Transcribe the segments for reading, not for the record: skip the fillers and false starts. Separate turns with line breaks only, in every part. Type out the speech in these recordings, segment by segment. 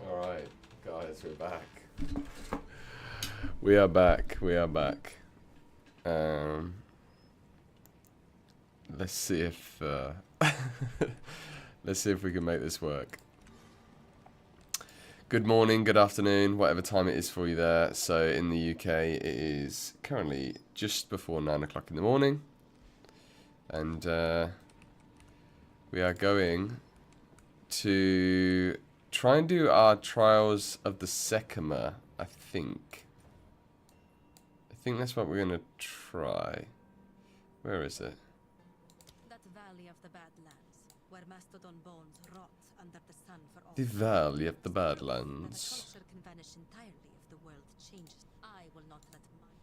Alright, guys, we're back. We are back. Let's see if let's see if we can make this work. Good morning, good afternoon, whatever time it is for you there. So in the UK it is currently just before 9 o'clock in the morning. And we are going to try and do our Trials of the Sekima, I think. I think that's what we're going to try. Where is it?
That valley of the Badlands, where mastodon bones rot under the sun for all.
The Valley of the
The
Badlands.
culture can vanish entirely if the world changes. I will not let mine.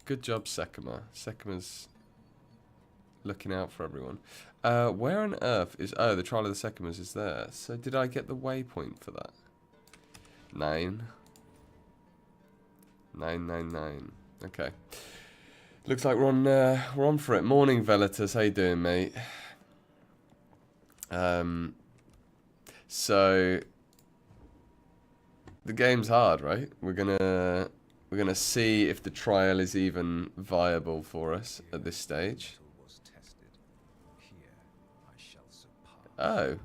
Good job, Sekima. Sekima's looking out for everyone. Where on earth is... Oh, the Trial of the Sekimas is there. So did I get the waypoint for that? 9. 999. Okay. Looks like we're on for it. Morning, Velitus. How you doing, mate? So the game's hard, right? We're gonna see if the trial is even viable for us at this stage. Oh.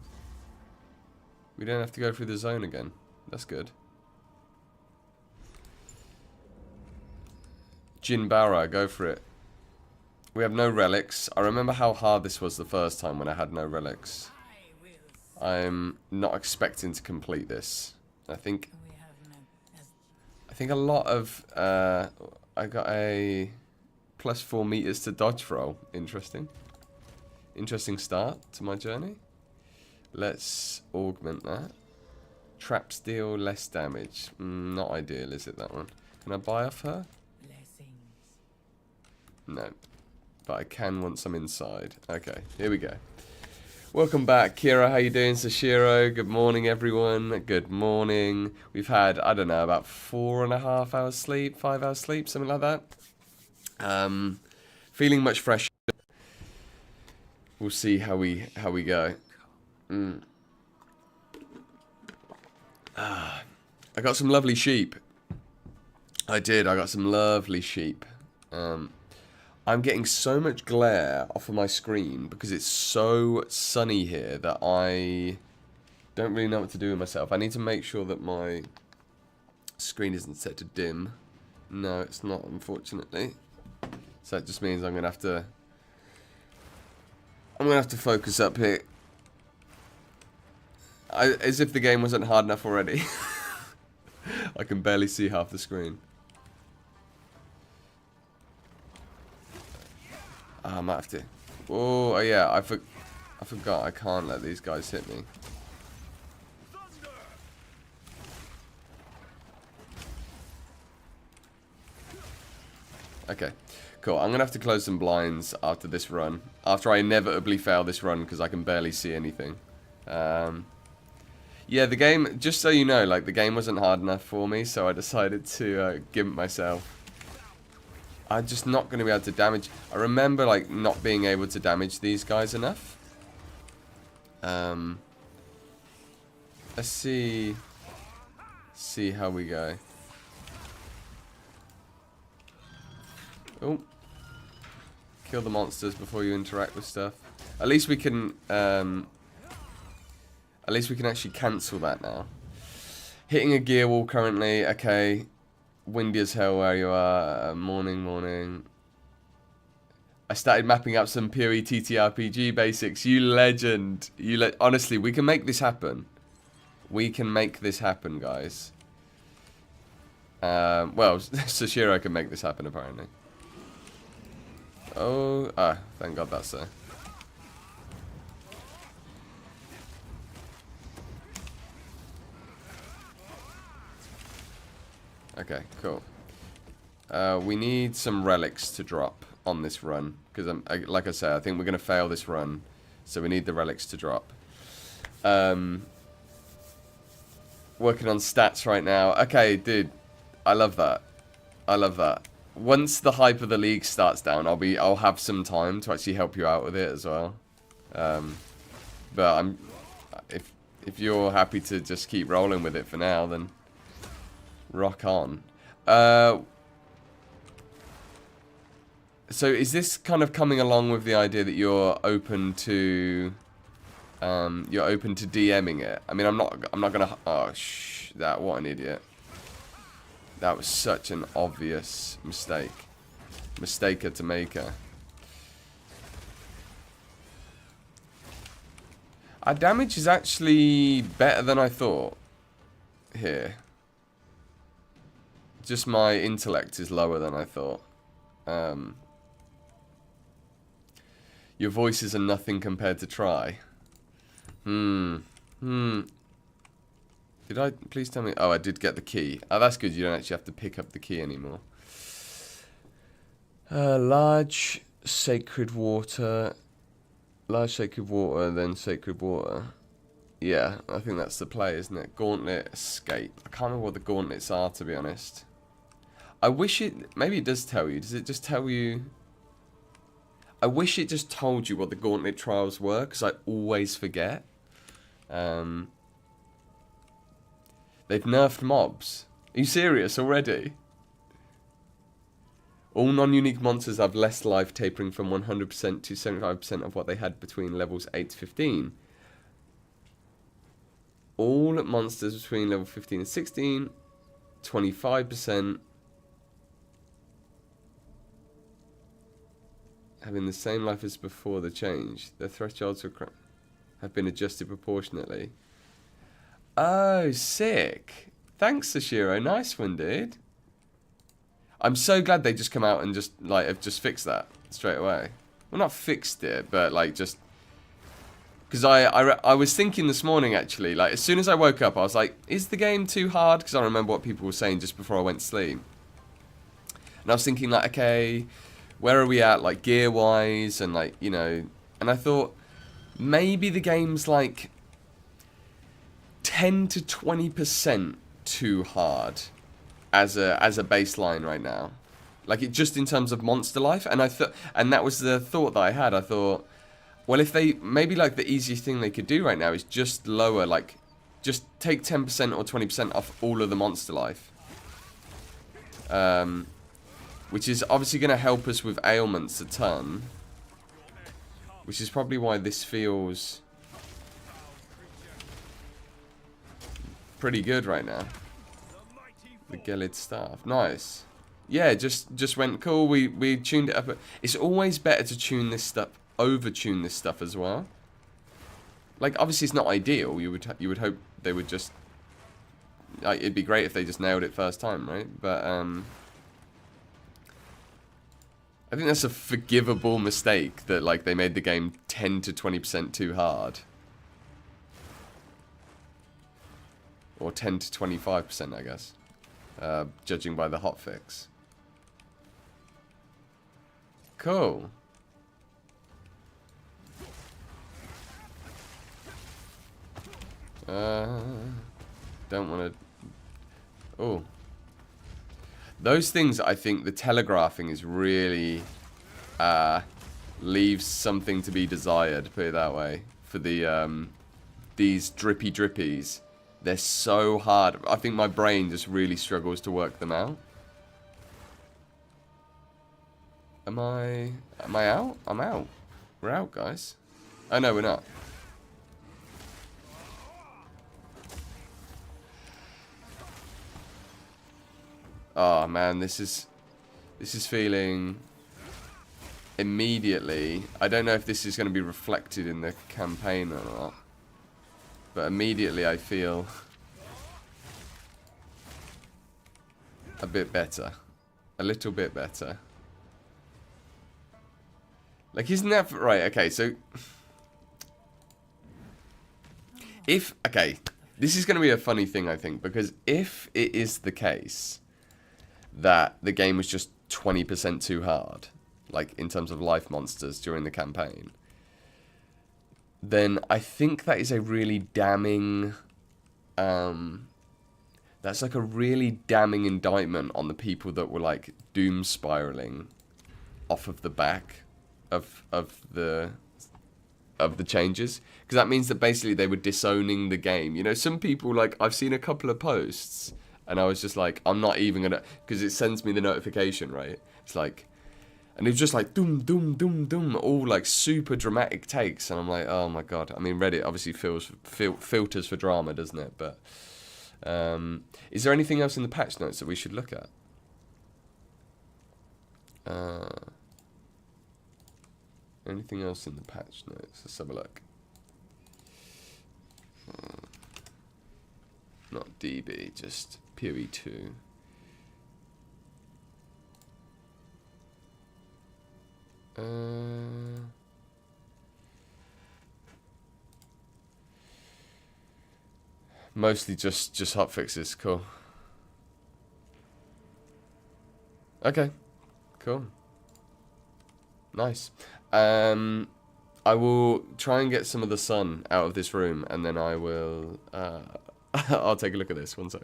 We don't have to go through the zone again. That's good. Jinbara, go for it. We have no relics. I remember how hard this was the first time when I had no relics. I'm not expecting to complete this. I think a lot of... I got a +4 meters to dodge roll. Interesting. Interesting start to my journey. Let's augment that. Traps deal less damage. Not ideal, is it, that one? Can I buy off her? No. But I can want some inside. Okay, here we go. Welcome back, Kira. How you doing, Sashiro? Good morning, everyone. Good morning. We've had, I don't know, about 4.5 hours sleep, 5 hours sleep, something like that. Feeling much fresher. We'll see how we go. I got some lovely sheep. I did. I got some lovely sheep. I'm getting so much glare off of my screen because it's so sunny here that I don't really know what to do with myself. I need to make sure that my screen isn't set to dim. No, it's not, unfortunately. So that just means I'm gonna have to focus up here. As if the game wasn't hard enough already. I can barely see half the screen. I might have to. Oh yeah, I forgot. I can't let these guys hit me. Okay, cool. I'm gonna have to close some blinds after this run. After I inevitably fail this run because I can barely see anything. Yeah, the game, just so you know, like, the game wasn't hard enough for me, so I decided to gimp myself. I'm just not going to be able to damage. I remember, like, not being able to damage these guys enough. Let's see how we go. Oh. Kill the monsters before you interact with stuff. At least we can, actually cancel that now. Hitting a gear wall currently. Okay. Windy as hell where you are. Morning. I started mapping up some PoE TTRPG basics. You legend. Honestly, we can make this happen. We can make this happen, guys. Well, Sashiro can make this happen, apparently. Oh, thank God that's so. Okay, cool. We need some relics to drop on this run. Because, like I said, I think we're going to fail this run. So we need the relics to drop. Working on stats right now. Okay, dude. I love that. I love that. Once the hype of the league starts down, I'll have some time to actually help you out with it as well. But if you're happy to just keep rolling with it for now, then rock on. So is this kind of coming along with the idea that you're open to DMing it? I mean, I'm not gonna. Oh, what an idiot! That was such an obvious mistake. Mistaker to maker. Our damage is actually better than I thought here. Just my intellect is lower than I thought. Your voices are nothing compared to try. Did I? Please tell me. Oh, I did get the key. Oh, that's good. You don't actually have to pick up the key anymore. Large sacred water. Large sacred water, then sacred water. Yeah, I think that's the play, isn't it? Gauntlet, escape. I can't remember what the gauntlets are, to be honest. I wish it... Maybe it does tell you. Does it just tell you... I wish it just told you what the gauntlet trials were, because I always forget. They've nerfed mobs. Are you serious already? All non-unique monsters have less life, tapering from 100% to 75% of what they had between levels 8 to 15. All monsters between level 15 and 16, 25%, having the same life as before the change. The thresholds have been adjusted proportionately. Oh, sick. Thanks, Sashiro. Nice one, dude. I'm so glad they just come out and just, like, have just fixed that straight away. Well, not fixed it, but, like, just... Because I was thinking this morning, actually, like, as soon as I woke up, I was like, is the game too hard? Because I remember what people were saying just before I went to sleep. And I was thinking, like, okay, where are we at, like, gear-wise, and, like, you know... And I thought, maybe the game's, like, 10 to 20% too hard as a baseline right now, like it just in terms of monster life. And I thought, and that was the thought that I had. I thought, well, if they maybe like the easiest thing they could do right now is just lower, like, just take 10% or 20% off all of the monster life, which is obviously going to help us with ailments a ton, which is probably why this feels pretty good right now. The Gelid staff. Nice. Yeah, just went cool. We tuned it up. It's always better to tune this stuff, over-tune this stuff as well. Like, obviously it's not ideal. You would hope they would just... Like, it'd be great if they just nailed it first time, right? But, I think that's a forgivable mistake that, like, they made the game 10 to 20% too hard. Or 10 to 25%, I guess. Judging by the hotfix. Cool. Don't want to... Oh. Those things, I think, the telegraphing is really... leaves something to be desired, put it that way. For the, these drippy drippies. They're so hard. I think my brain just really struggles to work them out. Am I out? I'm out. We're out, guys. Oh, no, we're not. Oh, man, this is feeling immediately. I don't know if this is going to be reflected in the campaign or not. But immediately I feel a bit better. A little bit better. Like, isn't that... Right, okay, so... If... Okay, this is going to be a funny thing, I think. Because if it is the case that the game was just 20% too hard, like, in terms of life monsters during the campaign... then I think that is a really damning, that's like a really damning indictment on the people that were like doom spiraling off of the back of of the changes, because that means that basically they were disowning the game. You know, some people, like, I've seen a couple of posts, and I was just like, I'm not even gonna, because it sends me the notification, right? It's like, and it was just like, doom, doom, doom, doom, all like super dramatic takes, and I'm like, oh my god. I mean, Reddit obviously filters for drama, doesn't it? But is there anything else in the patch notes that we should look at? Anything else in the patch notes? Let's have a look. Not DB, just PoE 2. Mostly just hotfixes. Cool. Okay. Cool. Nice. I will try and get some of the sun out of this room, and then I will I'll take a look at this. One sec.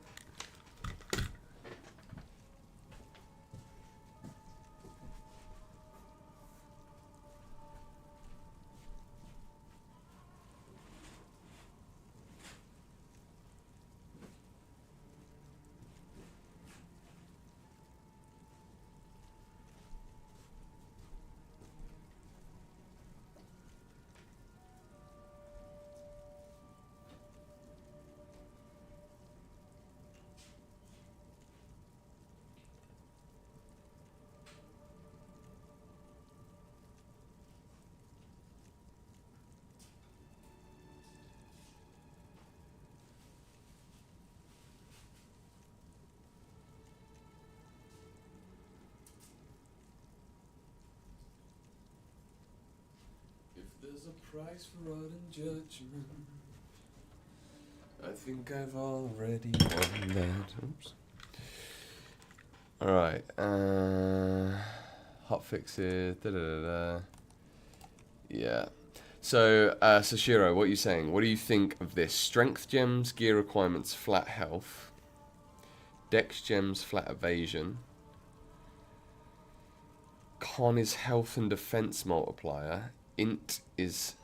There's a price for art and judgment. I think I've already won that. Oops. Alright. Hotfixes. Yeah. So, Sashiro, what are you saying? What do you think of this? Strength gems, gear requirements, flat health. Dex gems, flat evasion. Con is health and defense multiplier. Int is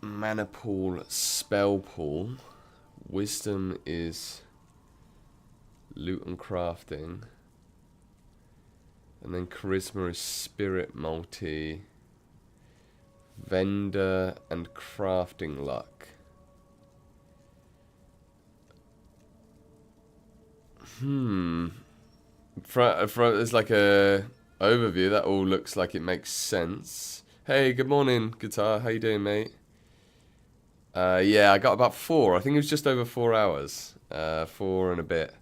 mana pool, spell pool. Wisdom is loot and crafting. And then charisma is spirit multi. Vendor and crafting luck. There's like a overview. That all looks like it makes sense. Hey, good morning, Guitar. How you doing, mate? Yeah, I got about 4. I think it was just over 4 hours. 4 and a bit.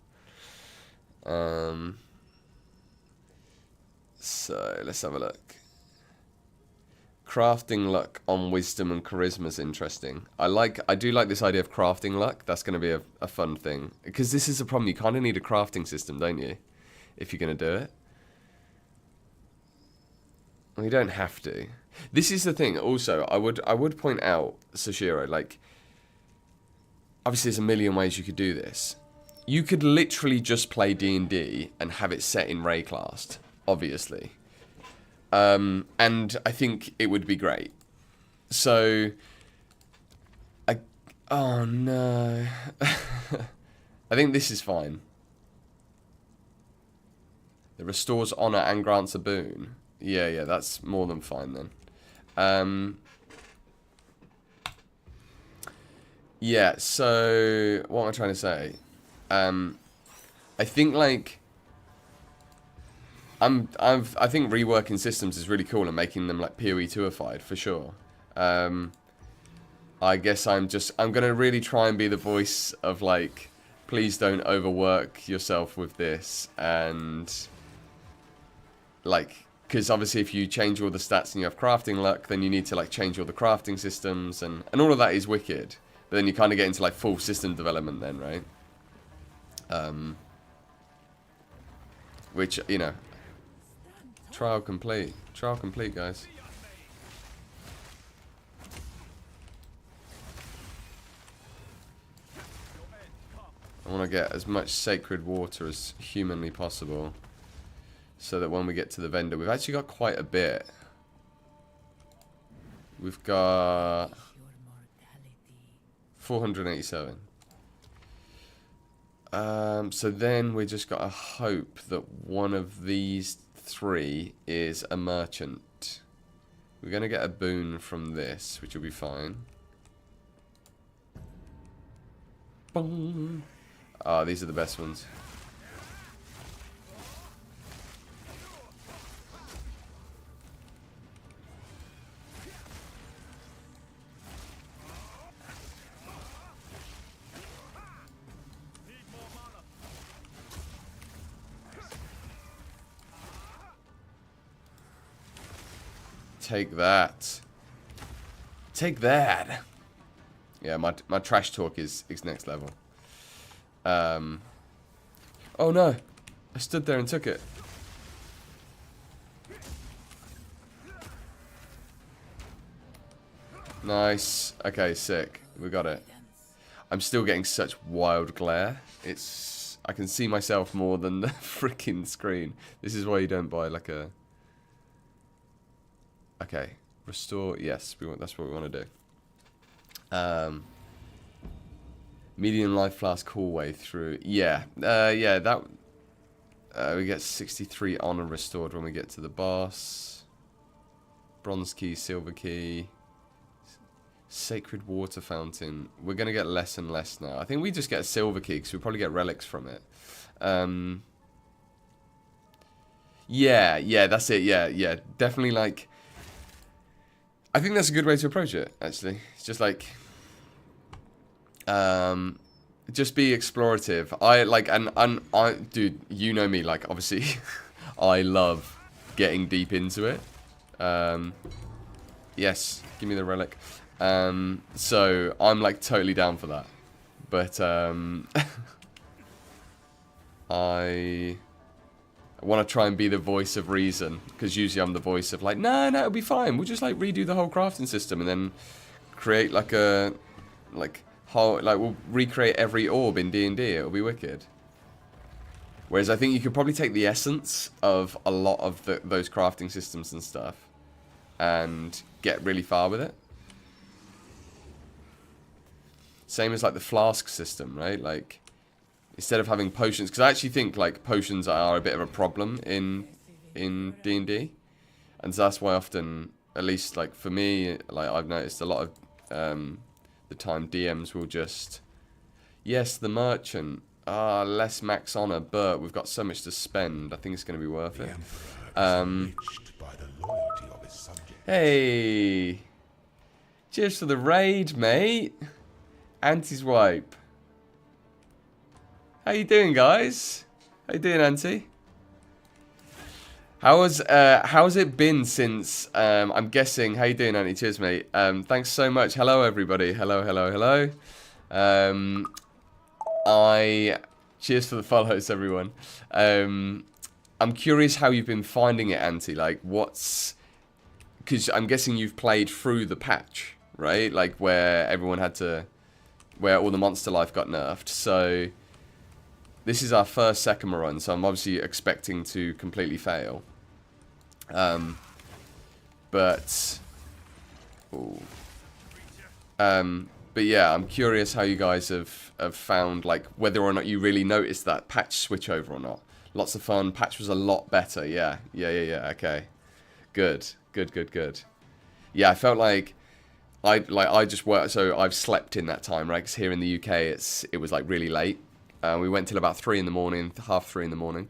So, let's have a look. Crafting luck on wisdom and charisma is interesting. I do like this idea of crafting luck. That's going to be a fun thing. Because this is a problem. You kind of need a crafting system, don't you? If you're going to do it. Well, you don't have to. This is the thing. Also, I would point out, Sashiro, like, obviously there's a million ways you could do this. You could literally just play D&D and have it set in Rayclast, obviously. And I think it would be great. So, oh no. I think this is fine. It restores honor and grants a boon. Yeah, that's more than fine then. Yeah, so what am I trying to say? I think like I think reworking systems is really cool and making them like PoE 2ified for sure. I guess I'm gonna really try and be the voice of like, please don't overwork yourself with this, and like, because obviously if you change all the stats and you have crafting luck, then you need to like change all the crafting systems, and all of that is wicked. But then you kind of get into like full system development then, right? Which, you know, trial complete, guys. I want to get as much sacred water as humanly possible, so that when we get to the vendor, we've actually got quite a bit. We've got 487. So then we just gotta hope that one of these 3 is a merchant. We're gonna get a boon from this, which will be fine. Boom. Ah, these are the best ones. Take that. Take that. Yeah, my trash talk is next level. Oh no. I stood there and took it. Nice. Okay, sick. We got it. I'm still getting such wild glare. I can see myself more than the freaking screen. This is why you don't buy like a... Okay, restore. Yes, that's what we want to do. Medium life flask hallway through. Yeah, yeah. That we get 63 honor restored when we get to the boss. Bronze key, silver key, sacred water fountain. We're gonna get less and less now. I think we just get a silver key because we probably get relics from it. Yeah, that's it. Yeah, definitely like. I think that's a good way to approach it, actually. It's just like, just be explorative. Dude, you know me, like, obviously, I love getting deep into it. Yes, give me the relic. So, I'm, like, totally down for that. But, I want to try and be the voice of reason, because usually I'm the voice of like, no, it'll be fine. We'll just like redo the whole crafting system and then create like a we'll recreate every orb in D&D. It'll be wicked. Whereas I think you could probably take the essence of a lot of those crafting systems and stuff and get really far with it. Same as like the flask system, right? Like, instead of having potions, because I actually think like potions are a bit of a problem in D&D, and so that's why often, at least like for me, like I've noticed a lot of the time DMs will just, yes, the merchant, less max honor, but we've got so much to spend. I think it's going to be worth it. Hey, cheers for the raid, mate. Anti-swipe. How you doing, guys? How you doing, Auntie? How's it been since, I'm guessing, how you doing, Auntie? Cheers, mate. Thanks so much. Hello, everybody. Hello. Cheers for the follows, everyone. I'm curious how you've been finding it, Auntie. Like, because I'm guessing you've played through the patch, right? Like, where all the monster life got nerfed, so... This is our first Sekima run, so I'm obviously expecting to completely fail. But yeah, I'm curious how you guys have found, like, whether or not you really noticed that patch switch over or not. Lots of fun. Patch was a lot better. Yeah. Okay. Good. Yeah, I felt like I just worked. So I've slept in that time, right? Because here in the UK, it was like really late. We went till about 3 in the morning, half 3 in the morning.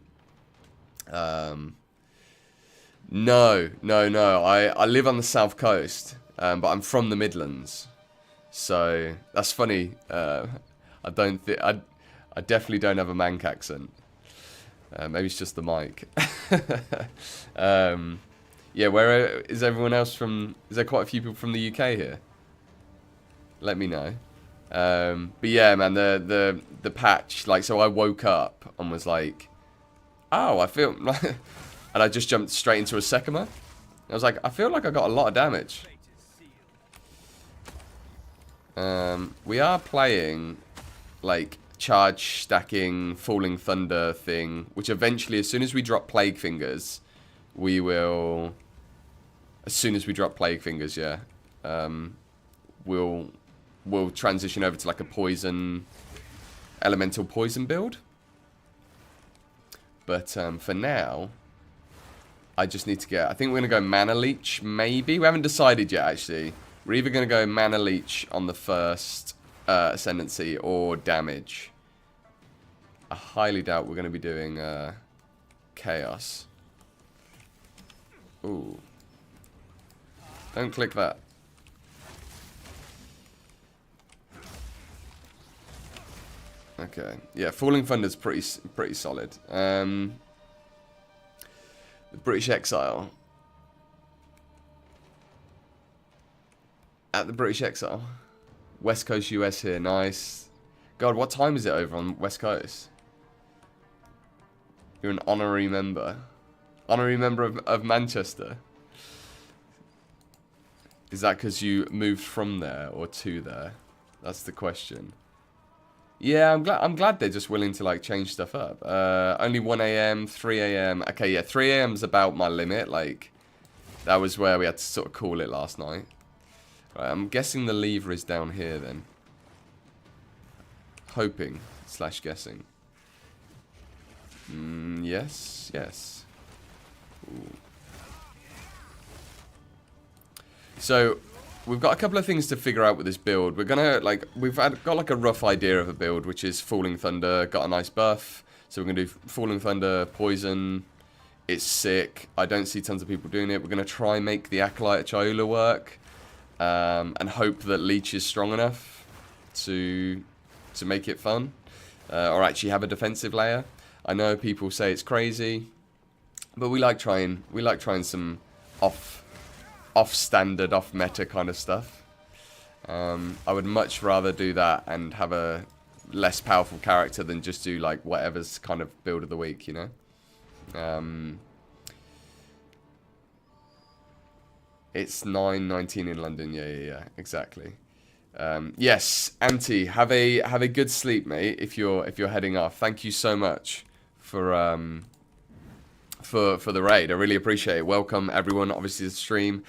No. I live on the south coast, but I'm from the Midlands. So that's funny. I definitely don't have a Manc accent. Maybe it's just the mic. Yeah, where is everyone else from? Is there quite a few people from the UK here? Let me know. But yeah, man, the patch, like, so I woke up and was like, oh, I feel like, and I just jumped straight into a Sekima. I was like, I feel like I got a lot of damage. We are playing, like, charge stacking, falling thunder thing, which eventually, as soon as we drop Plague Fingers, we will, yeah. we'll transition over to like a poison, elemental poison build. But for now, I just need to get, I think we're going to go Mana Leech, maybe. We haven't decided yet, actually. We're either going to go Mana Leech on the first Ascendancy or damage. I highly doubt we're going to be doing Chaos. Ooh. Don't click that. Okay. Yeah, Falling Thunder's pretty solid. The British Exile. At the British Exile. West Coast US here, nice. God, what time is it over on West Coast? You're an honorary member. Honorary member of Manchester. Is that because you moved from there or to there? That's the question. Yeah, I'm glad they're just willing to like change stuff up. Only 1 AM, 3 AM. Okay, yeah, 3 AM's about my limit. Like, that was where we had to sort of call it last night. Right, I'm guessing the lever is down here then. Hoping / guessing. Yes, yes. Ooh. So, we've got a couple of things to figure out with this build. We're gonna, like, got like a rough idea of a build, which is Falling Thunder, got a nice buff. So we're gonna do Falling Thunder, Poison. It's sick. I don't see tons of people doing it. We're gonna try and make the Acolyte Chiola work. And hope that Leech is strong enough to make it fun. Or actually have a defensive layer. I know people say it's crazy. But we like trying some off-standard, off-meta kind of stuff. I would much rather do that and have a less powerful character than just do like whatever's kind of build of the week, you know? It's 9:19 in London. Yeah, exactly. Yes, Auntie, have a good sleep, mate. If you're heading off, thank you so much for the raid. I really appreciate it. Welcome everyone, obviously to the stream.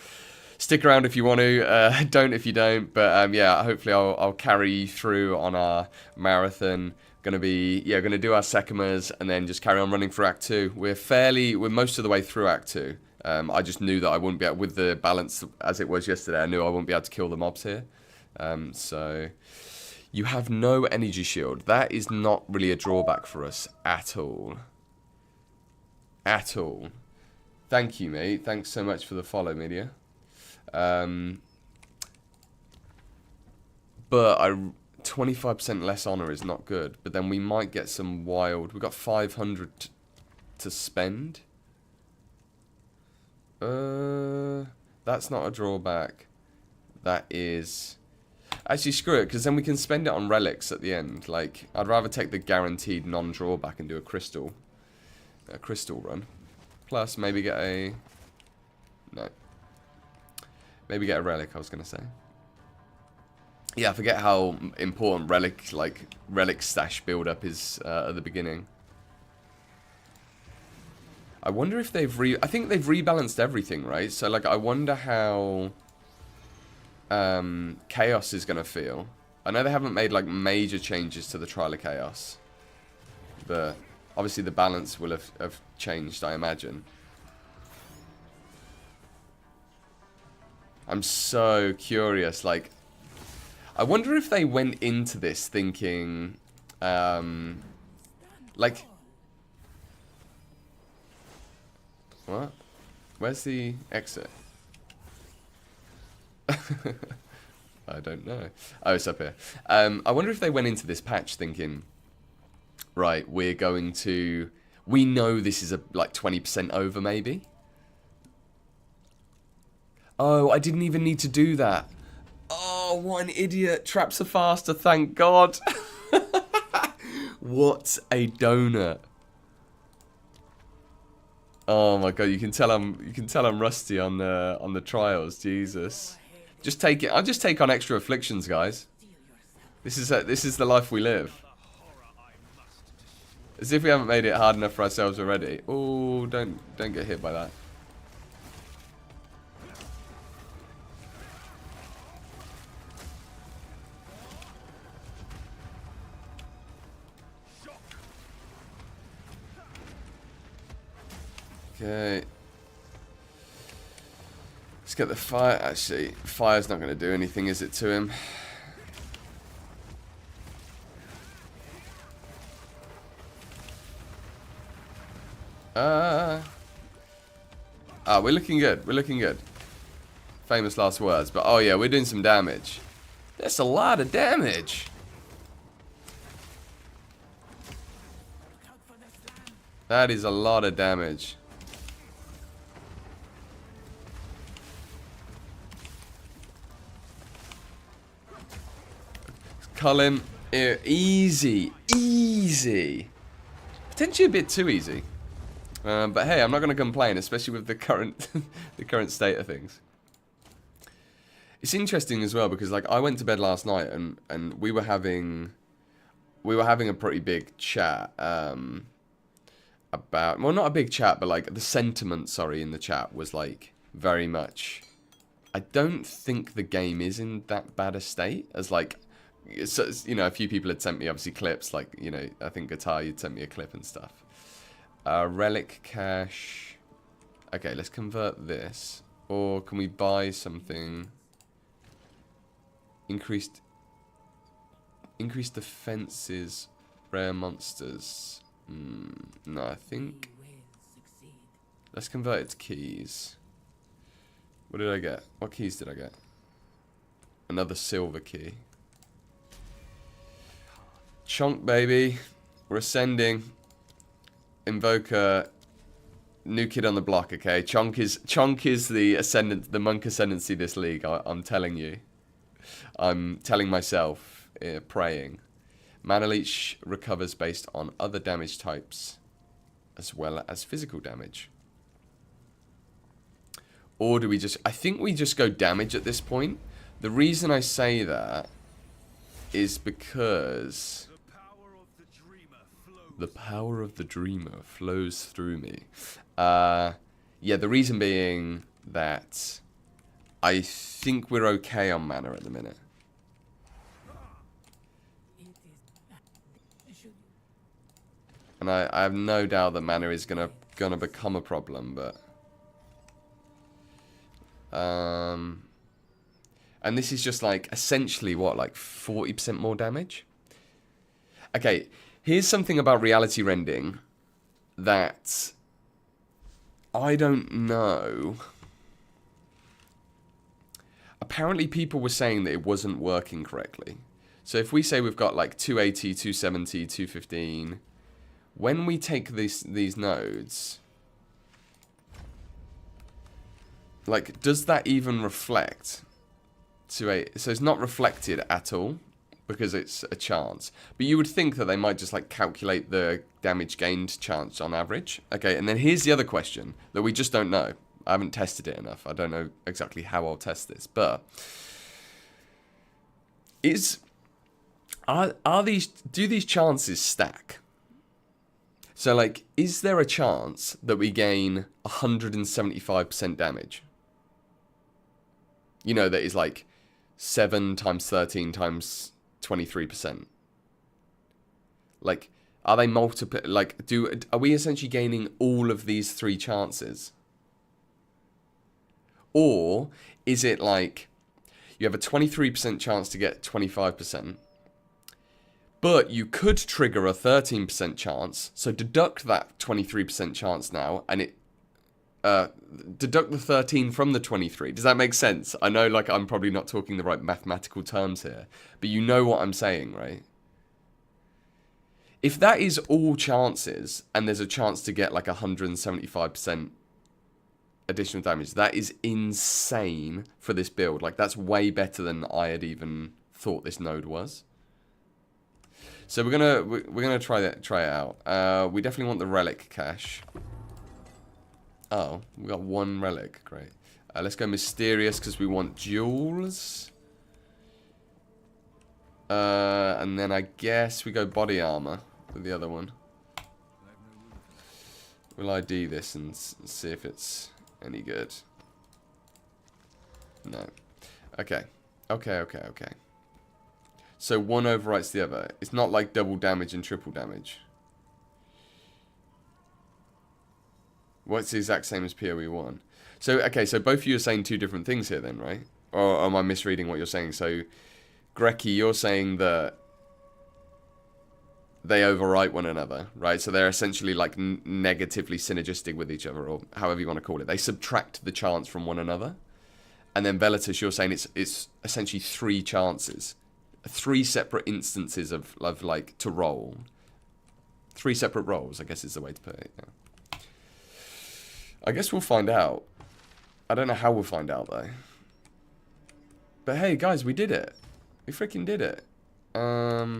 Stick around if you want to. Don't if you don't. But yeah, hopefully I'll carry you through on our marathon. Gonna do our Sekimas and then just carry on running through Act 2. We're most of the way through Act 2. I just knew that I wouldn't be able, with the balance as it was yesterday, I knew I wouldn't be able to kill the mobs here. So you have no energy shield. That is not really a drawback for us at all. At all. Thank you, mate. Thanks so much for the follow, Media. But 25% less honor is not good. But then we might get some wild. We've got 500 to spend. That's not a drawback. That is... Actually, screw it, because then we can spend it on relics at the end. Like, I'd rather take the guaranteed non-drawback and do a crystal run. Plus, maybe get a... No. Maybe get a relic, I was going to say. Yeah, I forget how important relic stash build-up is at the beginning. I wonder if they've I think they've rebalanced everything, right? So, like, I wonder how Chaos is going to feel. I know they haven't made, like, major changes to the Trial of Chaos. But, obviously, the balance will have changed, I imagine. I'm so curious, like... I wonder if they went into this thinking... like... What? Where's the exit? I don't know. Oh, it's up here. I wonder if they went into this patch thinking, right, we're going to... We know this is like 20% over, maybe? Oh, I didn't even need to do that. Oh, what an idiot. Traps are faster, thank God. What a donut. Oh my God, you can tell I'm rusty on the trials, Jesus. Just take it. I'll just take on extra afflictions, guys. This is the life we live. As if we haven't made it hard enough for ourselves already. Oh, don't get hit by that. Okay. Let's get the fire. Actually, fire's not going to do anything, is it, to him? We're looking good. We're looking good. Famous last words. But, oh yeah, we're doing some damage. That's a lot of damage. That is a lot of damage. Cull him. Easy. Easy. Potentially a bit too easy. But hey, I'm not going to complain, especially with the current the current state of things. It's interesting as well because like I went to bed last night and we were having a pretty big chat about, well, not a big chat, but like the sentiment, sorry, in the chat was like very much, I don't think the game is in that bad a state as like, so, you know, a few people had sent me obviously clips, like, you know, I think Guitar, you'd sent me a clip and stuff. Relic cache. Okay, let's convert this. Or can we buy something? Increased defenses, rare monsters. No, I think. Let's convert it to keys. What did I get? What keys did I get? Another silver key. Chonk, baby. We're ascending. Invoker, new kid on the block, okay? Chonk is the ascendant, the monk ascendancy this league. I'm telling you. I'm telling myself, praying. Mana leech recovers based on other damage types, as well as physical damage. Or do we just... I think we just go damage at this point. The reason I say that is because... the power of the dreamer flows through me. Yeah, the reason being that I think we're okay on mana at the minute. And I have no doubt that mana is gonna become a problem, but and this is just like essentially what, like 40% more damage? Okay, here's something about reality rendering that I don't know. Apparently people were saying that it wasn't working correctly. So if we say we've got like 280, 270, 215, when we take these nodes, like, does that even reflect to a... So it's not reflected at all because it's a chance. But you would think that they might just like calculate the damage gained chance on average. Okay, and then here's the other question that we just don't know. I haven't tested it enough. I don't know exactly how I'll test this, but do these chances stack? So like, is there a chance that we gain 175% damage? You know, that is like 7 times 13 times 23%. Like, are they like, are we essentially gaining all of these 3 chances? Or is it like you have a 23% chance to get 25%, but you could trigger a 13% chance, so deduct that 23% chance now, and it deduct the 13 from the 23. Does that make sense? I know, like, I'm probably not talking the right mathematical terms here, but you know what I'm saying, right? If that is all chances, and there's a chance to get like 175% additional damage, that is insane for this build. Like, that's way better than I had even thought this node was. So we're gonna try it out. We definitely want the relic cache. Oh, we got 1 relic. Great. Let's go mysterious because we want jewels. And then I guess we go body armor with the other one. We'll ID this and see if it's any good. No. Okay. Okay. So one overwrites the other. It's not like double damage and triple damage. What's the exact same as PoE 1? So, okay, so both of you are saying two different things here then, right? Or am I misreading what you're saying? So, Greki, you're saying that they overwrite one another, right? So they're essentially like negatively synergistic with each other, or however you want to call it. They subtract the chance from one another. And then Velitus, you're saying it's essentially three chances. Three separate instances of like, to roll. Three separate rolls, I guess is the way to put it, yeah. I guess we'll find out. I don't know how we'll find out, though. But hey, guys, we did it. We freaking did it. I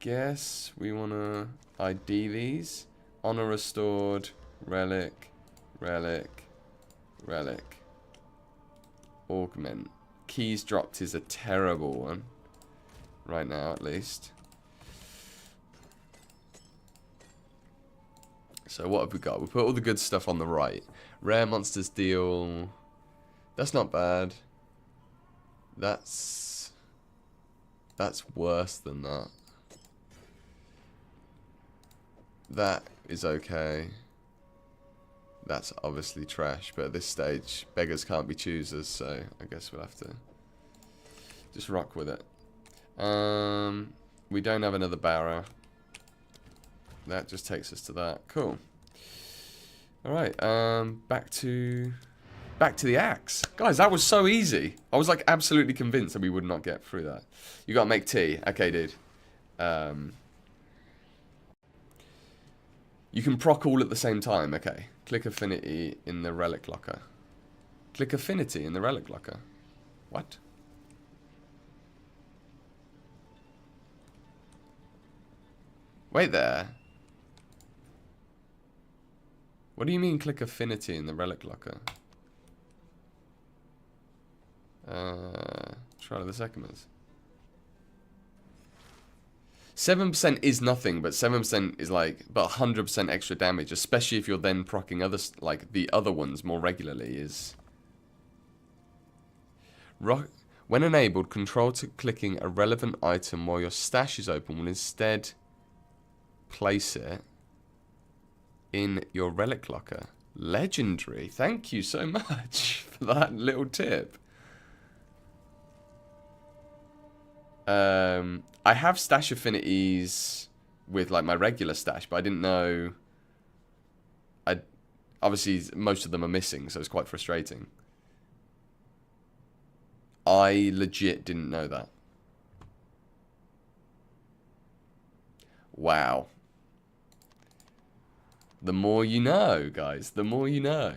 guess we want to ID these. Honor restored, relic, relic, relic. Augment. Keys dropped is a terrible one. Right now, at least. So what have we got? We put all the good stuff on the right. Rare monsters deal. That's not bad. That's worse than that. That is okay. That's obviously trash, but at this stage, beggars can't be choosers, so I guess we'll have to just rock with it. We don't have another barrow. That just takes us to that. Cool. Alright, back to the axe. Guys, that was so easy. I was like absolutely convinced that we would not get through that. You gotta make tea. Okay, dude. You can proc all at the same time. Okay. Click affinity in the relic locker. Click affinity in the relic locker. What? Wait there. What do you mean click affinity in the relic locker? Try the second ones. 7% is nothing, but 7% is like, but 100% extra damage, especially if you're then proccing others, like the other ones more regularly is... When enabled, control to clicking a relevant item while your stash is open will instead place it in your relic locker. Legendary. Thank you so much for that little tip. I have stash affinities with like my regular stash, but I didn't know. Obviously most of them are missing, so it's quite frustrating. I legit didn't know that. Wow. The more you know, guys. The more you know.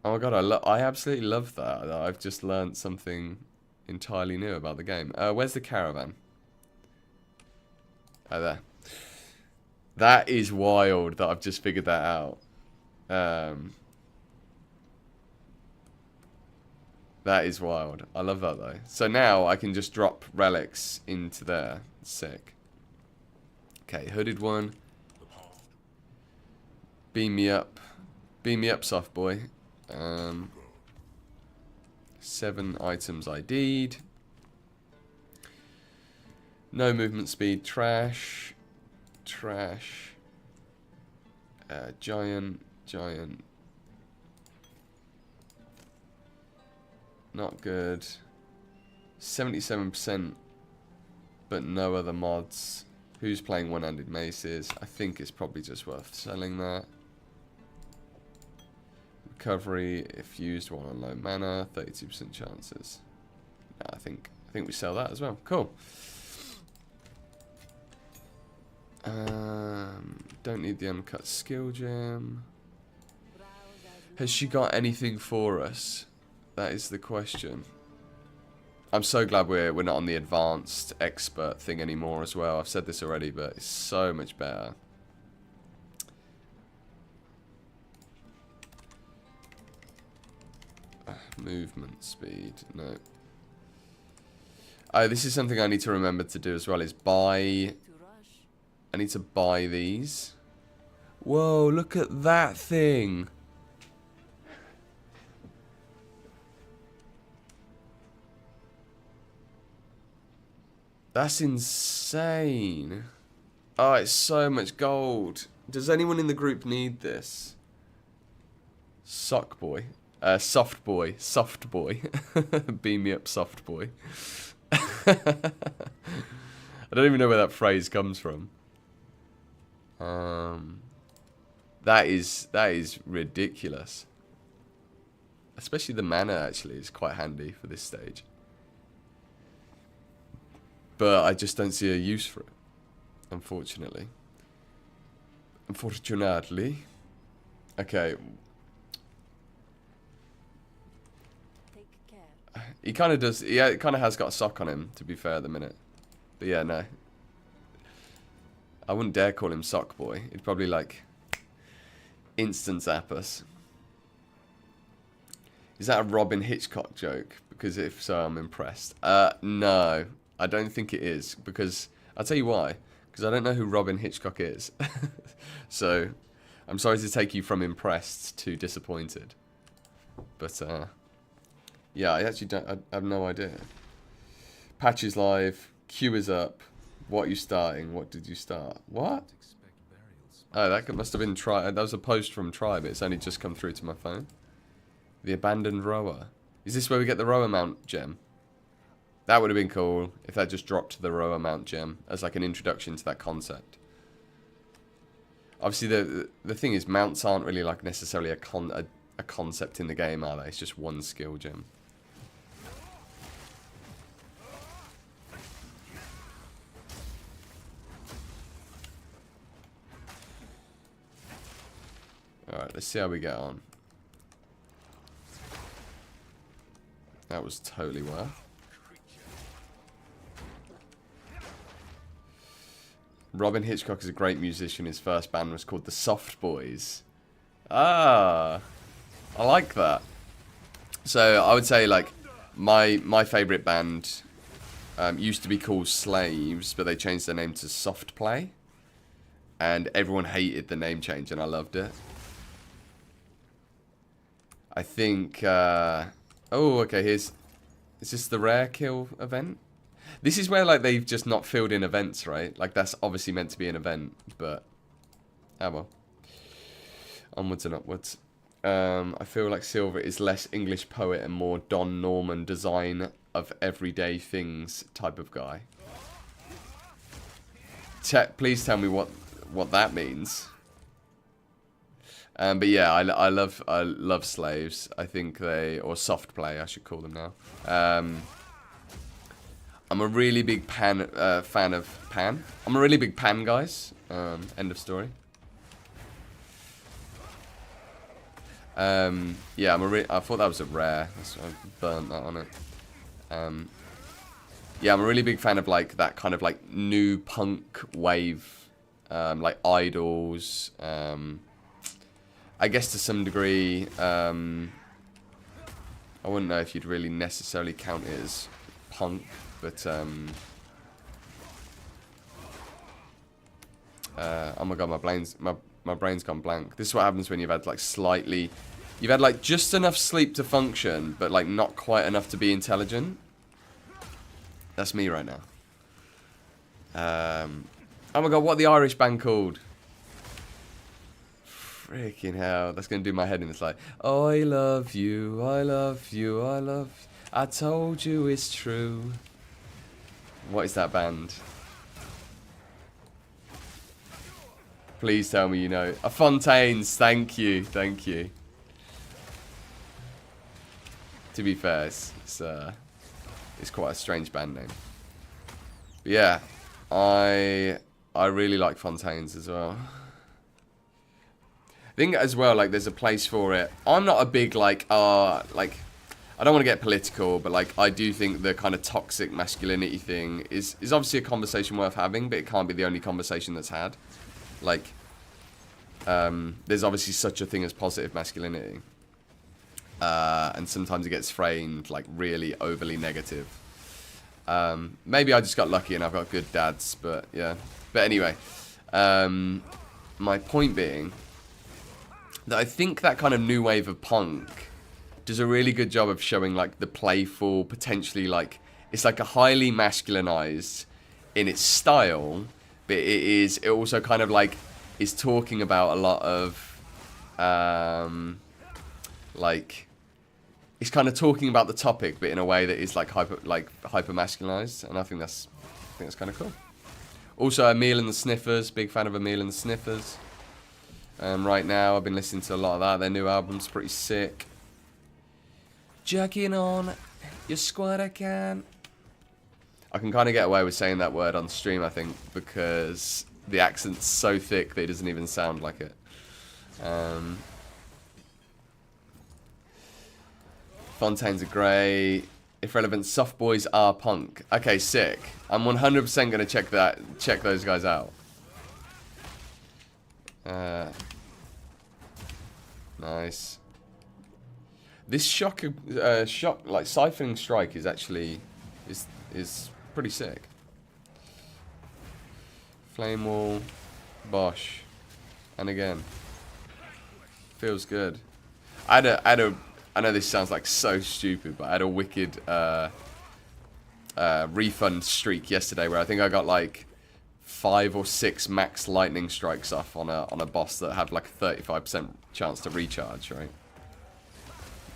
Oh my god, I absolutely love that. I've just learnt something entirely new about the game. Where's the caravan? Oh, there. That is wild that I've just figured that out. That is wild. I love that though. So now I can just drop relics into there. Sick. Okay, hooded one. Beam me up. Beam me up, soft boy. 7 items ID'd. No movement speed. Trash. Trash. Giant. Giant. Not good. 77%, but no other mods. Who's playing one-handed maces? I think it's probably just worth selling that. Recovery, if used while on low mana, 32% chances. No, I think we sell that as well. Cool. Don't need the uncut skill gem. Has she got anything for us? That is the question. I'm so glad we're not on the advanced expert thing anymore as well. I've said this already, but it's so much better. Movement speed, no. Oh, this is something I need to remember to do as well, is buy... I need to buy these. Whoa, look at that thing. That's insane. Oh, it's so much gold. Does anyone in the group need this? Sock boy. Soft boy. Soft boy. Beam me up, soft boy. I don't even know where that phrase comes from. That is ridiculous. Especially the mana, actually, is quite handy for this stage. But I just don't see a use for it, unfortunately. Unfortunately. Okay.
Take care.
He kind of does, yeah, it kind of has got a sock on him, to be fair, at the minute. But yeah, no. I wouldn't dare call him Sock Boy. He'd probably, like, instant zap us. Is that a Robin Hitchcock joke? Because if so, I'm impressed. No. I don't think it is. Because, I'll tell you why. Because I don't know who Robin Hitchcock is. So, I'm sorry to take you from impressed to disappointed. But, yeah, I actually don't, I have no idea. Patch is live. Queue is up. What are you starting? What did you start? What? Oh, that must have been Tribe. That was a post from Tribe. It's only just come through to my phone. The abandoned rower. Is this where we get the rower mount gem? That would have been cool if that just dropped the rower mount gem as like an introduction to that concept. Obviously, the thing is, mounts aren't really like necessarily a concept in the game, are they? It's just one skill gem. Alright, let's see how we get on. That was totally worth. Robin Hitchcock is a great musician. His first band was called the Soft Boys. Ah, I like that. So I would say like my favourite band used to be called Slaves, but they changed their name to Soft Play. And everyone hated the name change, and I loved it. I think... oh, okay, is this the rare kill event? This is where, like, they've just not filled in events, right? Like, that's obviously meant to be an event, but... oh, well. Onwards and upwards. I feel like Silver is less English poet and more Don Norman design of everyday things type of guy. Please tell me what that means. But yeah, I love Slaves. I think they, or Soft Play, I should call them now. I'm a really big fan of Pan. I'm a really big Pan, guys. End of story. Yeah, I thought that was a rare. So I burnt that on it. Yeah, I'm a really big fan of like that kind of like new punk wave, like Idols. I guess to some degree, I wouldn't know if you'd really necessarily count it as punk, but oh my god, my brain's gone blank. This is what happens when you've had like just enough sleep to function, but like not quite enough to be intelligent. That's me right now. Oh my god, what are the Irish band called? Freaking hell, that's going to do my head in. It's like, oh, I love you, I love you, I love you. I told you it's true. What is that band? Please tell me you know. Fontaines, thank you, thank you. To be fair, it's quite a strange band name. But yeah, I really like Fontaines as well. I think as well, like, there's a place for it. I'm not a big, like, I don't want to get political, but, like, I do think the kind of toxic masculinity thing is obviously a conversation worth having, but it can't be the only conversation that's had. Like, there's obviously such a thing as positive masculinity. And sometimes it gets framed, like, really overly negative. Maybe I just got lucky and I've got good dads, but, yeah. But anyway, my point being that I think that kind of new wave of punk does a really good job of showing, like, the playful, potentially, like, it's like a highly masculinized in its style, but it also kind of like is talking about a lot of like it's kind of talking about the topic, but in a way that is like hyper masculinized, and I think that's kind of cool. Also, Emil and the Sniffers, big fan of Emil and the Sniffers. Right now, I've been listening to a lot of that. Their new album's pretty sick. Jerking on your squad, I can kind of get away with saying that word on stream, I think, because the accent's so thick that it doesn't even sound like it. Fontaines are great. If relevant, soft boys are punk. Okay, sick. I'm 100% gonna check those guys out. Nice. This shock like siphoning strike is actually is pretty sick. Flame wall, Bosch, and again, feels good. I know this sounds like so stupid, but I had a wicked refund streak yesterday where I think I got like 5 or 6 max lightning strikes off on a boss that had like a 35% chance to recharge, right?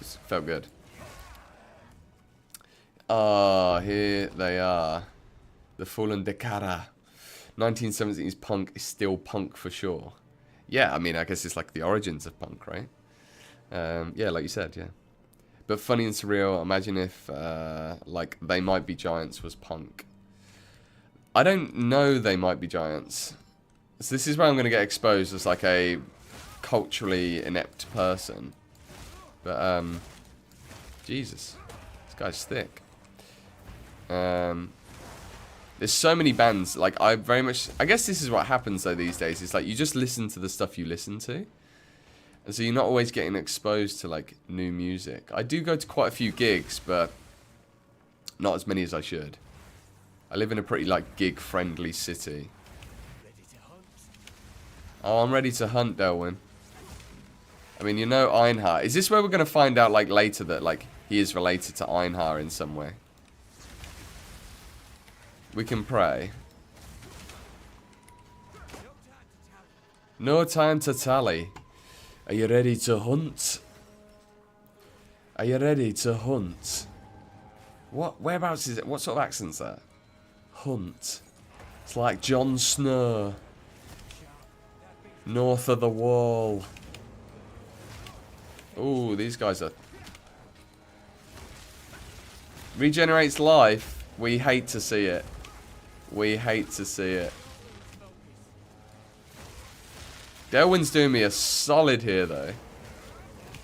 It felt good. Ah, here they are. The Fallen Dekara. 1970s punk is still punk for sure. Yeah, I mean, I guess it's like the origins of punk, right? Yeah, like you said, yeah. But funny and surreal, imagine if, like, They Might Be Giants was punk. I don't know They Might Be Giants. So this is where I'm going to get exposed as, like, a culturally inept person. But, Jesus. This guy's thick. There's so many bands, like, I guess this is what happens, though, these days. It's like, you just listen to the stuff you listen to. And so you're not always getting exposed to, like, new music. I do go to quite a few gigs, but not as many as I should. I live in a pretty, like, gig-friendly city. Oh, I'm ready to hunt, Delwyn. I mean, you know Einhar. Is this where we're going to find out, like, later that, like, he is related to Einhar in some way? We can pray. No time to tally. Are you ready to hunt? Are you ready to hunt? What? Whereabouts is it? What sort of accent's that? Hunt. It's like Jon Snow. North of the wall. Ooh, these guys are... Regenerates life. We hate to see it. We hate to see it. Delwyn's doing me a solid here, though.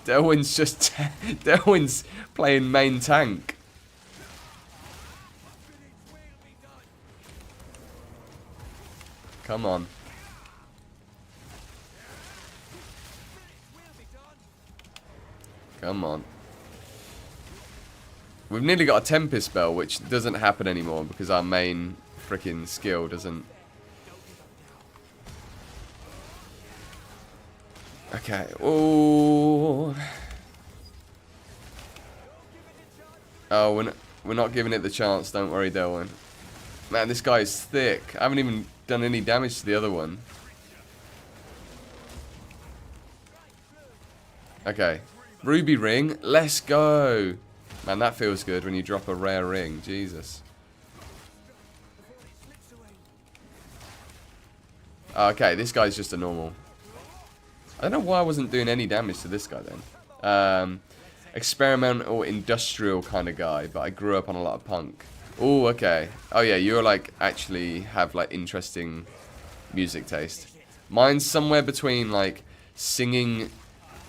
Delwyn's just... Delwyn's playing main tank. Come on. Come on. We've nearly got a Tempest spell, which doesn't happen anymore because our main freaking skill doesn't... Okay. Oh. Oh, we're not giving it the chance. Don't worry, Delwyn. Man, this guy is thick. I haven't even done any damage to the other one. Okay. Ruby ring. Let's go. Man, that feels good when you drop a rare ring. Jesus. Okay, this guy's just a normal... I don't know why I wasn't doing any damage to this guy then. Experimental, industrial kind of guy, but I grew up on a lot of punk. Oh, okay. Oh yeah, you're like, actually have like interesting music taste. Mine's somewhere between like singing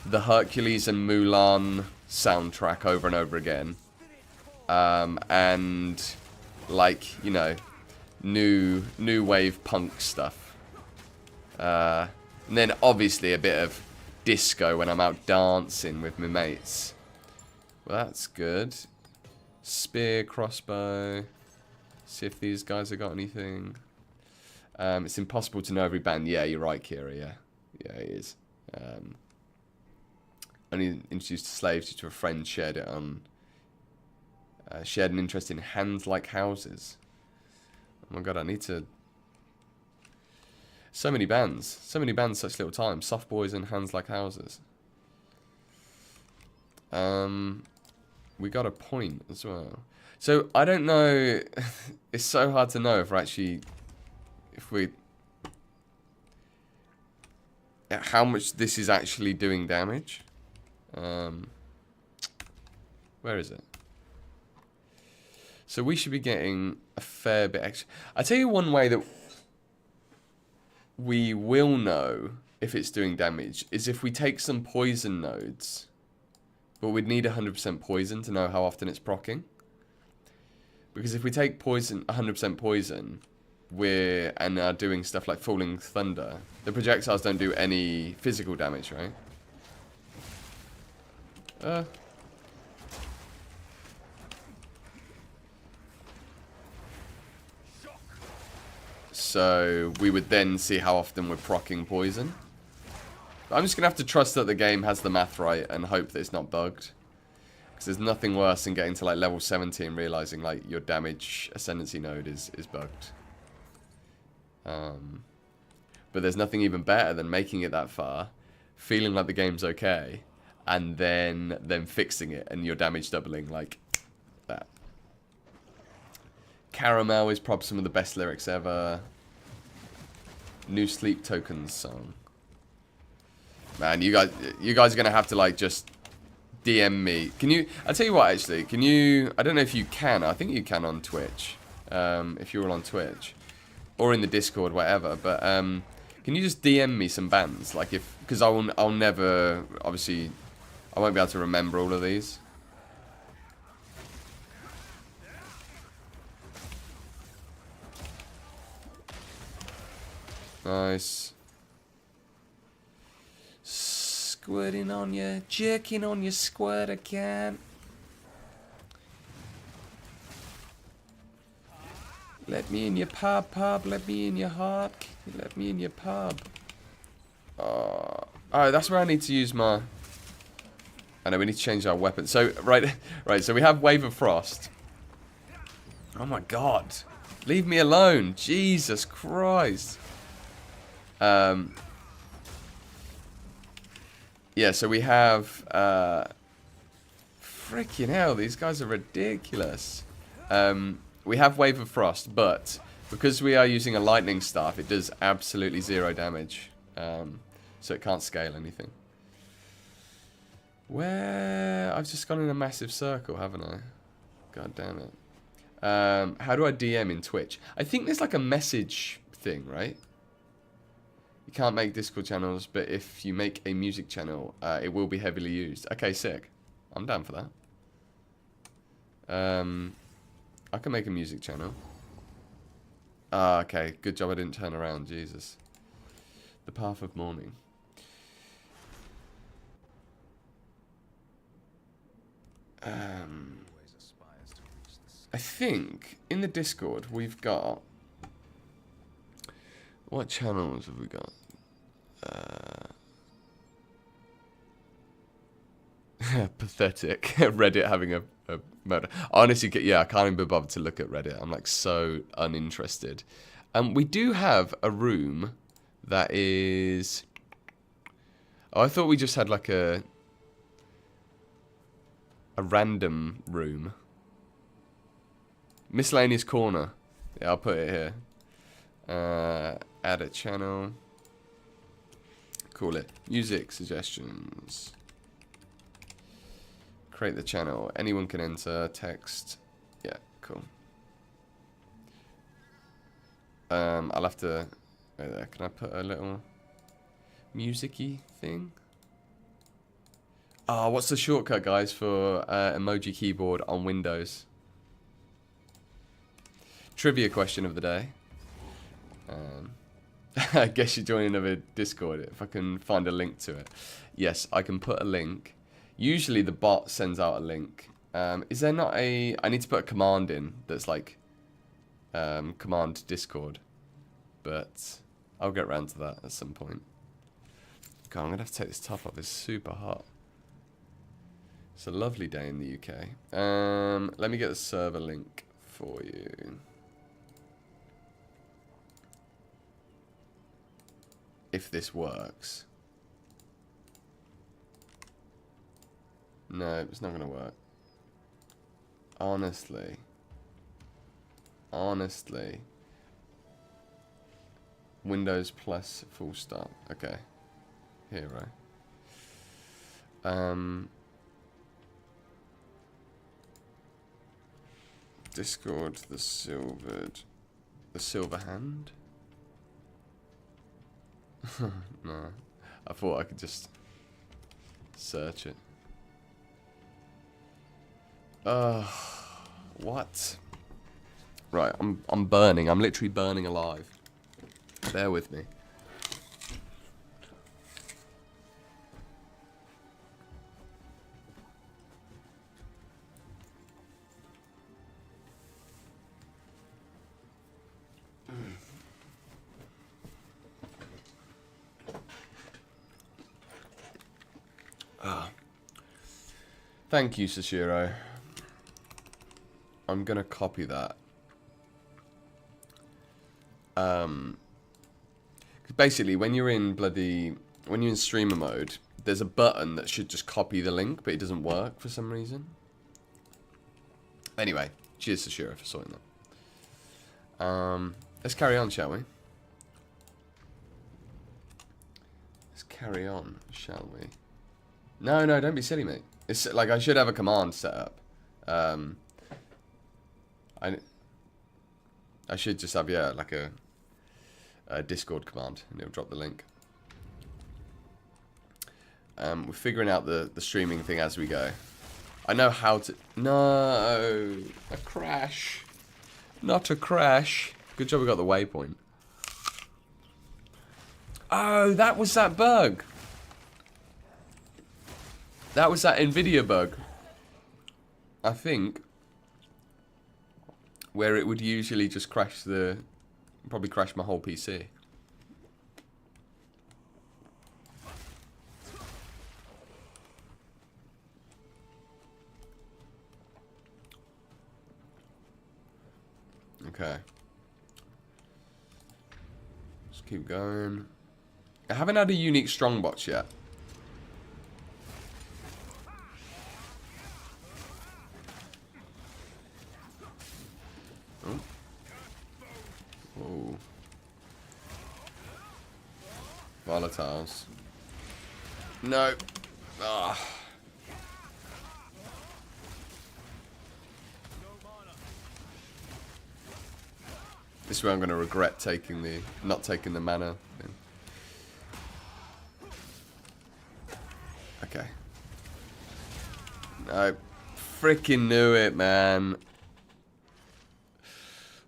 the Hercules and Mulan soundtrack over and over again. And like, you know, new wave punk stuff. And then obviously a bit of disco when I'm out dancing with my mates. Well, that's good. Spear, crossbow. See if these guys have got anything. It's impossible to know every band. Yeah, you're right, Kira. Yeah, it is. Only introduced to slaves due to a friend shared it on. Shared an interest in hands like houses. Oh my god, I need to So many bands. So many bands, such little time. Soft boys and hands like houses. We got a point as well. So, I don't know. It's so hard to know if we're actually... how much this is actually doing damage. Where is it? So we should be getting a fair bit extra. I tell you one way that we will know if it's doing damage is if we take some poison nodes, but we'd need 100% poison to know how often it's proccing. Because if we take poison, 100% poison, and are doing stuff like falling thunder, the projectiles don't do any physical damage, right? So we would then see how often we're proccing poison. I'm just going to have to trust that the game has the math right and hope that it's not bugged. Because there's nothing worse than getting to like level 70 and realizing like your damage ascendancy node is bugged. But there's nothing even better than making it that far, feeling like the game's okay, and then fixing it and your damage doubling like that. Caramel is probably some of the best lyrics ever. New Sleep Tokens song. Man, you guys are gonna have to like just DM me. Can you? I'll tell you what. Actually, can you? I don't know if you can. I think you can on Twitch. If you're all on Twitch or in the Discord, whatever. But can you just DM me some bands? Like because I'll never. Obviously, I won't be able to remember all of these. Nice. Squirting on you, jerking on your squirter can. Let me in your pub, let me in your heart, let me in your pub. Oh, that's where I need to use my... I know, we need to change our weapon. So, right, so we have Wave of Frost. Oh my god. Leave me alone. Jesus Christ. Yeah, so we have, freaking hell, these guys are ridiculous. We have Wave of Frost, but because we are using a lightning staff, it does absolutely 0 damage. So it can't scale anything. I've just gone in a massive circle, haven't I? God damn it. How do I DM in Twitch? I think there's like a message thing, right? You can't make Discord channels, but if you make a music channel, it will be heavily used. Okay, sick. I'm down for that. I can make a music channel. Okay. Good job I didn't turn around. Jesus. The Path of Mourning. I think in the Discord we've got... What channels have we got? Pathetic. Reddit having a murder. Honestly, yeah, I can't even be bothered to look at Reddit. I'm like so uninterested. We do have a room that is... Oh, I thought we just had like a random room. Miscellaneous corner. Yeah, I'll put it here. Add a channel. Call it music suggestions. Create the channel. Anyone can enter text. Yeah, cool. I'll have to... Right there. Can I put a little music-y thing? Oh, what's the shortcut, guys, for emoji keyboard on Windows? Trivia question of the day. I guess you're joining another Discord if I can find a link to it. Yes, I can put a link. Usually the bot sends out a link. Is there not a... I need to put a command in that's like command Discord. But I'll get around to that at some point. God, I'm going to have to take this top off. It's super hot. It's a lovely day in the UK. Let me get the server link for you. if this works. No, it's not going to work. Honestly. Honestly. Windows plus full stop. Okay. Hero. Discord the silver hand? No. I thought I could just search it. What? Right, I'm burning. I'm literally burning alive. Bear with me. Thank you, Sashiro. I'm gonna copy that. Basically, when you're in streamer mode, there's a button that should just copy the link, but it doesn't work for some reason. Anyway, cheers, Sashiro, for sorting that. Let's carry on, shall we? Let's carry on, shall we? No, don't be silly, mate. It's like I should have a command set up. I should just have, yeah, like a Discord command, and it'll drop the link. We're figuring out the streaming thing as we go. I know how to... No! A crash. Not a crash. Good job we got the waypoint. Oh, that was that bug. That was that NVIDIA bug. I think. Where it would usually just crash the... Probably crash my whole PC. Okay. Let's keep going. I haven't had a unique strongbox yet. Oh. Whoa. Volatiles. No. Ah. This is where I'm going to regret not taking the mana thing. Okay. I freaking knew it, man.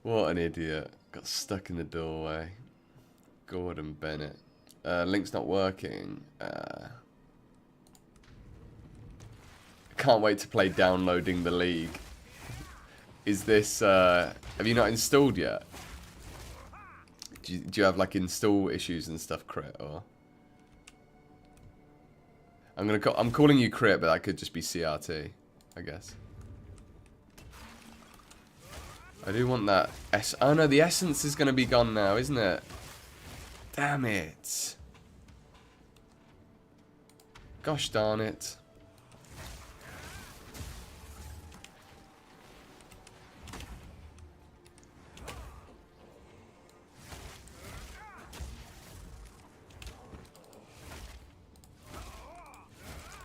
What an idiot. Got stuck in the doorway. Gordon Bennett. Link's not working. Can't wait to play downloading the league. Is this, have you not installed yet? Do you have like install issues and stuff, Crit, or? I'm calling you Crit, but that could just be CRT, I guess. I do want that oh no, the essence is gonna be gone now, isn't it? Damn it. Gosh darn it.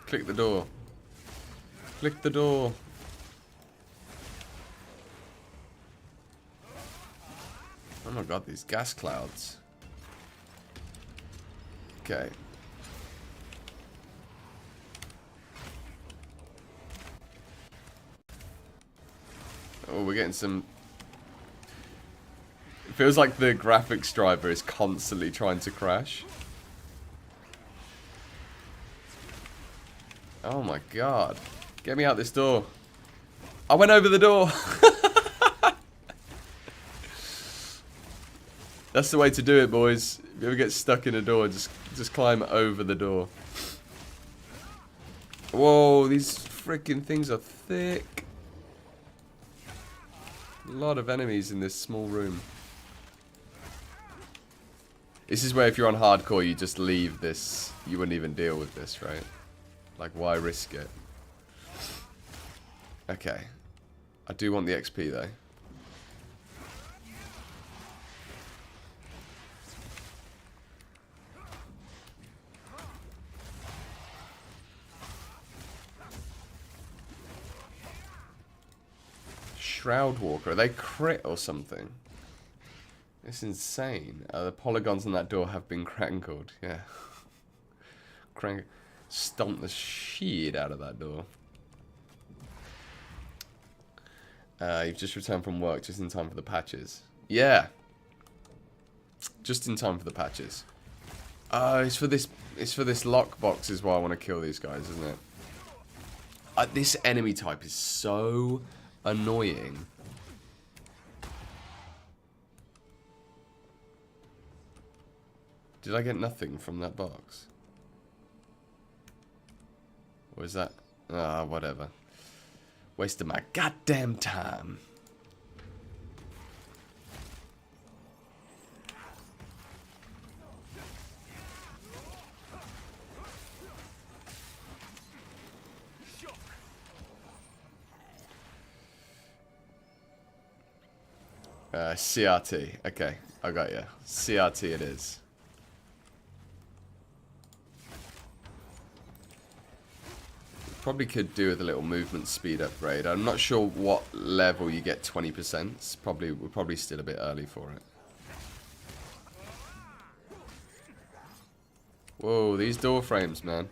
Click the door. Click the door. Oh my god, these gas clouds. Okay. Oh, we're getting some... It feels like the graphics driver is constantly trying to crash. Oh my god. Get me out this door. I went over the door. That's the way to do it, boys. If you ever get stuck in a door, just climb over the door. Whoa, these freaking things are thick. A lot of enemies in this small room. This is where if you're on hardcore, you just leave this. You wouldn't even deal with this, right? Like, why risk it? Okay. I do want the XP, though. Shroud Walker. Are they crit or something? It's insane. The polygons on that door have been crankled. Yeah. Stomp the shit out of that door. You've just returned from work just in time for the patches. Yeah. Just in time for the patches. It's for this lockbox is why I want to kill these guys, isn't it? This enemy type is so annoying. Did I get nothing from that box? Or is that... whatever. Wasted my goddamn time. CRT. Okay, I got you. CRT it is. Probably could do with a little movement speed upgrade. I'm not sure what level you get 20%. We're probably still a bit early for it. Whoa, these door frames, man.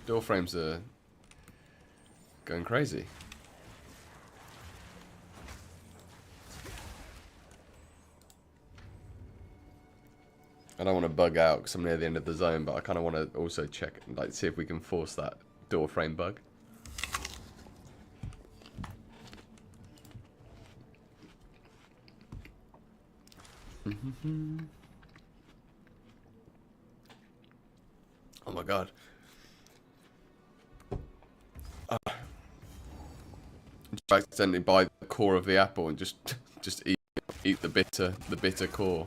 Door frames are going crazy. I don't want to bug out because I'm near the end of the zone, but I kind of want to also check, like, see if we can force that door frame bug. Oh my god. Accidentally buy the core of the apple and just eat the bitter core.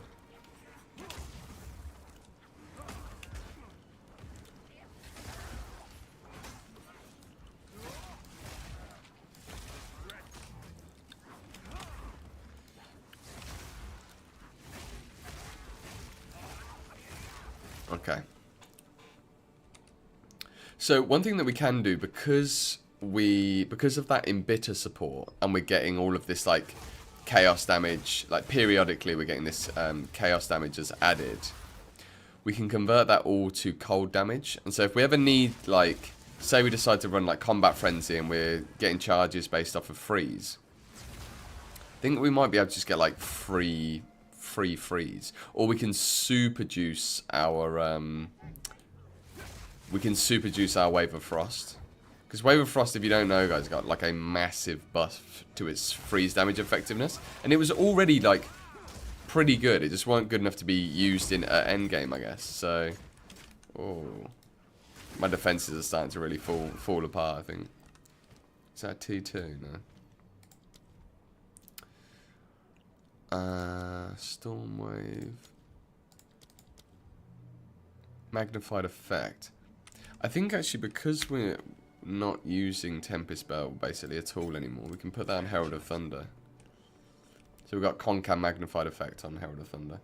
Okay. So one thing that we can do, because of that embitter support, and we're getting all of this like chaos damage, like periodically we're getting this chaos damage as added, we can convert that all to cold damage. And so if we ever need, like, say we decide to run like combat frenzy and we're getting charges based off of freeze, I think we might be able to just get like free freeze, or we can super juice our Wave of Frost. Because Wave of Frost, if you don't know, guys, got like a massive buff to its freeze damage effectiveness. And it was already like pretty good. It just weren't good enough to be used in endgame, I guess. So, oh, my defenses are starting to really fall apart, I think. Is that T2? No. Storm Wave. Magnified Effect. I think actually because we're not using Tempest Bell basically at all anymore, we can put that on Herald of Thunder. So we've got Concam Magnified Effect on Herald of Thunder.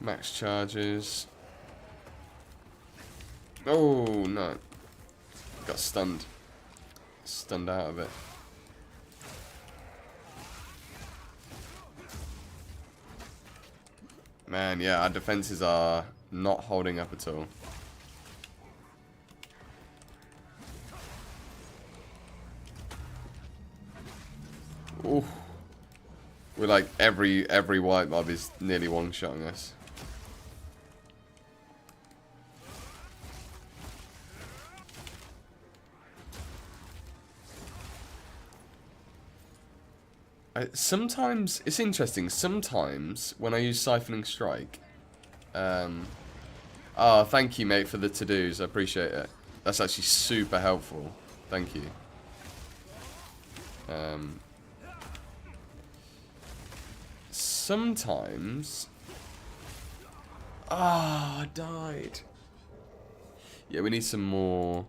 Max charges. Oh, no. Got stunned. Stunned out of it. Man, yeah, our defenses are not holding up at all. Ooh. We're like, every white mob is nearly one-shotting us. Sometimes, it's interesting, sometimes when I use Siphoning Strike, oh, thank you, mate, for the to-dos, I appreciate it. That's actually super helpful. Thank you. Sometimes... Ah, I died. Yeah, we need some more...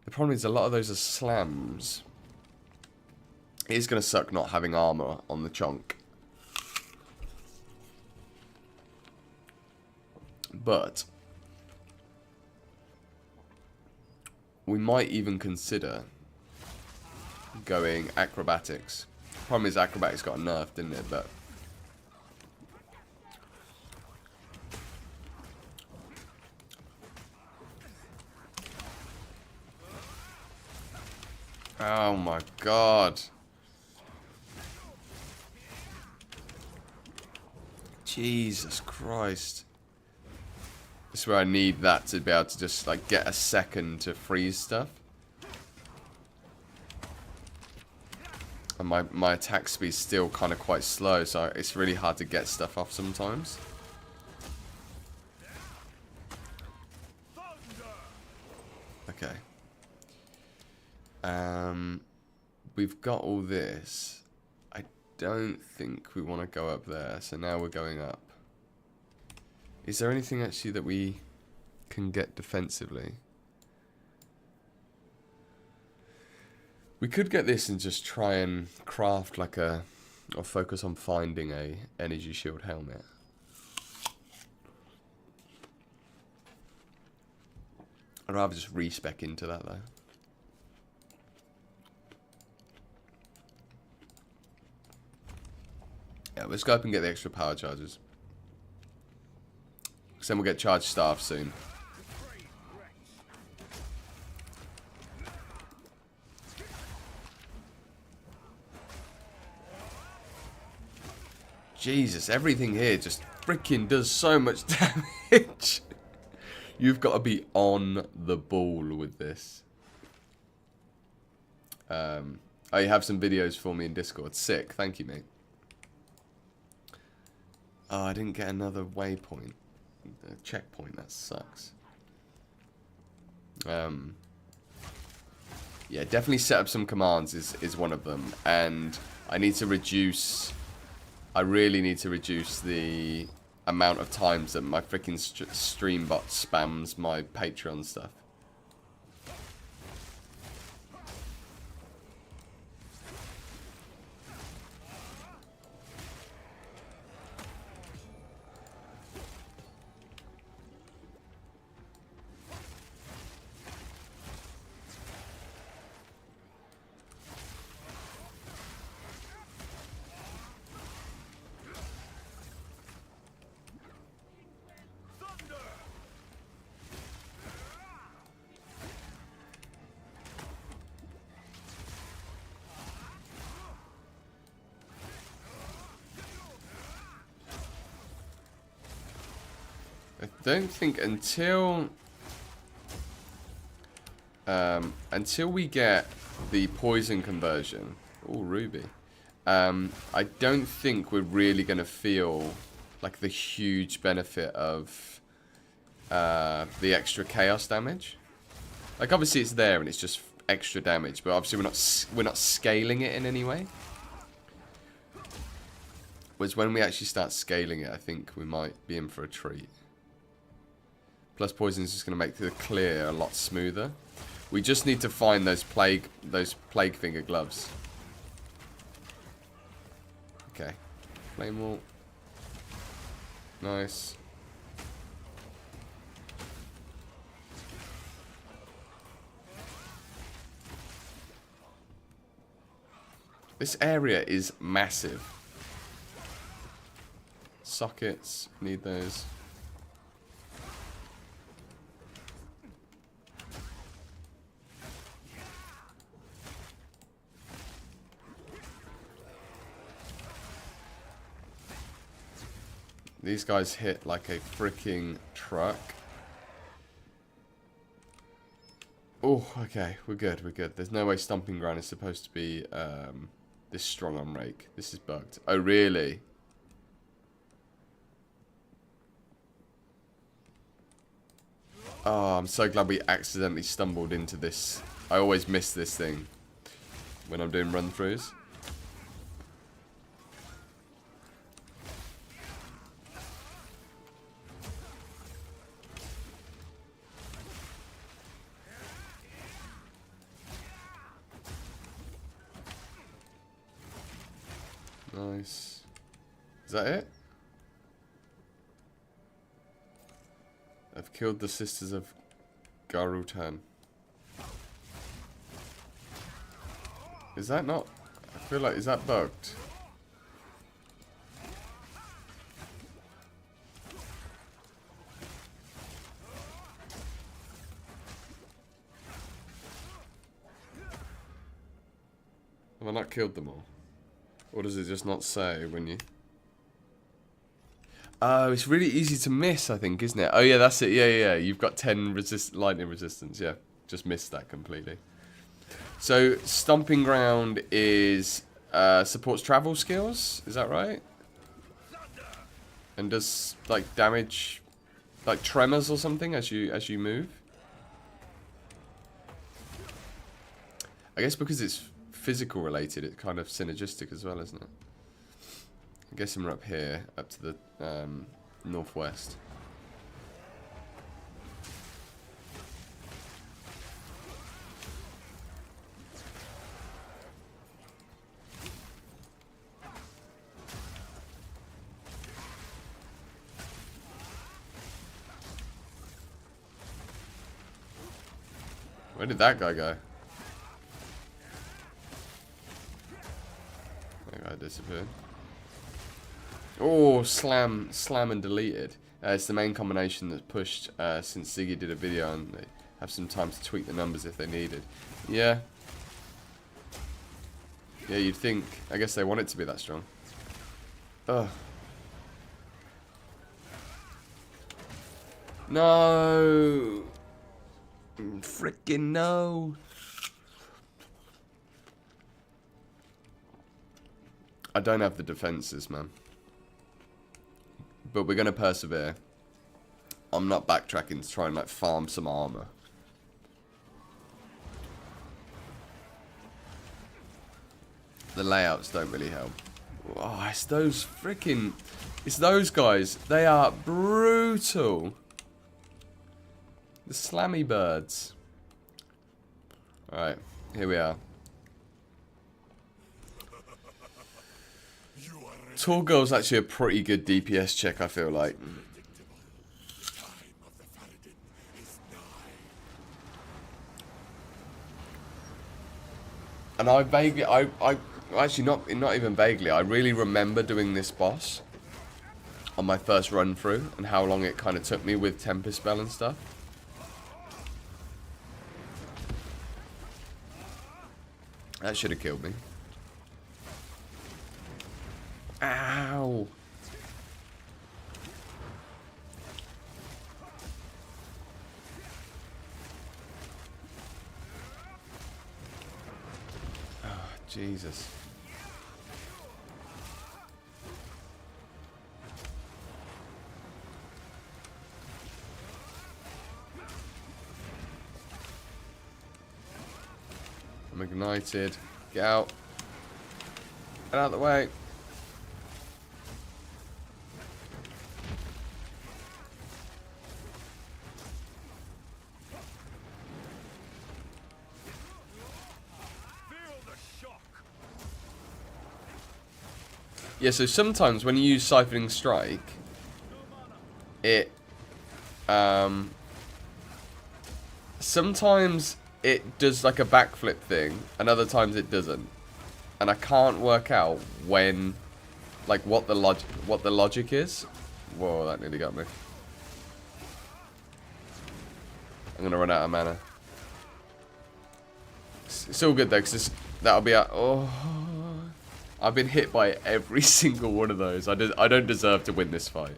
The problem is a lot of those are slams. It is going to suck not having armor on the chunk. But we might even consider going acrobatics. Problem is acrobatics got nerfed, didn't it? But oh my god. Jesus Christ. This is where I need that to be able to just like get a second to freeze stuff. And my attack speed's still kind of quite slow, so it's really hard to get stuff off sometimes. Okay. We've got all this. I don't think we want to go up there, so now we're going up. Is there anything actually that we can get defensively? We could get this and just try and craft like a, or focus on finding a energy shield helmet. I'd rather just respec into that though. Yeah, let's go up and get the extra power charges. Because then we'll get charged staff soon. Jesus, everything here just freaking does so much damage. You've got to be on the ball with this. Oh, you have some videos for me in Discord. Sick, thank you, mate. Oh, I didn't get another waypoint. A checkpoint, that sucks. Yeah, definitely set up some commands is one of them. And I need to reduce... I really need to reduce the amount of times that my freaking stream bot spams my Patreon stuff. I don't think until we get the poison conversion. Oh, ruby. I don't think we're really going to feel like the huge benefit of the extra chaos damage. Like obviously it's there and it's just extra damage, but obviously we're not scaling it in any way. Whereas when we actually start scaling it, I think we might be in for a treat. Plus poison is just going to make the clear a lot smoother. We just need to find those plague finger gloves. Okay. Flame wall. Nice. This area is massive. Sockets, need those. These guys hit like a freaking truck. Oh, okay, we're good, we're good. There's no way Stomping Ground is supposed to be this strong on rake. This is bugged. Oh, really? Oh, I'm so glad we accidentally stumbled into this. I always miss this thing when I'm doing run-throughs. Nice. Is that it? I've killed the sisters of Garutan. Is that not? I feel like, is that bugged? Have I not killed them all? Or does it just not say when you... Oh, it's really easy to miss, I think, isn't it? Oh, yeah, that's it. Yeah. You've got 10 lightning resistance. Yeah, just missed that completely. So, Stomping Ground is supports travel skills. Is that right? And does, like, damage, like, tremors or something as you move? I guess because it's physical related, it's kind of synergistic as well, isn't it? I'm guessing we're up here, up to the northwest. Where did that guy go? That guy disappeared. Oh, slam and deleted. It's the main combination that's pushed since Ziggy did a video, and they have some time to tweak the numbers if they needed. Yeah. Yeah, you'd think. I guess they want it to be that strong. Ugh. No. Frickin' no. I don't have the defenses, man. But we're going to persevere. I'm not backtracking to try and, like, farm some armor. The layouts don't really help. Oh, it's those freaking... It's those guys. They are brutal. The slammy birds. Alright, here we are. Torgol's actually a pretty good DPS check, I feel like. And I vaguely, I actually not even vaguely, I really remember doing this boss on my first run through and how long it kind of took me with Tempest Spell and stuff. That should have killed me. Ow! Oh, Jesus. I'm ignited. Get out. Get out of the way. Yeah, so sometimes when you use Siphoning Strike, it, sometimes it does like a backflip thing, and other times it doesn't. And I can't work out when, like, what the logic is. Whoa, that nearly got me. I'm gonna run out of mana. It's all good though, because that'll be out. Oh. I've been hit by every single one of those. I don't deserve to win this fight.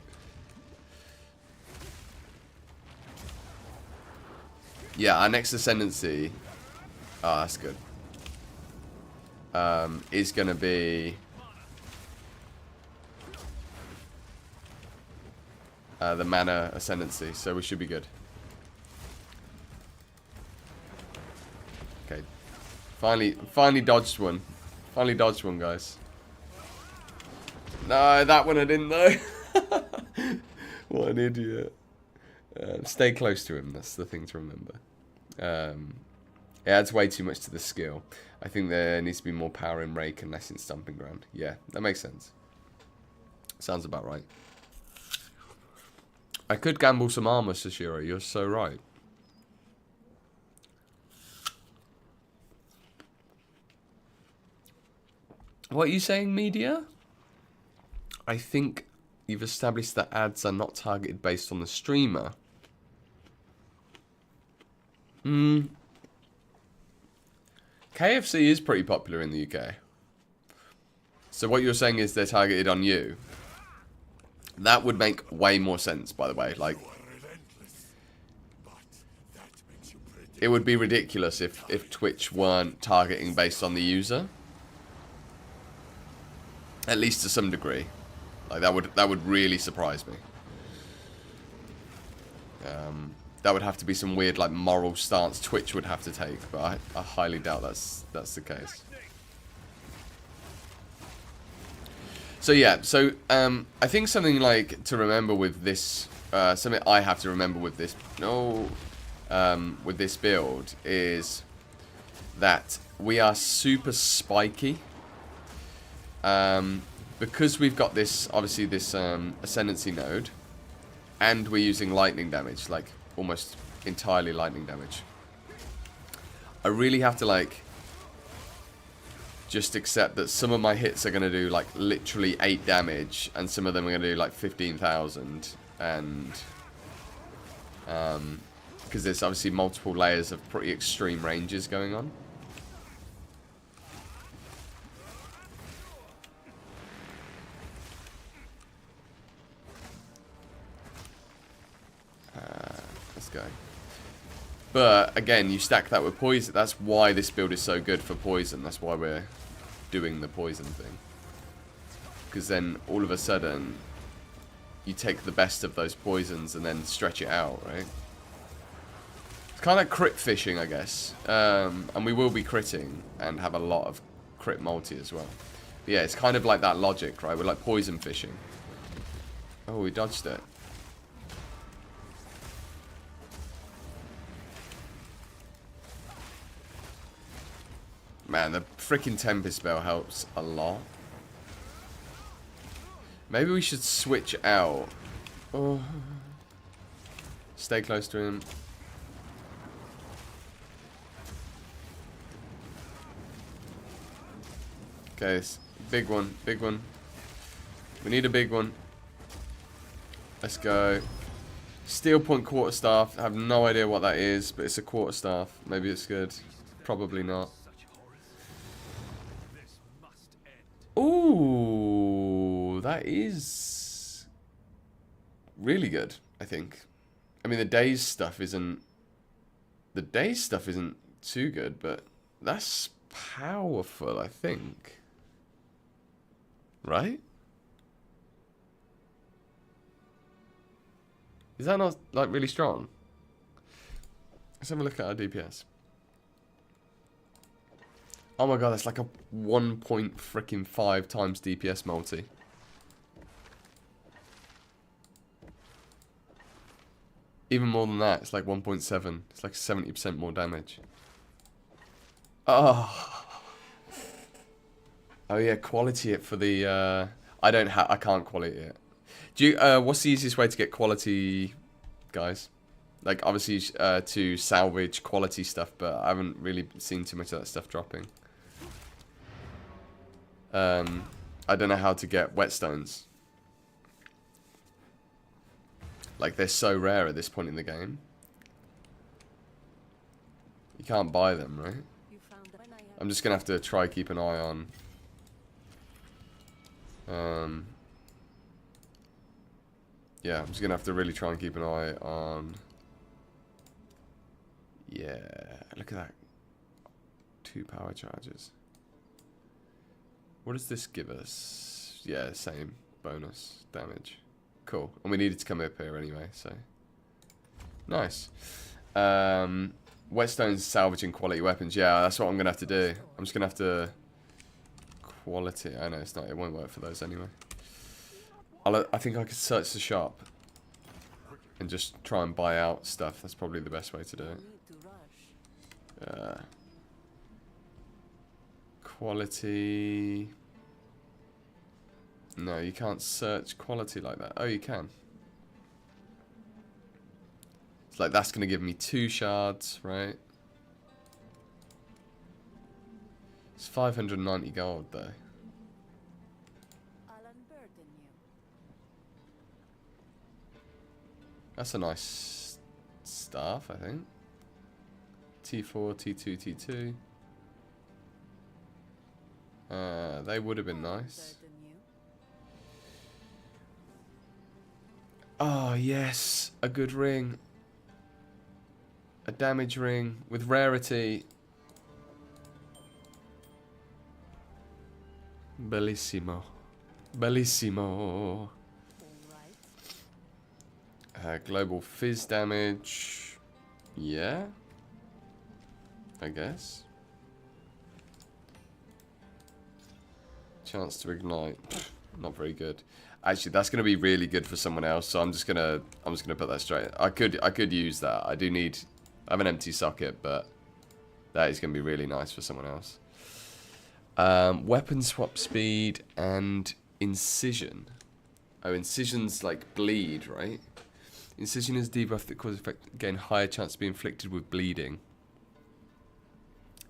Yeah, our next Ascendancy... Oh, that's good. is going to be the mana ascendancy, so we should be good. Okay, finally dodged one. Finally dodged one, guys. No, that one I didn't know. What an idiot. Stay close to him, that's the thing to remember. It adds way too much to the skill. I think there needs to be more power in Rake and less in Stomping Ground. Yeah, that makes sense. Sounds about right. I could gamble some armor, Sashiro. You're so right. What are you saying, media? I think you've established that ads are not targeted based on the streamer. KFC is pretty popular in the UK. So what you're saying is they're targeted on you. That would make way more sense, by the way. Like, it would be ridiculous if Twitch weren't targeting based on the user. At least to some degree. Like, that would really surprise me. That would have to be some weird, like, moral stance Twitch would have to take, but I highly doubt that's the case. So yeah, I think something like to remember with this, something I have to remember with this, with this build is that we are super spiky. Because we've got this, obviously this ascendancy node, and we're using lightning damage, like almost entirely lightning damage. I really have to like just accept that some of my hits are going to do like literally 8 damage, and some of them are going to do like 15,000, and because there's obviously multiple layers of pretty extreme ranges going on. Let's go. But again, you stack that with poison. That's why this build is so good for poison. That's why we're doing the poison thing. Because then all of a sudden, you take the best of those poisons and then stretch it out, right? It's kind of like crit fishing, I guess. And we will be critting and have a lot of crit multi as well. But yeah, it's kind of like that logic, right? We're like poison fishing. Oh, we dodged it. Man, the freaking Tempest spell helps a lot. Maybe we should switch out. Oh. Stay close to him. Okay, big one, big one. We need a big one. Let's go. Steel Point Quarterstaff. I have no idea what that is, but it's a quarterstaff. Maybe it's good. Probably not. Ooh, that is really good, I think. I mean, the daze stuff isn't too good, but that's powerful, I think. Right? Is that not, like, really strong? Let's have a look at our DPS. Oh my god, that's like a 1.5 times DPS multi. Even more than that, it's like 1.7. It's like 70% more damage. Oh. Oh yeah, quality it for the I can't quality it. Do you what's the easiest way to get quality, guys? Like obviously to salvage quality stuff, but I haven't really seen too much of that stuff dropping. I don't know how to get whetstones. Like, they're so rare at this point in the game. You can't buy them, right? I'm just gonna have to try keep an eye on. Yeah, I'm just gonna have to really try and keep an eye on. Yeah, look at that. 2 power charges. What does this give us? Yeah, same bonus damage. Cool. And we needed to come up here anyway, so. Nice. Whetstone's salvaging quality weapons. Yeah, that's what I'm going to have to do. I'm just going to have to... Quality. I know it's not. It won't work for those anyway. I think I could search the shop. And just try and buy out stuff. That's probably the best way to do it. Quality... No, you can't search quality like that. Oh, you can. It's like that's going to give me 2 shards, right? It's 590 gold, though. That's a nice staff, I think. T4, T2, T2. They would have been nice. Oh, yes. A good ring. A damage ring with rarity. Bellissimo. Bellissimo. Global fizz damage. Yeah. I guess. Chance to ignite. Not very good. Actually, that's going to be really good for someone else, so I'm just gonna put that straight. I could use that. I have an empty socket, but that is going to be really nice for someone else. Weapon swap speed and incision. Oh, incision's like bleed, right? Incision is debuff that causes effect, gain higher chance to be inflicted with bleeding.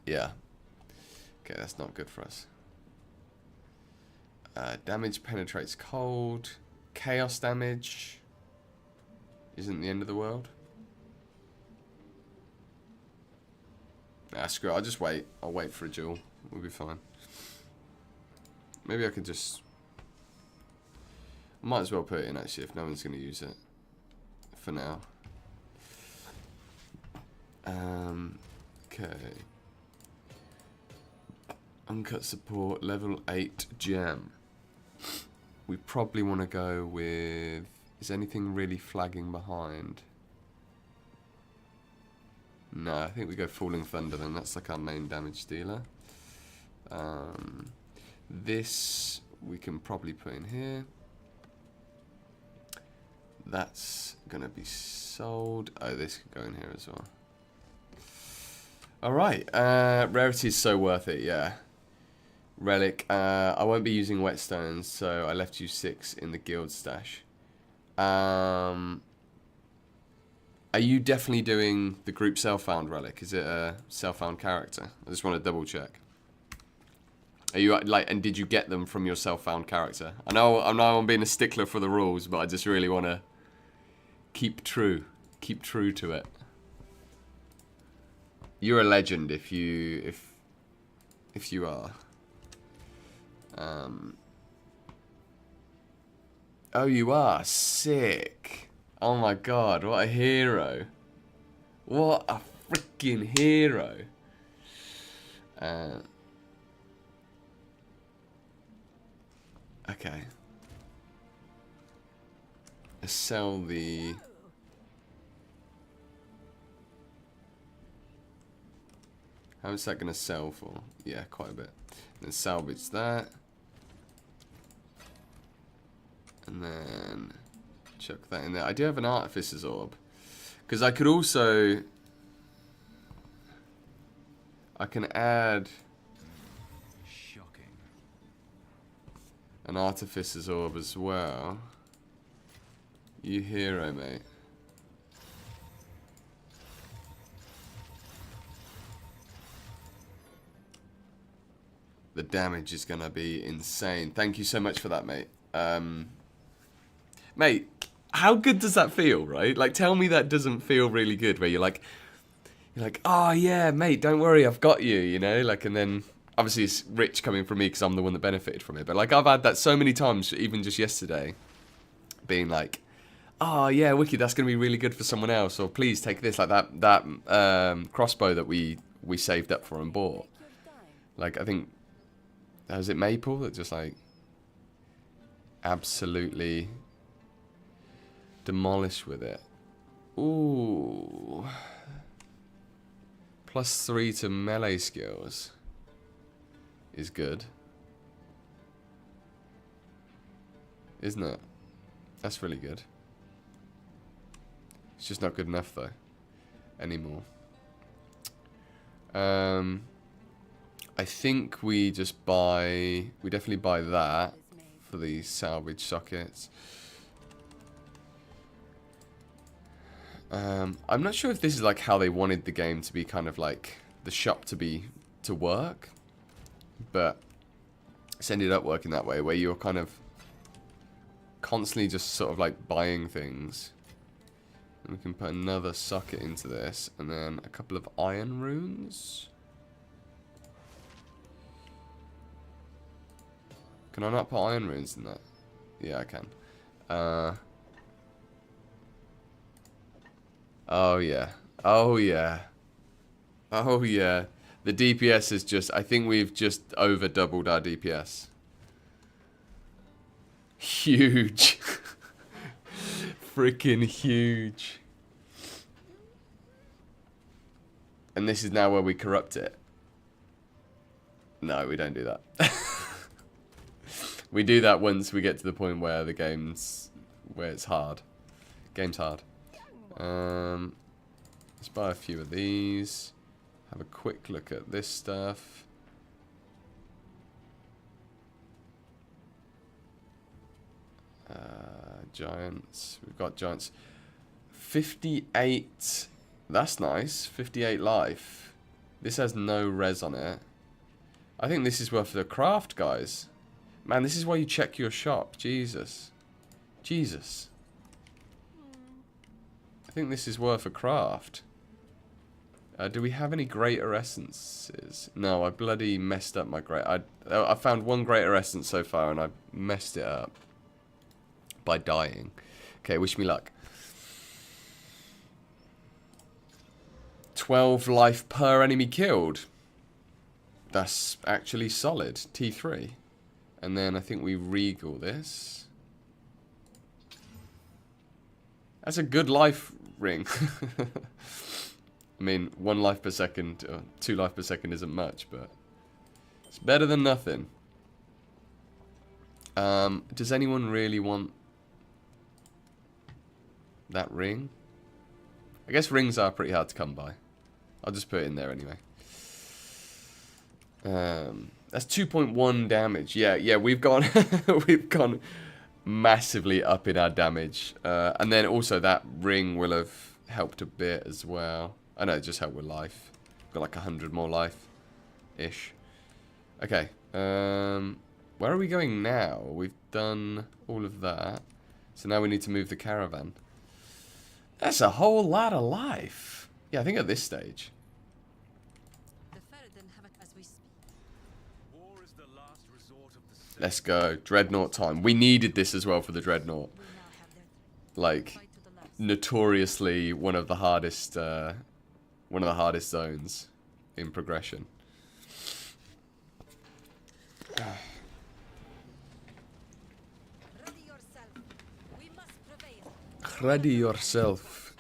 Yeah. Okay, that's not good for us. Damage penetrates cold. Chaos damage isn't the end of the world. Nah, screw it. I'll just wait. I'll wait for a duel. We'll be fine. Maybe I could just... I might as well put it in, actually, if no one's going to use it. For now. Okay. Uncut support, level 8 gem. We probably want to go with... Is anything really flagging behind? No, I think we go Falling Thunder then. That's like our main damage dealer. This we can probably put in here. That's going to be sold. Oh, this could go in here as well. Alright. Rarity is so worth it, yeah. Relic. I won't be using whetstones, so I left you 6 in the guild stash. Are you definitely doing the group self-found relic? Is it a self-found character? I just want to double check. Are you like, and did you get them from your self-found character? I know I'm being a stickler for the rules, but I just really want to keep true to it. You're a legend if you are. Oh, you are sick. Oh my god, what a hero. What a freaking hero. Okay. Let's sell the... How is that going to sell for? Yeah, quite a bit. And then salvage that. And then chuck that in there. I do have an Artificer's Orb. Because I could also... I can add...
Shocking.
An Artificer's Orb as well. You hero, mate. The damage is going to be insane. Thank you so much for that, mate. Mate, how good does that feel, right? Like, tell me that doesn't feel really good, where you're like, oh, yeah, mate, don't worry, I've got you, you know? Like, and then, obviously, it's rich coming from me because I'm the one that benefited from it. But, like, I've had that so many times, even just yesterday, being like, oh, yeah, wicked, that's going to be really good for someone else. Or, please, take this, like that crossbow that we saved up for and bought. Like, I think... is it maple that just like absolutely demolish with it? Ooh. +3 to melee skills is good, isn't it? That's really good. It's just not good enough though anymore. I think we definitely buy that for the salvage sockets. I'm not sure if this is like how they wanted the game to be, kind of like the shop to work, but it's ended up working that way, where you're kind of constantly just sort of like buying things. And we can put another socket into this, and then a couple of iron runes. Can I not put iron runes in that? Yeah, I can. Oh yeah. Oh yeah. Oh yeah. The DPS is just, I think we've just over doubled our DPS. Huge. Freaking huge. And this is now where we corrupt it. No, we don't do that. We do that once we get to the point where the it's hard. Game's hard. Let's buy a few of these. Have a quick look at this stuff. Giants. We've got giants. 58. That's nice. 58 life. This has no res on it. I think this is worth the craft, guys. Man, this is why you check your shop. Jesus. Jesus. I think this is worth a craft. Do we have any greater essences? No, I bloody messed up my I found one greater essence so far and I messed it up by dying. Okay, wish me luck. 12 life per enemy killed. That's actually solid. T3. And then I think we regal this. That's a good life ring. I mean, 1 life per second, or 2 life per second isn't much, but it's better than nothing. Does anyone really want that ring? I guess rings are pretty hard to come by. I'll just put it in there anyway. That's 2.1 damage. Yeah, we've gone we've gone massively up in our damage. And then also that ring will have helped a bit as well. I know, it just helped with life. Got like 100 more life-ish. Okay. Where are we going now? We've done all of that. So now we need to move the caravan. That's a whole lot of life. Yeah, I think at this stage. Let's go. Dreadnought time. We needed this as well for the Dreadnought. Like, notoriously one of the hardest zones in progression. Ready yourself.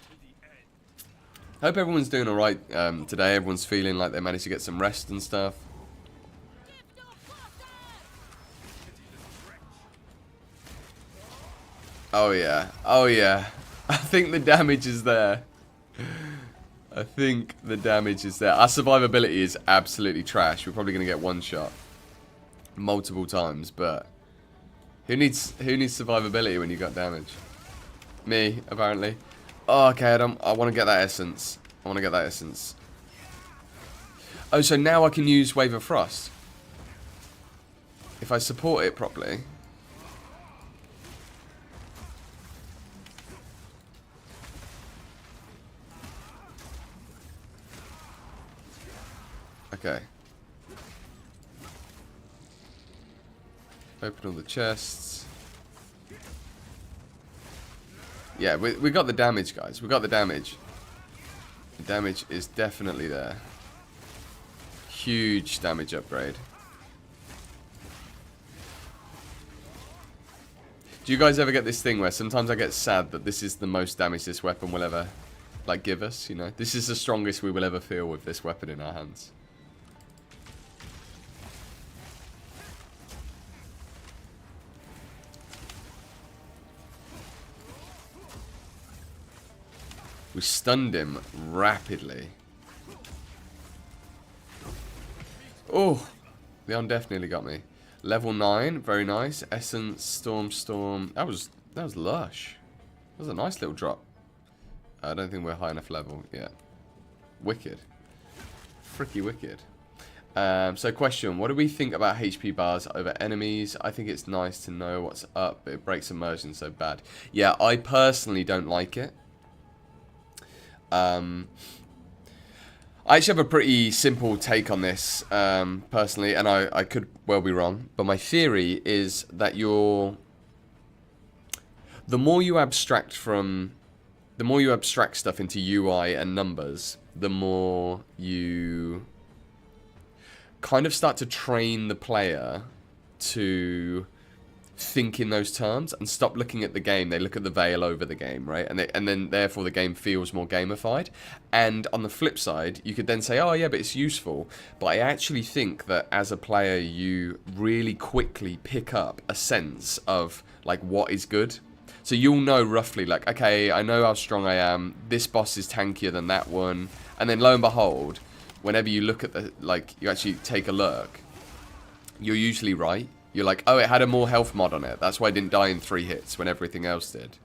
Hope everyone's doing alright today. Everyone's feeling like they managed to get some rest and stuff. Oh yeah. Oh yeah. I think the damage is there. I think the damage is there. Our survivability is absolutely trash. We're probably going to get one shot multiple times, but who needs survivability when you got damage? Me, apparently. Oh, okay, I want to get that essence. I want to get that essence. Oh, so now I can use Wave of Frost. If I support it properly. Okay. Open all the chests. Yeah, we got the damage, guys. We got the damage. The damage is definitely there. Huge damage upgrade. Do you guys ever get this thing where sometimes I get sad that this is the most damage this weapon will ever, like, give us, you know? This is the strongest we will ever feel with this weapon in our hands. We stunned him rapidly. Oh, the undeath nearly got me. Level 9, very nice. Essence, Storm. That was lush. That was a nice little drop. I don't think we're high enough level yet. Wicked. Freaky wicked. So question, what do we think about HP bars over enemies? I think it's nice to know what's up, but it breaks immersion so bad. Yeah, I personally don't like it. I actually have a pretty simple take on this, personally, and I could well be wrong, but my theory is that the more you abstract stuff into UI and numbers, the more you kind of start to train the player to think in those terms and stop looking at the game. They look at the veil over the game, right? And then therefore the game feels more gamified. And on the flip side, you could then say, oh yeah, but it's useful. But I actually think that as a player, you really quickly pick up a sense of like what is good. So you'll know roughly like, okay, I know how strong I am. This boss is tankier than that one. And then lo and behold, whenever you look at the, like, you actually take a look, you're usually right. You're like, oh, it had a more health mod on it. That's why I didn't die in 3 hits when everything else did.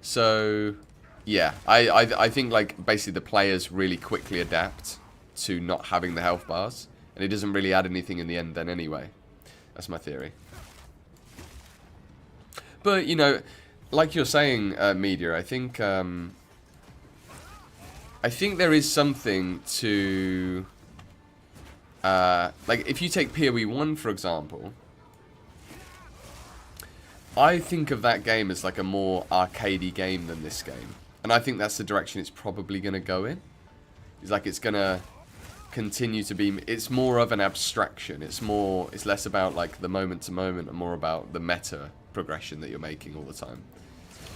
So, yeah. I think, like, basically the players really quickly adapt to not having the health bars. And it doesn't really add anything in the end then anyway. That's my theory. But, you know, like you're saying, Media, I think there is something to... like, if you take PoE 1, for example, I think of that game as like a more arcadey game than this game. And I think that's the direction it's probably going to go in. It's like it's going to continue to be... It's more of an abstraction. It's less about like the moment to moment and more about the meta progression that you're making all the time.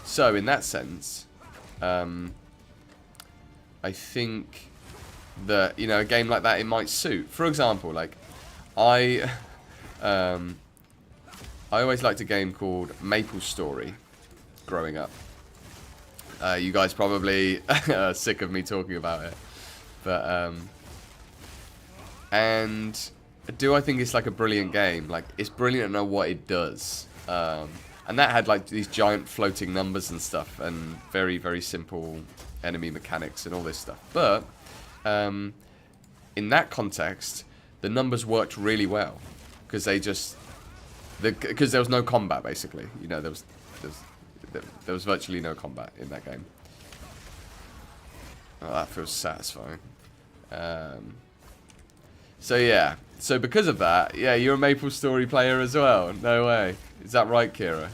So, in that sense, I think... that, you know, a game like that, it might suit. For example, like, I always liked a game called Maple Story growing up. You guys probably are sick of me talking about it. But, and do I think it's like a brilliant game? Like, it's brilliant to know what it does. And that had like these giant floating numbers and stuff and very, very simple enemy mechanics and all this stuff. But in that context, the numbers worked really well because because there was no combat basically. You know, there was virtually no combat in that game. Oh, that feels satisfying. So yeah, so because of that, yeah, you're a Maple Story player as well. No way, is that right, Kira?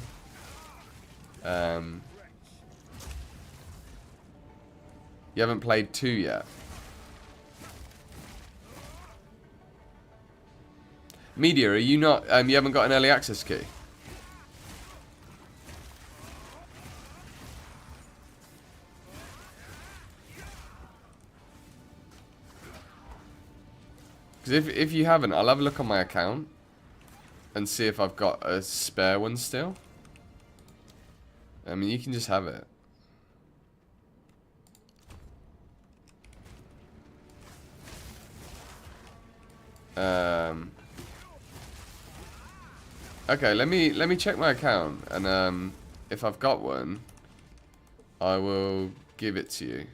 You haven't played 2 yet. Media, are you not, you haven't got an early access key? Because if you haven't, I'll have a look on my account and see if I've got a spare one still. I mean, you can just have it. Okay, let me check my account, and if I've got one, I will give it to you.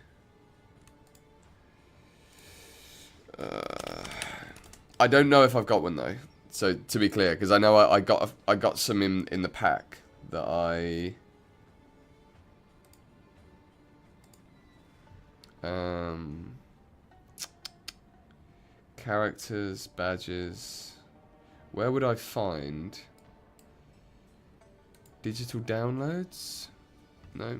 I don't know if I've got one though. So to be clear, because I know I got some in the pack that I characters, badges. Where would I find digital downloads? No.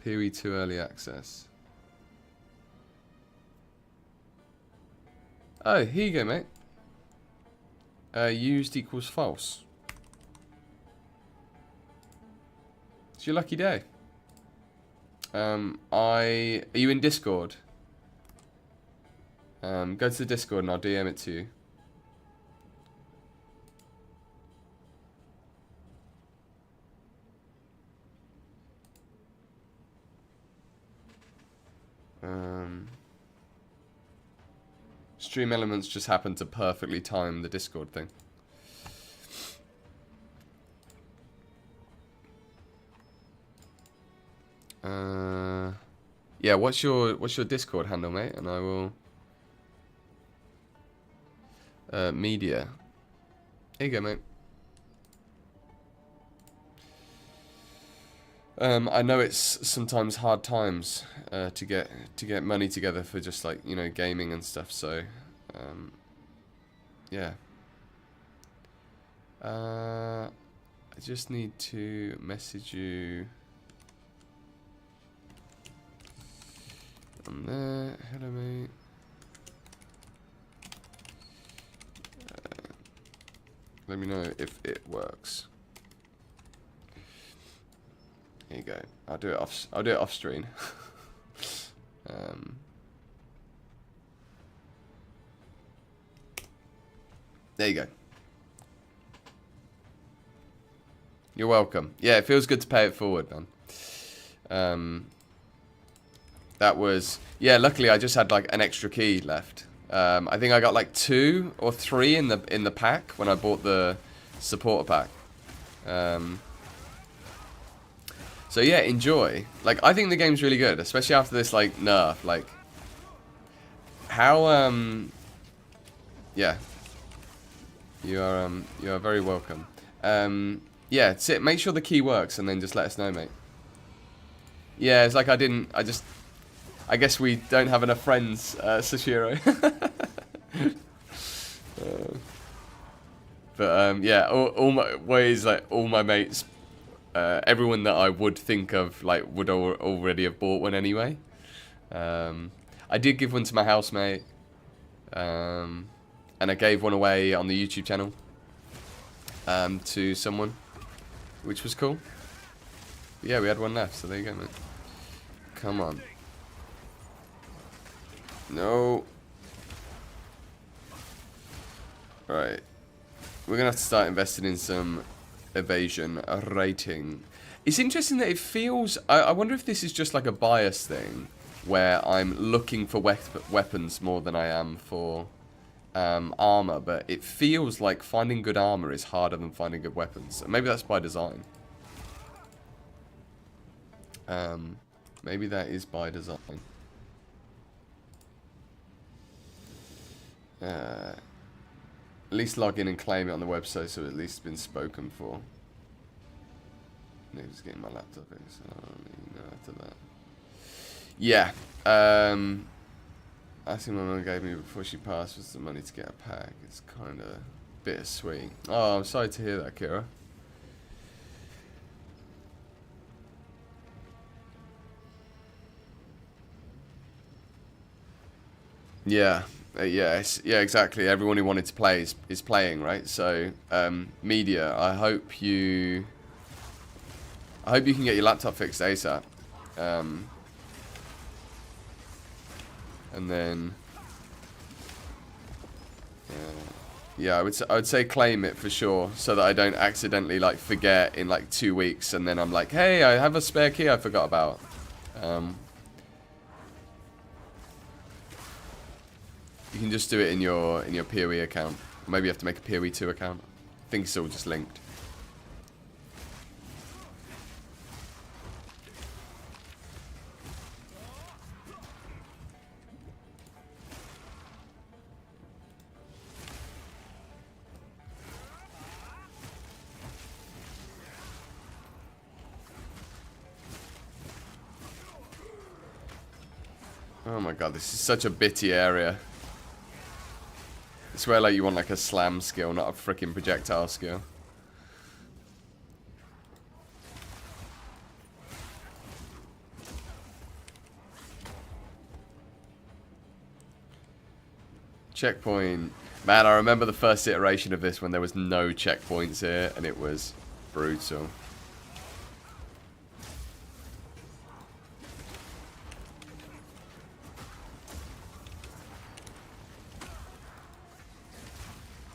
PoE 2 early access. Oh, here you go, mate. Used equals false. It's your lucky day. Are you in Discord? Go to the Discord and I'll DM it to you. Stream Elements just happened to perfectly time the Discord thing. Yeah, what's your Discord handle, mate? And I will media. Here you go, mate. I know it's sometimes hard times to get money together for just like, you know, gaming and stuff. So, yeah. I just need to message you on there. Hello, mate. Let me know if it works. Here you go. I'll do it off screen. There you go. You're welcome. Yeah, it feels good to pay it forward, man. That was, yeah. Luckily, I just had like an extra key left. I think I got like 2 or 3 in the pack when I bought the supporter pack. So yeah, enjoy. Like, I think the game's really good, especially after this like nerf. Like, how yeah. You are very welcome. Yeah, make sure the key works and then just let us know, mate. Yeah, it's like I guess we don't have enough friends, Sashiro. But yeah, all my mates, everyone that I would think of like would already have bought one anyway. I did give one to my housemate, and I gave one away on the YouTube channel to someone, which was cool. But yeah, we had one left, so there you go, mate. Come on. No. Right. We're going to have to start investing in some evasion rating. It's interesting that it feels... I wonder if this is just like a bias thing, where I'm looking for weapons more than I am for armor, but it feels like finding good armor is harder than finding good weapons. Maybe that's by design. Maybe that is by design. At least log in and claim it on the website, so at least it's been spoken for. Maybe just getting my laptop in, so I don't even know after that. Yeah. I think my mum gave me before she passed was the money to get a pack. It's kind of bittersweet. Oh, I'm sorry to hear that, Kira. Yeah. Yeah, exactly. Everyone who wanted to play is playing, right? So, media. I hope you can get your laptop fixed ASAP. And then, yeah, I would say claim it for sure, so that I don't accidentally like forget in like 2 weeks, and then I'm like, hey, I have a spare key I forgot about. You can just do it in your PoE account. Or maybe you have to make a PoE 2 account. I think it's all just linked. Oh my god, this is such a bitty area. It's where like you want like a slam skill, not a freaking projectile skill. Checkpoint. Man, I remember the first iteration of this when there was no checkpoints here, and it was brutal.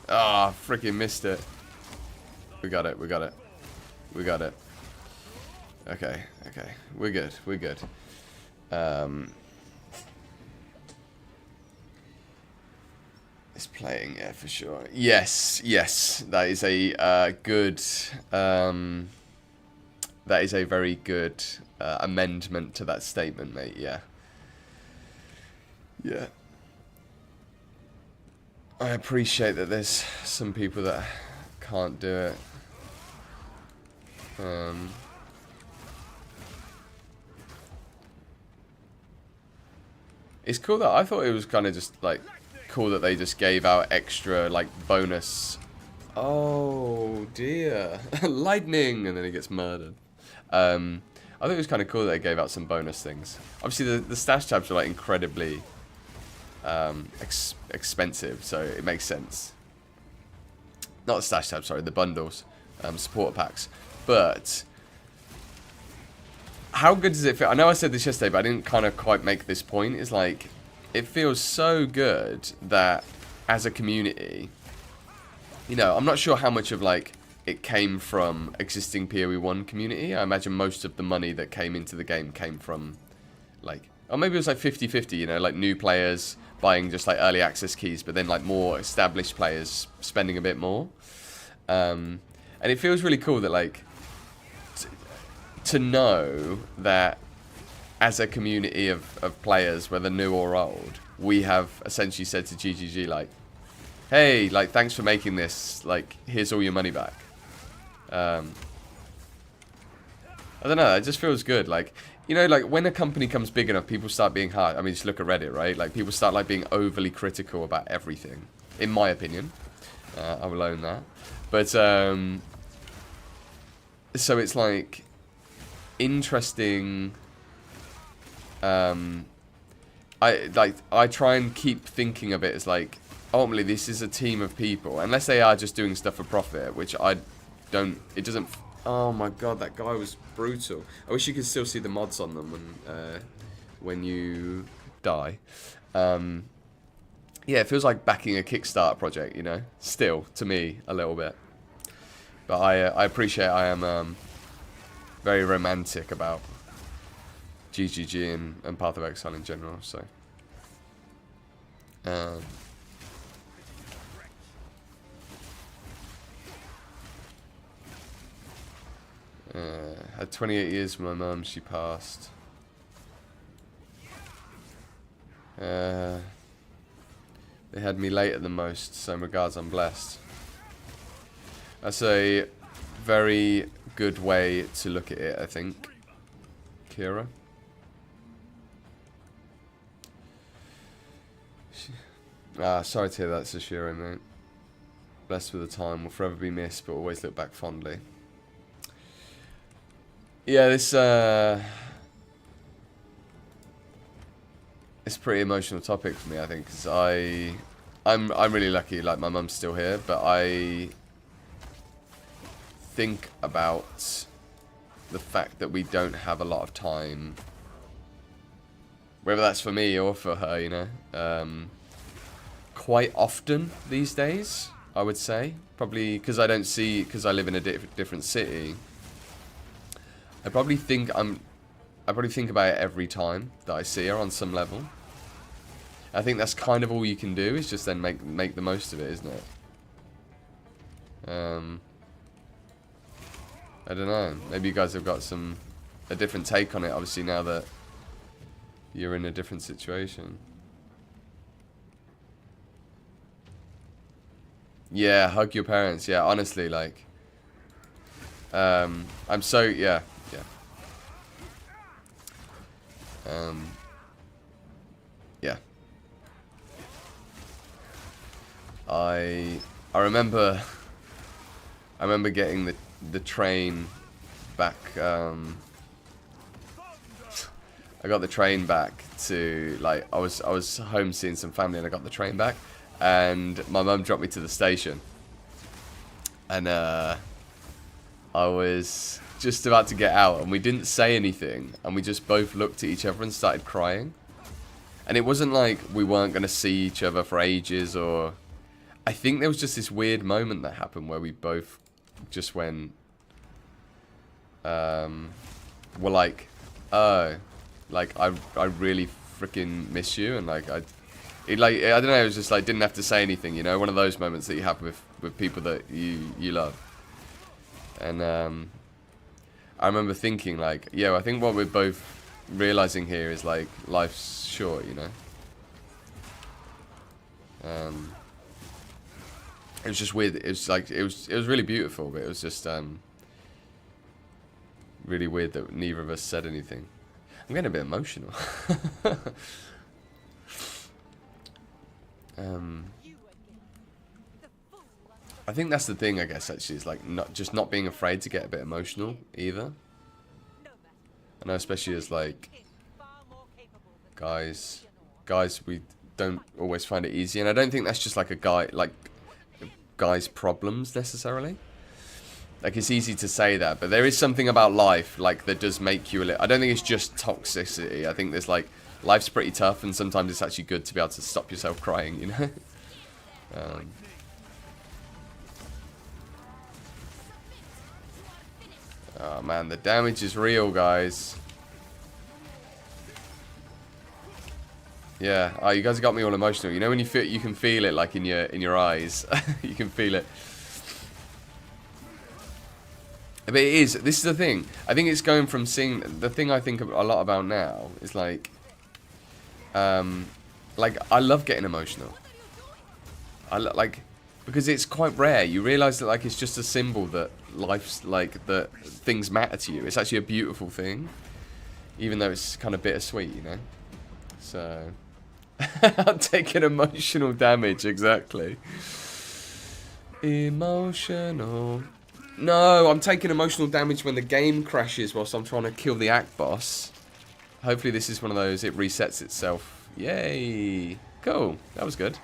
Ah, oh, freaking missed it. We got it, we got it. We got it. Okay, okay. We're good, we're good. It's playing, yeah, for sure. Yes, yes. That is a good... that is a very good amendment to that statement, mate, yeah. Yeah. I appreciate that there's some people that can't do it. It's cool that I thought it was kind of just like cool that they just gave out extra like bonus. Oh dear, lightning, and then he gets murdered. I thought it was kind of cool that they gave out some bonus things. Obviously, the stash tabs are like incredibly expensive, so it makes sense. Not the stash tabs, sorry, the bundles, supporter packs. But how good does it feel? I know I said this yesterday, but I didn't kind of quite make this point. It's like, it feels so good that as a community, you know, I'm not sure how much of like it came from existing PoE 1 community. I imagine most of the money that came into the game came from like, or maybe it was like 50-50, you know, like new players buying just like early access keys, but then like more established players spending a bit more. And it feels really cool that like, to know that as a community of players, whether new or old, we have essentially said to GGG like, hey, like, thanks for making this, like, here's all your money back. I don't know, it just feels good. Like, you know, like, when a company comes big enough, people start being hard. I mean, just look at Reddit, right? Like, people start, like, being overly critical about everything, in my opinion. I will own that. But, so it's, like, interesting. I try and keep thinking of it as, like, ultimately, this is a team of people. Unless they are just doing stuff for profit, which I don't... It doesn't... Oh my god, that guy was brutal. I wish you could still see the mods on them when you die. Yeah, it feels like backing a Kickstarter project, you know? Still, to me, a little bit. But I appreciate I am very romantic about GGG and Path of Exile in general, so... had 28 years with my mum, she passed. They had me later than most, so in regards I'm blessed. That's a very good way to look at it, I think. Kira. Sorry to hear that, Sashiro, mate. Blessed with the time, will forever be missed, but always look back fondly. Yeah, this it's a pretty emotional topic for me, I think, because I'm really lucky. Like, my mum's still here, but I think about the fact that we don't have a lot of time, whether that's for me or for her, you know. Quite often these days, I would say, probably because I don't see, because I live in a different city. I probably think about it every time that I see her on some level. I think that's kind of all you can do, is just then make the most of it, isn't it? I don't know. Maybe you guys have got a different take on it, obviously, now that you're in a different situation. Yeah, hug your parents. Yeah, honestly, like, I'm so, yeah. Yeah. I remember getting the train back. I got the train back to, like, I was home seeing some family, and I got the train back, and my mum dropped me to the station. And I was just about to get out, and we didn't say anything, and we just both looked at each other and started crying. And it wasn't like we weren't going to see each other for ages, or... I think there was just this weird moment that happened where we both just went... were like, oh, like, I really freaking miss you, and like, I don't know, it was just like, didn't have to say anything, you know, one of those moments that you have with people that you love. And I remember thinking like, I think what we're both realizing here is like, life's short, you know. It was just weird. It was like, it was really beautiful, but it was just really weird that neither of us said anything. I'm getting a bit emotional. I think that's the thing, I guess, actually, is like not being afraid to get a bit emotional either. I know, especially as like guys, we don't always find it easy, and I don't think that's just like guy's problems necessarily. Like, it's easy to say that, but there is something about life, like, that does make you a little... I don't think it's just toxicity. I think there's, like, life's pretty tough, and sometimes it's actually good to be able to stop yourself crying, you know? Oh, man, the damage is real, guys. Yeah. Oh, you guys got me all emotional. You know when you can feel it, like, in your eyes? You can feel it. But it is, this is the thing. I think it's going from seeing, the thing I think a lot about now is like I love getting emotional. Because it's quite rare. You realise that like it's just a symbol that life's like, that things matter to you. It's actually a beautiful thing. Even though it's kind of bittersweet, you know. So, I'm taking emotional damage, exactly. Emotional. No, I'm taking emotional damage when the game crashes whilst I'm trying to kill the Act boss. Hopefully this is one of those, it resets itself. Yay. Cool. That was good.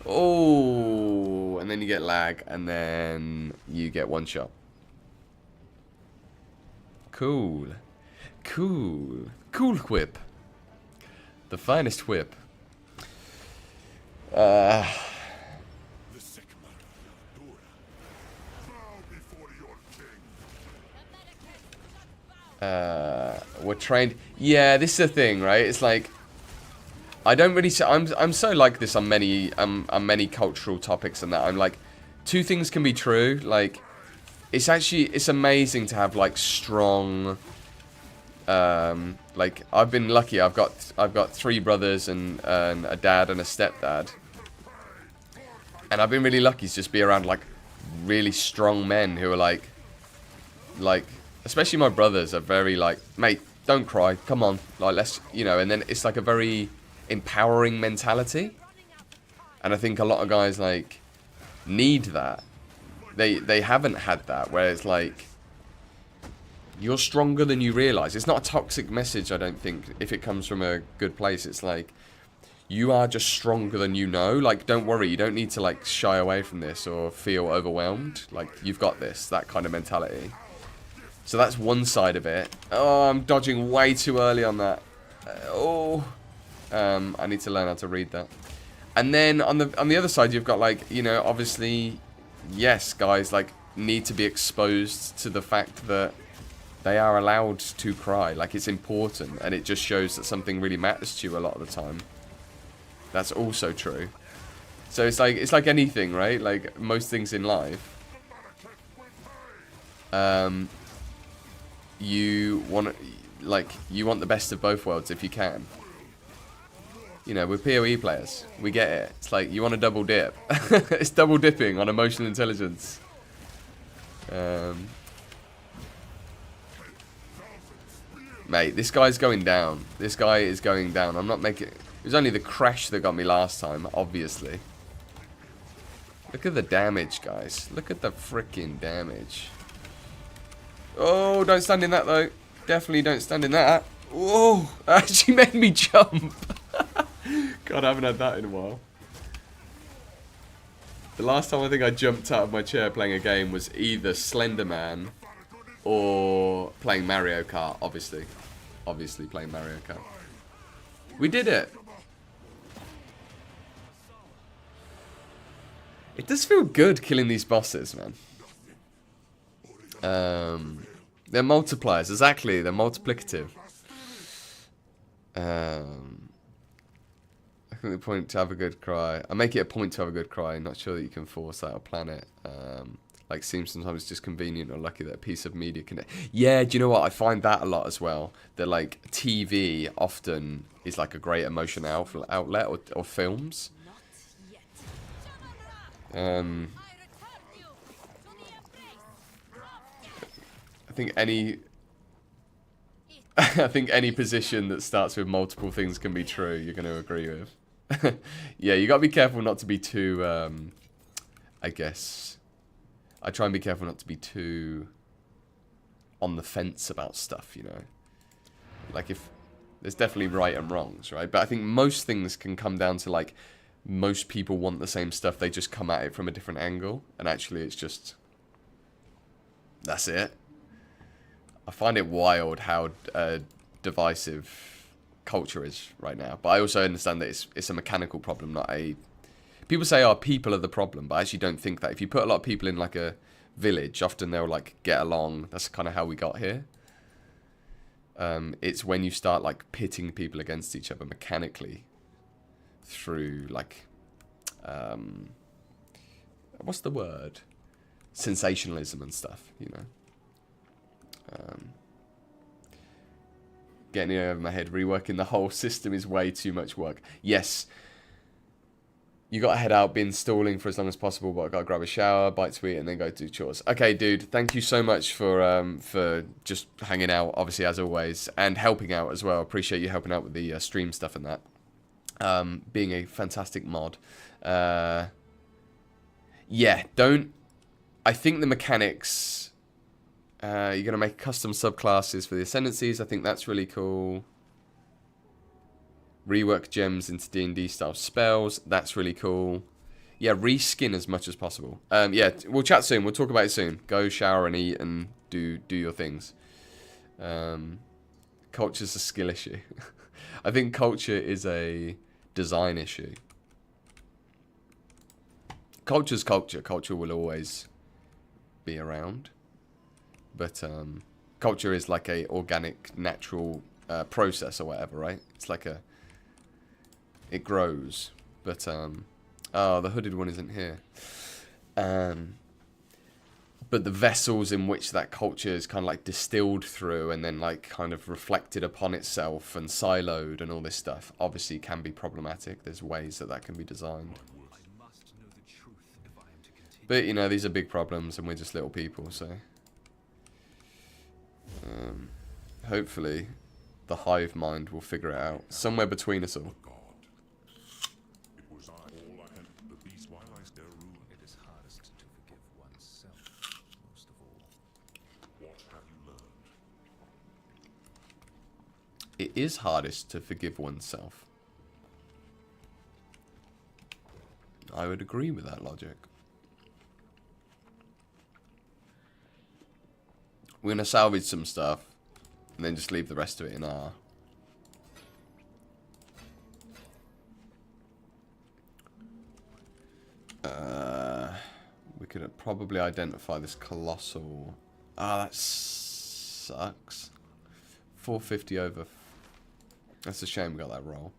Oh, and then you get lag, and then you get one shot. Cool. Cool. Cool whip. The finest whip. We're trained. Yeah, this is the thing, right? It's like, I don't really. I'm so like this on many cultural topics and that. I'm like, two things can be true. Like, it's amazing to have like strong. Like, I've been lucky. I've got 3 brothers and a dad and a stepdad, and I've been really lucky to just be around like really strong men who are like. Especially my brothers are very like, mate, don't cry, come on, like, let's, you know, and then it's like a very empowering mentality. And I think a lot of guys, like, need that. They haven't had that, where it's like, you're stronger than you realise. It's not a toxic message, I don't think, if it comes from a good place. It's like, you are just stronger than you know. Like, don't worry, you don't need to, like, shy away from this or feel overwhelmed. Like, you've got this, that kind of mentality. So that's one side of it. Oh, I'm dodging way too early on that. I need to learn how to read that. And then on the other side, you've got like, you know, obviously, yes, guys like need to be exposed to the fact that they are allowed to cry. Like, it's important, and it just shows that something really matters to you a lot of the time. That's also true. So it's like anything, right? Like most things in life. You want the best of both worlds if you can. You know, we're PoE players. We get it. It's like, you want to double dip. It's double dipping on emotional intelligence. Mate, this guy's going down. This guy is going down. I'm not making... It was only the crash that got me last time, obviously. Look at the damage, guys. Look at the freaking damage. Oh, don't stand in that, though. Definitely don't stand in that. Whoa, that actually made me jump. God, I haven't had that in a while. The last time I think I jumped out of my chair playing a game was either Slender Man or playing Mario Kart, obviously. Obviously playing Mario Kart. We did it! It does feel good killing these bosses, man. They're multipliers, exactly. They're multiplicative. I think the point to have a good cry. I make it a point to have a good cry. Not sure that you can force that or plan it. Like, seems sometimes just convenient or lucky that a piece of media can... Yeah, do you know what? I find that a lot as well. That, like, TV often is, like, a great emotion outlet or films. I think any... I think any position that starts with multiple things can be true, you're going to agree with. Yeah, you got to be careful not to be too, I guess... I try and be careful not to be too on the fence about stuff, you know. Like, if there's definitely right and wrongs, right? But I think most things can come down to, like, most people want the same stuff, they just come at it from a different angle. And actually, it's just... That's it. I find it wild how divisive culture is right now. But I also understand that it's a mechanical problem, not a... People say, oh, people are the problem, but I actually don't think that. If you put a lot of people in, like, a village, often they'll, like, get along. That's kind of how we got here. It's when you start, like, pitting people against each other mechanically through, like, what's the word? Sensationalism and stuff, you know. Getting it over my head, reworking the whole system is way too much work. Yes. You got to head out, been stalling for as long as possible, but I got to grab a shower, bite to eat, and then go do chores. Okay, dude, thank you so much for just hanging out, obviously, as always, and helping out as well. Appreciate you helping out with the stream stuff and that. Being a fantastic mod. Yeah, don't... I think the mechanics... you're going to make custom subclasses for the Ascendancies. I think that's really cool. Rework gems into D&D style spells. That's really cool. Yeah, reskin as much as possible. Yeah, we'll chat soon. We'll talk about it soon. Go shower and eat and do your things. Culture's a skill issue. I think culture is a design issue. Culture's culture. Culture will always be around. But culture is like a organic, natural process or whatever, right? It's like a... It grows. But, oh, the hooded one isn't here. But the vessels in which that culture is kind of like distilled through and then like kind of reflected upon itself and siloed and all this stuff obviously can be problematic. There's ways that that can be designed. But, you know, these are big problems and we're just little people, so... hopefully the hive mind will figure it out. Somewhere between us all. It is hardest to forgive oneself. I would agree with that logic. We're going to salvage some stuff and then just leave the rest of it in our... we could probably identify this colossal... Ah, that sucks. 450 over... That's a shame we got that roll.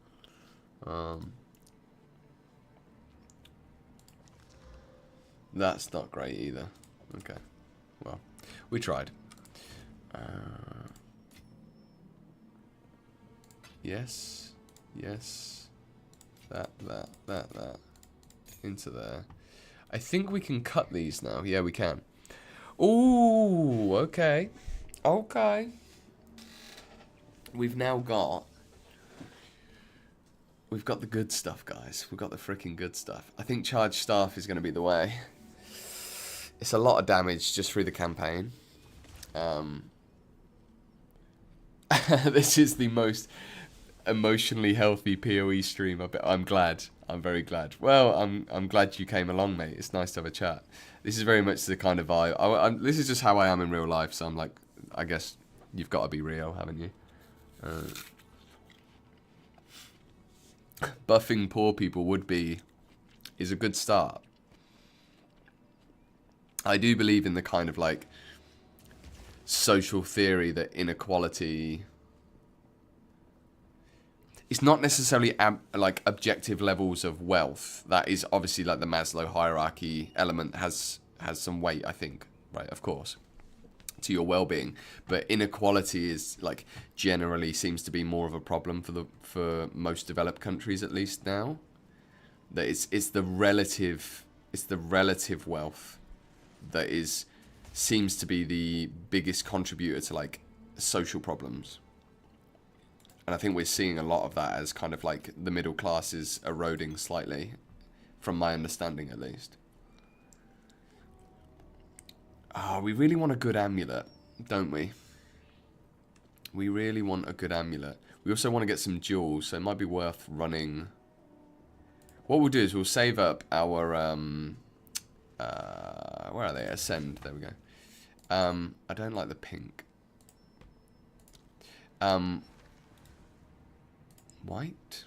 That's not great either. Okay. Well, we tried. Yes. Yes. That. Into there. I think we can cut these now. Yeah, we can. Ooh, okay. Okay. We've now got... We've got the good stuff, guys. We've got the freaking good stuff. I think charged staff is going to be the way. It's a lot of damage just through the campaign. This is the most... emotionally healthy PoE stream. I'm glad. I'm very glad. Well, I'm glad you came along, mate. It's nice to have a chat. This is very much the kind of vibe. This is just how I am in real life. So I'm like, I guess you've got to be real, haven't you? Buffing poor people is a good start. I do believe in the kind of like social theory that inequality, it's not necessarily like objective levels of wealth. That is obviously like the Maslow hierarchy element has some weight, I think, right? Of course, to your well-being, but inequality is like generally seems to be more of a problem for most developed countries, at least now. That it's the relative wealth that seems to be the biggest contributor to like social problems. And I think we're seeing a lot of that as kind of like the middle class is eroding slightly, from my understanding at least. We really want a good amulet, don't we? We really want a good amulet. We also want to get some jewels, so it might be worth running. What we'll do is we'll save up our where are they? Ascend. There we go. I don't like the pink. White?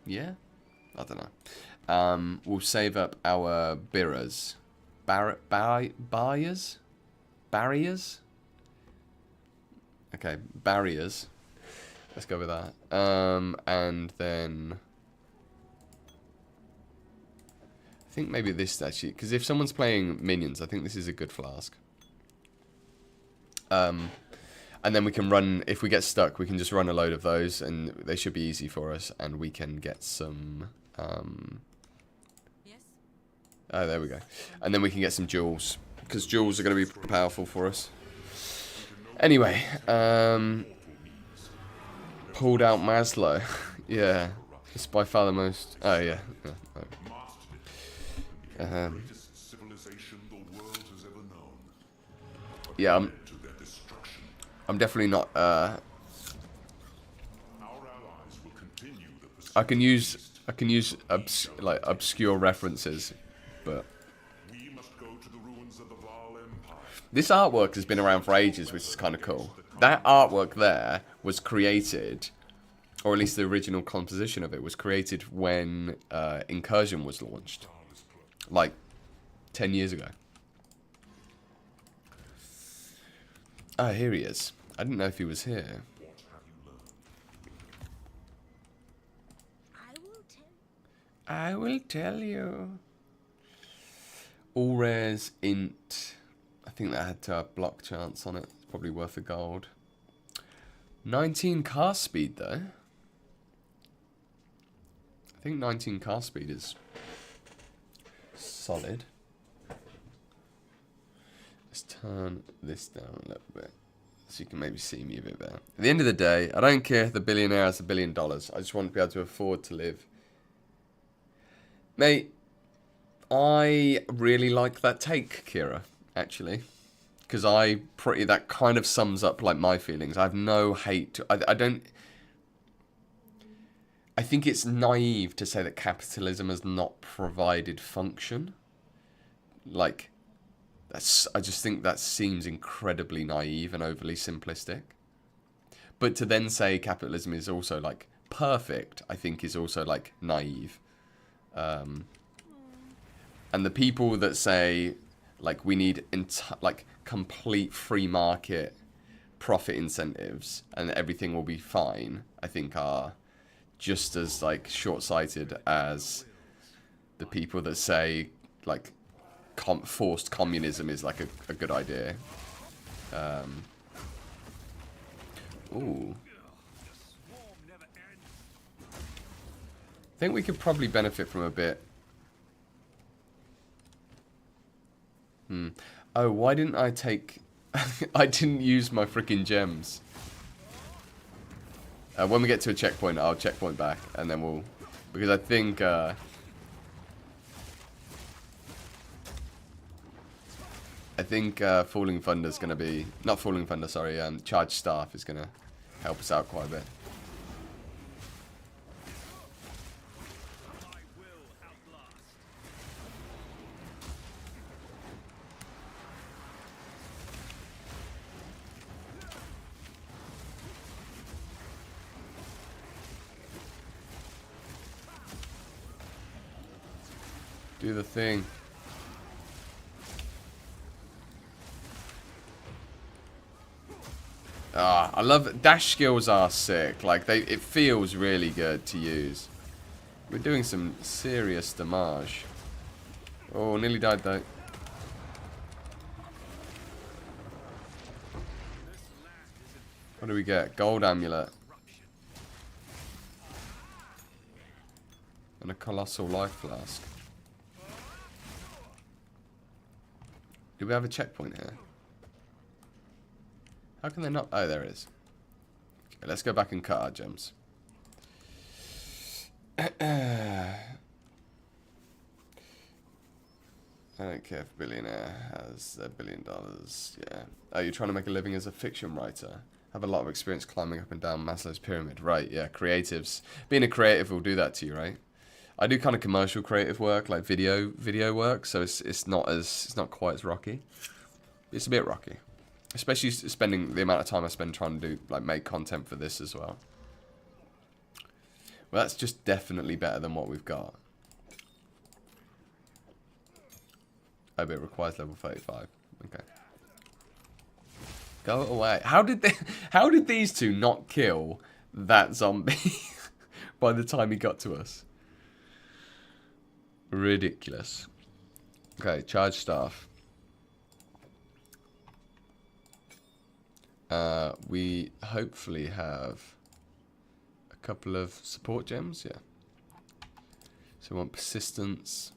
Yeah? I don't know. We'll save up our birras. Barriers? Barriers? Okay, barriers. Let's go with that. And then I think maybe this actually, because if someone's playing minions, I think this is a good flask. And then we can run, if we get stuck, we can just run a load of those, and they should be easy for us, and we can get some...
Yes?
Oh, there we go. And then we can get some jewels, because jewels are going to be powerful for us. Anyway, pulled out Maslow. Yeah, it's by far the most... Oh, yeah. Yeah, I'm definitely not, I can use like obscure references, but this artwork has been around for ages, which is kind of cool. That artwork there was created, or at least the original composition of it was created when Incursion was launched, like 10 years ago. Ah, here he is. I didn't know if he was here. I will tell you. All rares int. I think that had to have block chance on it. It's probably worth a gold. 19 cast speed though. I think 19 cast speed is solid. Let's turn this down a little bit so you can maybe see me a bit better. At the end of the day, I don't care if the billionaire has $1 billion. I just want to be able to afford to live. Mate, I really like that take, Kira, actually. Because that kind of sums up like my feelings. I have no hate. I think it's naive to say that capitalism has not provided function. Like... I just think that seems incredibly naive and overly simplistic. But to then say capitalism is also, like, perfect, I think is also, like, naive. And the people that say, like, we need, complete free market profit incentives and everything will be fine, I think are just as, like, short-sighted as the people that say, like... forced communism is like a good idea. Ooh. I think we could probably benefit from a bit. Oh, why didn't I take... I didn't use my freaking gems. When we get to a checkpoint, I'll checkpoint back, and then we'll... Because I think... I think Falling Thunder's going to be... Not Falling Thunder, sorry. Charged Staff is going to help us out quite a bit. Do the thing. Ah, I love dash skills are sick. Like it feels really good to use. We're doing some serious damage. Oh, nearly died though. What do we get? Gold amulet. And a colossal life flask. Do we have a checkpoint here? How can they not? Oh, there it is. Okay, let's go back and cut our gems. I don't care if billionaire has $1 billion. Yeah. Oh, you're trying to make a living as a fiction writer. Have a lot of experience climbing up and down Maslow's pyramid. Right, yeah, creatives. Being a creative will do that to you, right? I do kind of commercial creative work, like video work, so it's not quite as rocky. It's a bit rocky. Especially spending the amount of time I spend trying to do, like, make content for this as well. Well, that's just definitely better than what we've got. Oh, but it requires level 35. Okay. Go away. How did these two not kill that zombie by the time he got to us? Ridiculous. Okay, charge staff. We hopefully have a couple of support gems, yeah. So we want persistence.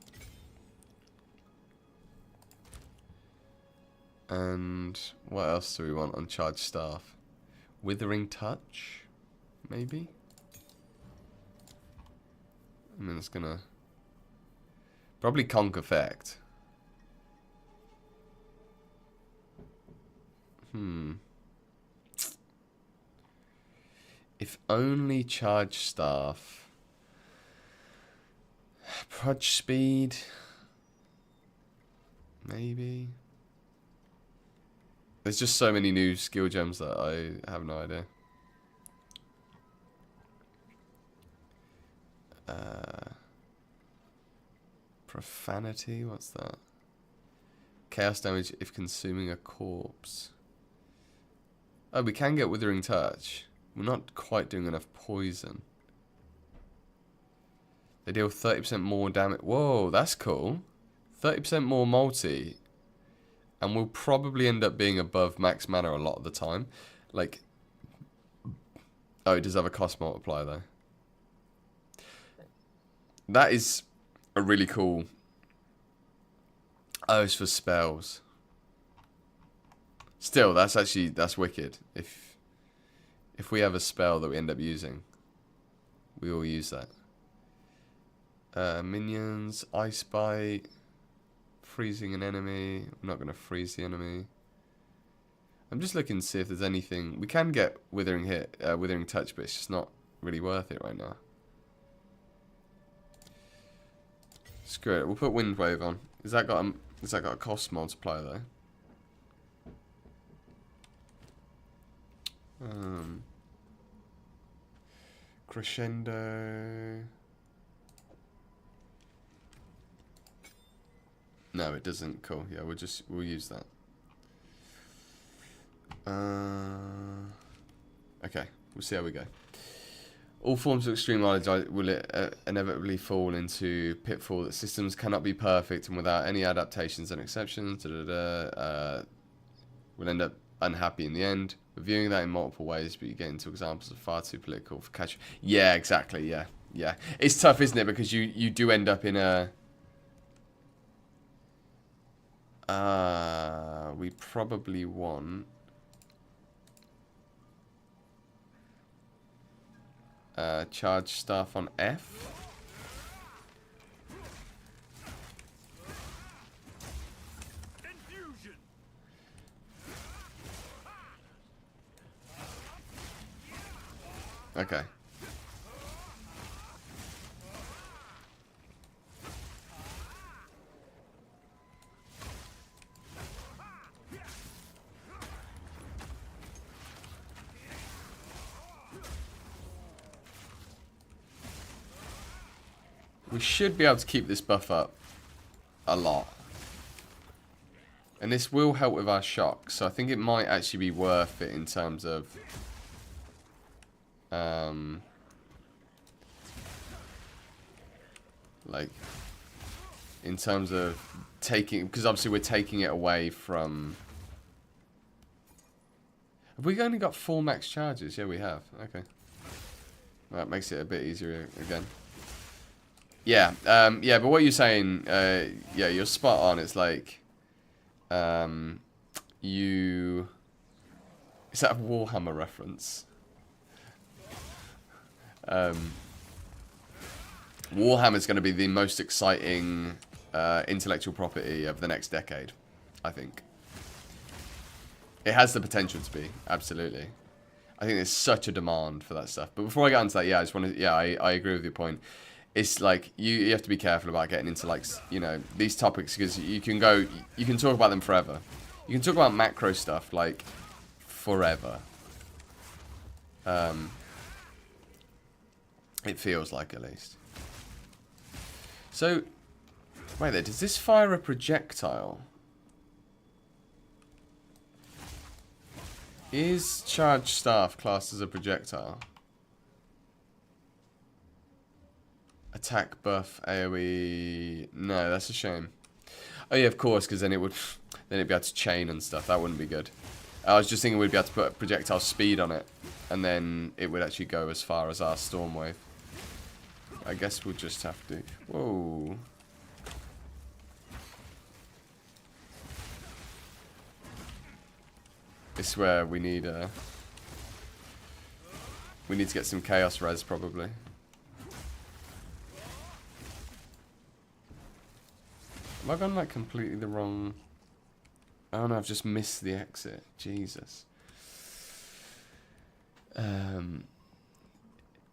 And what else do we want on charge staff? Withering touch, maybe? I mean, it's gonna... Probably conk effect. If only charge staff. Prod speed. Maybe. There's just so many new skill gems that I have no idea. Profanity, what's that? Chaos damage if consuming a corpse. Oh, we can get Withering Touch. We're not quite doing enough poison. They deal 30% more damage. Whoa, that's cool. 30% more multi. And we'll probably end up being above max mana a lot of the time. Like... Oh, it does have a cost multiplier though. That is a really cool... Oh, it's for spells. Still, that's wicked. If we have a spell that we end up using, we will use that. Minions, Ice Bite, freezing an enemy. I'm not going to freeze the enemy. I'm just looking to see if there's anything. We can get Withering Touch, but it's just not really worth it right now. Screw it. We'll put Wind Wave on. Has that got a cost multiplier though? Crescendo. No, it doesn't. Cool. Yeah, we'll use that. Okay, we'll see how we go. All forms of extreme knowledge will inevitably fall into pitfall that systems cannot be perfect, and without any adaptations and exceptions, we'll end up unhappy in the end. Reviewing that in multiple ways, but you get into examples of far too political for catch. Yeah, exactly. Yeah. It's tough, isn't it? Because you do end up in a. We probably want. Charge staff on F. Okay. We should be able to keep this buff up a lot. And this will help with our shock, so I think it might actually be worth it in terms of like in terms of taking, because obviously we're taking it away from. Have we only got 4 max charges? Yeah, we have. Okay. That makes it a bit easier again. Yeah, yeah, but what you're saying, yeah, you're spot on. It's like, you... Is that a Warhammer reference? Warhammer's going to be the most exciting intellectual property of the next decade, I think. It has the potential to be, absolutely. I think there's such a demand for that stuff. But before I get into that, yeah, I just want to, yeah, I agree with your point. It's like, you have to be careful about getting into, like, you know, these topics, because you can talk about them forever. You can talk about macro stuff, like, forever. It feels like, at least. So, wait there, does this fire a projectile? Is charged staff classed as a projectile? Attack buff, AoE... No, that's a shame. Oh yeah, of course, because then it'd be able to chain and stuff. That wouldn't be good. I was just thinking we'd be able to put projectile speed on it, and then it would actually go as far as our storm wave. I guess we'll just have to... Whoa. This is where we need to get some chaos res, probably. Have I gone like completely the wrong... Oh no, I've just missed the exit. Jesus.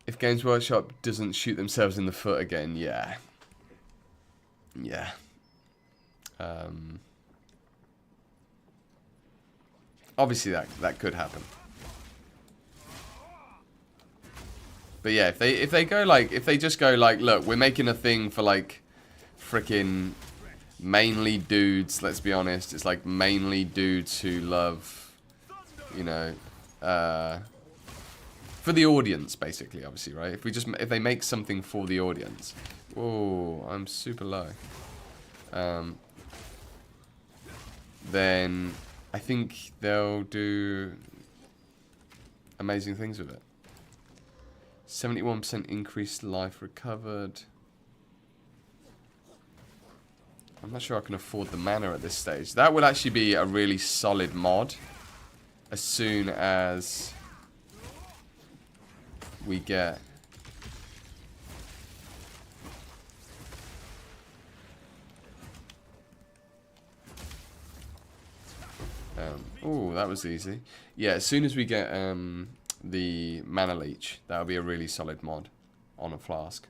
If Games Workshop doesn't shoot themselves in the foot again, yeah. Yeah. Obviously that could happen. But yeah, if they go like, if they just go like, look, we're making a thing for like freaking mainly dudes, let's be honest. It's like mainly dudes who love, you know, for the audience, basically, obviously, right? If they make something for the audience. Oh, I'm super low. Then I think they'll do amazing things with it. 71% increased life recovered. I'm not sure I can afford the mana at this stage. That would actually be a really solid mod as soon as we get... oh, that was easy. Yeah, as soon as we get the mana leech, that'll be a really solid mod on a flask.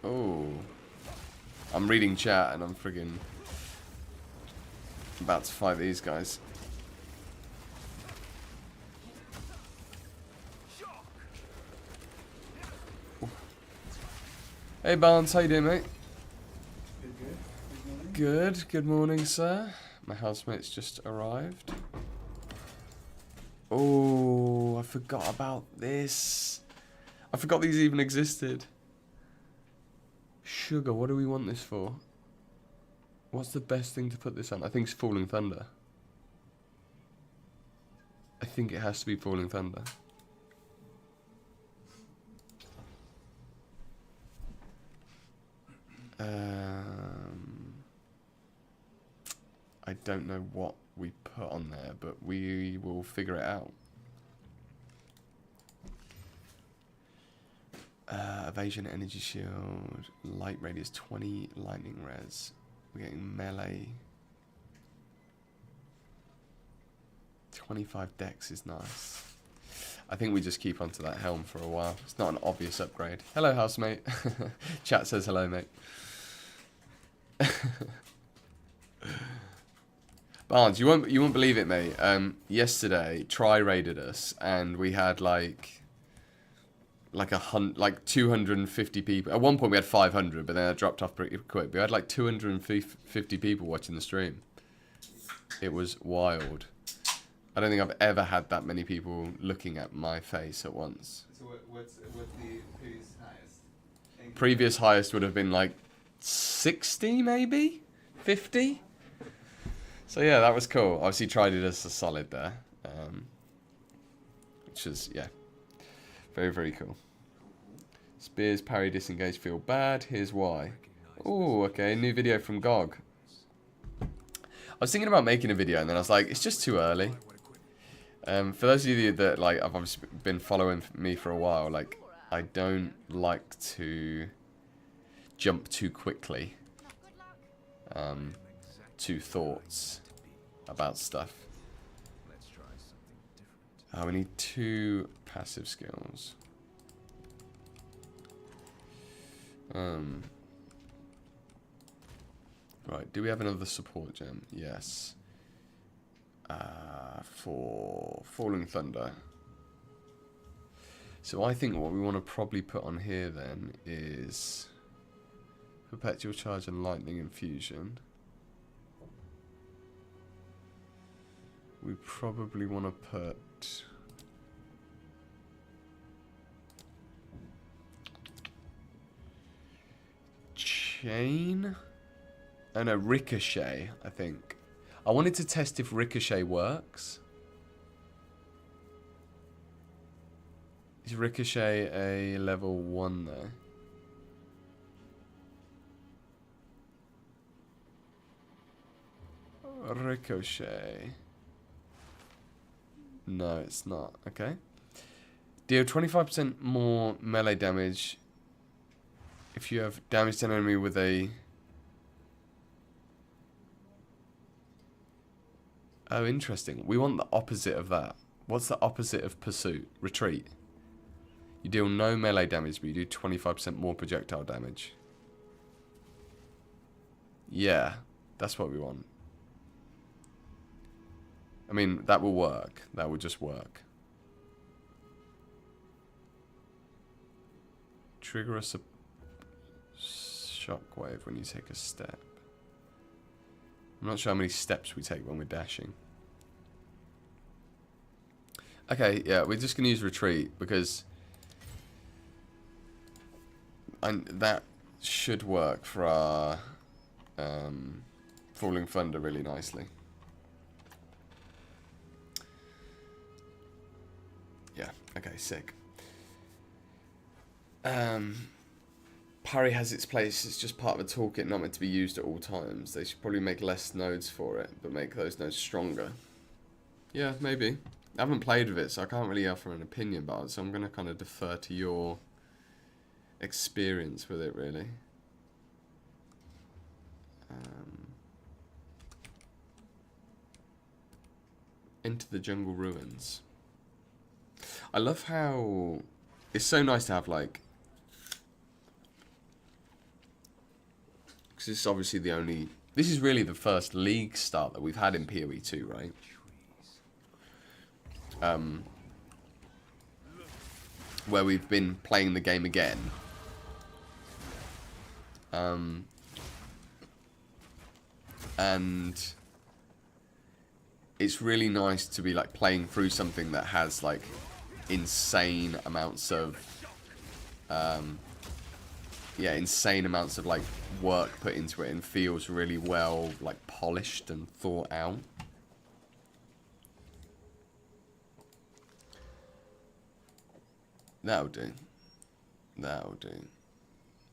Oh, I'm reading chat and I'm friggin' about to fight these guys. Hey Barnes, how you doing, mate? Good. Good morning, sir. My housemate's just arrived. Oh, I forgot about this. I forgot these even existed. Sugar, what do we want this for? What's the best thing to put this on? I think it's Falling Thunder. I think it has to be Falling Thunder. I don't know what we put on there, but we will figure it out. Evasion, energy shield, light radius 20, lightning res. We're getting melee. 25 dex is nice. I think we just keep onto that helm for a while. It's not an obvious upgrade. Hello, housemate. Chat says hello, mate. Barnes, you won't believe it, mate. Yesterday, Try raided us, and we had like 250 people. At one point, we had 500, but then I dropped off pretty quick. We had like 250 people watching the stream. It was wild. I don't think I've ever had that many people looking at my face at once.
So what's the previous highest?
Previous highest would have been like 60, maybe 50. So yeah, that was cool. Obviously tried it as a solid there, which is, yeah, very, very cool. Spears, parry, disengage, feel bad. Here's why. Oh, okay, new video from GOG. I was thinking about making a video, and then I was like, it's just too early. For those of you that like have obviously been following me for a while, like I don't like to jump too quickly to thoughts about stuff. Oh, we need 2 passive skills. Right, do we have another support gem? Yes. For Falling Thunder. So I think what we want to probably put on here then is Perpetual Charge and Lightning Infusion. We probably want to put Chain and a Ricochet, I think. I wanted to test if Ricochet works. Is Ricochet a level 1 there? Ricochet. No, it's not. Okay. Deal 25% more melee damage if you have damaged an enemy with a... Oh, interesting. We want the opposite of that. What's the opposite of pursuit? Retreat. You deal no melee damage, but you do 25% more projectile damage. Yeah, that's what we want. I mean, that will work. That will just work. Trigger a shockwave when you take a step. I'm not sure how many steps we take when we're dashing. Okay, yeah, we're just going to use retreat because that should work for our Falling Thunder really nicely. Yeah, okay, sick. Parry has its place. It's just part of a toolkit, not meant to be used at all times. They should probably make less nodes for it, but make those nodes stronger. Yeah, maybe. I haven't played with it, so I can't really offer an opinion about it, so I'm going to kind of defer to your experience with it, really. Into the Jungle Ruins. I love how it's so nice to have, like, because this is obviously the only, this is really the first league start that we've had in PoE 2, right? Where we've been playing the game again. And it's really nice to be like playing through something that has like insane amounts of insane amounts of like work put into it and feels really well like polished and thought out. That'll do. That'll do.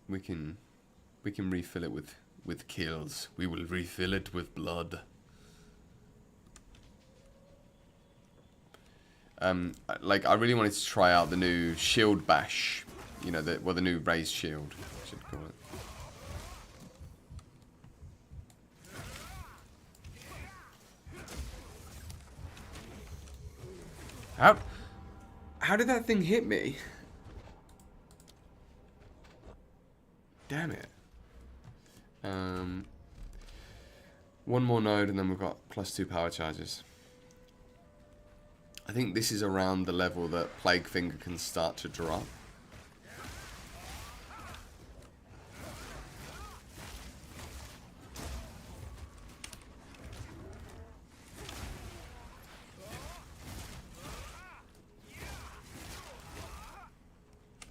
We can refill it with kills. We will refill it with blood. Like I really wanted to try out the new shield bash. You know, the new raised shield, I should call it. How did that thing hit me? Damn it. One more node and then we've got +2 power charges. I think this is around the level that Plague Finger can start to drop.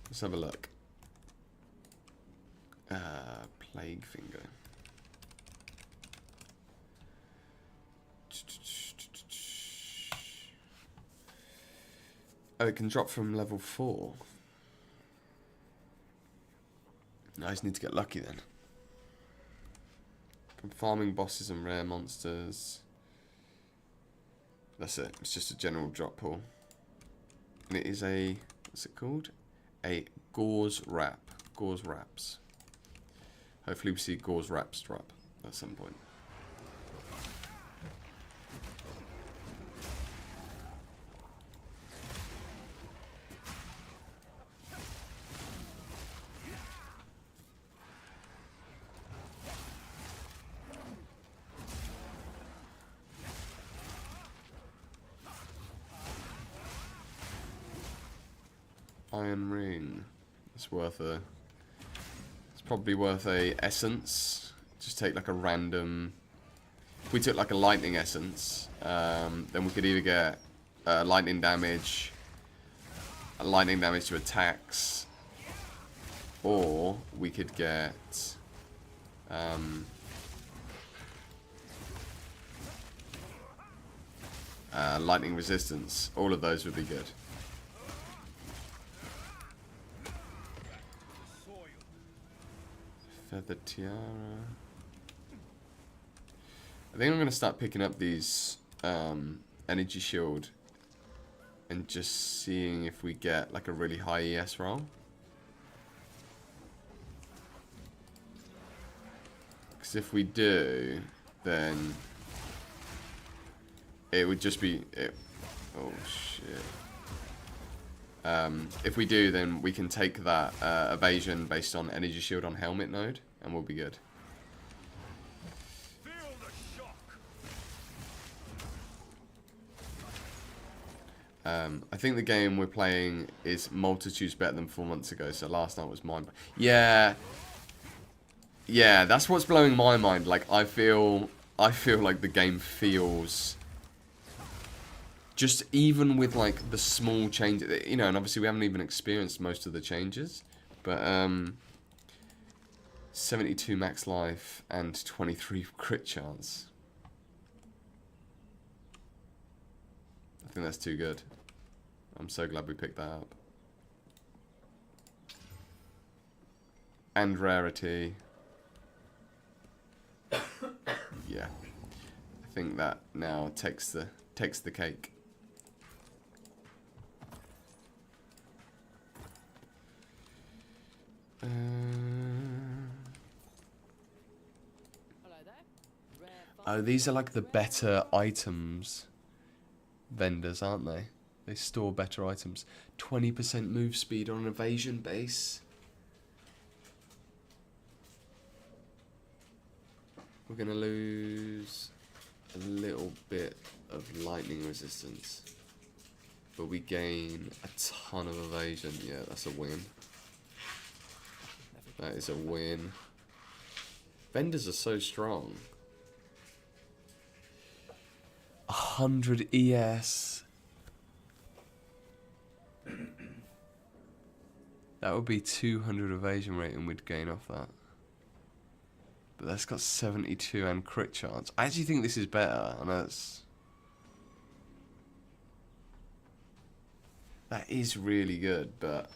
Let's have a look. Plague Finger. Oh, it can drop from level 4. I just need to get lucky then. From farming bosses and rare monsters. That's it. It's just a general drop pool. And it is a... what's it called? A Gauze Wrap. Gauze Wraps. Hopefully we see Gauze Wraps drop at some point. Iron Ring. It's worth a... it's probably worth a essence. Just take like a random... if we took like a lightning essence, then we could either get lightning damage to attacks, or we could get lightning resistance. All of those would be good. Feather Tiara. I think I'm going to start picking up these energy shield and just seeing if we get like a really high ES roll. Because if we do, then it would just be... oh shit. If we do, then we can take that evasion based on energy shield on helmet node, and we'll be good. I think the game we're playing is multitudes better than 4 months ago, so last night was mine. Yeah, that's what's blowing my mind. Like, I feel like the game feels... just even with like the small changes, you know, and obviously we haven't even experienced most of the changes, but 72 max life and 23 crit chance. I think that's too good. I'm so glad we picked that up. And rarity. Yeah. I think that now takes the cake. Oh, these are like the better items vendors, aren't they? They store better items. 20% move speed on an evasion base. We're going to lose a little bit of lightning resistance. But we gain a ton of evasion. Yeah, that's a win. That is a win. Vendors are so strong. 100 ES. That would be 200 evasion rating we'd gain off that. But that's got 72 and crit chance. I actually think this is better. I know it's... that is really good, but...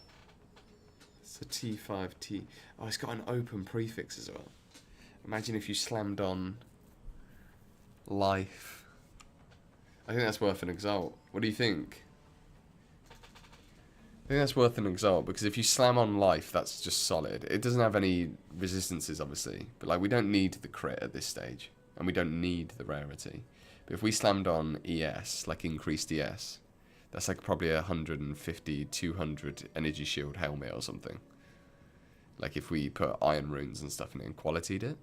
it's a T5T. Oh, it's got an open prefix as well. Imagine if you slammed on life. I think that's worth an exalt. What do you think? I think that's worth an exalt, because if you slam on life, that's just solid. It doesn't have any resistances, obviously, but like we don't need the crit at this stage, and we don't need the rarity. But if we slammed on ES, like increased ES, That's like probably 150, 200 energy shield helmet or something. Like if we put iron runes and stuff in it and quality'd it.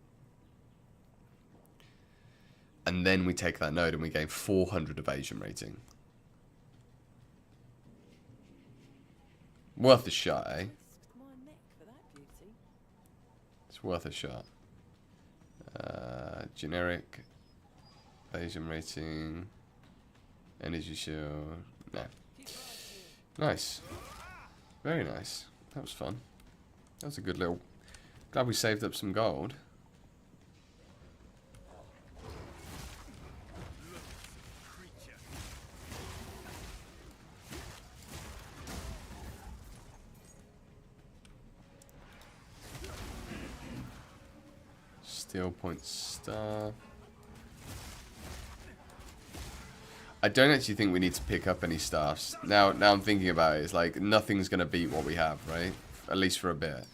And then we take that node and we gain 400 evasion rating. Worth a shot, eh? It's worth a shot. Generic evasion rating, energy shield. No. Nice. Very nice. That was fun. That was a good little... Glad we saved up some gold. Steel point star. I don't actually think we need to pick up any staffs. Now I'm thinking about it, it's like nothing's gonna beat what we have, right? At least for a bit.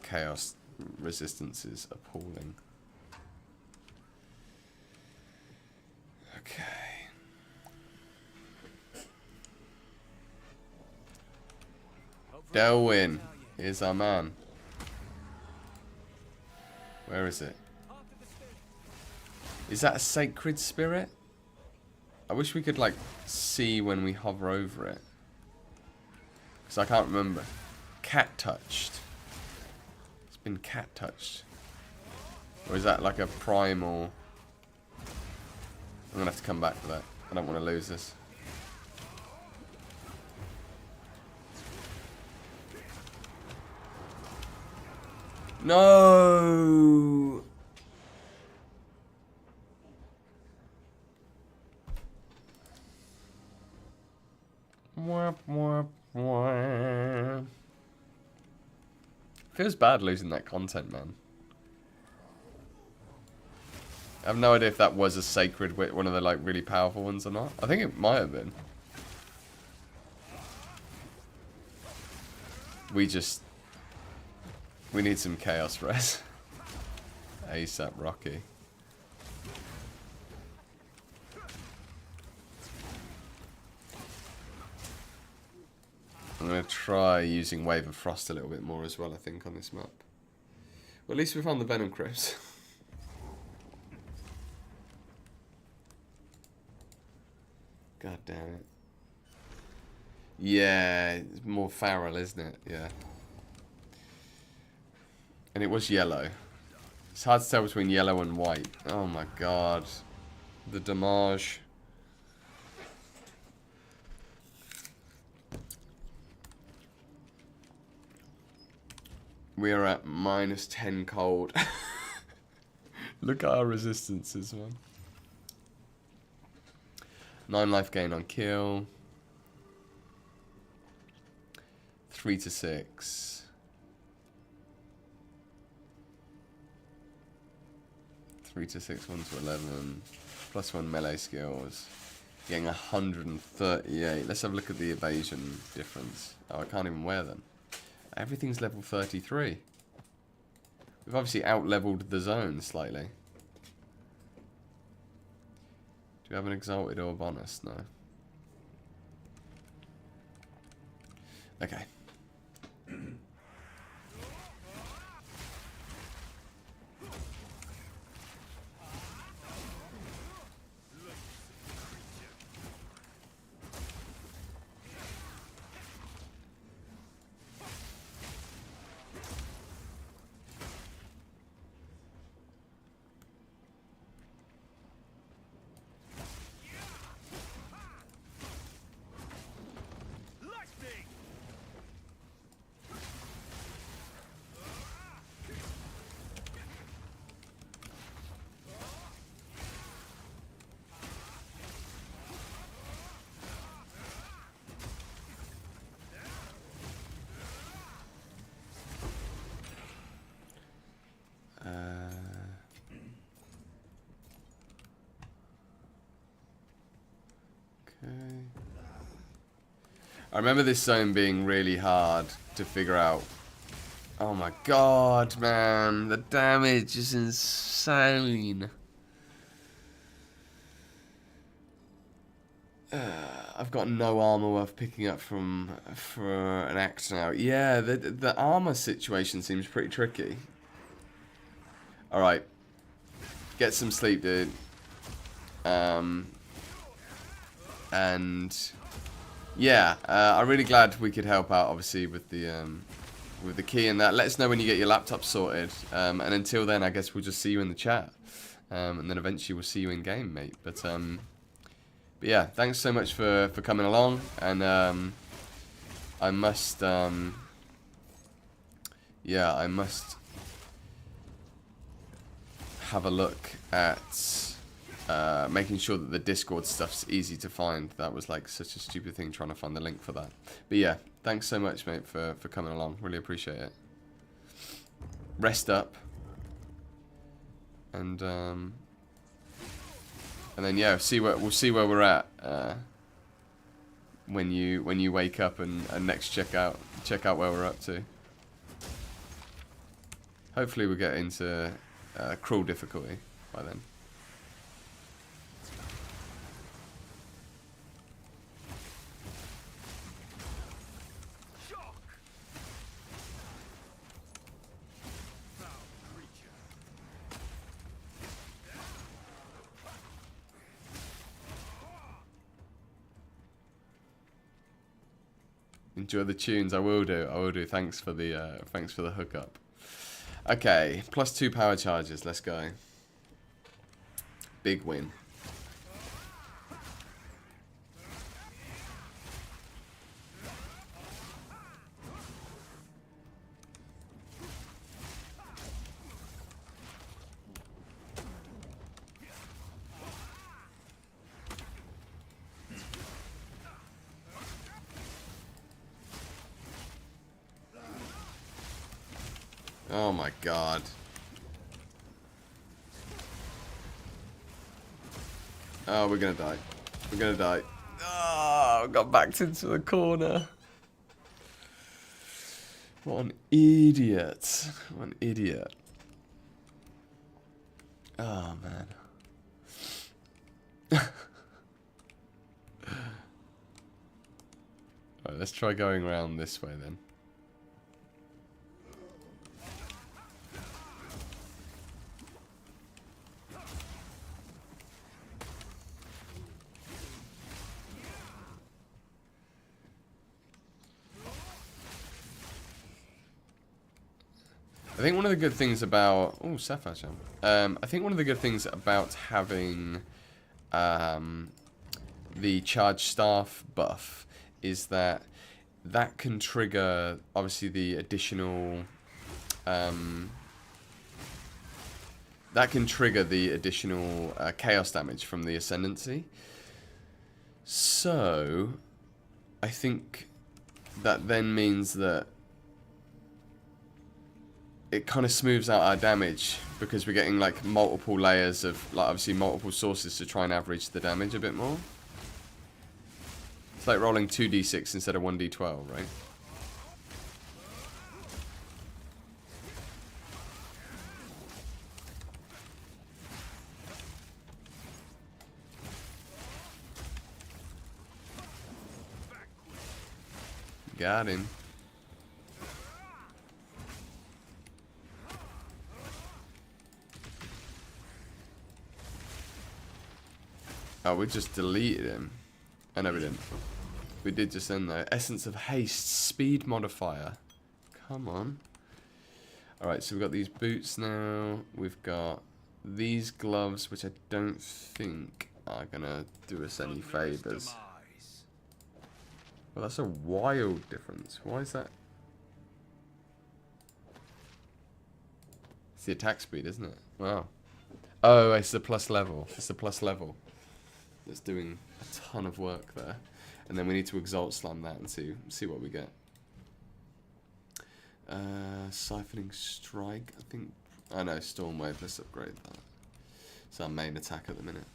Chaos resistance is appalling. Okay. Delwyn, here's our man. Where is it? Is that a sacred spirit? I wish we could like see when we hover over it. Because I can't remember. Cat touched. It's been cat touched. Or is that like a primal? I'm going to have to come back to that. I don't want to lose this. No. Wah, wah, wah. Feels bad losing that content, man. I have no idea if that was a sacred, one of the like really powerful ones or not. I think it might have been. We need some chaos res. ASAP Rocky. I'm going to try using Wave of Frost a little bit more as well, I think, on this map. Well, at least we found the Venom Crypts. God damn it. Yeah, it's more feral, isn't it? Yeah. And it was yellow. It's hard to tell between yellow and white. Oh my god. The damage. We are at -10 cold. Look at our resistances, man. 9 life gain on kill. 3 to 6. 3 to 6, 1 to 11. +1 melee skills. Getting 138. Let's have a look at the evasion difference. Oh, I can't even wear them. Everything's level 33. We've obviously out-leveled the zone slightly. Do we have an exalted orb on us? No. Okay. I remember this zone being really hard to figure out. Oh my god, man. The damage is insane. I've got no armor worth picking up for an axe now. Yeah, the armor situation seems pretty tricky. All right, get some sleep, dude. And yeah, I'm really glad we could help out, obviously, with the key and that. Let us know when you get your laptop sorted. And until then, I guess we'll just see you in the chat. And then eventually we'll see you in game, mate. But yeah, thanks so much for coming along. And I must yeah, I must have a look at making sure that the Discord stuff's easy to find. That was like such a stupid thing, trying to find the link for that. But yeah, thanks so much, mate, for coming along. Really appreciate it. Rest up. And then yeah, we'll see where we're at when you wake up and next check out where we're up to. Hopefully we'll get into cruel difficulty by then. Enjoy the tunes. I will do. I will do. Thanks for the hookup. Okay, +2 power charges. Let's go. Big win. Oh my god. Oh, we're gonna die. We're gonna die. Oh, I got backed into the corner. What an idiot. What an idiot. Oh, man. Alright, let's try going around this way then. I think one of the good things about... Oh, Sapphire Jump. I think one of the good things about having the Charge Staff buff is that can trigger, obviously, the additional... that can trigger the additional chaos damage from the Ascendancy. So, I think that then means that it kind of smooths out our damage because we're getting like multiple layers of, like, obviously multiple sources to try and average the damage a bit more. It's like rolling 2d6 instead of 1d12, right? Got him. Oh, we just deleted him. Oh, no, we didn't. We did just end though. Essence of Haste, speed modifier. Come on. Alright, so we've got these boots now. We've got these gloves, which I don't think are gonna do us any favours. Well, that's a wild difference. Why is that? It's the attack speed, isn't it? Wow. Oh, it's the plus level. It's the plus level. It's doing a ton of work there. And then we need to Exalt Slam that and see what we get. Siphoning Strike, I think. Oh no, Storm Wave, let's upgrade that. It's our main attack at the minute.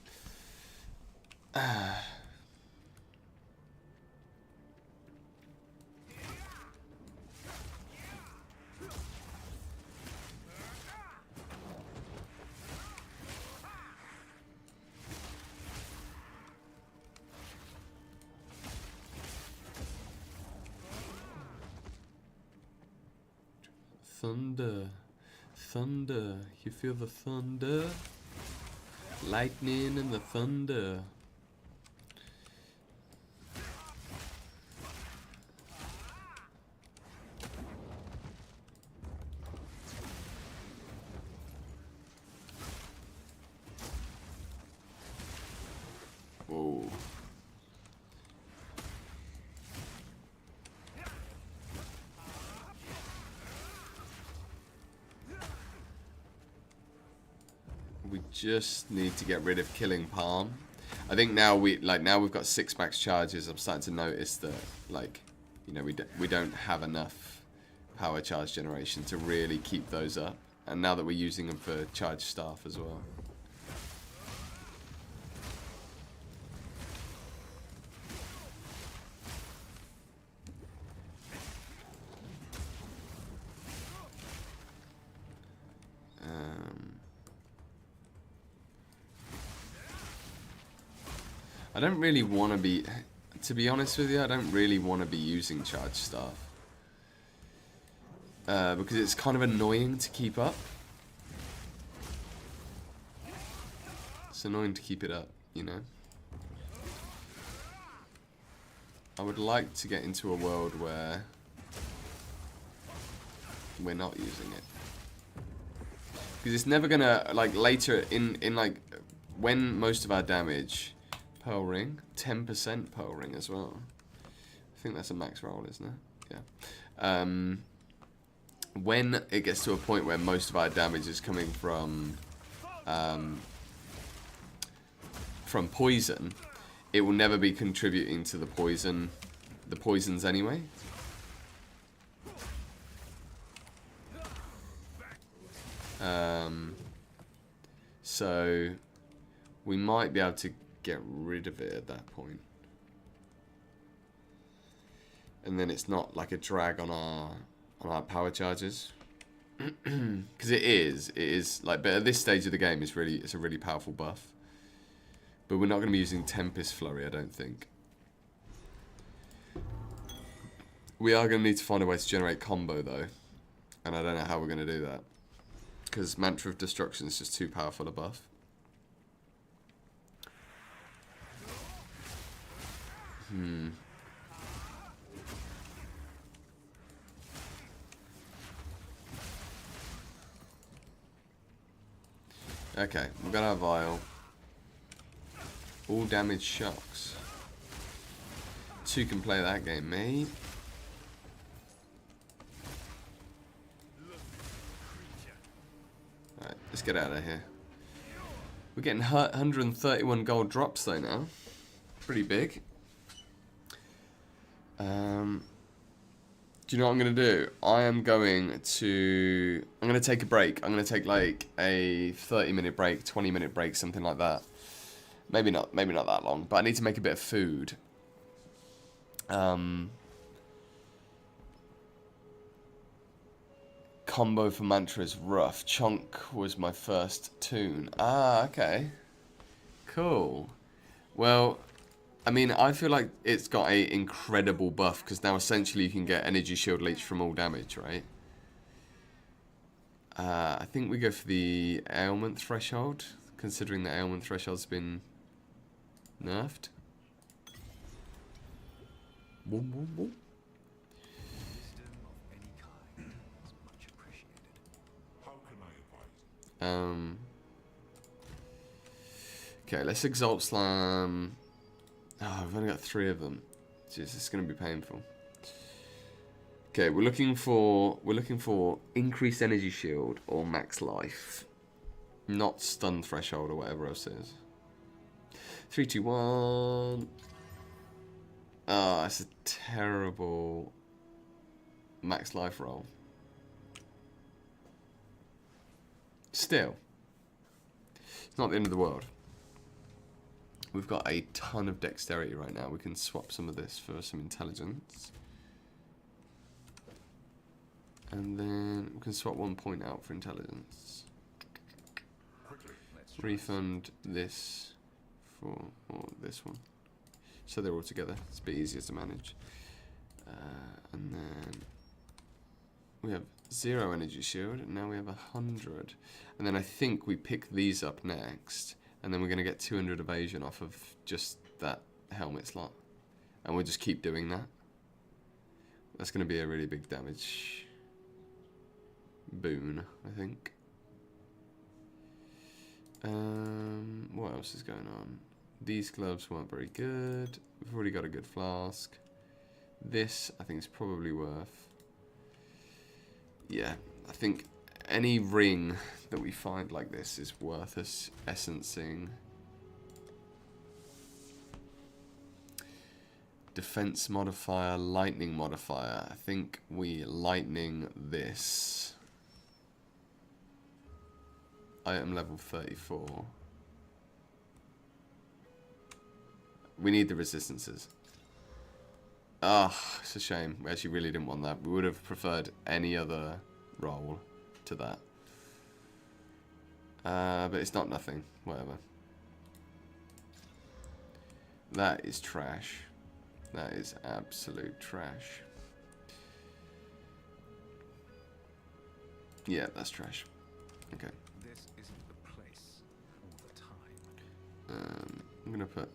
thunder. Thunder. You feel the thunder? Lightning and the thunder. Whoa. We just need to get rid of Killing Palm. I think now we've got 6 max charges. I'm starting to notice that, like, you know, we don't have enough power charge generation to really keep those up. And now that we're using them for charge staff as well. I don't really want to be, to be honest with you, I don't really want to be using charge staff. Because it's kind of annoying to keep up. It's annoying to keep it up, you know. I would like to get into a world where we're not using it. Because it's never gonna, like, later in like, when most of our damage... Pearl Ring, 10% Pearl Ring as well. I think that's a max roll, isn't it? Yeah. When it gets to a point where most of our damage is coming from poison, it will never be contributing to the poisons anyway. So we might be able to get rid of it at that point, and then it's not like a drag on our power charges, because it is like, but at this stage of the game it's a really powerful buff, but we're not going to be using Tempest Flurry, I don't think. We are going to need to find a way to generate combo though, and I don't know how we're going to do that, because Mantra of Destruction is just too powerful a buff. Okay, we've got our vial. All damage shocks. 2 can play that game, mate. Alright, let's get out of here. We're getting 131 gold drops though now. Pretty big. Do you know what I'm going to do? I'm going to take a break. I'm going to take like a 30-minute break, 20-minute break, something like that. Maybe not that long, but I need to make a bit of food. Combo for Mantra is rough. Chunk was my first tune. Ah, okay. Cool. Well, I mean, I feel like it's got a incredible buff, because now essentially you can get energy shield leech from all damage, right? I think we go for the ailment threshold, considering the ailment threshold's been nerfed. Boom, boom, boom. Okay, let's Exalt Slam. Oh, I've only got 3 of them. Jeez, it's going to be painful. Okay, we're looking for increased energy shield or max life, not stun threshold or whatever else it is. 3, 2, 1. Oh, it's a terrible max life roll. Still, it's not the end of the world. We've got a ton of dexterity right now. We can swap some of this for some intelligence. And then we can swap 1 point out for intelligence. Refund this for this one. So they're all together. It's a bit easier to manage. And then We have 0 energy shield, and now we have 100. And then I think we pick these up next, and then we're going to get 200 evasion off of just that helmet slot. And we'll just keep doing that. That's going to be a really big damage boon, I think. What else is going on? These gloves weren't very good. We've already got a good flask. This, I think, is probably worth... Yeah, I think any ring that we find like this is worth us essencing. Defense modifier, lightning modifier. I think we lightning this. Item level 34. We need the resistances. Ah, it's a shame. We actually really didn't want that. We would have preferred any other roll to that. But it's not nothing. Whatever. That is trash. That is absolute trash. Yeah, that's trash. Okay.
This isn't the place all the time.
I'm gonna put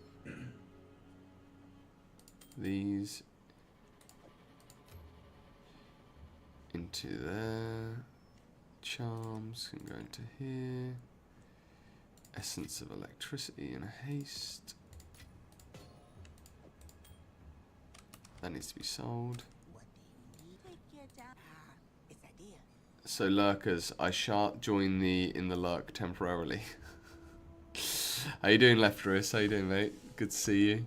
these into there. Charms can go into here. Essence of electricity and haste. That needs to be sold. So lurkers, I shan't join in the lurk temporarily. How you doing, Lefterus? How you doing, mate? Good to see you.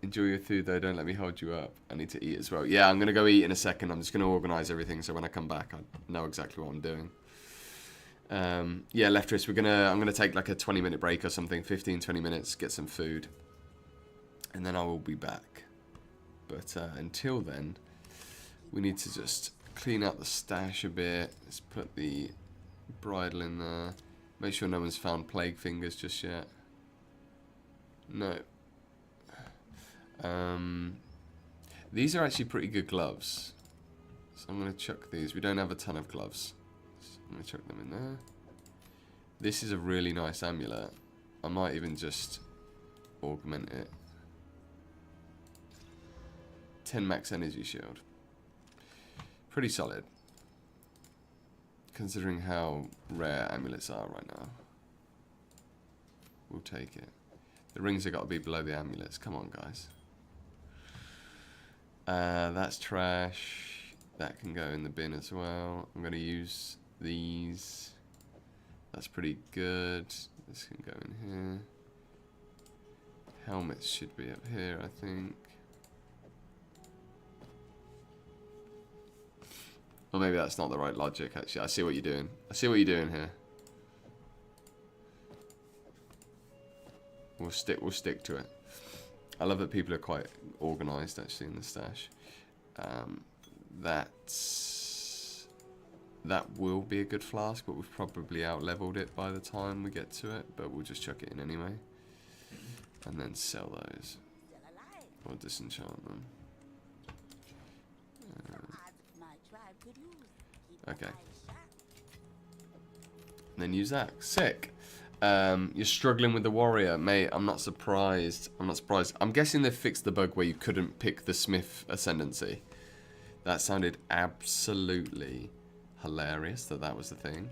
Enjoy your food though, don't let me hold you up. I need to eat as well. Yeah, I'm gonna go eat in a second. I'm just gonna organise everything so when I come back I know exactly what I'm doing. Yeah, Lefterus, I'm gonna take like a 20-minute break or something, 15-20 minutes, get some food. And then I will be back. But until then, we need to just clean out the stash a bit. Let's put the bridle in there. Make sure no one's found plague fingers just yet. No. These are actually pretty good gloves. So I'm going to chuck these. We don't have a ton of gloves. So I'm going to chuck them in there. This is a really nice amulet. I might even just augment it. 10 max energy shield. Pretty solid. Considering how rare amulets are right now. We'll take it. The rings have got to be below the amulets. Come on, guys. That's trash. That can go in the bin as well. I'm going to use these. That's pretty good. This can go in here. Helmets should be up here, I think. Or maybe that's not the right logic, actually. I see what you're doing. I see what you're doing here. We'll stick to it. I love that people are quite organised, actually, in the stash. That will be a good flask, but we've probably out-leveled it by the time we get to it. But we'll just chuck it in anyway. And then sell those. Or disenchant them. Okay. And then use that. Sick. You're struggling with the warrior, mate. I'm not surprised. I'm not surprised. I'm guessing they fixed the bug where you couldn't pick the Smith Ascendancy. That sounded absolutely hilarious that was the thing.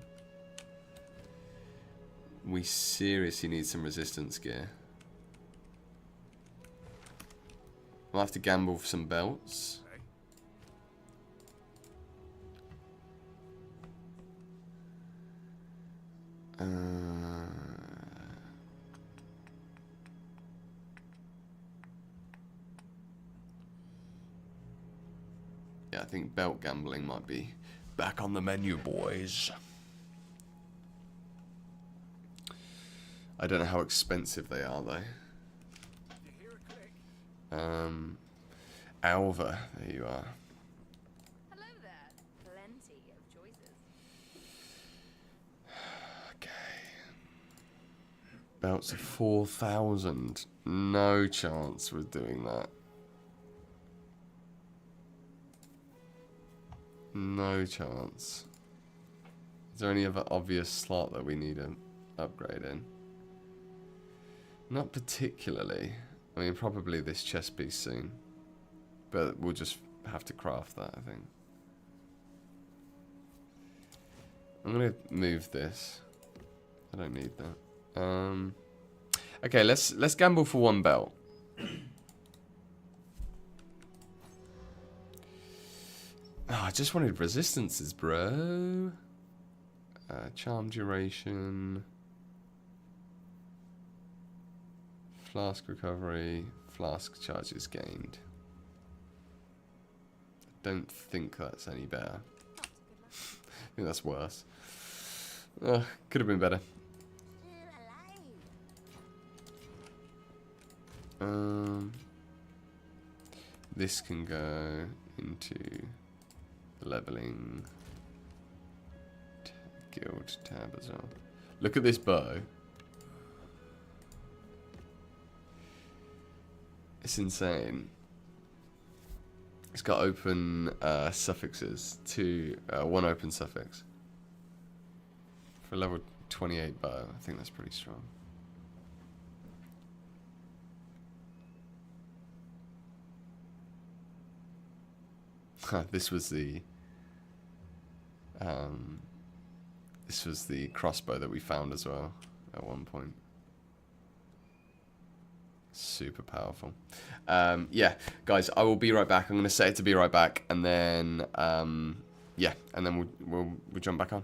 We seriously need some resistance gear. We'll have to gamble for some belts. Yeah, I think belt gambling might be back on the menu, boys. I don't know how expensive they are, though. Alva, there you are.
Hello there. Plenty of choices.
Okay. Belts of 4,000. No chance we're doing that. No chance. Is there any other obvious slot that we need an upgrade in? Not particularly. I mean, probably this chest piece soon. But we'll just have to craft that, I think. I'm going to move this. I don't need that. Okay, let's gamble for one belt. Oh, I just wanted resistances, bro. Charm duration. Flask recovery. Flask charges gained. I don't think that's any better. I think that's worse. Could have been better. This can go into leveling guild tab as well. Look at this bow. It's insane. It's got open suffixes. One open suffix. For a level 28 bow, I think that's pretty strong. This was the crossbow that we found as well at one point. Super powerful. Yeah, guys, I will be right back. I'm going to set it to be right back, and then yeah, and then we'll jump back on.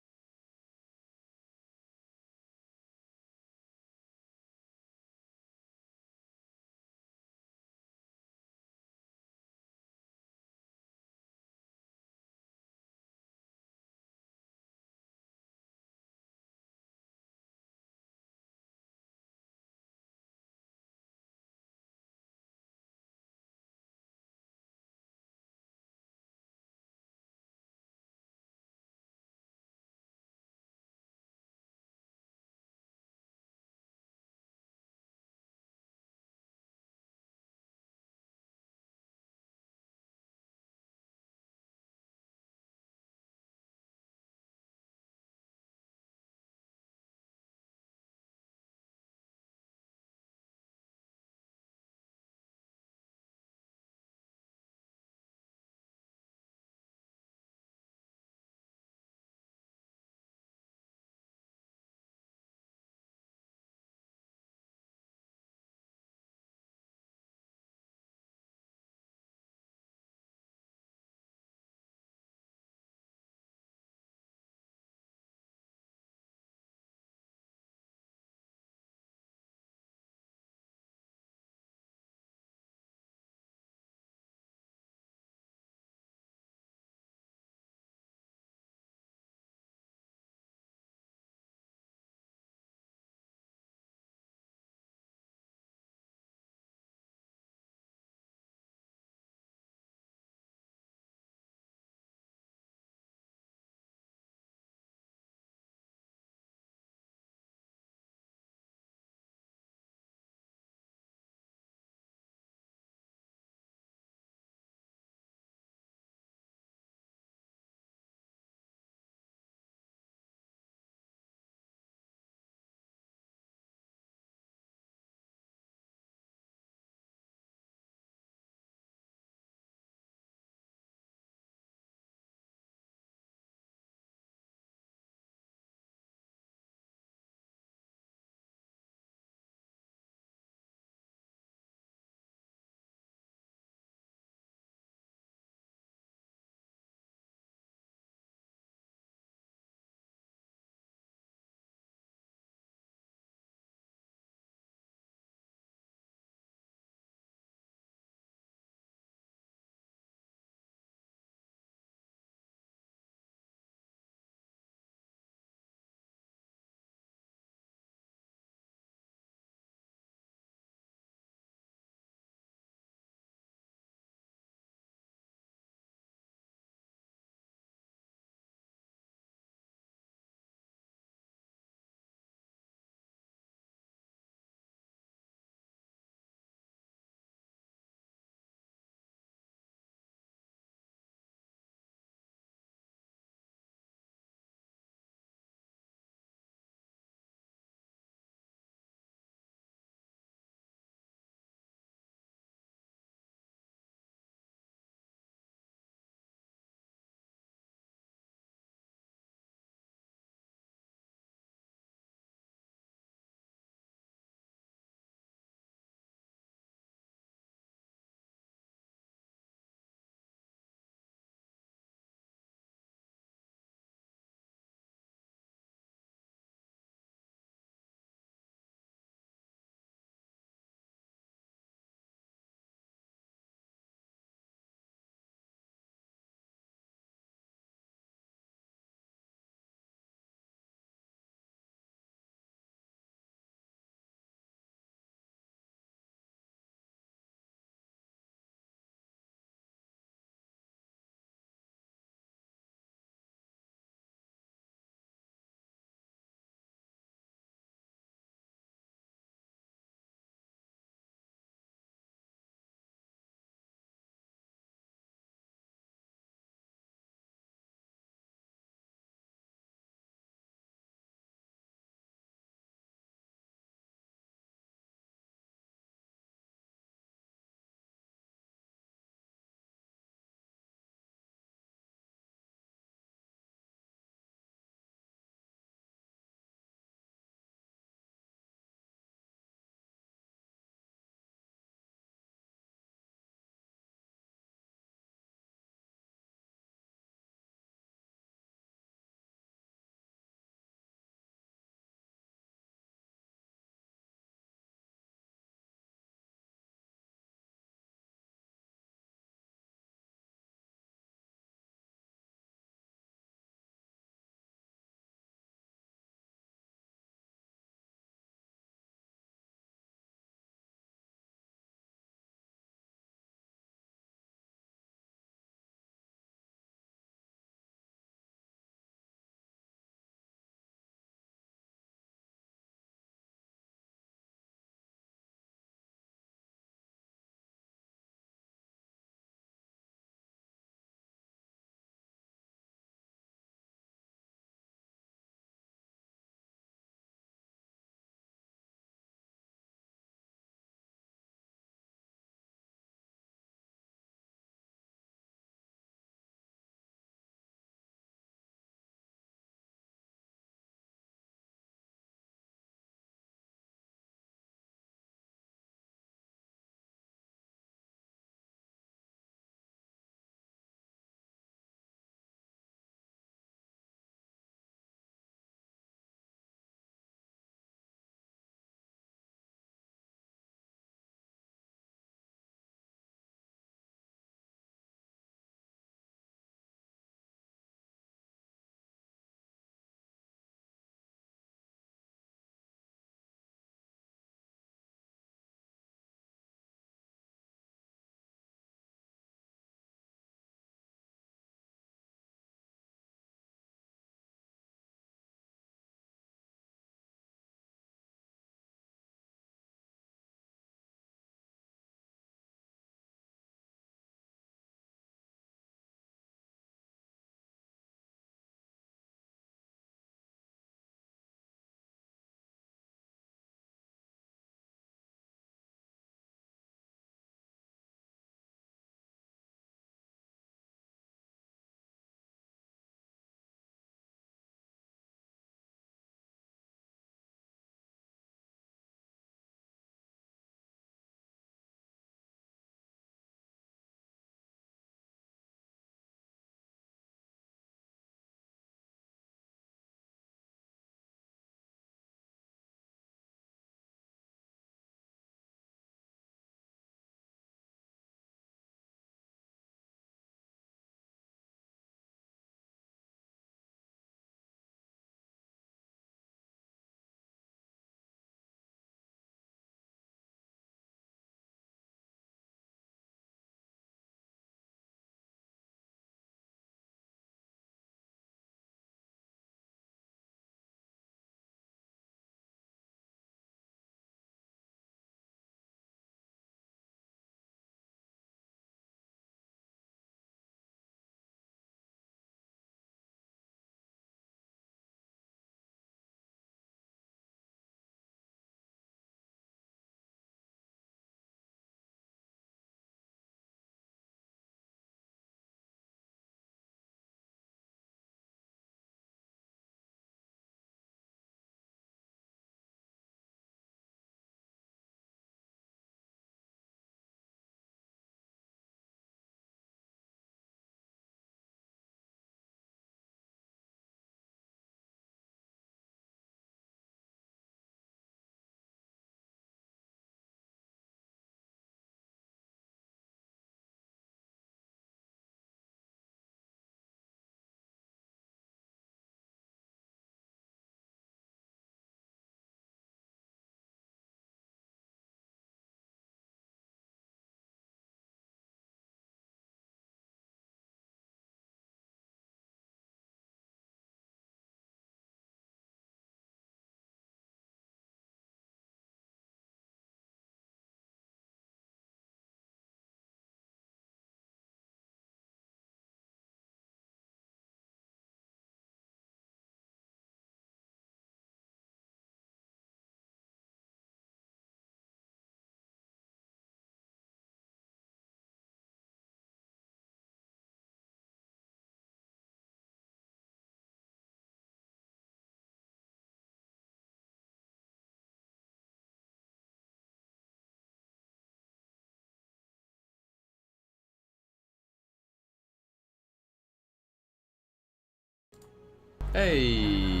Hey,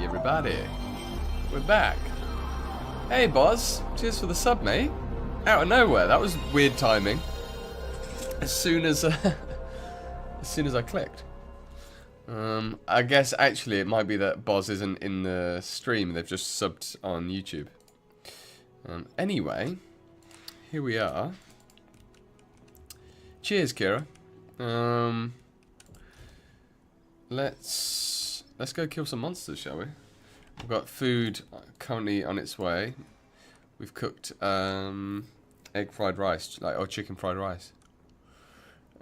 everybody. We're back. Hey, Boz. Cheers for the sub, mate. Out of nowhere. That was weird timing. As soon as I clicked. I guess actually it might be that Boz isn't in the stream. They've just subbed on YouTube. Anyway, here we are. Cheers, Kira. Let's go kill some monsters, shall we? We've got food currently on its way. We've cooked egg fried rice, or chicken fried rice.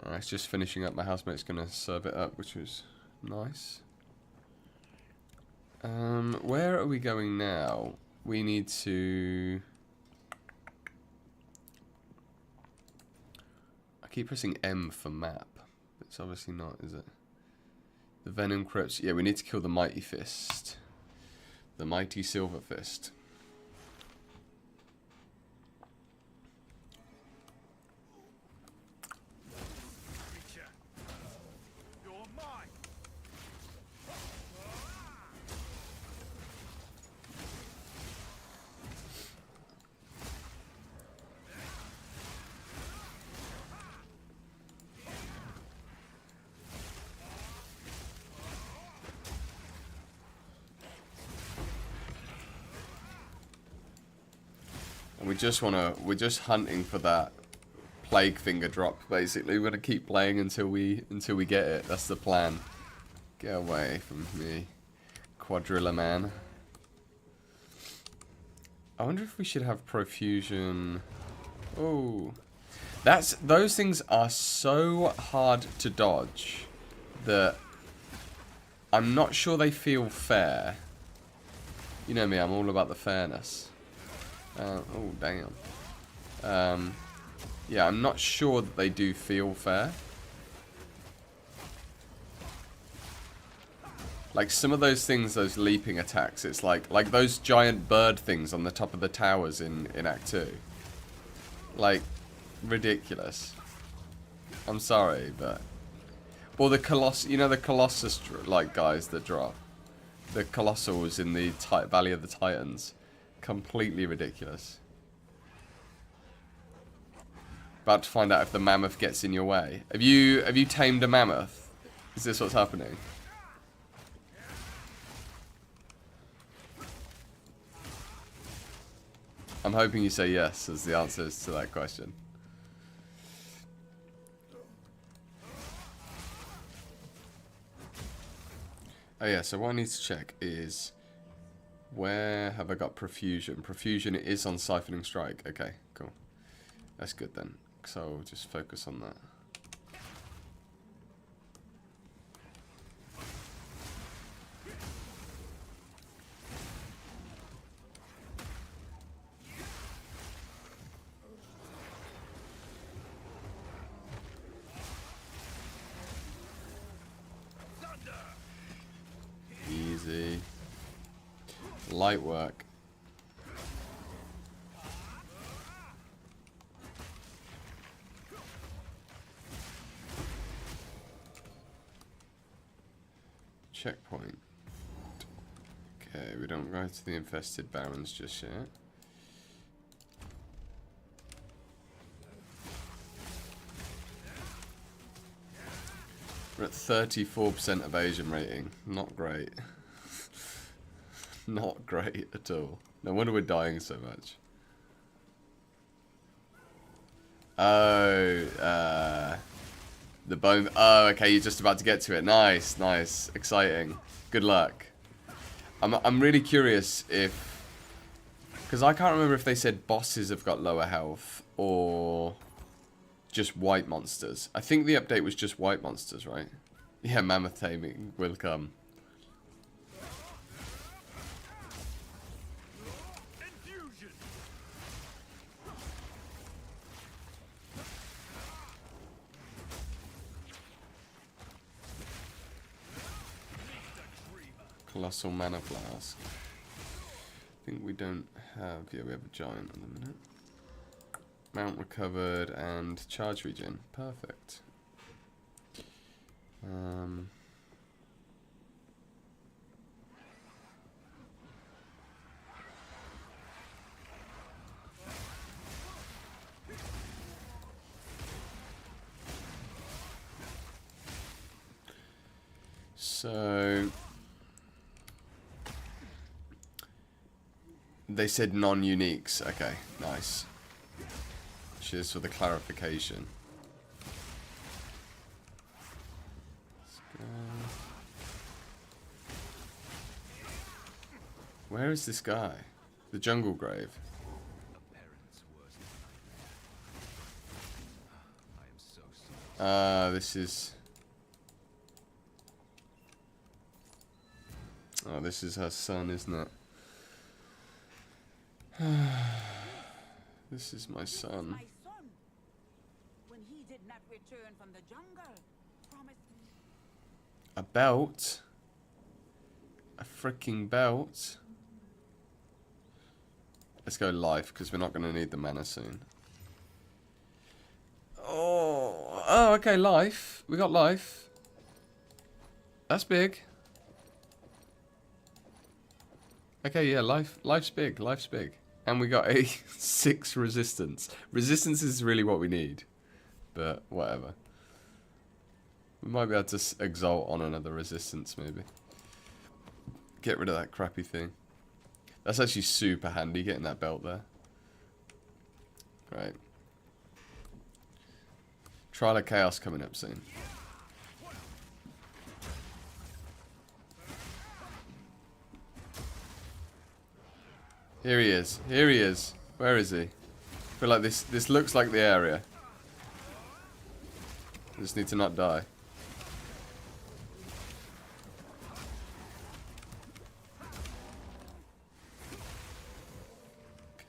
It's just finishing up. My housemate's gonna serve it up, which was nice. Where are we going now? We need to... I keep pressing M for map. It's obviously not, is it? The Venom Crypts. Yeah, we need to kill the Mighty Fist. The Mighty Silver Fist.
Creature, you're mine.
And we're just hunting for that plague finger drop, basically. We're gonna keep playing until we get it. That's the plan. Get away from me, Quadrilla Man. I wonder if we should have profusion. Oh, those things are so hard to dodge that I'm not sure they feel fair. You know me, I'm all about the fairness. Oh, damn. Yeah, I'm not sure that they do feel fair. Like, some of those things, those leaping attacks, it's like those giant bird things on the top of the towers in Act 2. Like, ridiculous. I'm sorry, but... Or the Colossus, you know the Colossus, like, guys that drop? The Colossals in the Valley of the Titans. Completely ridiculous. About to find out if the mammoth gets in your way. Have you tamed a mammoth? Is this what's happening? I'm hoping you say yes as the answers to that question. Oh yeah, so what I need to check is... Where have I got Profusion? Profusion is on Siphoning Strike. Okay, cool. That's good then. So I'll just focus on that. Easy. Light work. Checkpoint. Okay, we don't go to the infested barrens just yet. We're at 34% evasion rating. Not great. Not great at all. No wonder we're dying so much. Oh, the bone. Oh, okay, you're just about to get to it. Nice, nice, exciting. Good luck. I'm really curious if, because I can't remember if they said bosses have got lower health or just white monsters. I think the update was just white monsters, right? Yeah, mammoth taming will come. Colossal Mana Flask. I think we don't have... Yeah, we have a giant at the minute. Mount recovered and charge regen. Perfect. So they said non-uniques. Okay, nice. Cheers for the clarification. Let's go. Where is this guy? The jungle grave.
A parent's worst nightmare. I am so sorry.
This is... Oh, this is her son, isn't it? This is my son.
My son, when he did not return from the jungle, promised me.
A belt? A freaking belt? Let's go life, because we're not going to need the mana soon. Oh, okay, life. We got life. That's big. Okay, yeah, life's big. Life's big. And we got a 6 resistance. Resistance is really what we need. But, whatever. We might be able to exalt on another resistance, maybe. Get rid of that crappy thing. That's actually super handy, getting that belt there. Right. Trial of Chaos coming up soon. Here he is. Here he is. Where is he? I feel like this looks like the area. I just need to not die.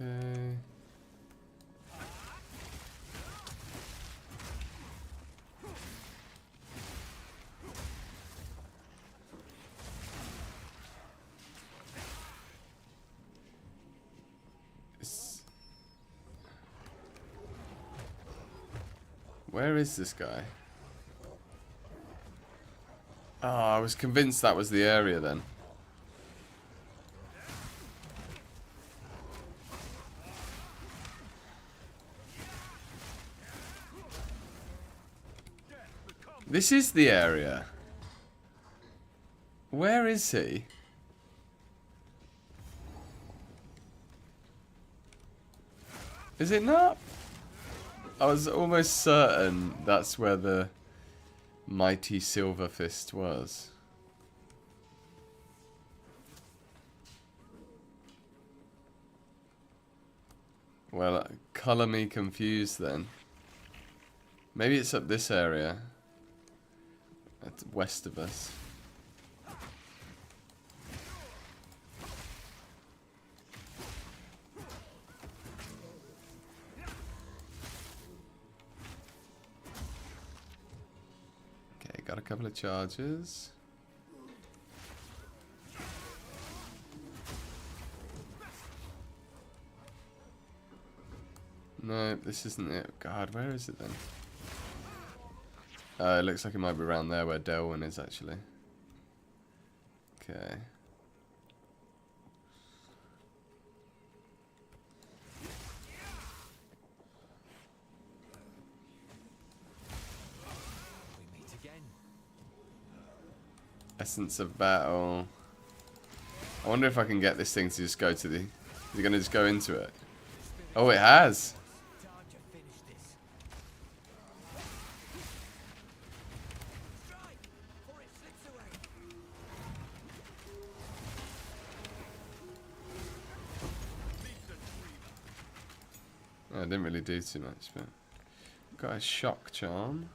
Okay. Where is this guy? Oh, I was convinced that was the area then. This is the area. Where is he? Is it not? I was almost certain that's where the mighty silver fist was. Well, colour me confused then. Maybe it's up this area. That's west of us. Okay, got a couple of charges. No, this isn't it. God, where is it then? It looks like it might be around there where Delwyn is actually. Okay.
We meet again.
Essence of battle. I wonder if I can get this thing to just go to the... Is it going to just go into it? Oh, it has!
Time to finish this. Strike, or it slips away.
Oh, it didn't really do too much, but... Got a shock charm.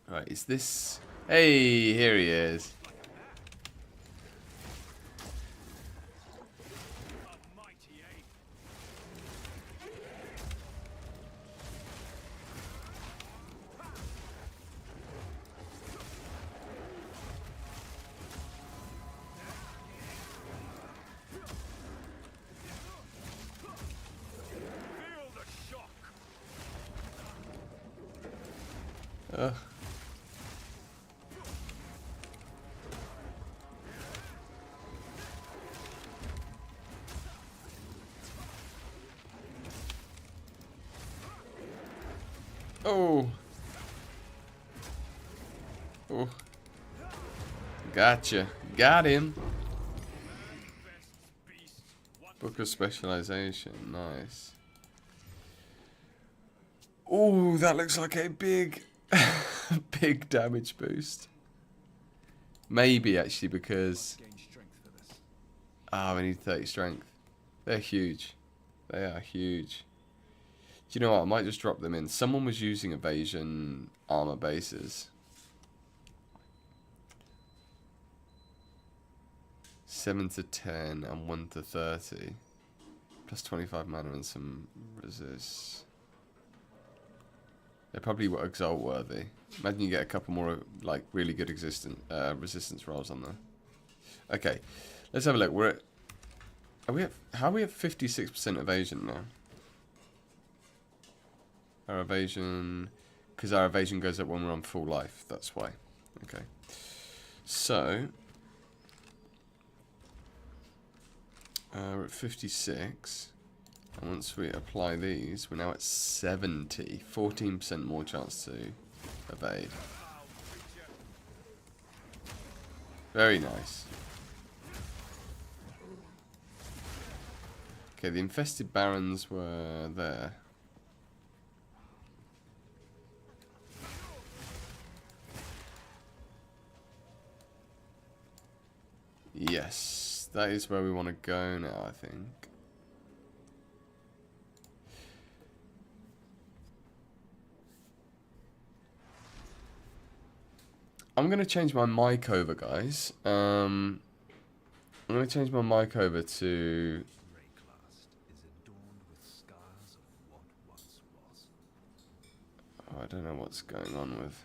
Right, is this... Hey, here he is.
A mighty ape. Feel the shock.
Ugh. Oh. Oh. Gotcha. Got him. Book of Specialization. Nice. Oh, that looks like a big, big damage boost. Maybe, actually, because...
Gain strength for this.
Ah, we need 30 strength. They're huge. They are huge. Do you know what? I might just drop them in. Someone was using evasion armor bases. 7 to 10 and 1 to 30. Plus 25 mana and some resist. They're probably exalt worthy. Imagine you get a couple more like really good resistance rolls on there. Okay, let's have a look. We're at, how are we at 56% evasion now? Our evasion, because our evasion goes up when we're on full life. That's why. Okay, so we're at 56. And once we apply these, we're now at 70. 14% more chance to evade. Very nice. Okay, the infested barons were there. Yes, that is where we want to go now, I think. I'm going to change my mic over, guys. I'm going to change my mic over to...
Rayclast is adorned with scars of what once was.
Oh, I don't know what's going on with...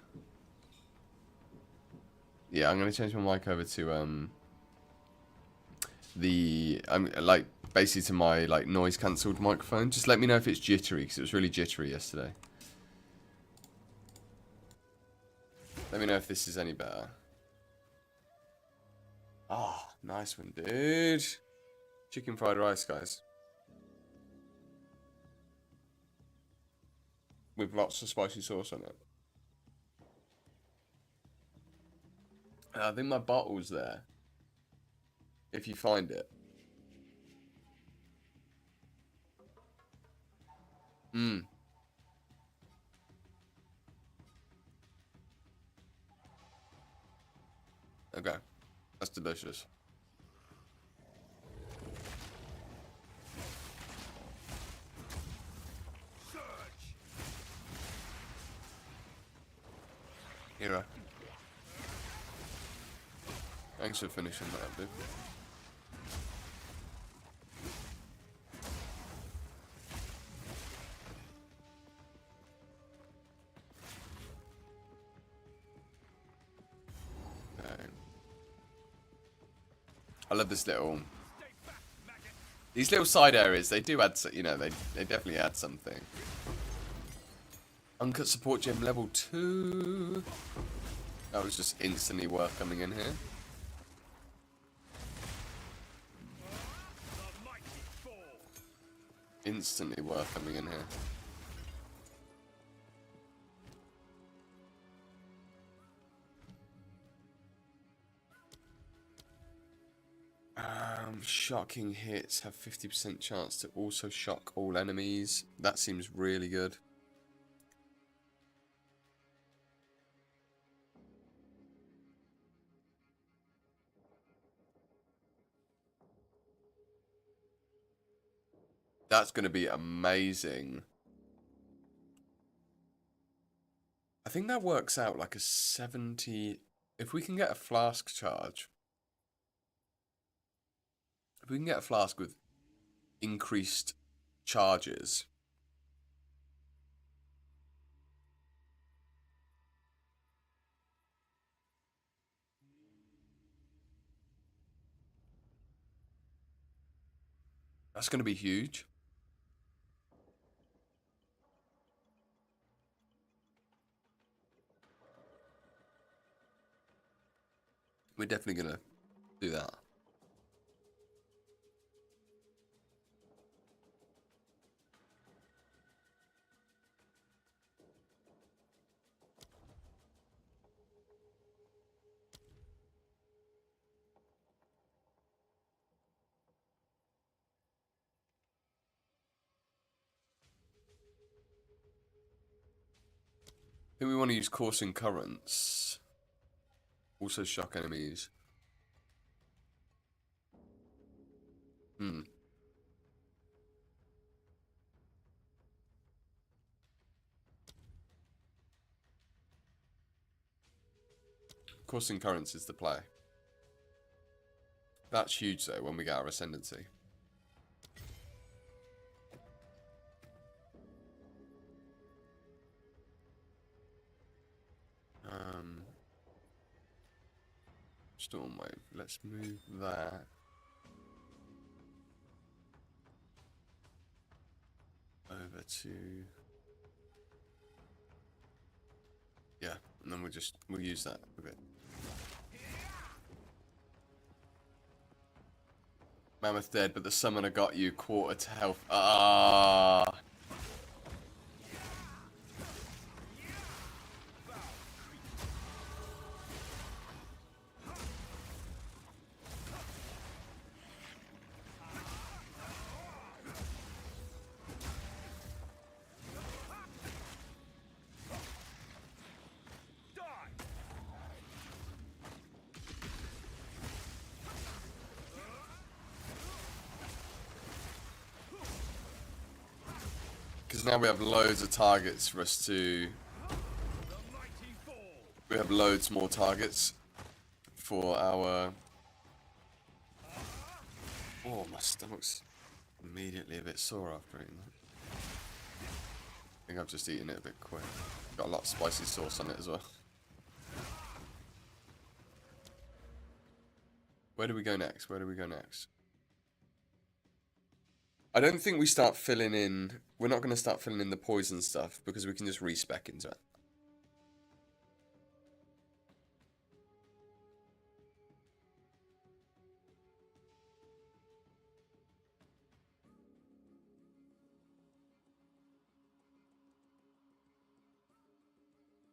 Yeah, I'm going to change my mic over to like basically to my like noise cancelled microphone. Just let me know if it's jittery, because it was really jittery yesterday. Let me know if this is any better. Ah, oh, nice one, dude. Chicken fried rice, guys. With lots of spicy sauce on it. I think my bottle's there. If you find it. Mmm. Okay. That's delicious. Hero. Thanks for finishing that, dude. I love this little... These little side areas, they do add, you know, they definitely add something. Uncut support gem level 2. That was just instantly worth coming in here. Instantly worth coming in here. Shocking hits have 50% chance to also shock all enemies. That seems really good. That's going to be amazing. I think that works out like a 70... If we can get a flask charge... If we can get a flask with increased charges... That's going to be huge. We're definitely going to do that. think we want to use coursing currents. Also shock enemies. Coursing currents is the play. That's huge though when we get our ascendancy. Storm wave. Let's move that. Over to... Yeah, and then we'll use that a bit. Mammoth dead, but the summoner got you quarter to health. Ah. Because now we have loads of targets for us to... We have loads more targets for our... Oh, my stomach's immediately a bit sore after eating that. I think I've just eaten it a bit quick. Got a lot of spicy sauce on it as well. Where do we go next? Where do we go next? I don't think we start filling in... We're not going to start filling in the poison stuff because we can just respec into it.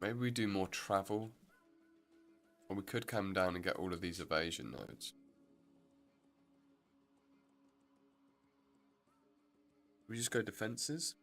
Maybe we do more travel. Or we could come down and get all of these evasion nodes. We just go defenses?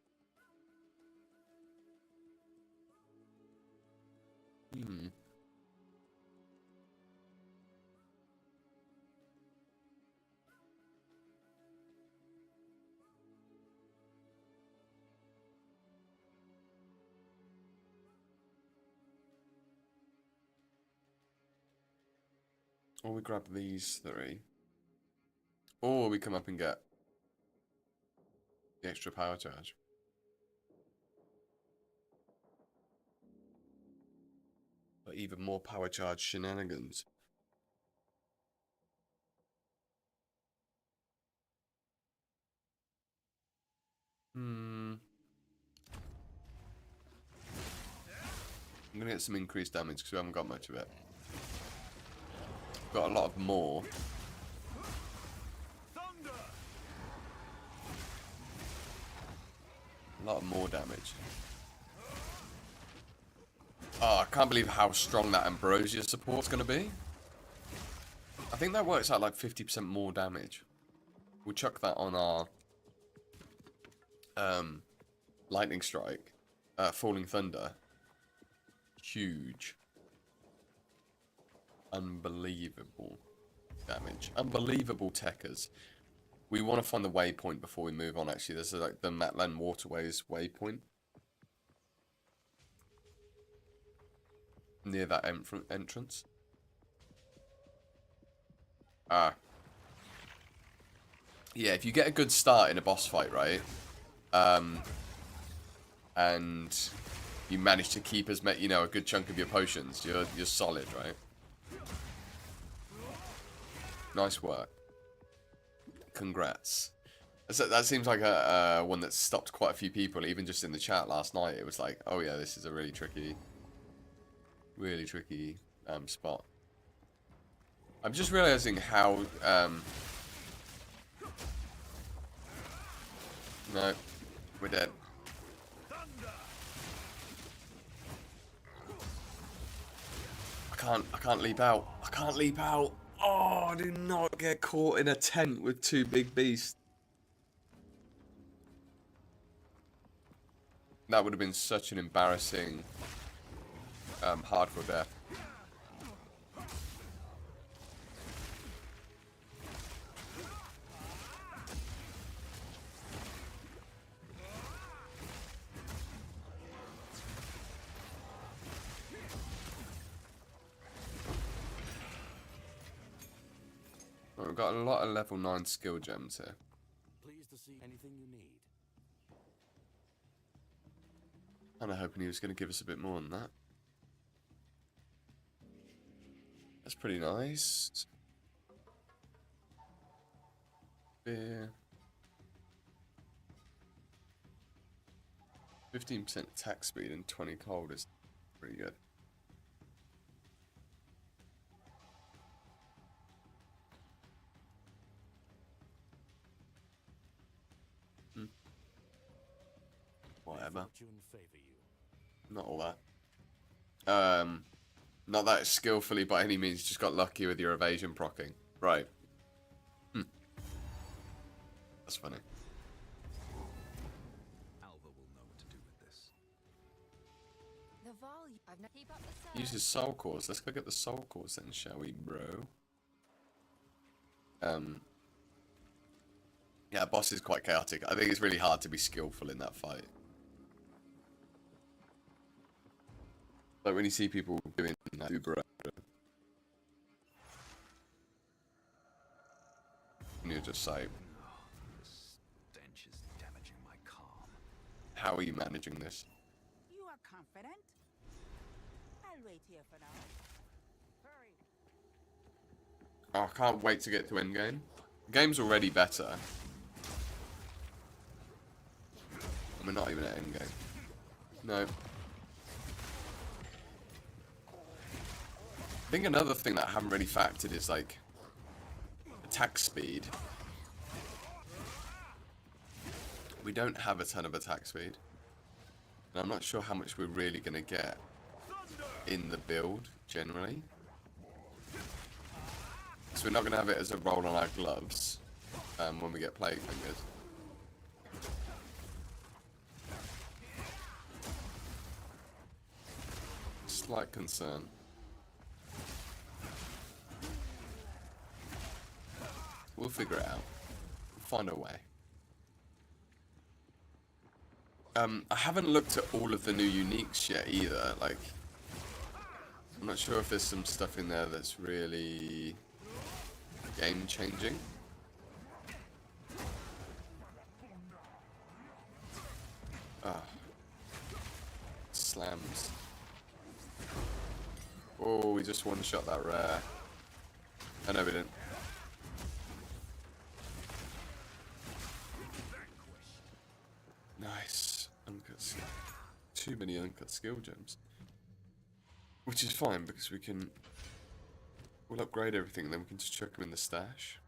Or we grab these three. Or we come up and get the extra power charge. But even more power charge shenanigans. I'm gonna get some increased damage because we haven't got much of it. Got a lot of more. A lot more damage. Oh, I can't believe how strong that Ambrosia support's gonna be. I think that works out like 50% more damage. We'll chuck that on our Lightning Strike. Falling Thunder. Huge. Unbelievable damage. Unbelievable techers. We want to find the waypoint before we move on, actually. There's like the Matlan Waterways waypoint. Near that entrance. Yeah, if you get a good start in a boss fight, right? And you manage to keep as a good chunk of your potions, you're solid, right? Nice work. Congrats. That seems like a one that stopped quite a few people, even just in the chat last night. It was like, oh yeah, this is a really tricky spot. I'm just realizing how no, we're dead. I can't leap out. I can't leap out. Oh, do not get caught in a tent with two big beasts. That would have been such an embarrassing hard for death. Right, we've got a lot of level 9 skill gems here.
Pleased to see anything you need.
Kind of hoping he was going to give us a bit more than that. That's pretty nice. Beer. 15% attack speed and 20 cold is pretty good. Whatever.
Fortune favor you.
Not all that. Not that skillfully by any means, just got lucky with your evasion proccing. Right. That's funny.
Alva will know what to do with this.
The volume. I've not keep up the surge.
Uses soul cores. Let's go get the soul cores then, shall we, bro? Yeah, boss is quite chaotic. I think it's really hard to be skillful in that fight. Like when you see people doing that uber, and you're just like,
The stench is damaging my calm.
how are you managing this?
You are confident? I'll wait here for now. Hurry.
Oh, I can't wait to get to endgame. The game's already better. And we're not even at endgame. No. I think another thing that I haven't really factored is like attack speed. We don't have a ton of attack speed. And I'm not sure how much we're really going to get in the build generally. So we're not going to have it as a roll on our gloves when we get Plague Fingers. Slight concern. We'll figure it out. We'll find a way. I haven't looked at all of the new uniques yet either. Like, I'm not sure if there's some stuff in there that's really game changing. Ah, slams. Oh, we just one shot that rare. I know we didn't. Nice. Uncut skill. Too many uncut skill gems. Which is fine because we'll upgrade everything and then we can just chuck them in the stash.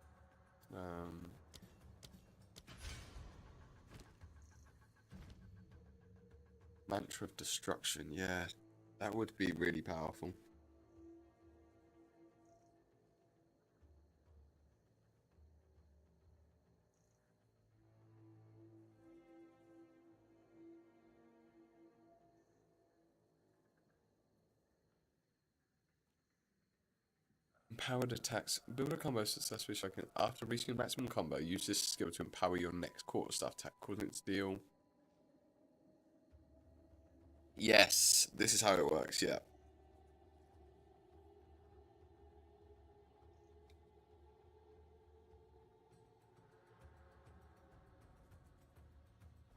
Mantra of Destruction, yeah. That would be really powerful. Empowered attacks. Build a combo successfully so after reaching a maximum combo, use this skill to empower your next quarterstaff attack, causing it to deal. Yes, this is how it works, yeah.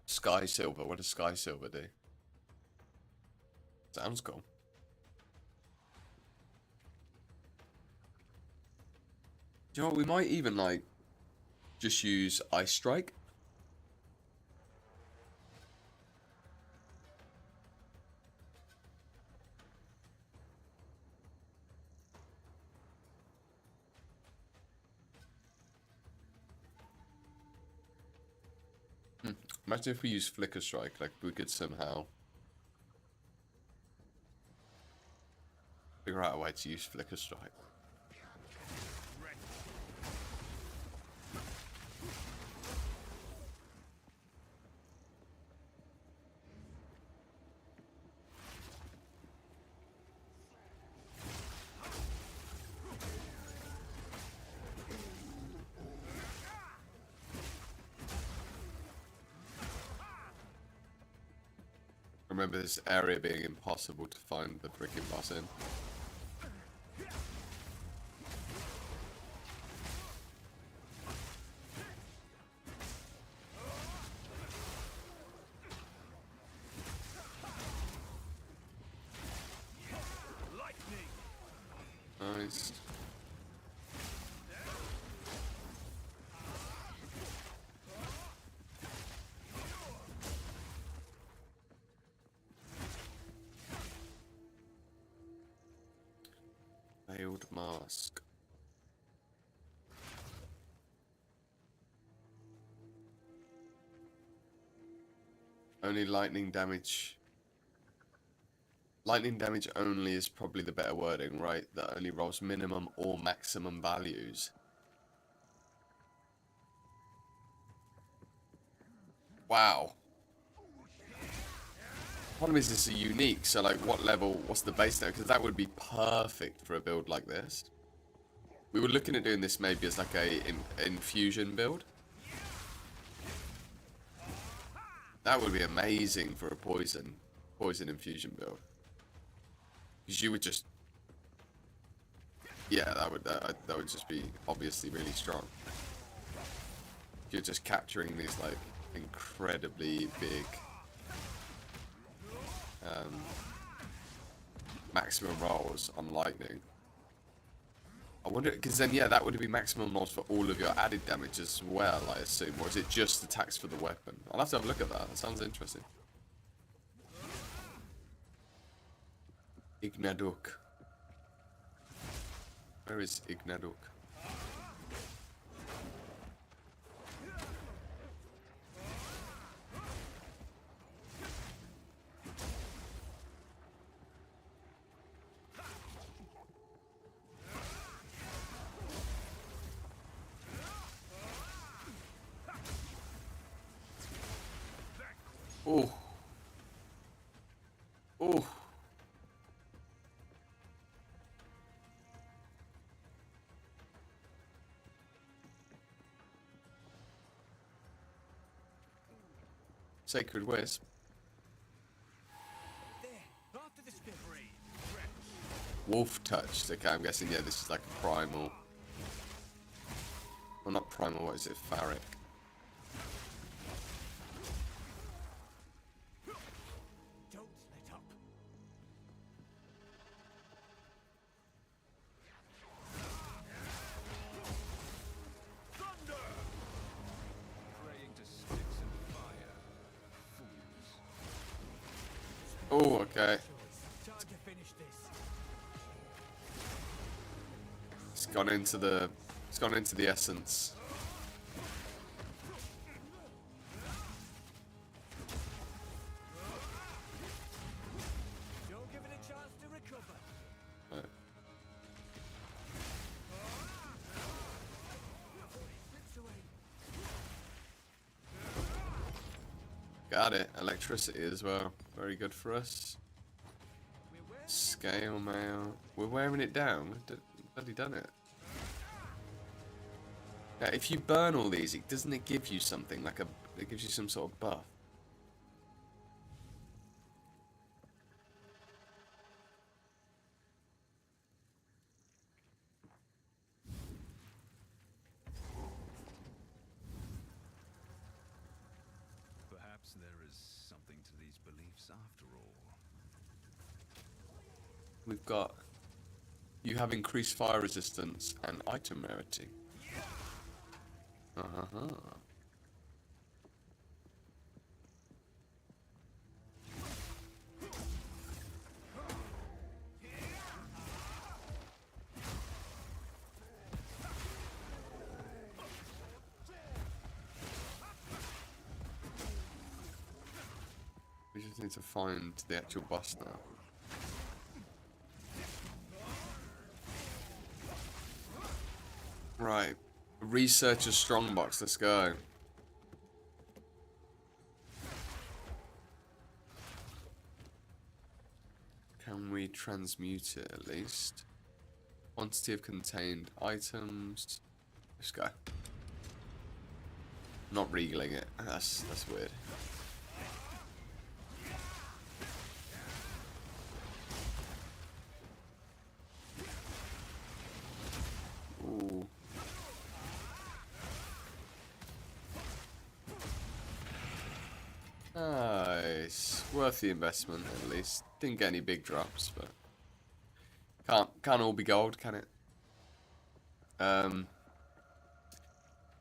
Sky Silver, what does Sky Silver do? Sounds cool. Do you know what, we might even like just use Ice Strike. Imagine if we use Flicker Strike, like we could somehow figure out a way to use Flicker Strike. remember this area being impossible to find the freaking boss in. Nice. Veiled mask. Only lightning damage. Lightning damage only is probably the better wording, right? That only rolls minimum or maximum values. Wow. Problem is, this is unique, so like what level, what's the base now? Because that would be perfect for a build like this. We were looking at doing this maybe as like a infusion build. That would be amazing for a poison infusion build. Because you would just, yeah, that would just be obviously really strong. You're just capturing these like incredibly big maximum rolls on lightning. I wonder, because then yeah, that would be maximum rolls for all of your added damage as well, I assume, or is it just attacks for the weapon? I'll have to have a look at that. That sounds interesting. Ignaduk. Where is Ignaduk? Oh. Oh. Sacred Wisp. Wolf touched. Okay, I'm guessing, yeah, this is like a primal. Well, not primal, what is it? Pharric.
Don't let up. Thunder! Praying to sticks and fire. Fools.
Oh, okay.
Time to finish this.
It's gone into the essence.
Don't give it a chance to recover.
Right.
Slips away.
Got it. Electricity as well. Very good for us. Scale mail. We're wearing it down. We've bloody done it. Now, if you burn all these, doesn't it give you something like it gives you some sort of buff?
Perhaps there is something to these beliefs after all.
We've got you have increased fire resistance and item rarity. We just need to find the actual boss now. Right. Researcher Strongbox, let's go. Can we transmute it at least? Quantity of contained items. Let's go. Not regaling it. That's weird. Ooh. Nice. Worth the investment, at least. Didn't get any big drops, but can't all be gold, can it?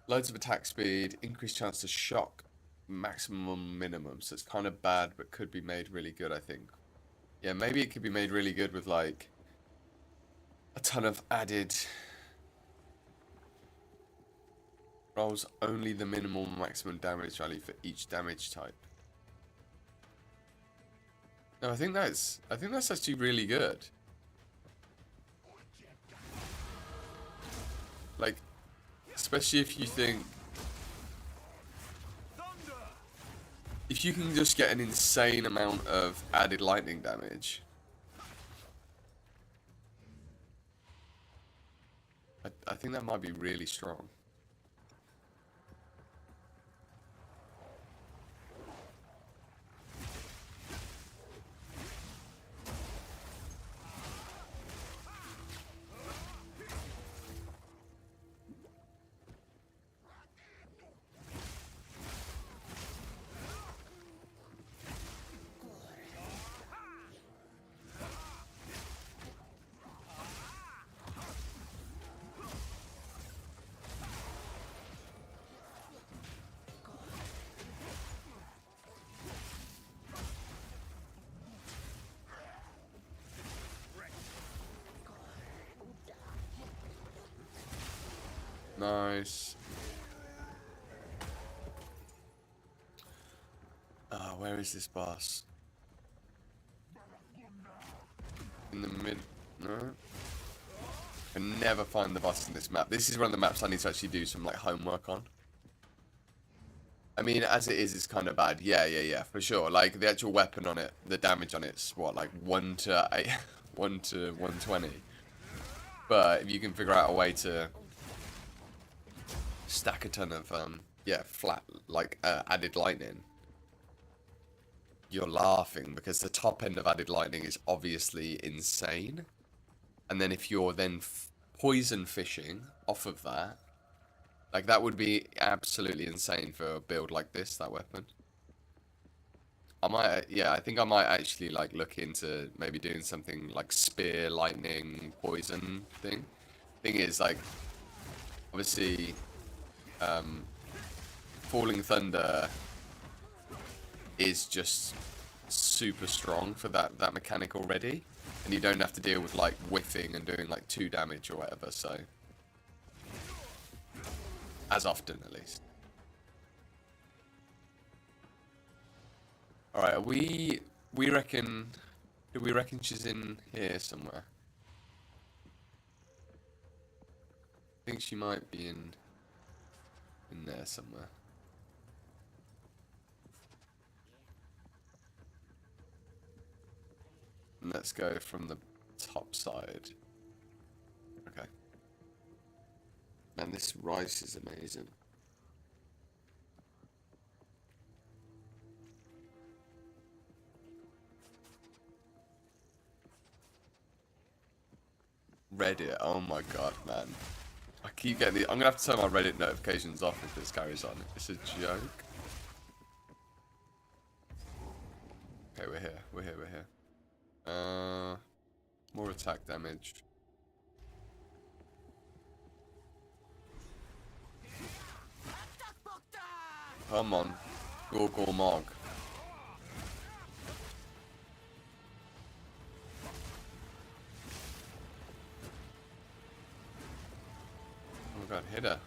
Loads of attack speed, increased chance to shock, maximum minimum. So it's kind of bad, but could be made really good, I think. Yeah, maybe it could be made really good with like a ton of added rolls only the minimum maximum damage value for each damage type. No, I think that's actually really good. Like, especially if you think if you can just get an insane amount of added lightning damage. I think that might be really strong. Nice. Where is this boss? In the mid... No? I can never find the boss in this map. This is one of the maps I need to actually do some like homework on. I mean, as it is, it's kind of bad. Yeah, for sure. Like, the actual weapon on it, the damage on it's, what, like 1 to 8, 1 to 120. But if you can figure out a way to stack a ton of, yeah, flat, like, added lightning, you're laughing, because the top end of added lightning is obviously insane. And then if you're then poison fishing off of that, like, that would be absolutely insane for a build like this, that weapon. I might, yeah, I think I might actually, like, look into maybe doing something like spear, lightning, poison thing. Thing is, like, obviously, Falling Thunder is just super strong for that mechanic already. And you don't have to deal with, like, whiffing and doing, like, 2 damage or whatever, so... As often, at least. Alright, we reckon... Do we reckon she's in here somewhere? I think she might be in there somewhere. And let's go from the top side. Okay. Man, this rice is amazing. Reddit, oh my god, man. I keep getting I'm gonna have to turn my Reddit notifications off if this carries on. It's a joke. Okay, we're here. More attack damage. Come on. Gorgor Mog. Oh my god, hit her.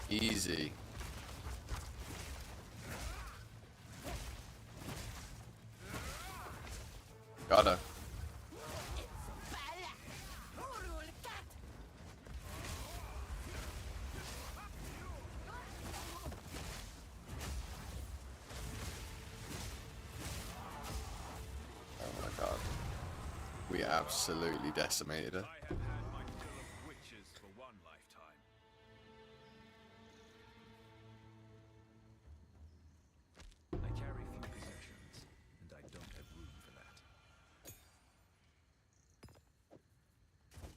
Easy. Got her. We absolutely decimated her.
I have had my fill of witches for one lifetime. I carry few possessions, and I don't have room for that.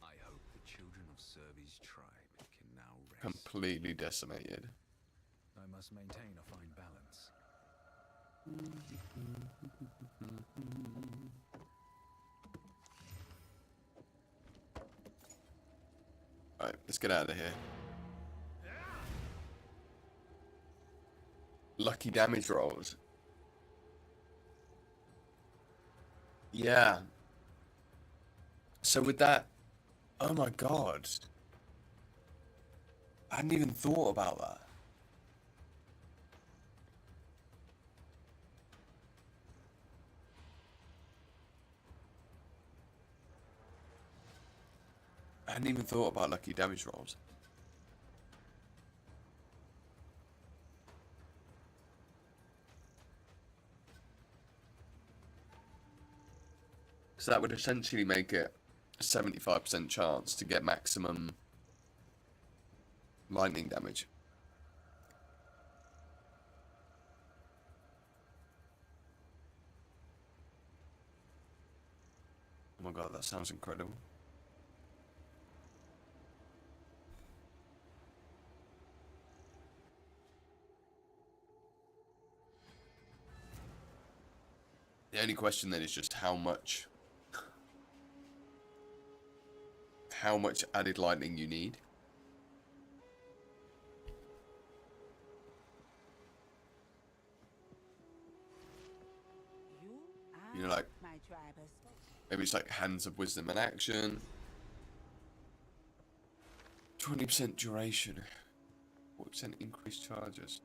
I hope the children of Servi's tribe can now rest.
Completely decimated.
I must maintain a fine balance.
Right, let's get out of here. Lucky damage rolls. Yeah. So with that, oh my god. I hadn't even thought about that. I hadn't even thought about lucky damage rolls. So that would essentially make it a 75% chance to get maximum lightning damage. Oh my god, that sounds incredible. The only question then is just how much added lightning you need. You know, like,
my tribe has spoken.
maybe it's like Hands of Wisdom and Action. 20% duration. 40% increased charges.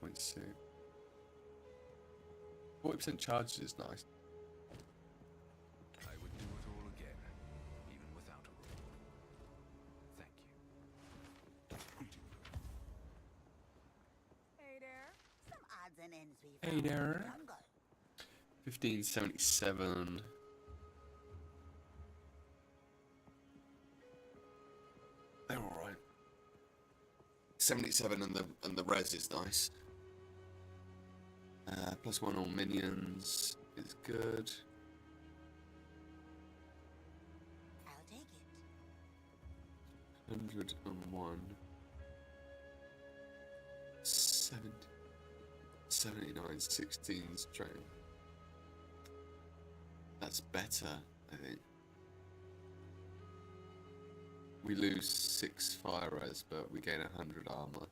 20.2. 40% charges is nice.
I would do it all again, even without a reward. Thank you.
Hey there. Some odds and ends we
Hey
found in the
there.
jungle.
1577. They're alright. 77 and the res is nice. +1 all minions is good.
I'll take it.
101. 70, 79, 16 strength. That's better, I think. We lose 6 fire res, but we gain 100 armor.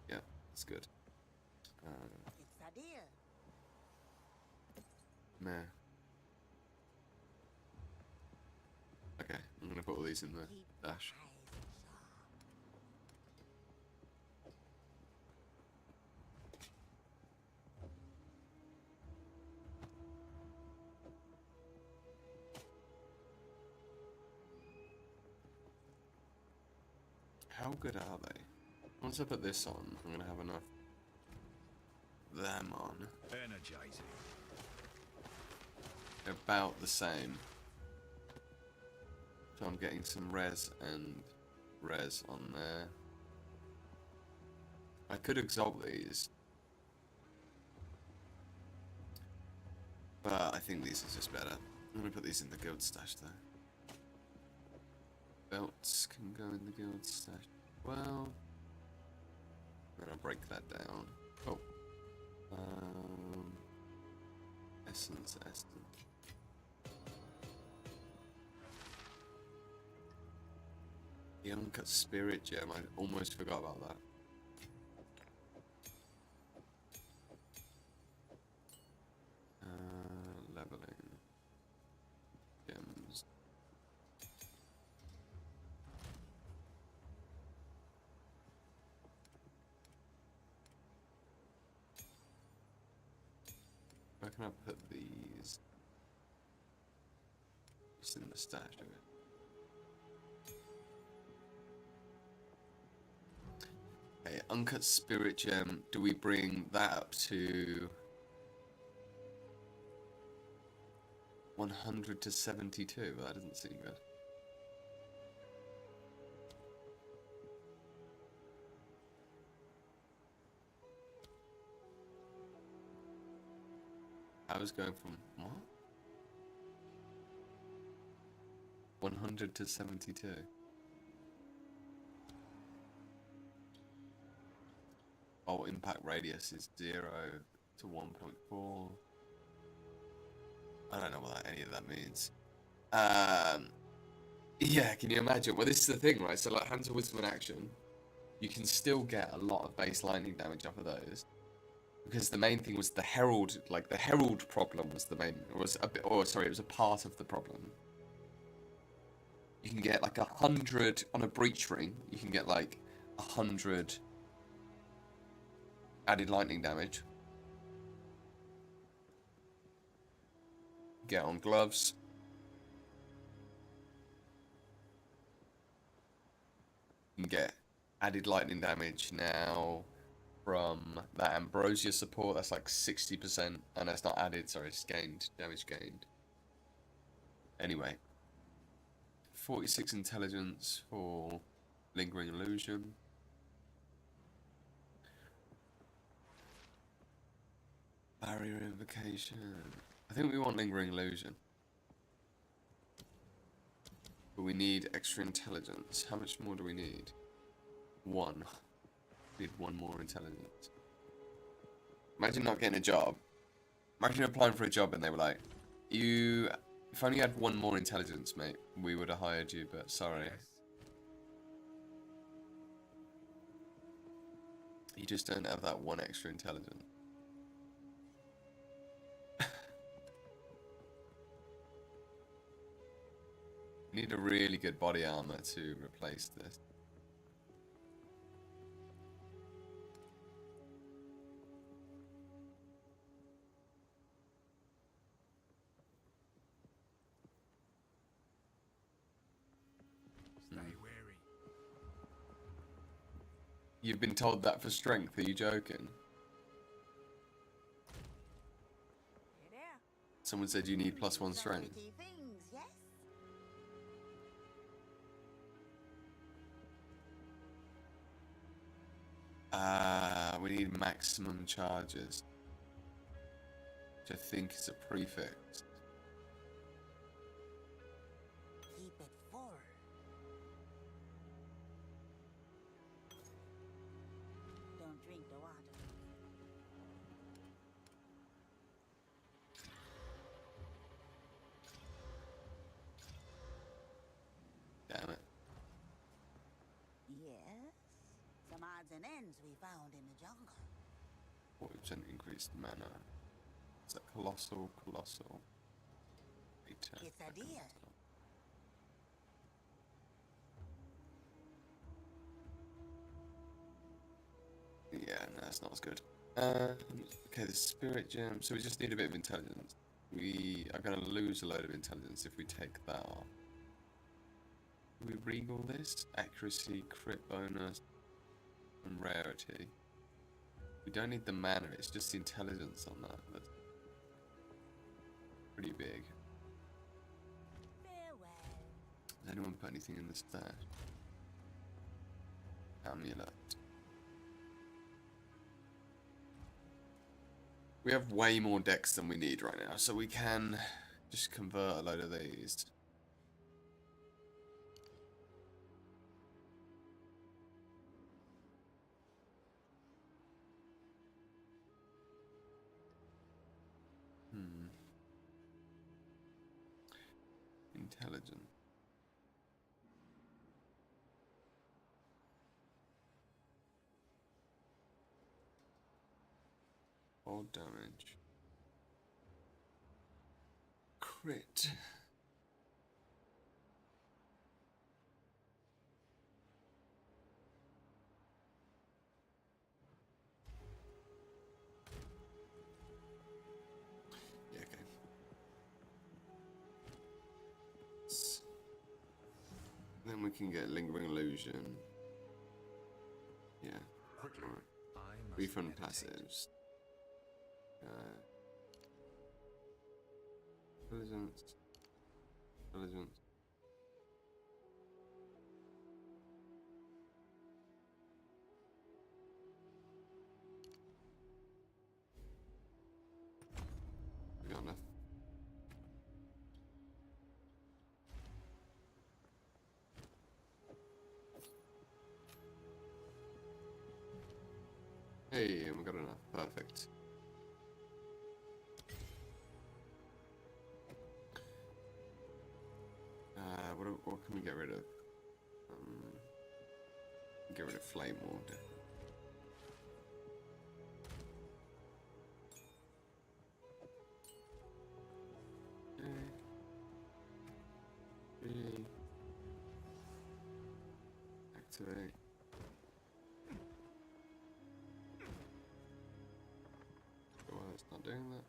Yeah, that's good.
It's a deal.
Meh. Okay, I'm gonna put all these in the
Keep
dash.
eyes sharp.
How good are they? Once I put this on, I'm gonna have enough them on.
Energizing.
They're about the same. So I'm getting some res and res on there. I could exalt these. But I think these are just better. I'm gonna put these in the guild stash though. Belts can go in the guild stash. Well, then I'll break that down. Oh. Essence. The uncut spirit gem, I almost forgot about that. Leveling. Gems. Where can I put these? Just in the stash of it. Okay, uncut spirit gem, do we bring that up to 100 to 72? Well, that doesn't seem good. I was going from what? 100 to 72. Oh, impact radius is 0 to 1.4. I don't know what any of that means. Yeah, can you imagine? Well, this is the thing, right? So, like, Hands of Wisdom in action, you can still get a lot of base lightning damage off of those. Because the main thing was the Herald, like, the Herald problem was the main, was a bit, or sorry, it was a part of the problem. You can get, like, 100 on a breach ring, you can get, like, 100 added lightning damage. Get on gloves. You can get added lightning damage now from that Ambrosia support. That's like 60%. And that's not added, sorry, it's gained. Damage gained. Anyway. 46 intelligence for Lingering Illusion. Barrier Invocation. I think we want Lingering Illusion. But we need extra intelligence. How much more do we need? 1. We need 1 more intelligence. Imagine not getting a job. Imagine applying for a job and they were like, if only you had 1 more intelligence, mate, we would have hired you, but sorry. You just don't have that 1 extra intelligence. Need a really good body armor to replace this.
Stay wary.
You've been told that for strength, are you joking?
Hey there.
Someone said you need +1 strength.
Pretty things, yes?
We need maximum charges. Which I think is a prefix.
Keep it full. Don't drink the water.
Damn it.
Yes. Some odds and ends we found in the jungle.
40% increased mana. Is that colossal?
It's a deal.
Yeah, no, that's not as good. Okay, the spirit gem. So we just need a bit of intelligence. We are going to lose a load of intelligence if we take that off. Do we regal this? Accuracy, crit bonus, and rarity. We don't need the mana, it's just the intelligence on that. That's pretty big.
Farewell.
Does anyone put anything in the stash? Amulet. We have way more decks than we need right now, so we can just convert a load of these. Intelligent. Old damage. Crit. Yeah, okay. Then we can get Lingering Illusion. Yeah.
quickly.
I must
Refund
meditate.
passives. Intelligence. Intelligence. We got enough. Hey, and we got enough. Perfect. What can we get rid of? Get rid of flame water. Activate. Well, it's not doing that.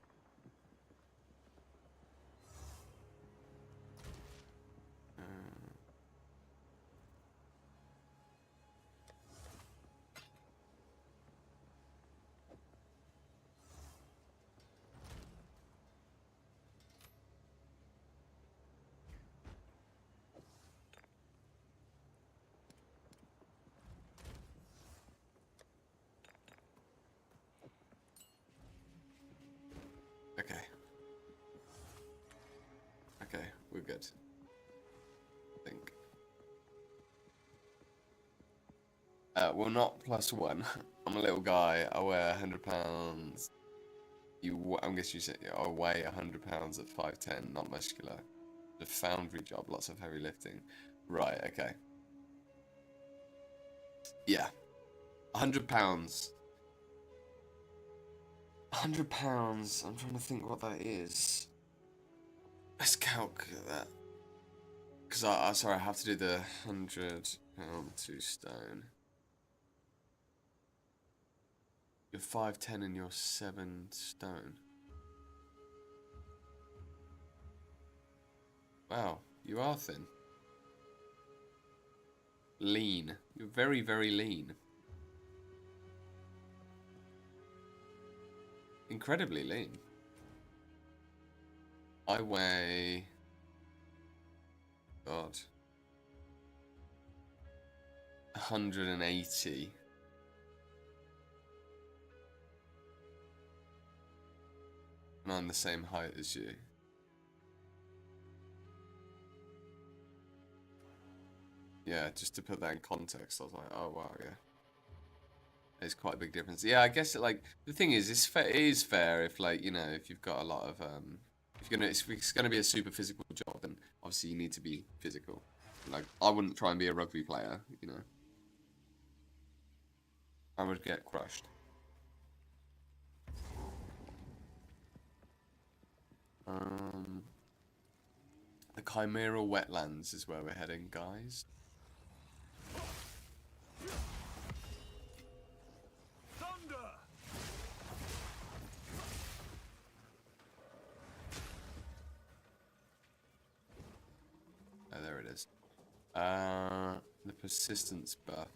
Okay. Okay, we're good. I think. Well, not +1. I'm a little guy. I weigh 100 pounds. I'm guessing you said I weigh 100 pounds at 5'10", not muscular. The foundry job, lots of heavy lifting. Right. Okay. Yeah. 100 pounds. 100 pounds. I'm trying to think what that is. Let's calculate that. Because sorry, I have to do the 100 pound to stone. You're 5'10" and you're 7 stone. Wow, you are thin. Lean. You're very, very lean. Incredibly lean. I weigh... God. 180. And I'm the same height as you. Yeah, just to put that in context, I was like, oh wow, yeah. It's quite a big difference. Yeah, I guess like the thing is, it is fair if like, you know, if you've got a lot of if it's gonna be a super physical job, then obviously you need to be physical. Like I wouldn't try and be a rugby player, you know. I would get crushed. The Chimeral Wetlands is where we're heading, guys.
Thunder!
Oh, there it is. The persistence buff.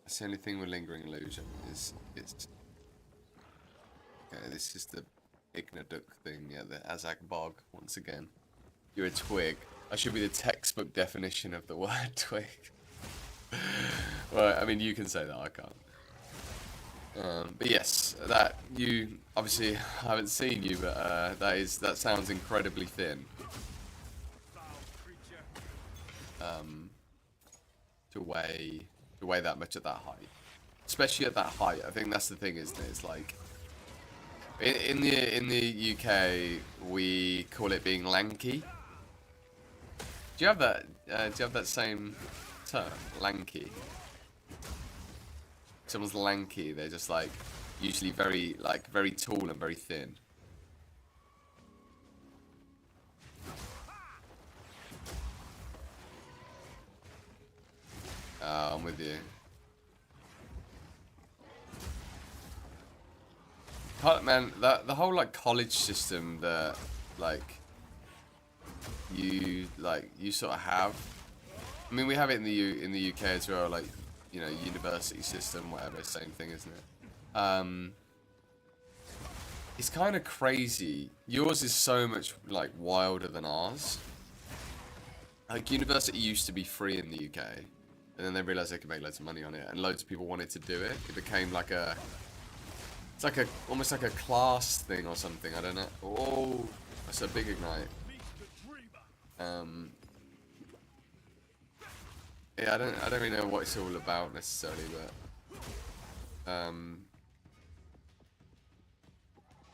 That's the only thing with Lingering Illusion is it's... Okay, this is the Ignaduck thing, yeah, the Azak Bog, once again. You're a twig. I should be the textbook definition of the word twig. Well, I mean, you can say that, I can't. But yes, that, you, obviously, I haven't seen you, but that sounds incredibly thin. To weigh that much at that height. Especially at that height, I think that's the thing, isn't it? It's like, in the UK, we call it being lanky. Do you have that? Do you have that same term, lanky? Someone's lanky. They're just like usually very tall and very thin. I'm with you. Man, the whole like college system that like you sort of have. I mean, we have it in the UK as well, like, you know, university system, whatever, same thing, isn't it? It's kind of crazy. Yours is so much like wilder than ours. Like, university used to be free in the UK, and then they realized they could make loads of money on it, and loads of people wanted to do it. It became like it's like almost like a class thing or something. I don't know. Oh, that's a big ignite. Yeah, I don't really know what it's all about necessarily, but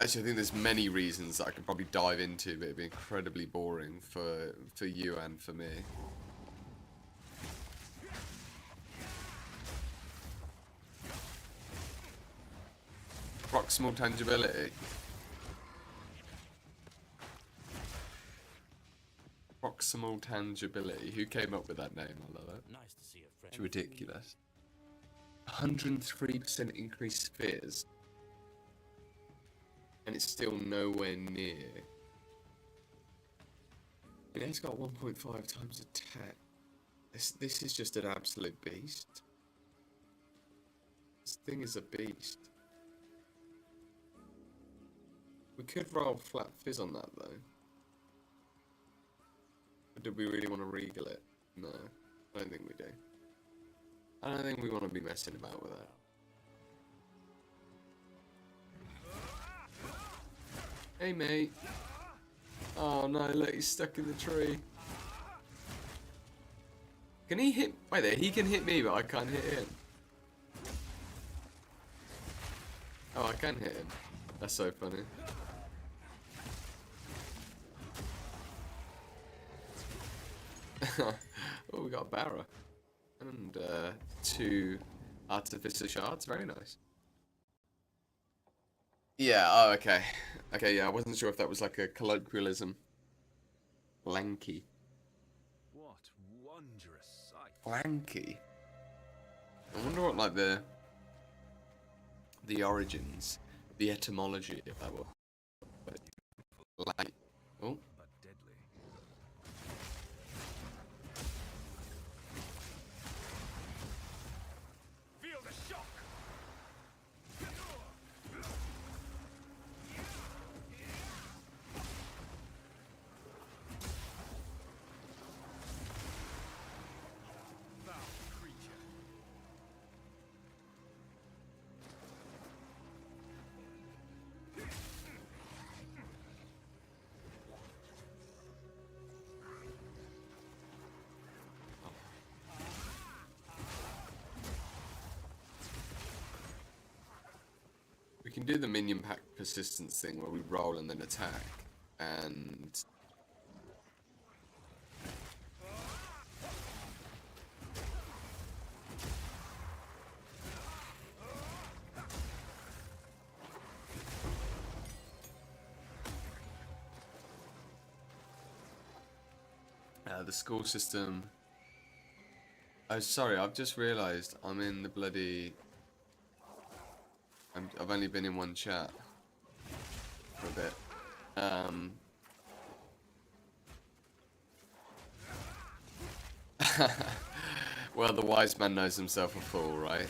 actually I think there's many reasons that I could probably dive into, but it'd be incredibly boring for you and for me. Proximal tangibility. Proximal tangibility. Who came up with that name? I love it.
Nice to see a friend.
It's ridiculous. 103% increased spheres. And it's still nowhere near. It has got 1.5 times attack. This is just an absolute beast. This thing is a beast. We could roll flat fizz on that though. But do we really want to regal it? No, I don't think we do. I don't think we want to be messing about with that. Hey mate. Oh no, look, he's stuck in the tree. Can he hit? Wait there, he can hit me, but I can't hit him. Oh, I can hit him. That's so funny. Oh, we got a Barra. And 2 Artificer Shards, very nice. Yeah, oh, okay. Okay, yeah, I wasn't sure if that was like a colloquialism. Lanky.
What wondrous sight.
Lanky? I wonder what, like, the origins, the etymology of that word. Like, oh.
But deadly.
Feel the shock. Foul creature.
We can do the minion pack persistence thing where we roll and then attack, and the school system. Oh, sorry, I've just realised I'm in the bloody. I've only been in one chat for a bit. Well, the wise man knows himself a fool, right?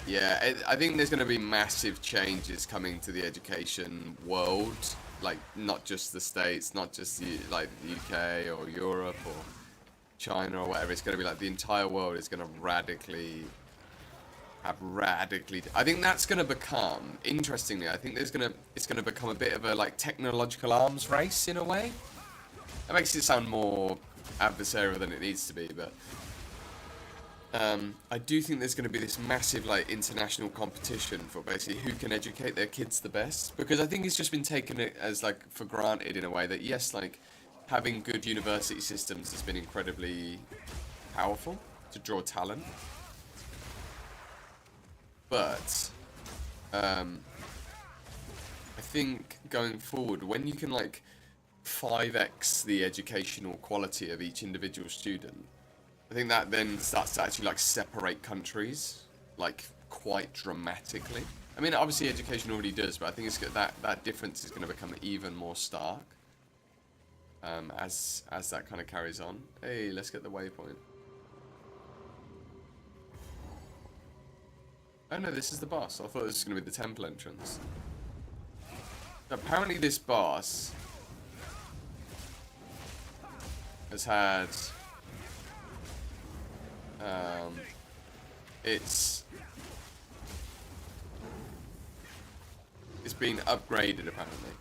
Yeah, I think there's going to be massive changes coming to the education world. Like, not just the States, not just the UK or Europe or China or whatever. It's going to be like the entire world is going to radically. I think that's going to become, interestingly, I think it's going to become a bit of a like technological arms race in a way. That makes it sound more adversarial than it needs to be, but I do think there's going to be this massive like international competition for basically who can educate their kids the best, because I think it's just been taken as like for granted in a way that yes, like having good university systems has been incredibly powerful to draw talent, but I think going forward, when you can like 5x the educational quality of each individual student, I think that then starts to actually like separate countries, like quite dramatically. I mean, obviously education already does, but I think it's that difference is going to become even more stark as that kind of carries on. Hey, let's get the waypoint. Oh no, this is the boss. I thought this was going to be the temple entrance. Apparently this boss has had it's been upgraded apparently.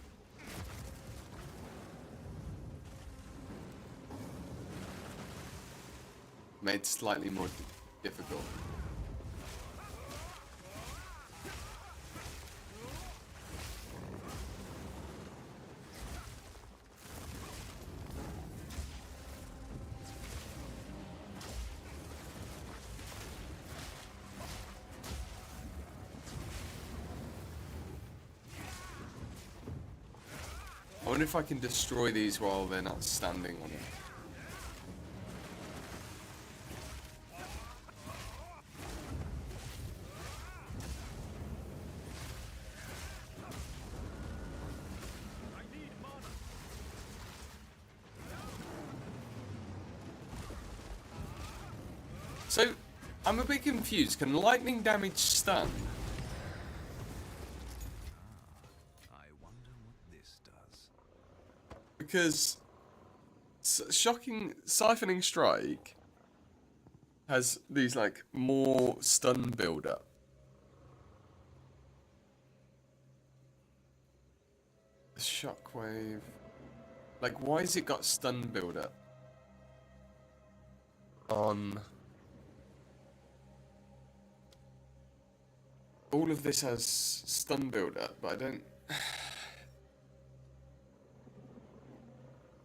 Made slightly more difficult. I wonder if I can destroy these while they're not standing on it. So, I'm a bit confused. Can lightning damage stun?
I wonder what this does.
Because shocking siphoning strike has these like more stun build up. Shockwave. Like, why has it got stun build up on? All of this has stun build up, but I don't.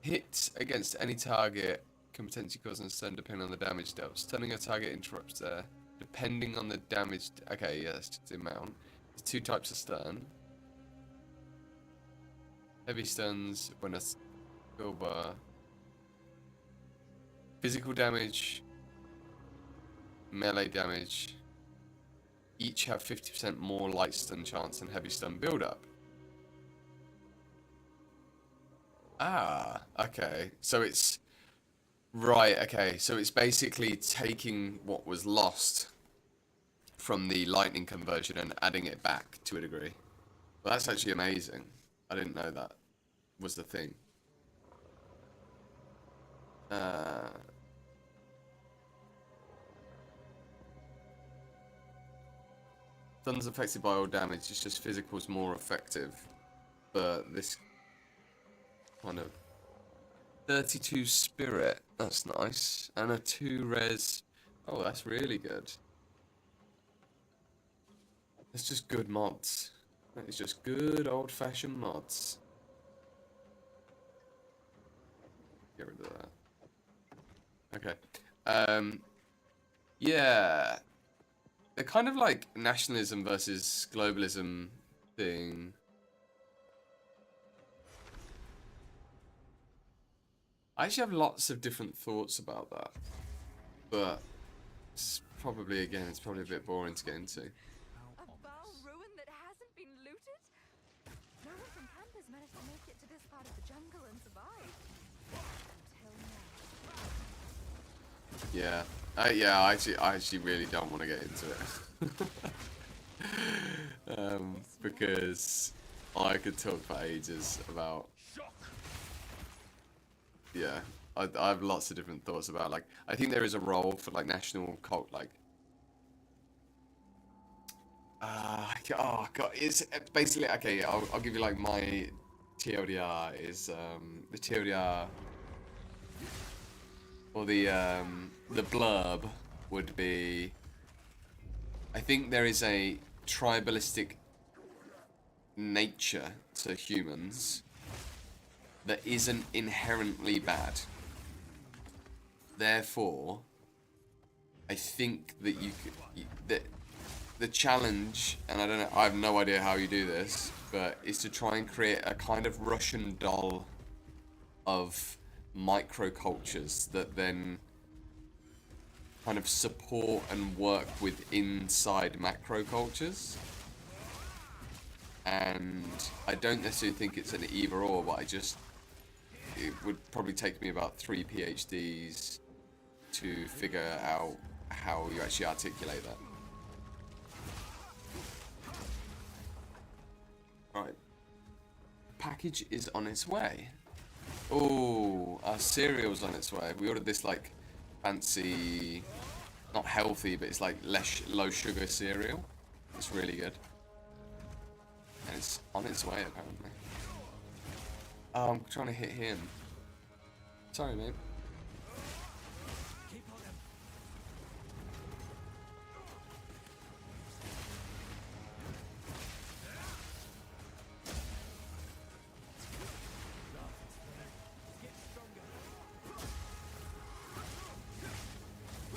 Hits against any target can potentially cause a stun depending on the damage dealt. Stunning a target interrupts there. Depending on the damage. Okay, yeah, that's just the amount. There's two types of stun. Heavy stuns when a skill bar. Physical damage. Melee damage. Each have 50% more light stun chance than heavy stun build up. Ah, okay. So it's right, okay. So it's basically taking what was lost from the lightning conversion and adding it back to a degree. Well, that's actually amazing. I didn't know that was the thing. Stuns affected by all damage. It's just physical's more effective, but this kind of 32 spirit. That's nice, and a 2 res. Oh, that's really good. It's just good mods. That is just good old-fashioned mods. Get rid of that. Okay. Yeah. The kind of like nationalism versus globalism thing. I actually have lots of different thoughts about that. But it's probably, again, it's probably a bit boring to get into.
A Baal ruin that hasn't been looted? No one from camp has managed to make it to this part of the jungle and survive. Until now.
Yeah. Yeah, I actually really don't want to get into it. Because I could talk for ages about... Yeah, I have lots of different thoughts about, like, I think there is a role for, like, national cult, like... oh, God, it's basically... Okay, yeah, I'll give you, like, my TLDR is, the TLDR... Or the blurb would be, I think there is a tribalistic nature to humans that isn't inherently bad. Therefore, I think that that the challenge, and I have no idea how you do this, but is to try and create a kind of Russian doll of microcultures that then kind of support and work with inside macro cultures. And I don't necessarily think it's an either or, but it would probably take me about 3 PhDs to figure out how you actually articulate that. Right. Package is on its way. Oh, our cereal's on its way. We ordered this like fancy, not healthy, but it's like low sugar cereal. It's really good. And it's on its way apparently. Oh, I'm trying to hit him. Sorry, mate.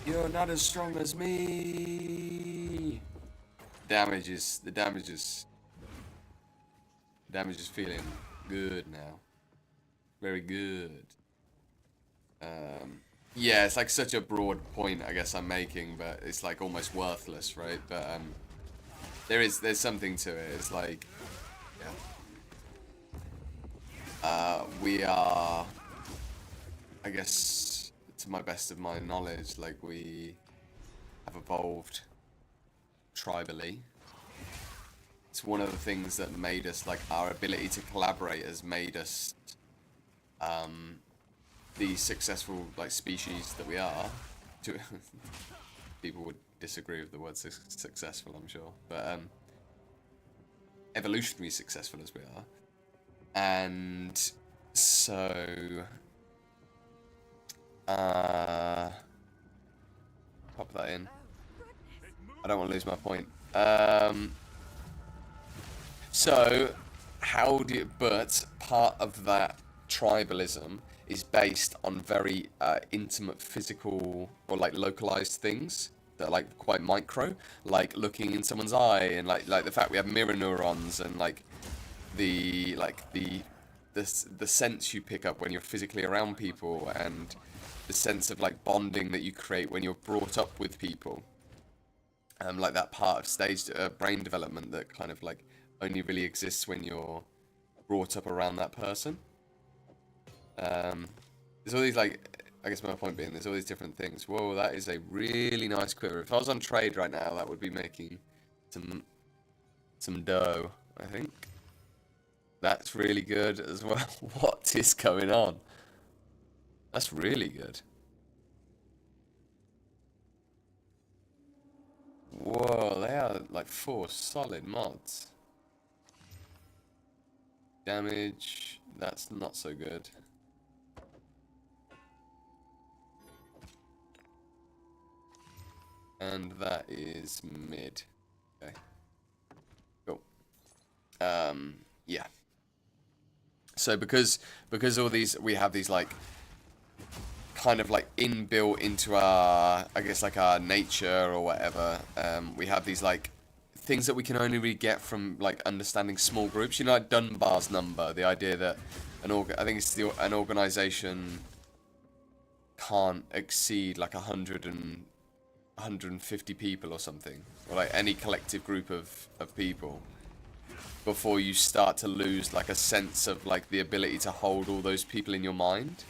You're not as strong as me. The damage is feeling good now. Very good. Yeah, it's like such a broad point I guess I'm making, but it's like almost worthless, right? But there's something to it. It's like, yeah. We are, I guess, to my best of my knowledge, like we have evolved tribally. It's one of the things that made us, like our ability to collaborate has made us the successful like species that we are. People would disagree with the word successful, I'm sure, but evolutionary successful as we are. And so pop that in. I don't want to lose my point. So but part of that tribalism is based on very intimate physical or like localized things that are like quite micro, like looking in someone's eye, and like the fact we have mirror neurons, and like the sense you pick up when you're physically around people, and the sense of like bonding that you create when you're brought up with people. Like that part of stage brain development that kind of like only really exists when you're brought up around that person. There's all these like, I guess my point being, there's all these different things. Whoa, that is a really nice quiver. If I was on trade right now, that would be making some dough, I think. That's really good as well. What is going on? That's really good. Whoa, they are like 4 solid mods. Damage, that's not so good. And that is mid. Okay. Cool. Yeah. So because all these, we have these like kind of like inbuilt into our, I guess like our nature or whatever, we have these like things that we can only really get from like understanding small groups. You know, like Dunbar's number, the idea that I think it's an organization can't exceed like 150 people or something, or like any collective group of people, before you start to lose like a sense of like the ability to hold all those people in your mind.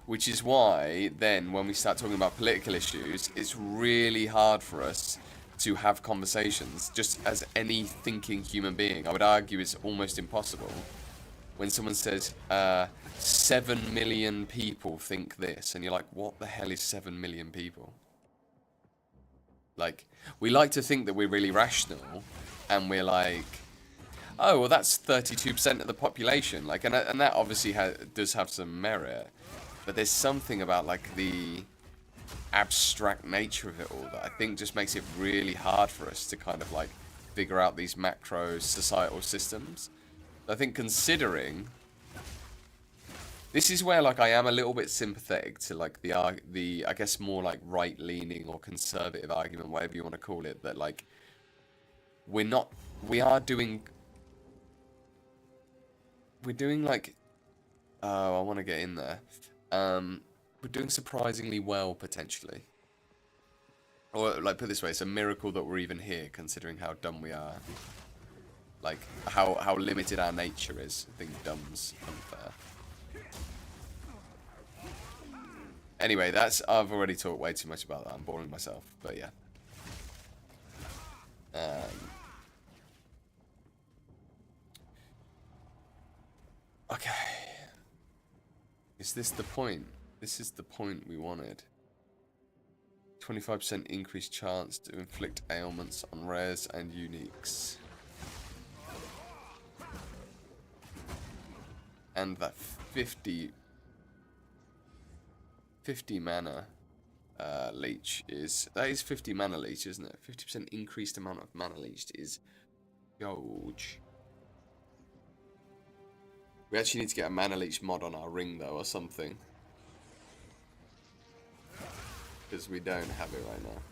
Which is why then when we start talking about political issues, it's really hard for us to have conversations just as any thinking human being. I would argue it's almost impossible. When someone says 7 million people think this, and you're like, what the hell is 7 million people? Like, we like to think that we're really rational, and we're like, oh, well, that's 32% of the population. Like, and that obviously does have some merit, but there's something about like the abstract nature of it all that I think just makes it really hard for us to kind of like figure out these macro societal systems. I think considering, this is where like I am a little bit sympathetic to like the I guess more like right-leaning or conservative argument, whatever you want to call it, that like we're doing like Oh, I want to get in there. We're doing surprisingly well, potentially. Or, like, put it this way, it's a miracle that we're even here, considering how dumb we are. Like, how limited our nature is. I think dumb's unfair. Anyway, I've already talked way too much about that. I'm boring myself, but yeah. Okay. Is this the point? This is the point we wanted. 25% increased chance to inflict ailments on rares and uniques. And that 50 mana leech is... That is 50 mana leech, isn't it? 50% increased amount of mana leech is huge. We actually need to get a mana leech mod on our ring, though, or something. Because we don't have it right now.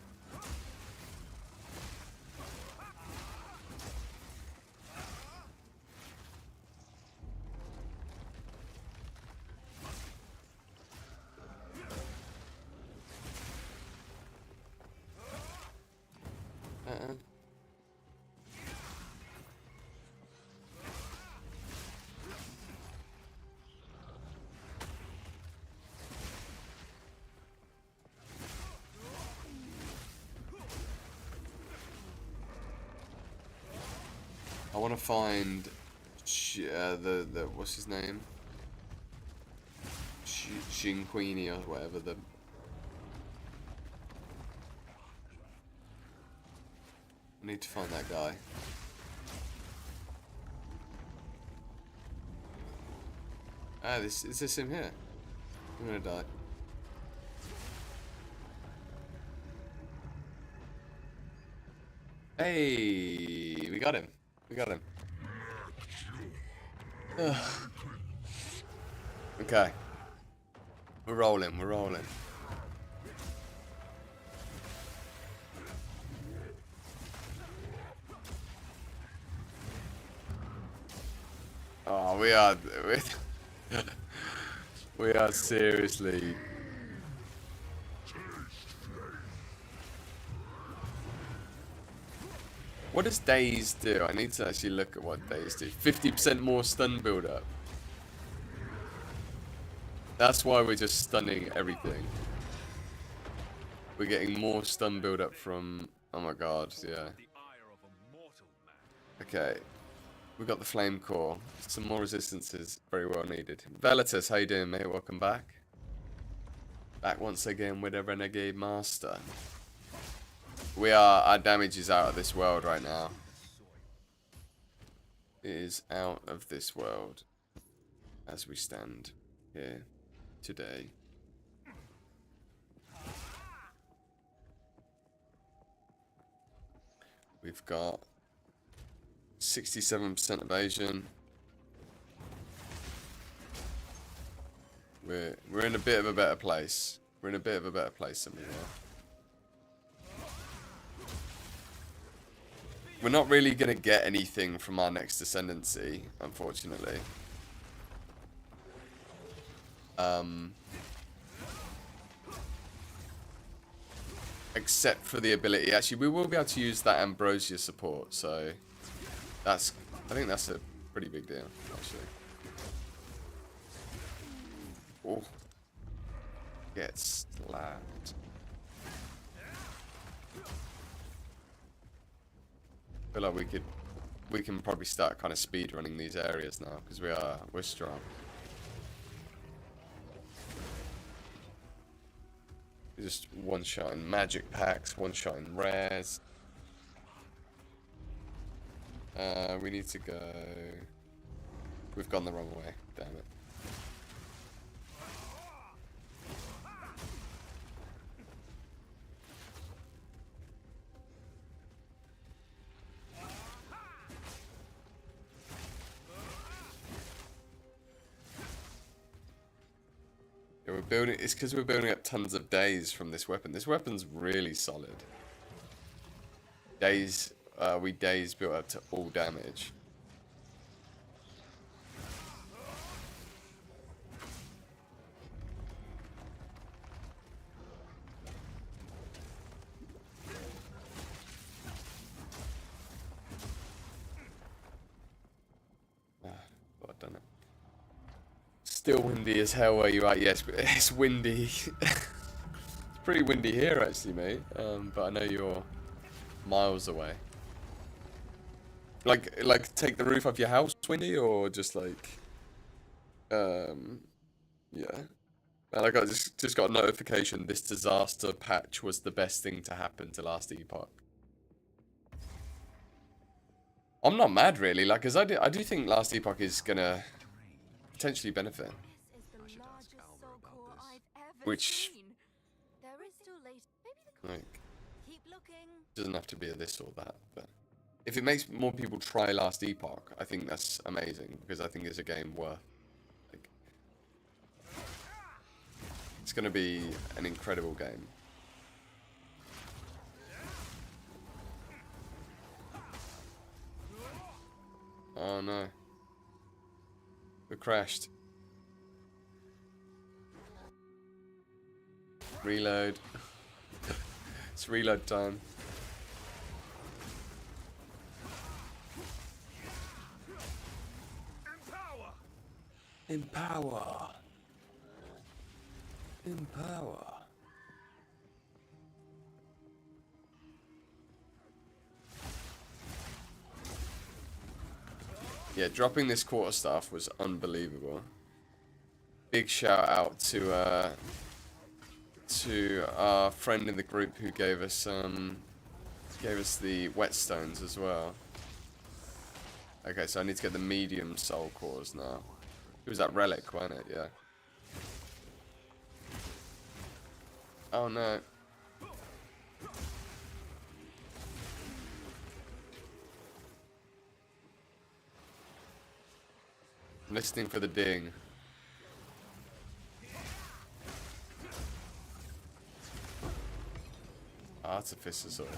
I want to find the what's his name? Queenie or whatever the. I need to find that guy. Ah, is this him here? I'm gonna die. Hey, we got him. We got him. Ugh. Okay. We're rolling, we're rolling. Oh, we are we are seriously. What does daze do? I need to actually look at what daze do. 50% more stun build up. That's why we're just stunning everything. We're getting more stun build up from. Oh my god, yeah. Okay. We got the flame core. Some more resistances, very well needed. Velitus, how you doing, mate? Welcome back. Back once again with a Renegade Master. Our damage is out of this world right now. It is out of this world as we stand here today. We've got 67% evasion. We're in a bit of a better place. We're in a bit of a better place than we were. We're not really going to get anything from our next ascendancy, unfortunately. Except for the ability. Actually, we will be able to use that Ambrosia support, so I think that's a pretty big deal, actually. Oh. Get slapped. I feel like we can probably start kind of speed running these areas now because we're strong. Just one shot in magic packs, one shot in rares. We need to go. We've gone the wrong way. Damn it. Yeah, it's because we're building up tons of days from this weapon. This weapon's really solid. Days, we days built up to all damage. Still windy as hell where you're at. Yes, it's windy. It's pretty windy here actually, mate. But I know you're miles away. Like take the roof off your house windy, or just like, yeah. And I just got a notification. This disaster patch was the best thing to happen to last epoch. I'm not mad really, like, cause I do think last epoch is gonna potentially benefit.
This is the largest soul core I've ever
Which-
seen. There is still late. Maybe the
Like,
Keep looking.
doesn't have to be a this or that, but if it makes more people try last epoch, I think that's amazing, because I think it's a game worth, like, it's gonna be an incredible game. Oh no. We crashed. Reload. It's reload time. Empower. Empower. Yeah, dropping this quarterstaff was unbelievable. Big shout out to our friend in the group who gave us the whetstones as well. Okay, so I need to get the medium soul cores now. It was that relic, wasn't it? Yeah. Oh no. I'm listening for the ding. Artificer's Orb.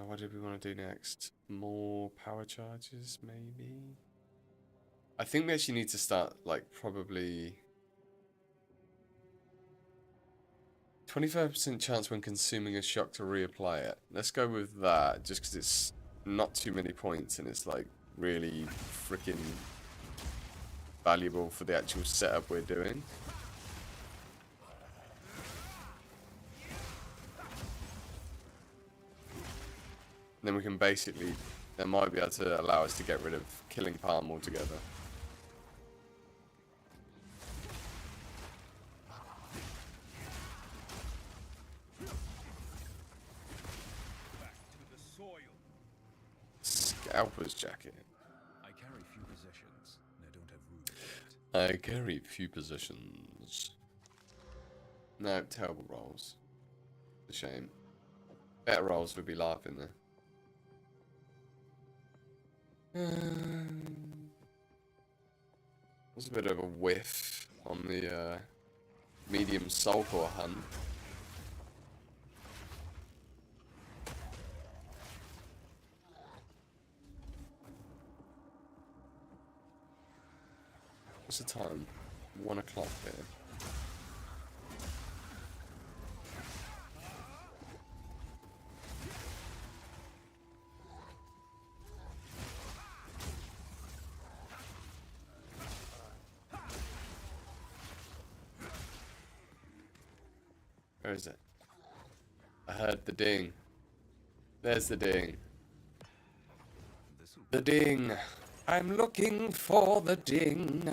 What did we want to do next? More power charges, maybe? I think we actually need to start, like, probably 25% chance when consuming a shock to reapply it. Let's go with that, just because it's not too many points and it's, like, really freaking valuable for the actual setup we're doing. Then we can basically, that might be able to allow us to get rid of killing palm altogether. Scalper's jacket.
I carry few possessions, and I don't have room for it.
I carry few possessions. No, terrible rolls. A shame. Better rolls would be laughing there. Was a bit of a whiff on the medium soulcore hunt. What's the time? 1 o'clock here. Where is it? I heard the ding. There's the ding. The ding. I'm looking for the ding.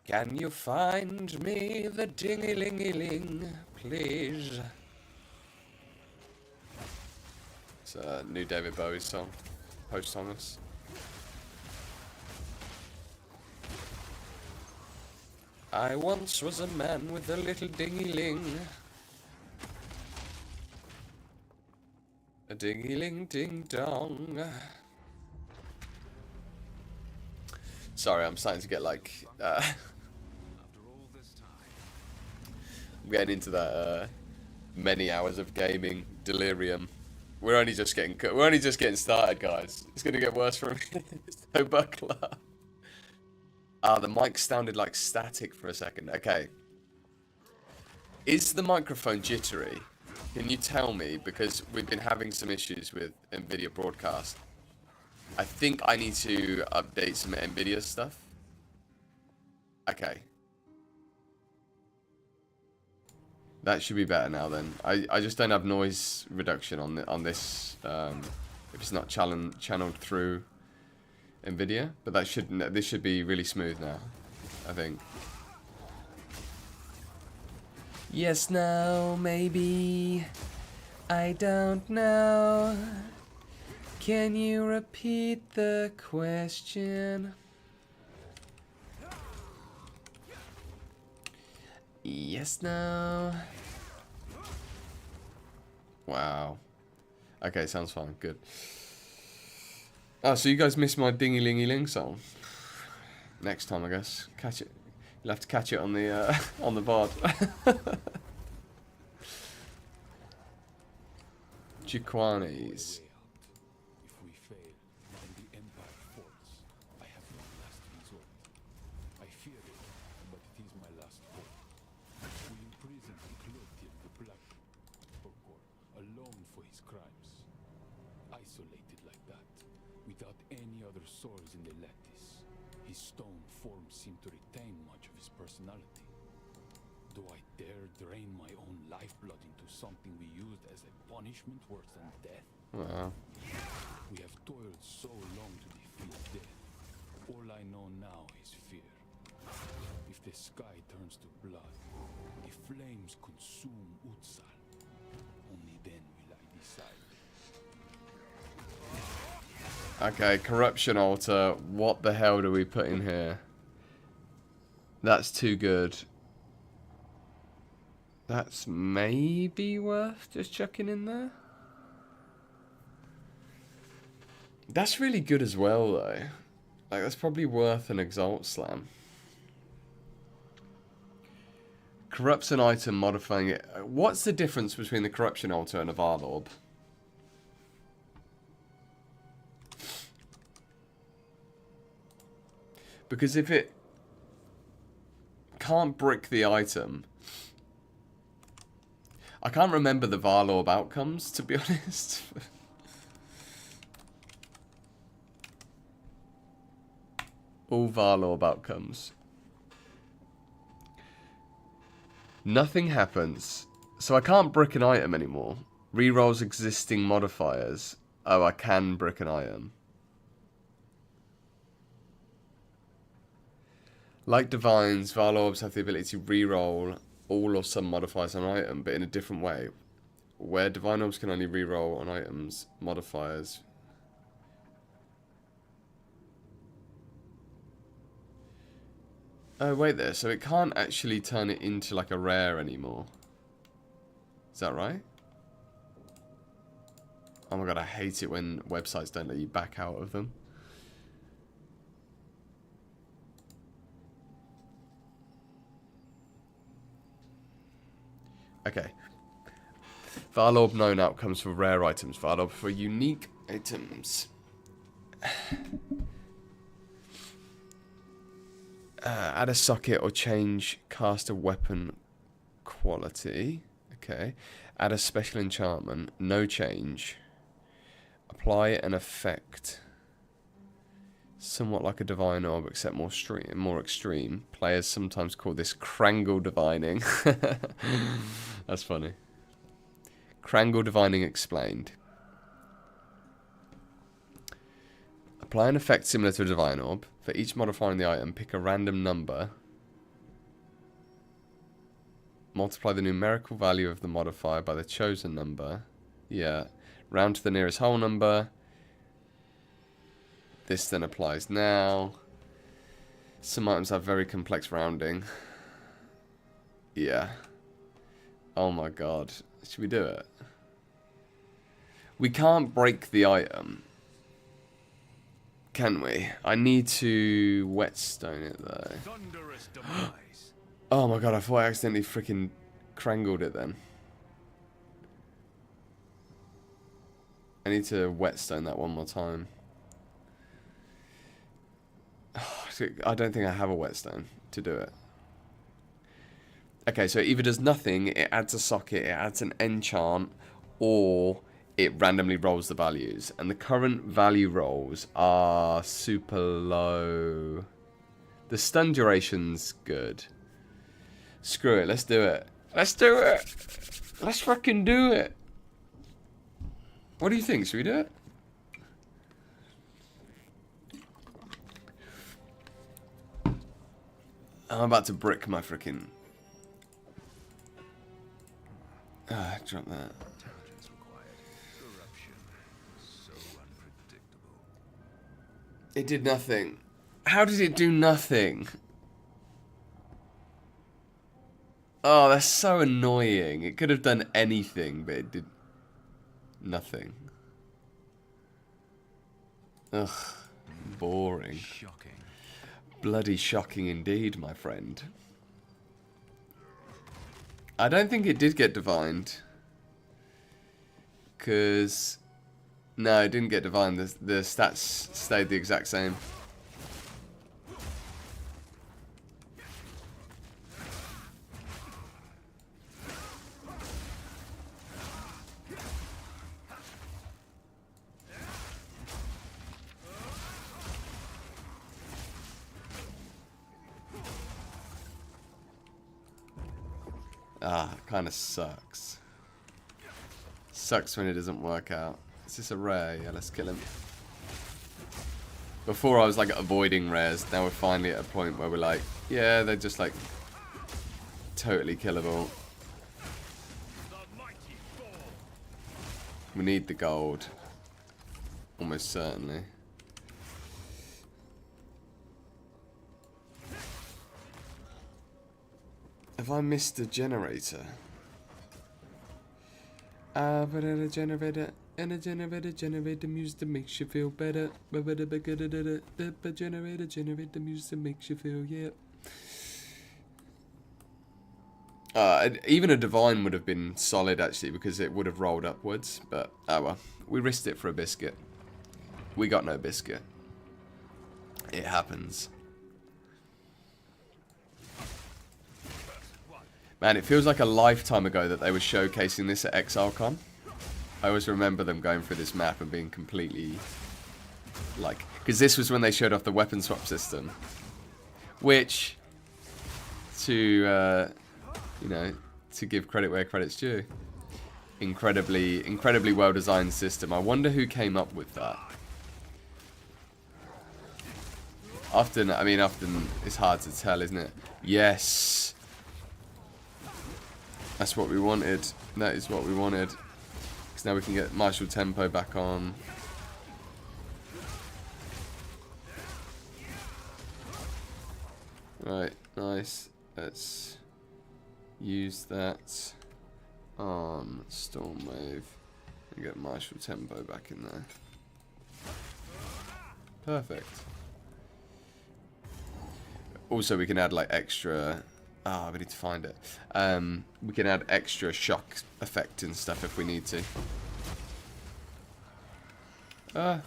Can you find me the dingy-lingy-ling, please? It's a new David Bowie song. Posthumous. I once was a man with a little dingy-ling. A dingy-ling ding-dong. Sorry, I'm starting to get like,
After all this time,
I'm getting into that many hours of gaming delirium. We're only just getting started, guys. It's gonna get worse from here. So buckle up. Ah, the mic sounded like static for a second. Okay. Is the microphone jittery? Can you tell me? Because we've been having some issues with NVIDIA broadcast. I think I need to update some NVIDIA stuff. Okay. That should be better now then. I just don't have noise reduction on this if it's not channeled through NVIDIA, but this should be really smooth now, I think. Yes, no, maybe. I don't know. Can you repeat the question? Yes, no. Wow. Okay, sounds fine. Good. Oh, so you guys missed my dingy lingy ling song. Next time, I guess. Catch it. You'll have to catch it on the on the board. Chiquanes.
If we fail, and the Empire falls, I have no last resort. I fear it, but it is my last hope. We imprison Acolyte the Black Purple, alone for his crimes. Isolated like that, without any other souls in the lattice. His stone form seemed to retain much of his personality. Do I dare drain my own lifeblood into something we used as a punishment worse than death?
Wow.
We have toiled so long to defeat death. All I know now is fear. If the sky turns to blood, if flames consume Utsal, only then will I decide.
Okay, corruption altar. What the hell do we put in here? That's too good. That's maybe worth just chucking in there. That's really good as well, though. Like, that's probably worth an Exalt Slam. Corrupts an item, modifying it. What's the difference between the Corruption Altar and a Varlorb? Because if it can't brick the item... I can't remember the Varlorb outcomes, to be honest. All Varlorb outcomes. Nothing happens. So I can't brick an item anymore. Rerolls existing modifiers. Oh, I can brick an item. Like Divines, Varlorbs have the ability to reroll all or some modifiers on an item, but in a different way. Where Divine Orbs can only reroll on items, modifiers. Oh, wait there. So it can't actually turn it into like a rare anymore. Is that right? Oh my god, I hate it when websites don't let you back out of them. Okay. Varlorb known outcomes for rare items. Varlorb for unique items. Add a socket or change caster weapon quality. Okay. Add a special enchantment. No change. Apply an effect. Somewhat like a divine orb, except more extreme. Players sometimes call this Krangle divining. That's funny. Krangle divining explained. Apply an effect similar to a divine orb. For each modifier in the item, pick a random number. Multiply the numerical value of the modifier by the chosen number. Yeah. Round to the nearest whole number. This then applies now. Some items have very complex rounding. Yeah. Oh my god. Should we do it? We can't break the item. Can we? I need to whetstone it though.
Thunderous demise.
Oh my god, I thought I accidentally freaking crangled it then. I need to whetstone that one more time. I don't think I have a whetstone to do it. Okay, so it either does nothing, it adds a socket, it adds an enchant, or it randomly rolls the values. And the current value rolls are super low. The stun duration's good. Screw it, let's do it. Let's do it! Let's fucking do it! What do you think? Should we do it? I'm about to brick my freaking... Ah, drop that.
Intelligence required. Corruption. So unpredictable.
It did nothing. How did it do nothing? Oh, that's so annoying. It could have done anything, but it did nothing. Ugh, boring.
Shocking.
Bloody shocking indeed, my friend. I don't think it did get divined. Because... No, it didn't get divined. The stats stayed the exact same. Ah, kind of sucks. Sucks when it doesn't work out. Is this a rare? Yeah, let's kill him. Before I was like avoiding rares. Now we're finally at a point where we're like, yeah, they're just like totally killable. We need the gold. Almost certainly. Have I missed a generator? But a generator and a generator music that makes you feel better. Generator music that makes you feel, yeah. Even a divine would have been solid actually because it would have rolled upwards, but oh well. We risked it for a biscuit. We got no biscuit. It happens. Man, it feels like a lifetime ago that they were showcasing this at ExileCon. I always remember them going through this map and being completely... like... because this was when they showed off the weapon swap system. Which... to, you know, to give credit where credit's due. Incredibly well-designed system. I wonder who came up with that. Often it's hard to tell, isn't it? Yes! That's what we wanted. That is what we wanted. Because now we can get martial tempo back on. Right, nice. Let's use that on Stormwave and get martial tempo back in there. Perfect. Also, we can add like extra... Ah, we need to find it. We can add extra shock effect and stuff if we need to. I'm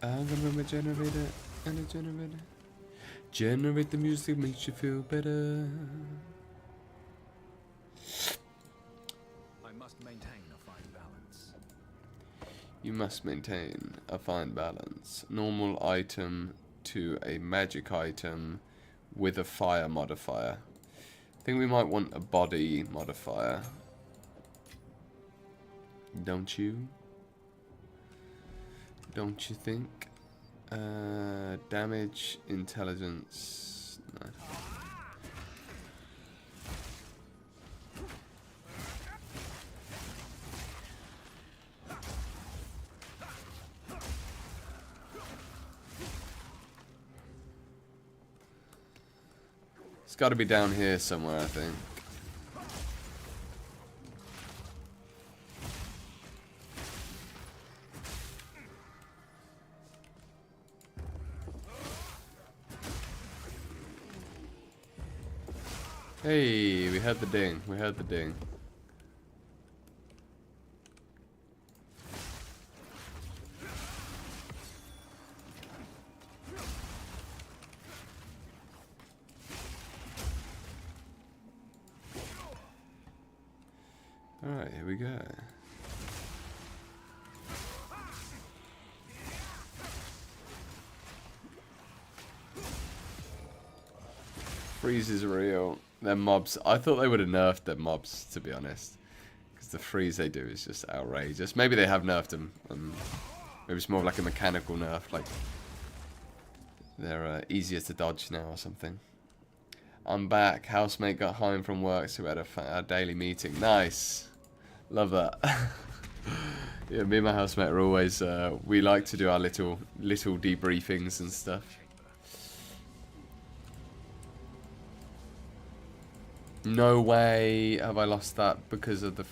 gonna generate it and a generator. Generate the music makes you feel better.
I must maintain a fine balance.
You must maintain a fine balance. Normal item to a magic item with a fire modifier. I think we might want a body modifier. Don't you? Don't you think? Damage, intelligence. No. It's got to be down here somewhere, I think. Hey, we heard the ding. We heard the ding. Alright, here we go. Freeze is real. Their mobs. I thought they would have nerfed their mobs, to be honest. Because the freeze they do is just outrageous. Maybe they have nerfed them. Maybe it's more of like a mechanical nerf. Like they're easier to dodge now or something. I'm back. Housemate got home from work, so we had a daily meeting. Nice. Love that. Yeah, me and my housemate are always... we like to do our little debriefings and stuff. No way have I lost that because of the...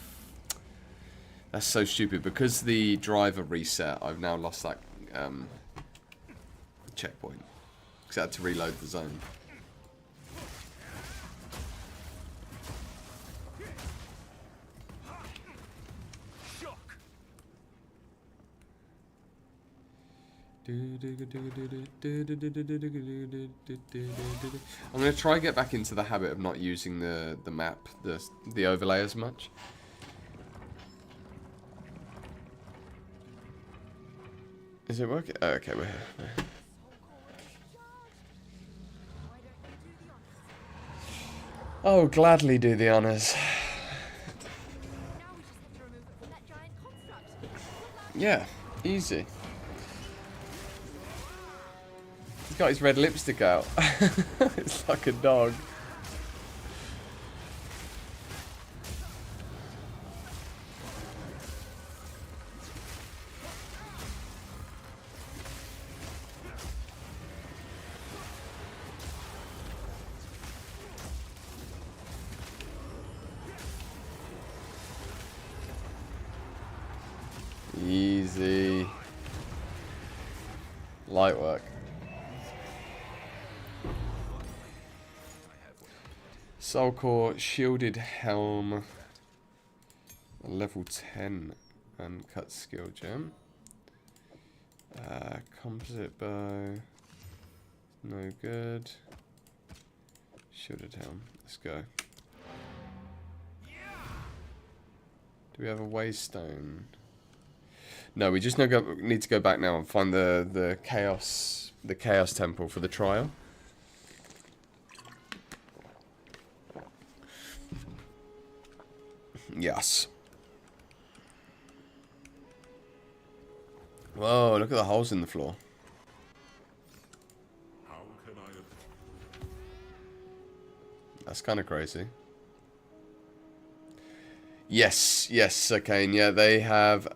That's so stupid. Because the driver reset, I've now lost that checkpoint. Because I had to reload the zone. I'm going to try get back into the habit of not using the map, the overlay as much. Is it working? Oh, okay, we're here. Oh, gladly do the honours. Yeah, easy. He's got his red lipstick out. It's like a dog. Easy. Light work. Soul Core, Shielded Helm, level 10 Uncut Skill Gem. Composite Bow, no good. Shielded Helm, let's go. Do we have a Waystone? No, we just need to go back now and find the Chaos Temple for the trial. Yes. Whoa, look at the holes in the floor.
How can I...
That's kind of crazy. Yes, yes, okay, yeah, they have,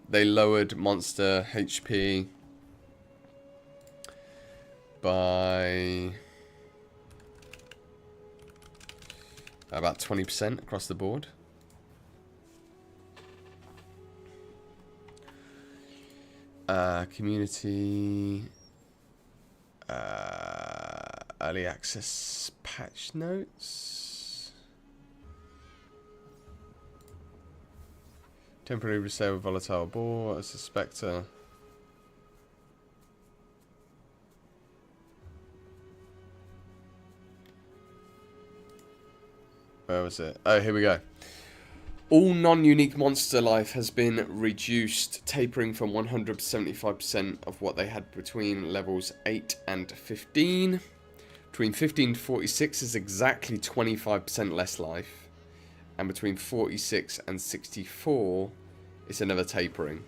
they lowered monster HP by about 20% across the board. Community, early access patch notes. Temporary resale volatile bore as a spectre. Where was it? Oh, here we go. All non-unique monster life has been reduced, tapering from 100 to 75% of what they had between levels 8 and 15. Between 15 to 46 is exactly 25% less life. And between 46 and 64, it's another tapering.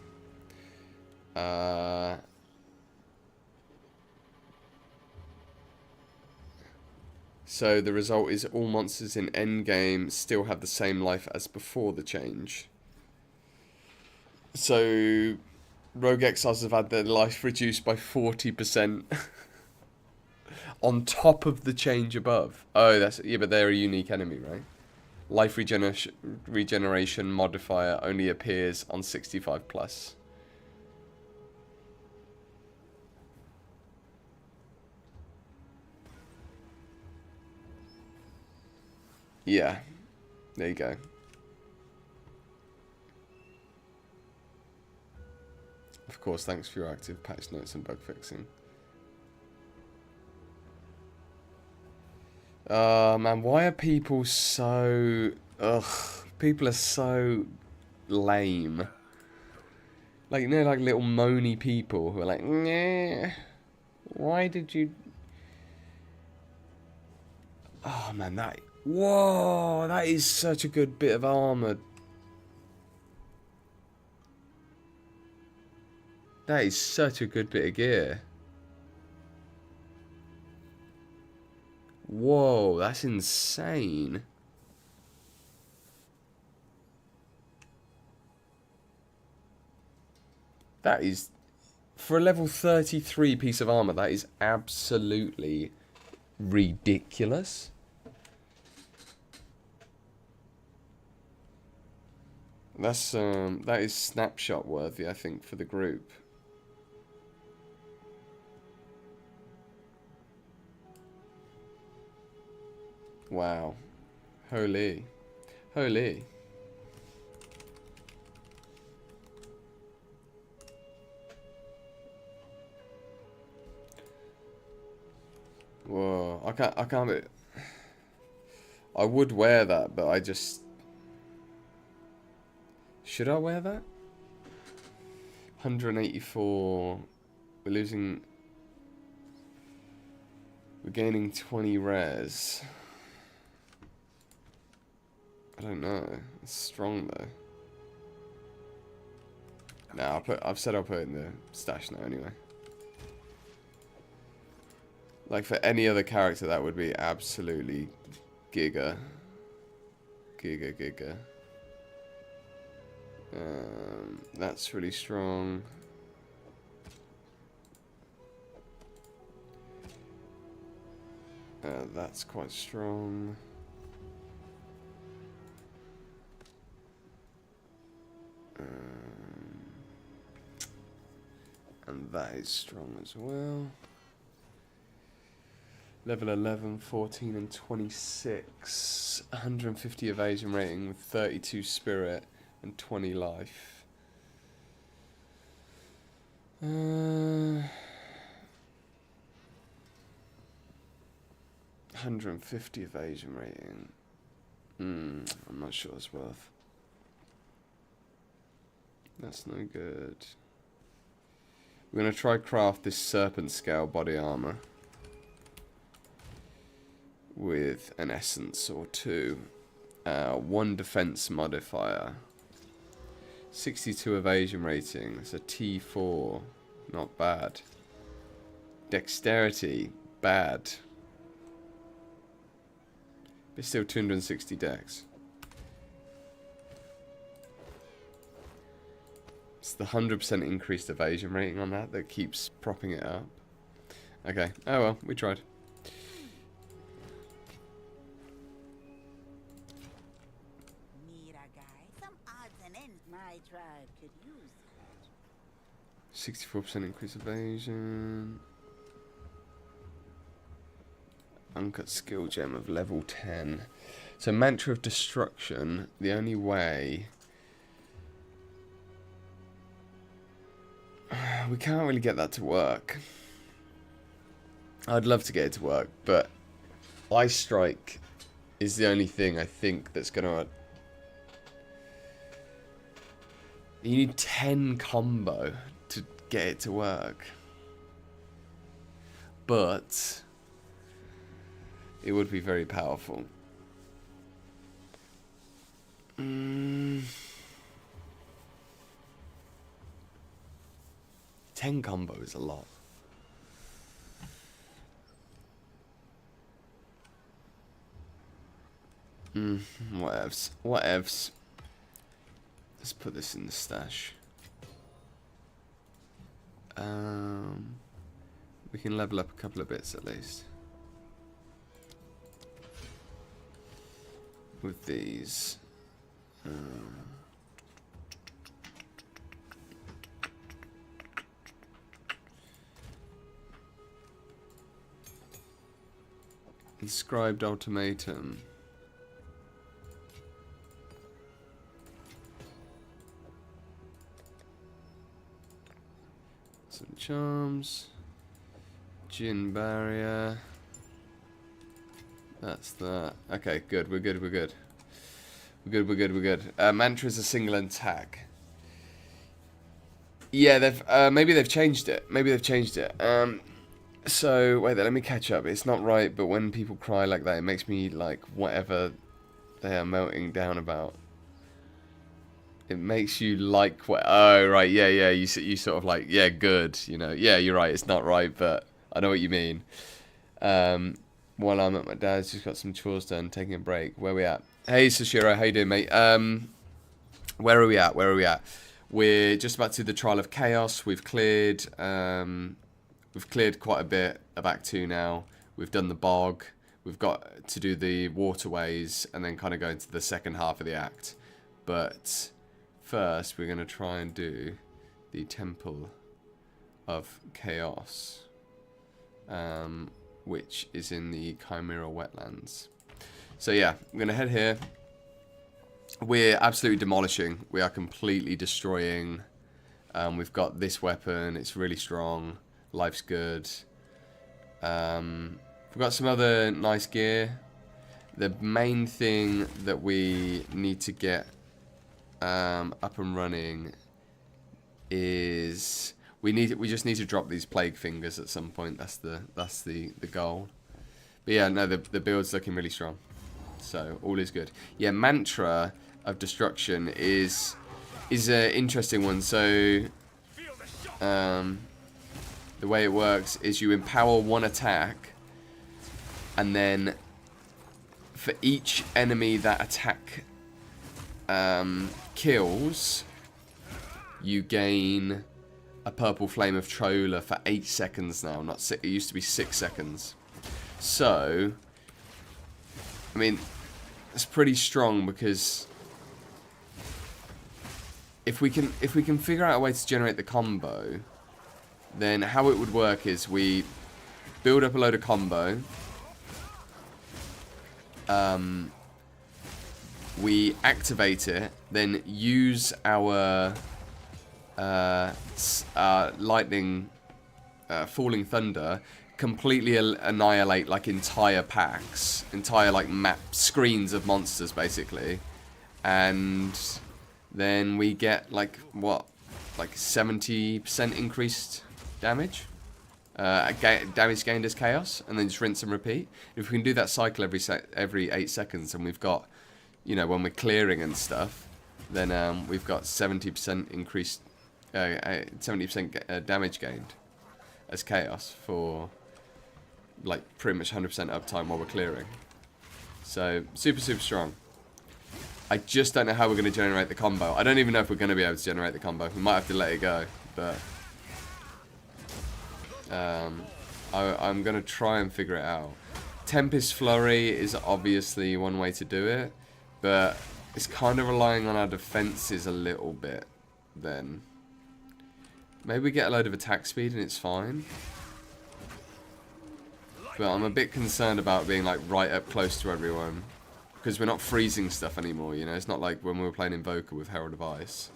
So the result is all monsters in endgame still have the same life as before the change. So Rogue Exiles have had their life reduced by 40% on top of the change above. Oh, that's yeah, but they're a unique enemy, right? Life regeneration modifier only appears on 65 plus. Yeah, there you go. Of course, thanks for your active patch notes and bug fixing. Man, why are people so... Ugh, People are so lame. Like, you know, like little moany people who are like, nah, why did you... Oh, man, that... Whoa, that is such a good bit of armor. That is such a good bit of gear. Whoa, that's insane. That is... For a level 33 piece of armor, that is absolutely ridiculous. That's that is snapshot worthy, I think, for the group. Wow. Holy. Holy. Whoa, I can't be... I would wear that, but I just... Should I wear that? 184. We're losing... We're gaining 20 rares. I don't know. It's strong though. Nah, I've said I'll put it in the stash now anyway. Like, for any other character, that would be absolutely giga. Giga. That's really strong. That's quite strong. And that is strong as well. Level 11, 14 and 26. 150 evasion rating with 32 spirit and 20 life. 150 evasion rating. I'm not sure it's worth. That's no good. We're going to try craft this serpent scale body armor with an essence or two. 1 defense modifier. 62 evasion rating. It's a T4. Not bad. Dexterity. Bad. But still 260 dex. It's the 100% increased evasion rating on that keeps propping it up. Okay. Oh well, we tried.
Need a guy. Some odds and ends my tribe could use.
64% increased evasion. Uncut skill gem of level 10. So Mantra of Destruction, the only way... We can't really get that to work. I'd love to get it to work, but Ice Strike is the only thing I think that's gonna... You need 10 combo to get it to work. But it would be very powerful. 10 combo is a lot. Whatevs. Whatevs. Let's put this in the stash. We can level up a couple of bits at least. With these. Inscribed Ultimatum. Some charms. Gin barrier. That's that. Okay, good. We're good. We're good, we're good, we're good. Mantra is a single attack. Yeah, maybe they've changed it. Maybe they've changed it. So, wait there, let me catch up. It's not right, but when people cry like that, it makes me like whatever they are melting down about. It makes you like what... Oh, right, yeah, yeah, you sort of like, yeah, good, you know. Yeah, you're right, it's not right, but I know what you mean. While I'm at my dad's, just got some chores done, taking a break. Where we at? Hey, Sashiro, how you doing, mate? Where are we at? Where are we at? We're just about to do the Trial of Chaos. We've cleared quite a bit of Act 2 now. We've done the bog. We've got to do the waterways and then kind of go into the second half of the act. But first, we're going to try and do the Temple of Chaos, which is in the Chimera Wetlands. So yeah, I'm going to head here. We're absolutely demolishing. We are completely destroying. We've got this weapon. It's really strong. Life's good. We've got some other nice gear. The main thing that we need to get up and running is we just need to drop these plague fingers at some point. That's the goal. But yeah, no, the build's looking really strong. So all is good. Yeah, Mantra of Destruction is an interesting one. So the way it works is you empower one attack, and then for each enemy that attack kills, you gain a purple flame of Troller for 8 seconds now. Not 6, it used to be 6 seconds. So, I mean, it's pretty strong because if we can figure out a way to generate the combo, then how it would work is we build up a load of combo. We activate it, then use our lightning, falling thunder, completely annihilate like entire packs, entire like map screens of monsters basically, and then we get like what, like 70% increased damage. Damage gained as chaos, and then just rinse and repeat. If we can do that cycle every 8 seconds, and we've got, you know, when we're clearing and stuff, then we've got 70% increased, 70% damage gained as chaos for like pretty much 100% uptime while we're clearing. So super strong. I just don't know how we're going to generate the combo. I don't even know if we're going to be able to generate the combo. We might have to let it go, but I'm going to try and figure it out. Tempest Flurry is obviously one way to do it, but it's kind of relying on our defenses a little bit then. Maybe we get a load of attack speed and it's fine. But I'm a bit concerned about being like right up close to everyone, because we're not freezing stuff anymore, you know. It's not like when we were playing Invoker with Herald of Ice.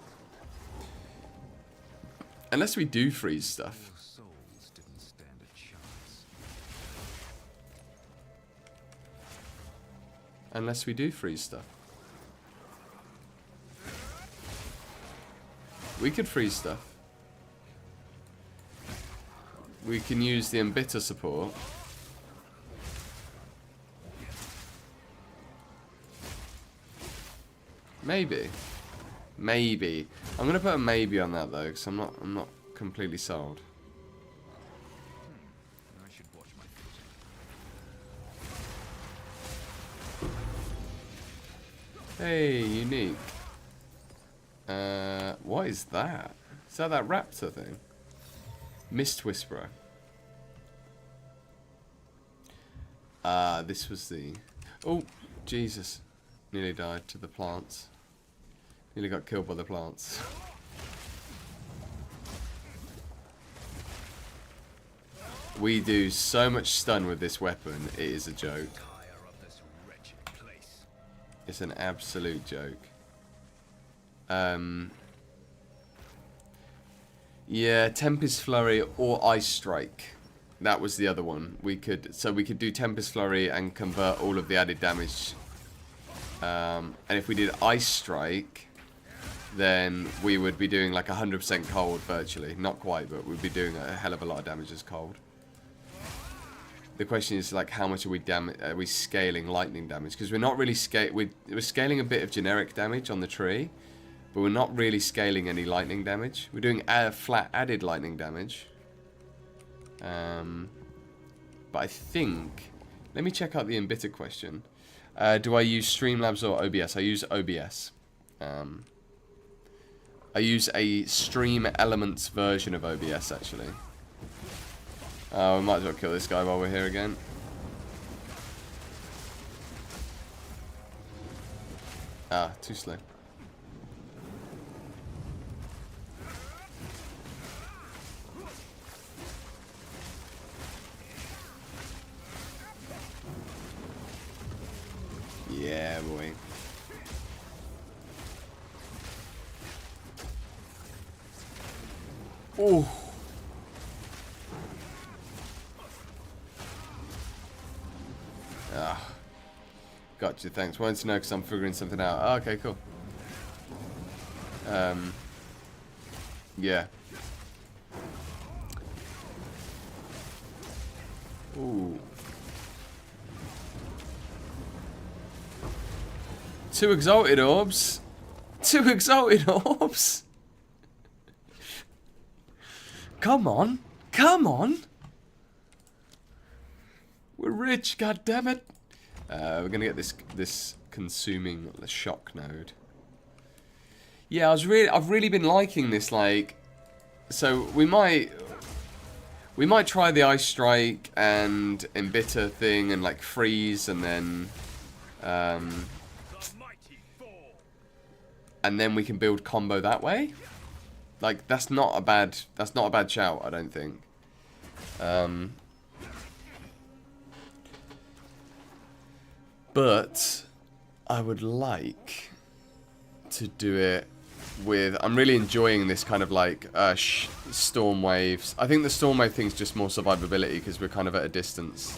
Unless we do freeze stuff.
Souls didn't stand a chance.
Unless we do freeze stuff. We could freeze stuff. We can use the Embitter support. Maybe. Maybe. I'm gonna put a maybe on that though, because I'm not completely sold.
I should watch my feet.
Hey, unique. What is that? Is that raptor thing? Mist Whisperer. This was the... Oh, Jesus. Nearly died to the plants. Nearly got killed by the plants. We do so much stun with this weapon, it is a joke. It's an absolute joke. Yeah, Tempest Flurry or Ice Strike. That was the other one. We could do Tempest Flurry and convert all of the added damage And if we did Ice Strike, then we would be doing like 100% cold virtually. Not quite, but we'd be doing a hell of a lot of damage as cold. The question is like, how much are we scaling lightning damage? Because we're not really we're scaling a bit of generic damage on the tree, but we're not really scaling any lightning damage. We're doing flat added lightning damage. But I think, let me check out the embittered question. Do I use Streamlabs or OBS? I use OBS. I use a Stream Elements version of OBS actually. We might as well kill this guy while we're here again. Ah, too slow. Yeah, boy. Ooh. Ah. Gotcha, thanks. Wanted to know because I'm figuring something out. Oh, okay, cool. Yeah. Ooh. 2 exalted orbs. 2 exalted orbs. Come on. Come on. We're rich, goddammit. We're gonna get this consuming shock node. Yeah, I've really been liking this, like, so we might try the Ice Strike and Embitter thing and like freeze and then we can build combo that way. Like that's not a bad shout, I don't think. But I would like to do it with, I'm really enjoying this kind of like storm waves. I think the storm wave thing's just more survivability because we're kind of at a distance,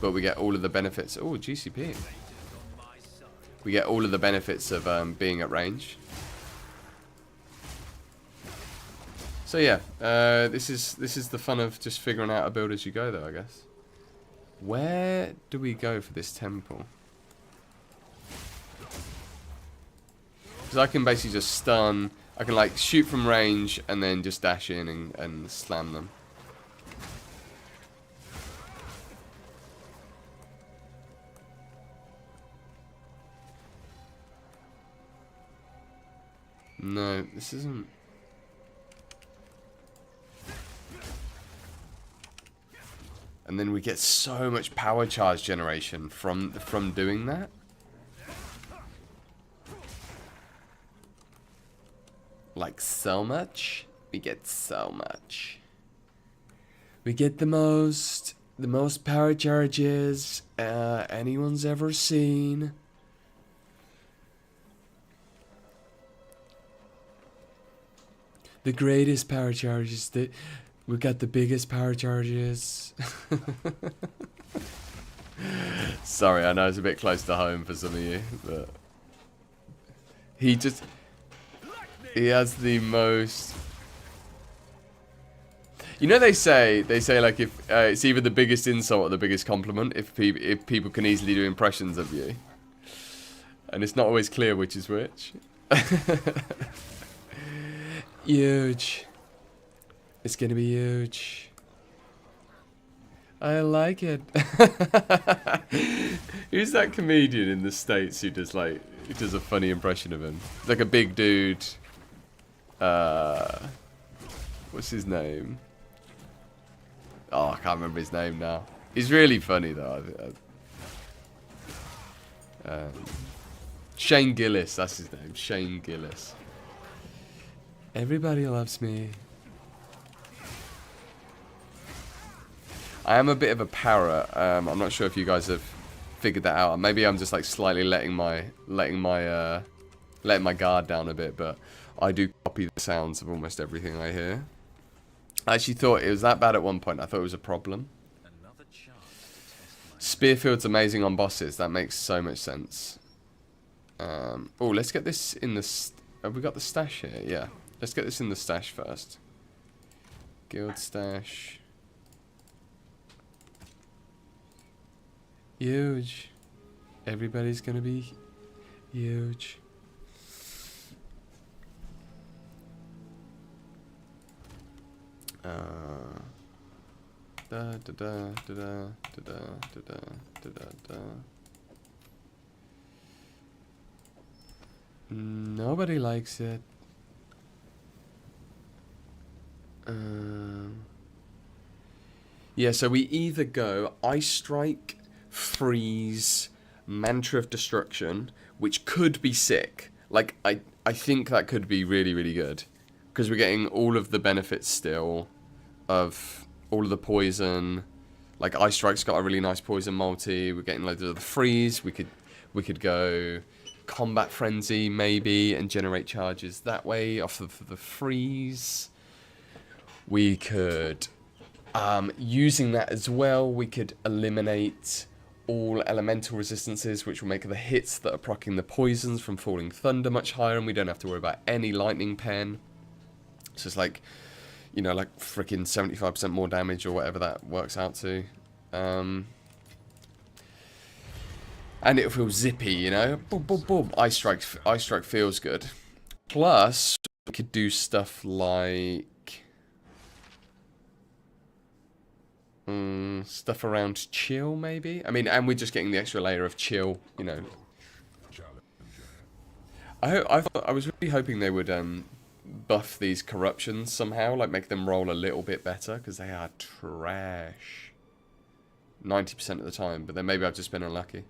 but we get all of the benefits. Oh, GCP. We get all of the benefits of being at range. So yeah, this is the fun of just figuring out a build as you go, though, I guess. Where do we go for this temple? Because I can basically just stun. I can like shoot from range and then just dash in and slam them. No, this isn't. And then we get so much power charge generation from doing that. Like so much. We get so much. We get the most power charges anyone's ever seen. The greatest power charges that we got the biggest power charges. Sorry, I know it's a bit close to home for some of you, but he has the most. You know, they say like if it's either the biggest insult or the biggest compliment if people can easily do impressions of you, and it's not always clear which is which. Huge. It's gonna be huge. I like it. Who's that comedian in the States who does a funny impression of him? Like a big dude. What's his name? Oh, I can't remember his name now. He's really funny though. Shane Gillis, that's his name. Shane Gillis. Everybody loves me. I am a bit of a parrot. I'm not sure if you guys have figured that out. Maybe I'm just like slightly letting my guard down a bit, but I do copy the sounds of almost everything I hear. I actually thought it was that bad at one point. I thought it was a problem. Spearfield's amazing on bosses. That makes so much sense. Oh, let's get this in the... Have we got the stash here? Yeah. Let's get this in the stash first. Guild stash. Huge. Everybody's gonna be huge. Da da da da da da da da da da. Nobody likes it. Yeah, so we either go Ice Strike, Freeze, Mantra of Destruction, which could be sick. Like, I think that could be really, really good. Because we're getting all of the benefits still of all of the poison. Like, Ice Strike's got a really nice poison multi. We're getting loads of the Freeze. We could go Combat Frenzy, maybe, and generate charges that way off of the Freeze. We could... using that as well, we could eliminate all elemental resistances, which will make the hits that are proccing the poisons from Falling Thunder much higher, and we don't have to worry about any lightning pen. So it's like, you know, like freaking 75% more damage or whatever that works out to. And it'll feel zippy, you know? Boom, boom, boom. Ice Strike feels good. Plus, we could do stuff like... stuff around chill, maybe? I mean, and we're just getting the extra layer of chill, you know. I was really hoping they would buff these corruptions somehow, like make them roll a little bit better, because they are trash 90% of the time, but then maybe I've just been unlucky.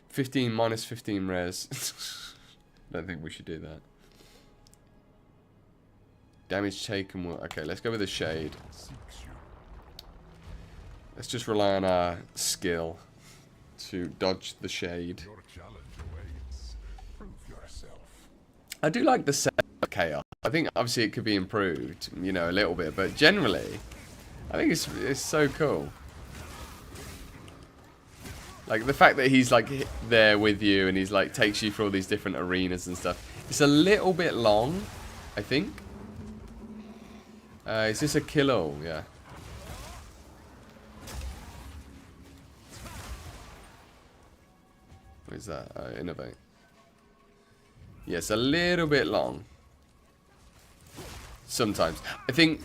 15 minus 15 res. Don't think we should do that. Damage taken will... Okay, let's go with a shade. Let's just rely on our skill to dodge the shade. I do like the set of chaos. I think obviously it could be improved, you know, a little bit, but generally, I think it's so cool. Like the fact that he's like there with you and he's like takes you through all these different arenas and stuff. It's a little bit long, I think. Is this a kill all? Yeah. What is that? Innovate. Yes, a little bit long. Sometimes. I think...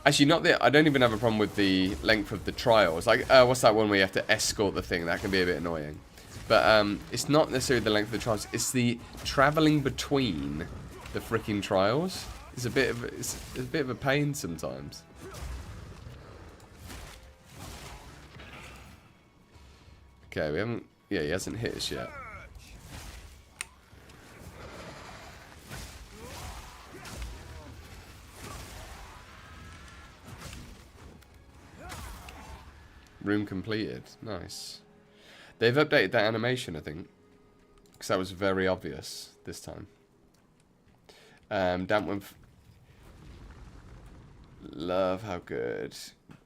Actually, not the... I don't even have a problem with the length of the trials. Like, what's that one where you have to escort the thing? That can be a bit annoying. But it's not necessarily the length of the trials. It's the travelling between the freaking trials. It's a bit of a pain sometimes. Okay, we haven't... Yeah, he hasn't hit us yet. Room completed. Nice. They've updated that animation, I think. Because that was very obvious this time. Damp one... Love how good...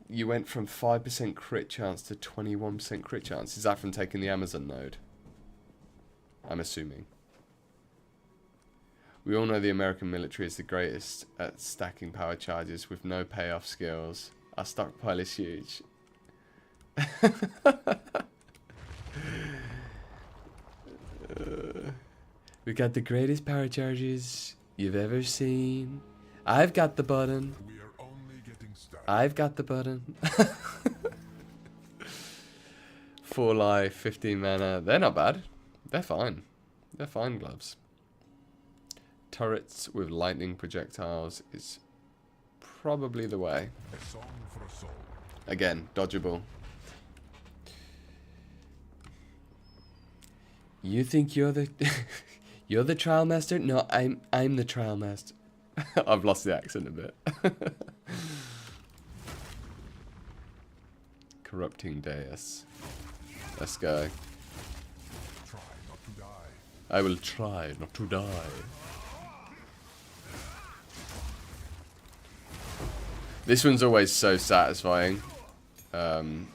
You went from 5% crit chance to 21% crit chance. Is that from taking the Amazon node? I'm assuming. We all know the American military is the greatest at stacking power charges with no payoff skills. Our stockpile is huge. We got the greatest power charges you've ever seen. I've got the button. I've got the button. 4 life, 15 mana. They're not bad. They're fine. They're fine gloves. Turrets with lightning projectiles is probably the way. Again, dodgeable. You think you're the you're the trial master? No, I'm the trial master. I've lost the accent a bit. Corrupting Deus. Let's go. I will try not to die. This one's always so satisfying. Because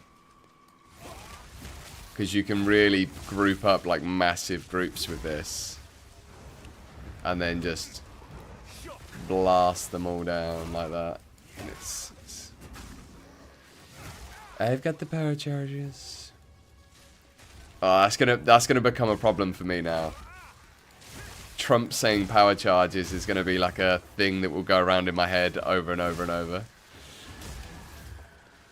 you can really group up like massive groups with this. and then just blast them all down like that. And it's I've got the power charges. Oh, that's gonna become a problem for me now. Trump saying power charges is gonna be like a thing that will go around in my head over and over and over.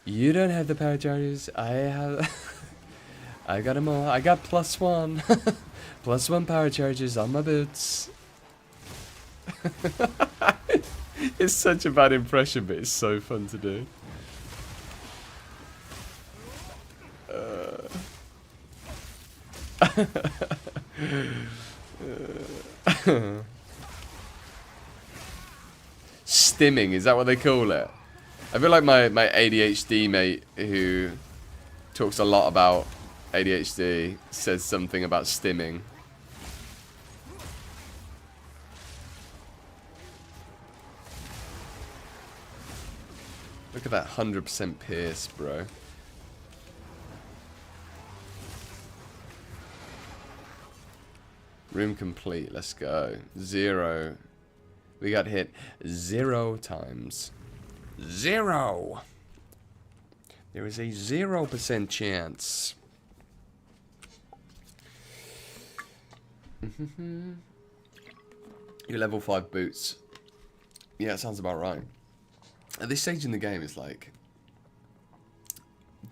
You don't have the power charges. I have. I got them all. I got +1. +1 power charges on my boots. It's such a bad impression, but it's so fun to do. Stimming, is that what they call it? I feel like my ADHD mate who talks a lot about ADHD says something about stimming. Look at that 100% pierce, bro. Room complete, let's go. 0. We got hit 0 times. 0! There is a 0% chance. Your level 5 boots. Yeah, it sounds about right. At this stage in the game, it's like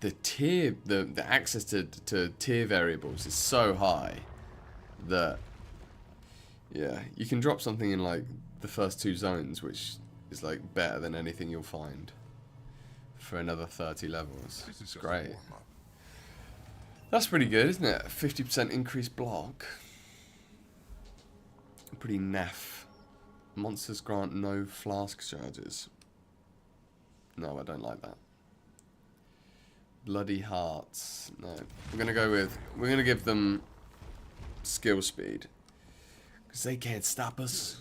the tier, the access to tier variables is so high that yeah, you can drop something in like the first 2 zones, which is like better than anything you'll find for another 30 levels. It's great. That's pretty good, isn't it? 50% increased block. Pretty naff. Monsters grant no flask charges. No, I don't like that. Bloody hearts. No. We're gonna give them skill speed. Because they can't stop us.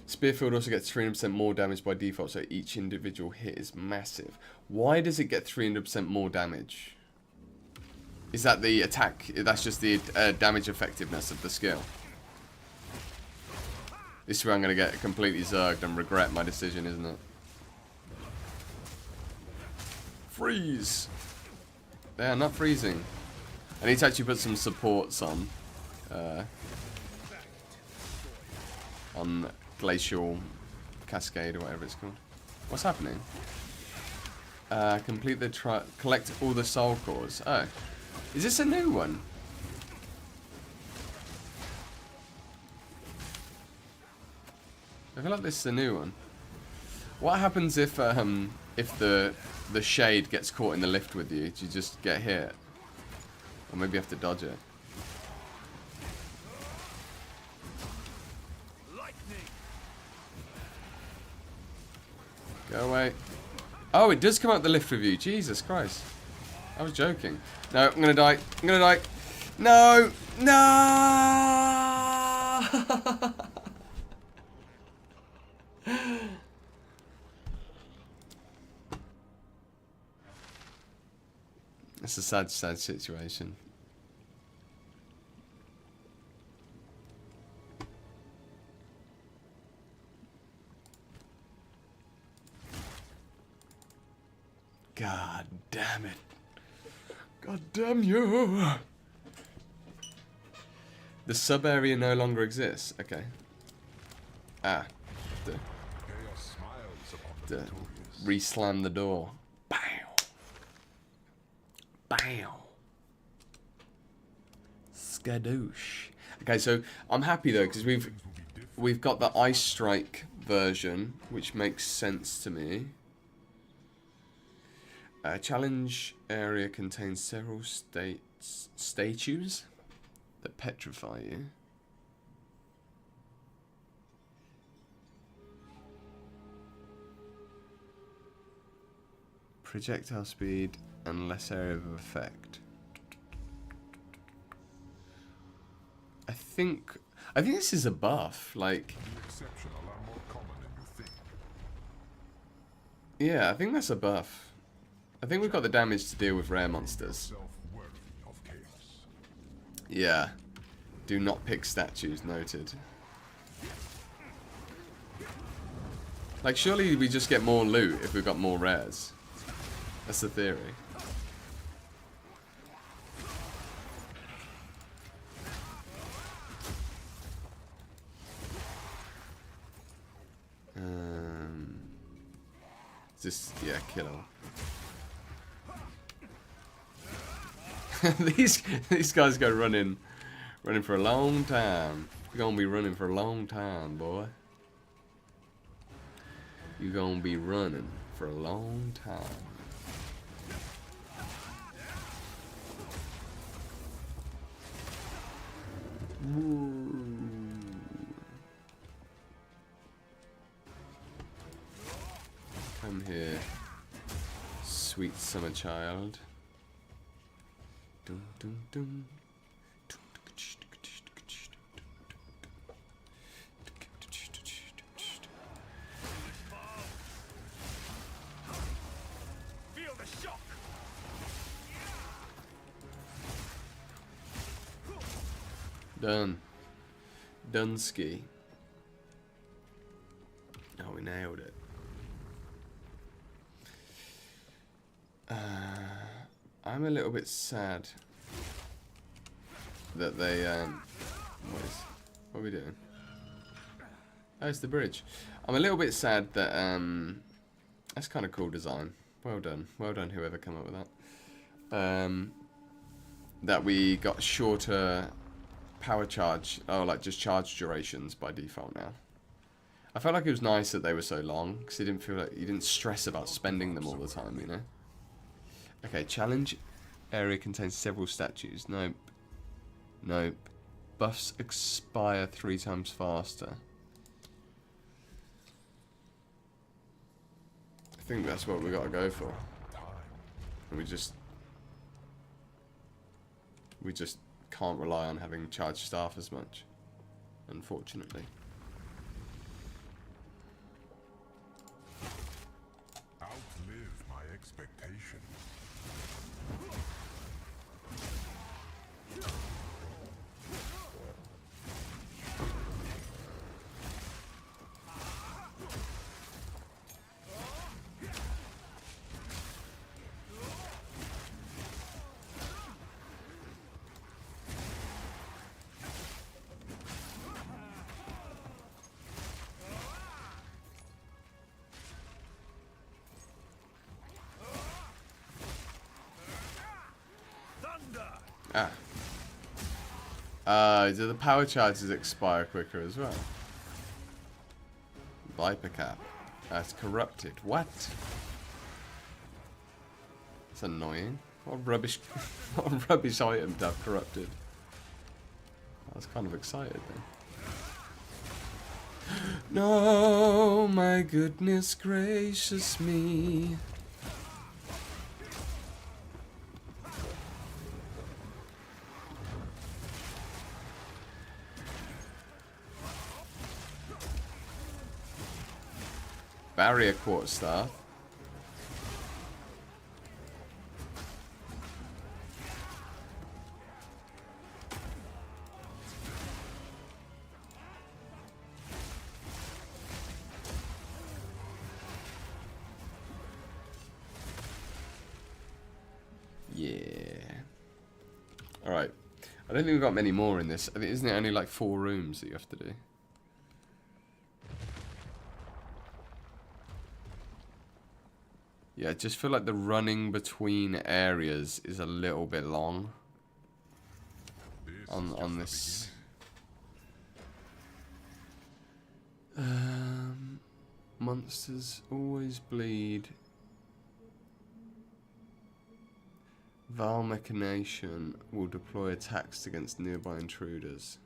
Spearfield also gets 300% more damage by default, so each individual hit is massive. Why does it get 300% more damage? Is that the attack? That's just the damage effectiveness of the skill. This is where I'm going to get completely zerged and regret my decision, isn't it? Freeze! They are not freezing. I need to actually put some supports on. On Glacial Cascade or whatever it's called. What's happening? Complete the collect all the soul cores. Oh. Is this a new one? I feel like this is a new one. What happens if the shade gets caught in the lift with you? Do you just get hit? Or maybe you have to dodge it. Go away. Oh, it does come out the lift with you. Jesus Christ. I was joking. No, I'm gonna die. I'm gonna die. No! No! It's a sad, sad situation. God damn it. God damn you. The sub area no longer exists. Okay. Ah. Re-slam the door. Bow. Bow. Skadoosh. Okay, so I'm happy though because we've got the Ice Strike version, which makes sense to me. Challenge area contains several statues that petrify you. Projectile speed and less area of effect. I think this is a buff, like. Yeah, I think that's a buff. I think we've got the damage to deal with rare monsters. Yeah. Do not pick statues, noted. Like, surely we just get more loot if we've got more rares. That's the theory. Just, yeah, kill. These guys go running for a long time. You're gonna be running for a long time, boy. You're gonna be running for a long time. Come here, sweet summer child. Dum, dum, dum.
Feel the shock.
Done. Dunsky. Oh, we nailed it. I'm a little bit sad that they what are we doing? Oh, it's the bridge. I'm a little bit sad that that's kind of cool design. Well done whoever came up with that. That we got shorter power charge, like just charge durations by default now. I felt like it was nice that they were so long because you didn't feel like you didn't stress about spending them all the time, you know. Okay, challenge area contains several statues. Nope. Nope. Buffs expire 3 times faster. I think that's what we gotta go for. And we just can't rely on having charged staff as much, unfortunately.
Outlive my expectations.
Do the power charges expire quicker as well? Viper cap. That's corrupted. What? That's annoying. What rubbish what rubbish item to have corrupted. I was kind of excited then. No, my goodness gracious me. Barrier quartz staff. Yeah. Alright. I don't think we've got many more in this. I think, isn't it only like 4 rooms that you have to do? Yeah, I just feel like the running between areas is a little bit long on this. Monsters always bleed. Vile Machination will deploy attacks against nearby intruders.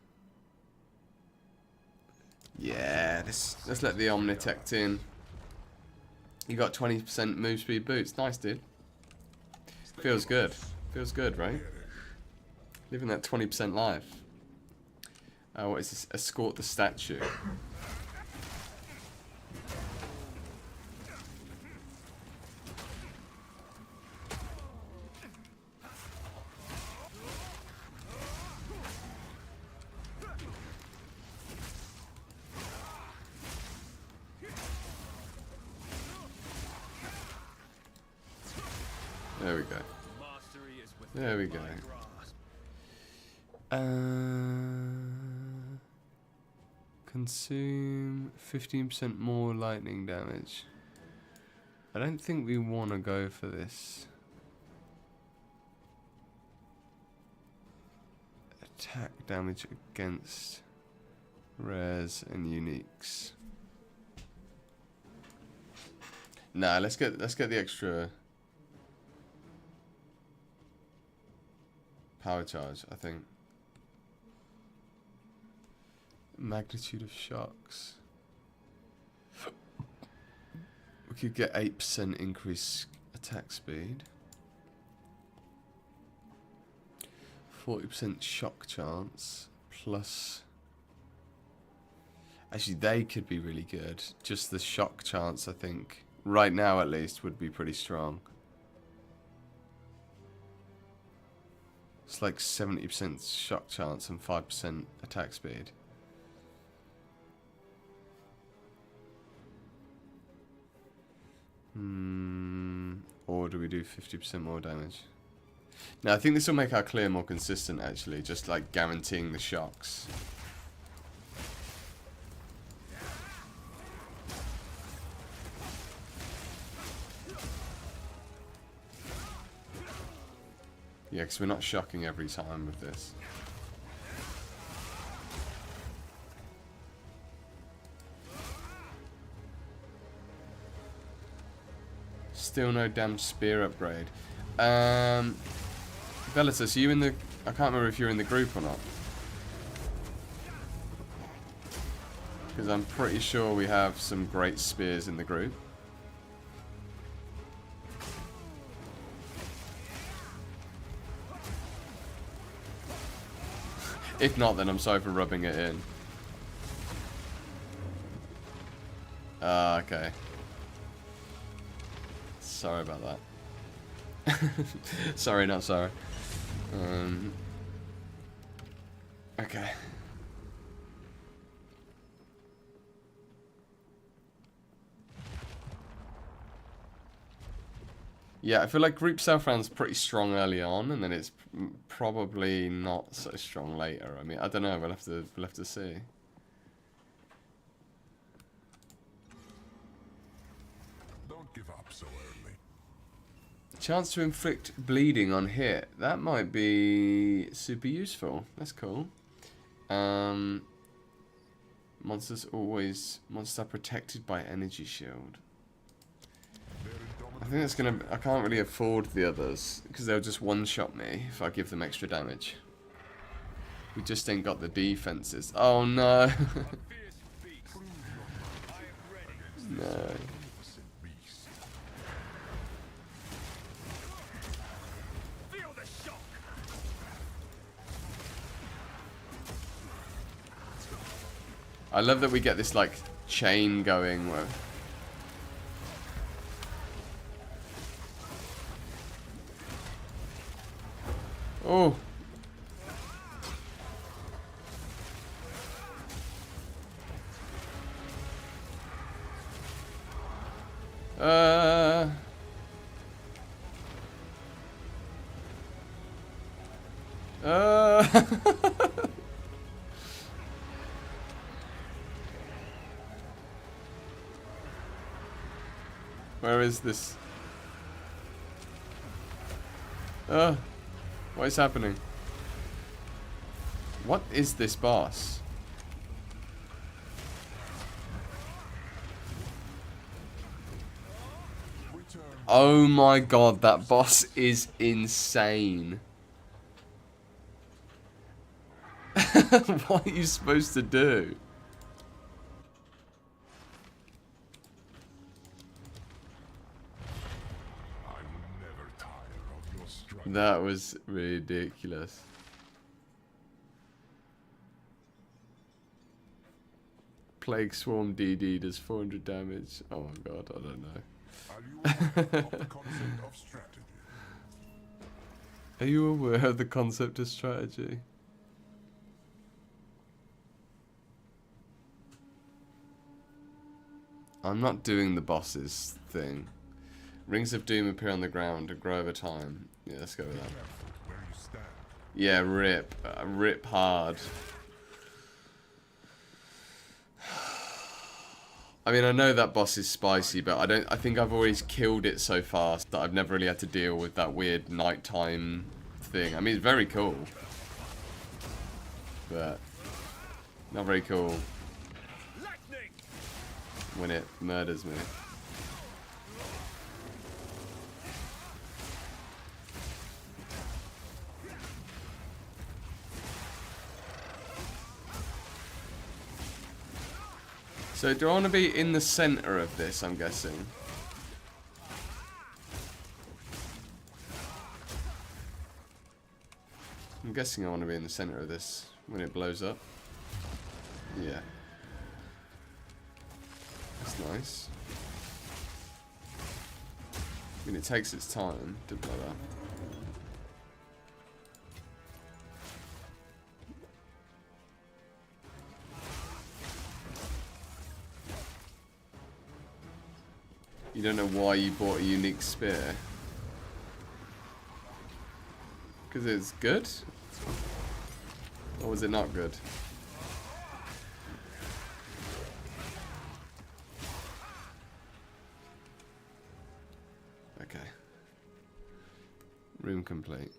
Yeah, let's let the Omnitect in. You got 20% move speed boots. Nice, dude. Feels good. Feels good, right? Living that 20% life. What is this? Escort the statue. There we go.
Mastery is within
There we go.
my grasp.
Consume 15% more lightning damage. I don't think we want to go for this. Attack damage against rares and uniques. Nah, let's get the extra power charge, I think. Magnitude of shocks. We could get 8% increased attack speed. 40% shock chance. Plus... Actually, they could be really good. Just the shock chance, I think, right now at least, would be pretty strong. It's like 70% shock chance and 5% attack speed. Or do we do 50% more damage? Now, I think this will make our clear more consistent, actually. Just like guaranteeing the shocks. Yeah, because we're not shocking every time with this. Still no damn spear upgrade. Velitus, are you in the... I can't remember if you're in the group or not. Because I'm pretty sure we have some great spears in the group. If not, then I'm sorry for rubbing it in. Okay. Sorry about that. Sorry, not sorry. Okay. Yeah, I feel like Group South round's pretty strong early on, and then it's probably not so strong later. I mean, I don't know. We'll have to see.
Don't give up so early.
Chance to inflict bleeding on hit. That might be super useful. That's cool. Monsters are protected by energy shield. I think that's gonna... I can't really afford the others, because they'll just one-shot me if I give them extra damage. We just ain't got the defenses. Oh no! No. I love that we get this, like, chain going where... Oh! Where is this? What is happening? What is this boss? Oh my god, that boss is insane. What are you supposed to do? That was ridiculous. Plague Swarm DD does 400 damage. Oh my god, I don't know. Are you aware of the concept of strategy? I'm not doing the bosses thing. Rings of Doom appear on the ground and grow over time. Yeah, let's go with that.
Where you stand.
Yeah, rip. Rip hard. I mean, I know that boss is spicy, but I think I've always killed it so fast that I've never really had to deal with that weird nighttime thing. I mean, it's very cool, but not very cool when it murders me. So do I want to be in the center of this, I'm guessing? I'm guessing I want to be in the center of this when it blows up. Yeah. That's nice. I mean, it takes its time to blow up. You don't know why you bought a unique spear? Because it's good? Or was it not good? Okay. Room complete.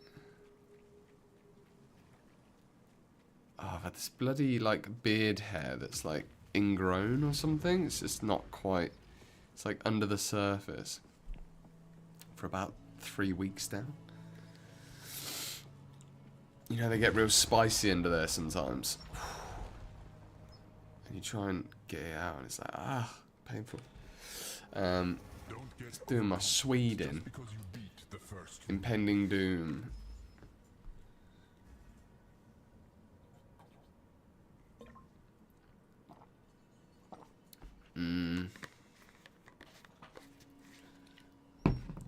Oh, I've had this bloody, like, beard hair that's, like, ingrown or something. It's just not quite... It's like under the surface for about 3 weeks now. You know, they get real spicy under there sometimes. And you try and get it out and it's like, ah, painful. Just doing my Sweden. Impending doom.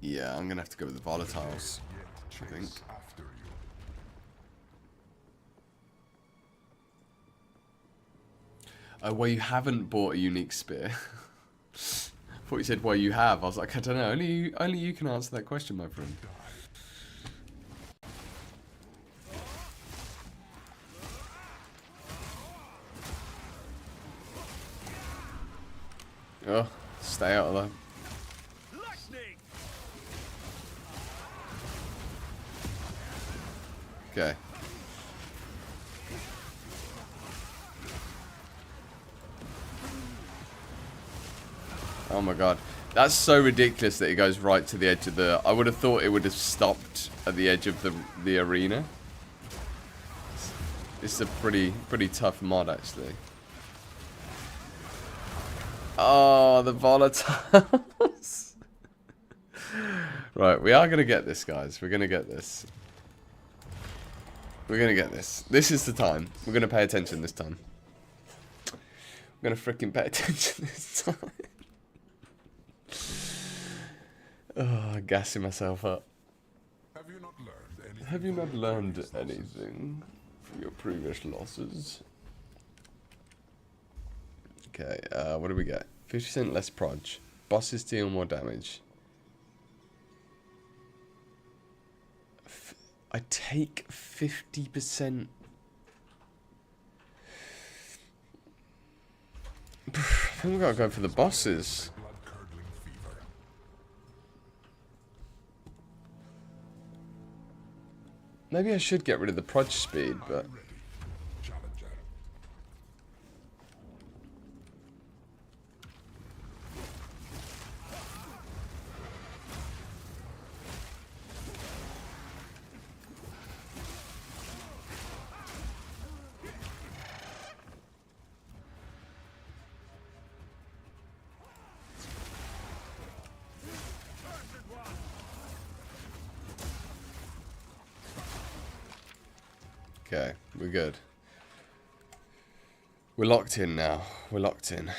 Yeah, I'm gonna have to go with the volatiles, I think. Oh, well, you haven't bought a unique spear. I thought you said, well, you have. I was like, I don't know. Only you can answer that question, my friend. Oh, stay out of that. Okay. Oh my god. That's so ridiculous that it goes right to the edge of the... I would have thought it would have stopped at the edge of the arena. It's a pretty tough mod, actually. Oh, the volatiles. Right, we are going to get this, guys. We're going to get this. We're gonna get this. This is the time. We're gonna pay attention this time. We're gonna freaking pay attention this time. Oh, gassing myself up. Have you not learned anything from your previous losses? Okay, what do we get? 50% less proj. Bosses deal more damage. I take 50%. I think we gotta go for the bosses. Maybe I should get rid of the proj speed, but... Okay, we're good. We're locked in now. We're locked in.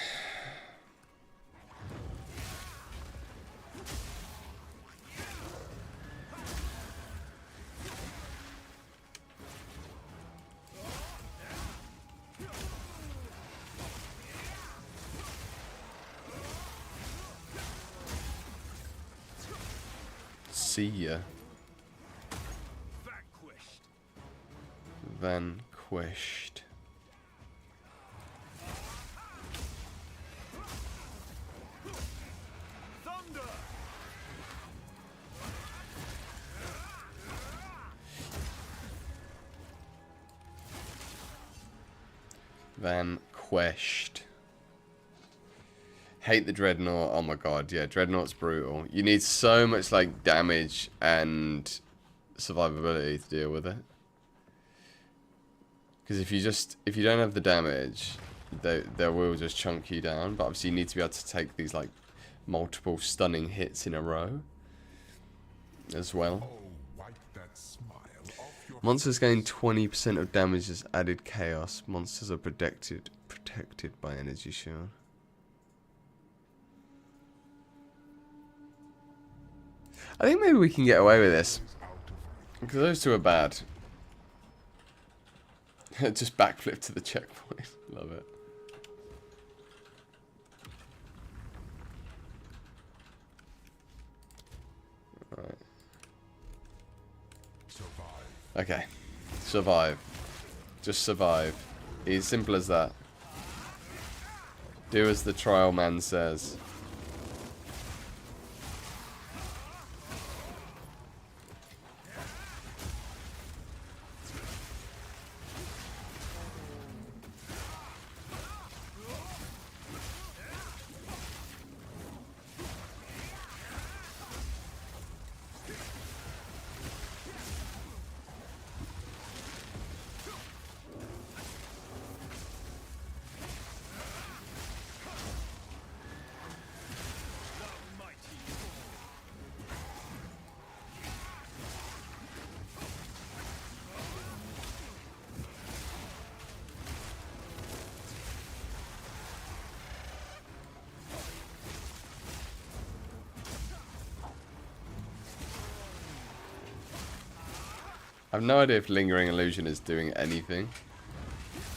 see ya. Vanquished. Vanquished. Hate the Dreadnought. Oh my god, yeah, Dreadnought's brutal. You need so much like damage and survivability to deal with it. Because if you don't have the damage, they will just chunk you down. But obviously you need to be able to take these like multiple stunning hits in a row as well.
Oh, wipe that smile off your
Monsters gain 20% of damage as added chaos. Monsters are protected by energy shield. I think maybe we can get away with this. Because those two are bad. Just backflip to the checkpoint. Love it. Alright.
survive.
Okay. Survive. Just survive. It's simple as that. Do as the trial man says. I have no idea if Lingering Illusion is doing anything.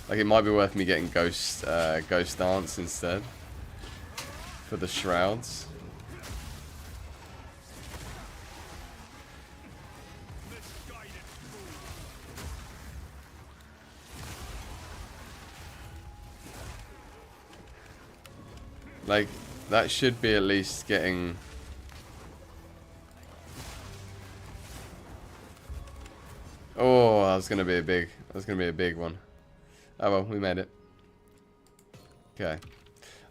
Like, it might be worth me getting Ghost Dance instead for the Shrouds. Like, that should be at least getting... Oh, that's gonna be a big one. Oh well, we made it. Okay.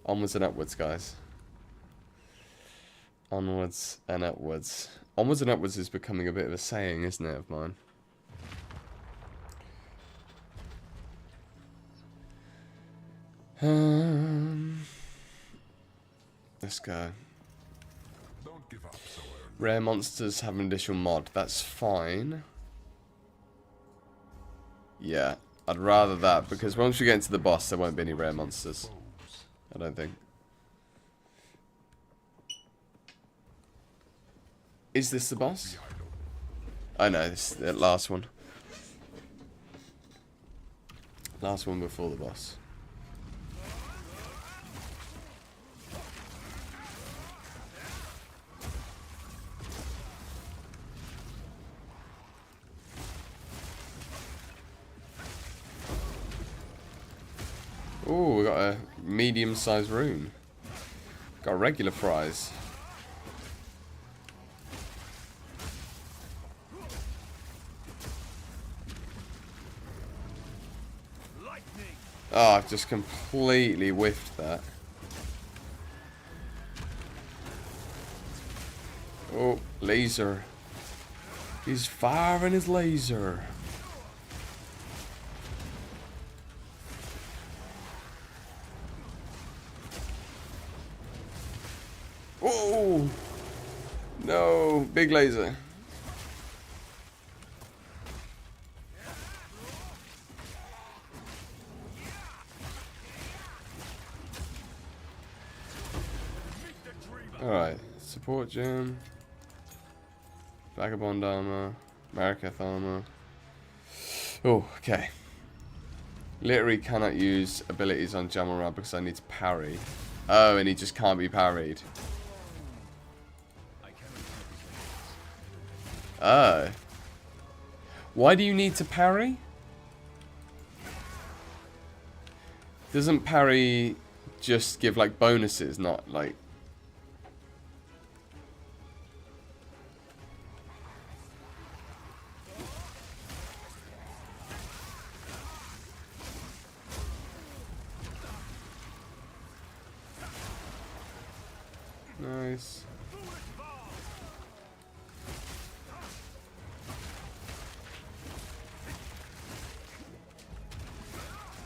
Onwards and upwards, guys. Onwards and upwards. Onwards and upwards is becoming a bit of a saying, isn't it, of mine? Let's go.
Don't give up so early.
Rare monsters have an additional mod. That's fine. Yeah, I'd rather that, because once we get into the boss, there won't be any rare monsters. I don't think. Is this the boss? Oh no, this is the last one. Last one before the boss. Oh, we got a medium-sized room. Got a regular prize. Oh, I've just completely whiffed that. Oh, laser. He's firing his laser. Oh no, big laser. Alright, support gem, vagabond armor, Marikath armor. Oh, okay. Literally cannot use abilities on Jamalrad because I need to parry. Oh, and he just can't be parried. Oh. Why do you need to parry? Doesn't parry just give like bonuses, not like... Nice.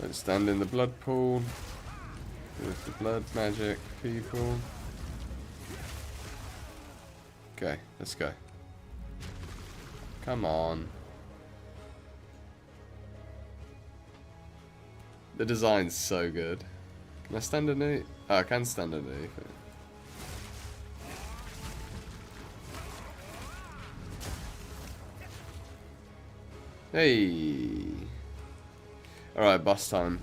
Don't stand in the blood pool with the blood magic people. Okay, let's go. Come on. The design's so good. Can I stand underneath? Oh, I can stand underneath it. Hey. Alright, boss time.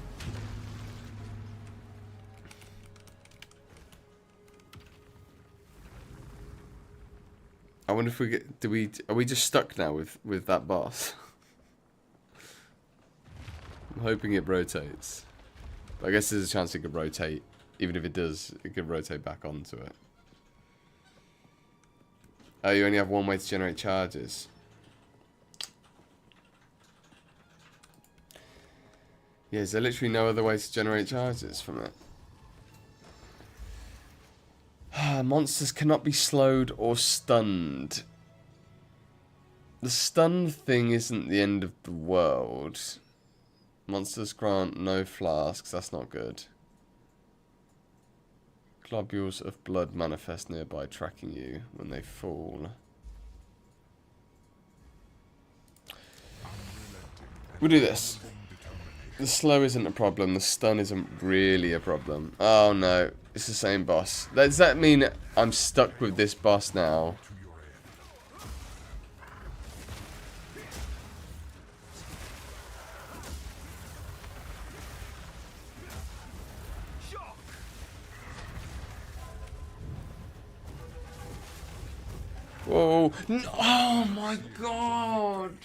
I wonder if we get... Are we just stuck now with that boss? I'm hoping it rotates. But I guess there's a chance it could rotate. Even if it does, it could rotate back onto it. Oh, you only have one way to generate charges. Yeah, is there literally no other way to generate charges from it? Monsters cannot be slowed or stunned. The stun thing isn't the end of the world. Monsters grant no flasks, that's not good. Globules of blood manifest nearby, tracking you when they fall. We'll do this. The slow isn't a problem, the stun isn't really a problem. Oh no, it's the same boss. Does that mean I'm stuck with this boss now? Whoa. No, oh my god.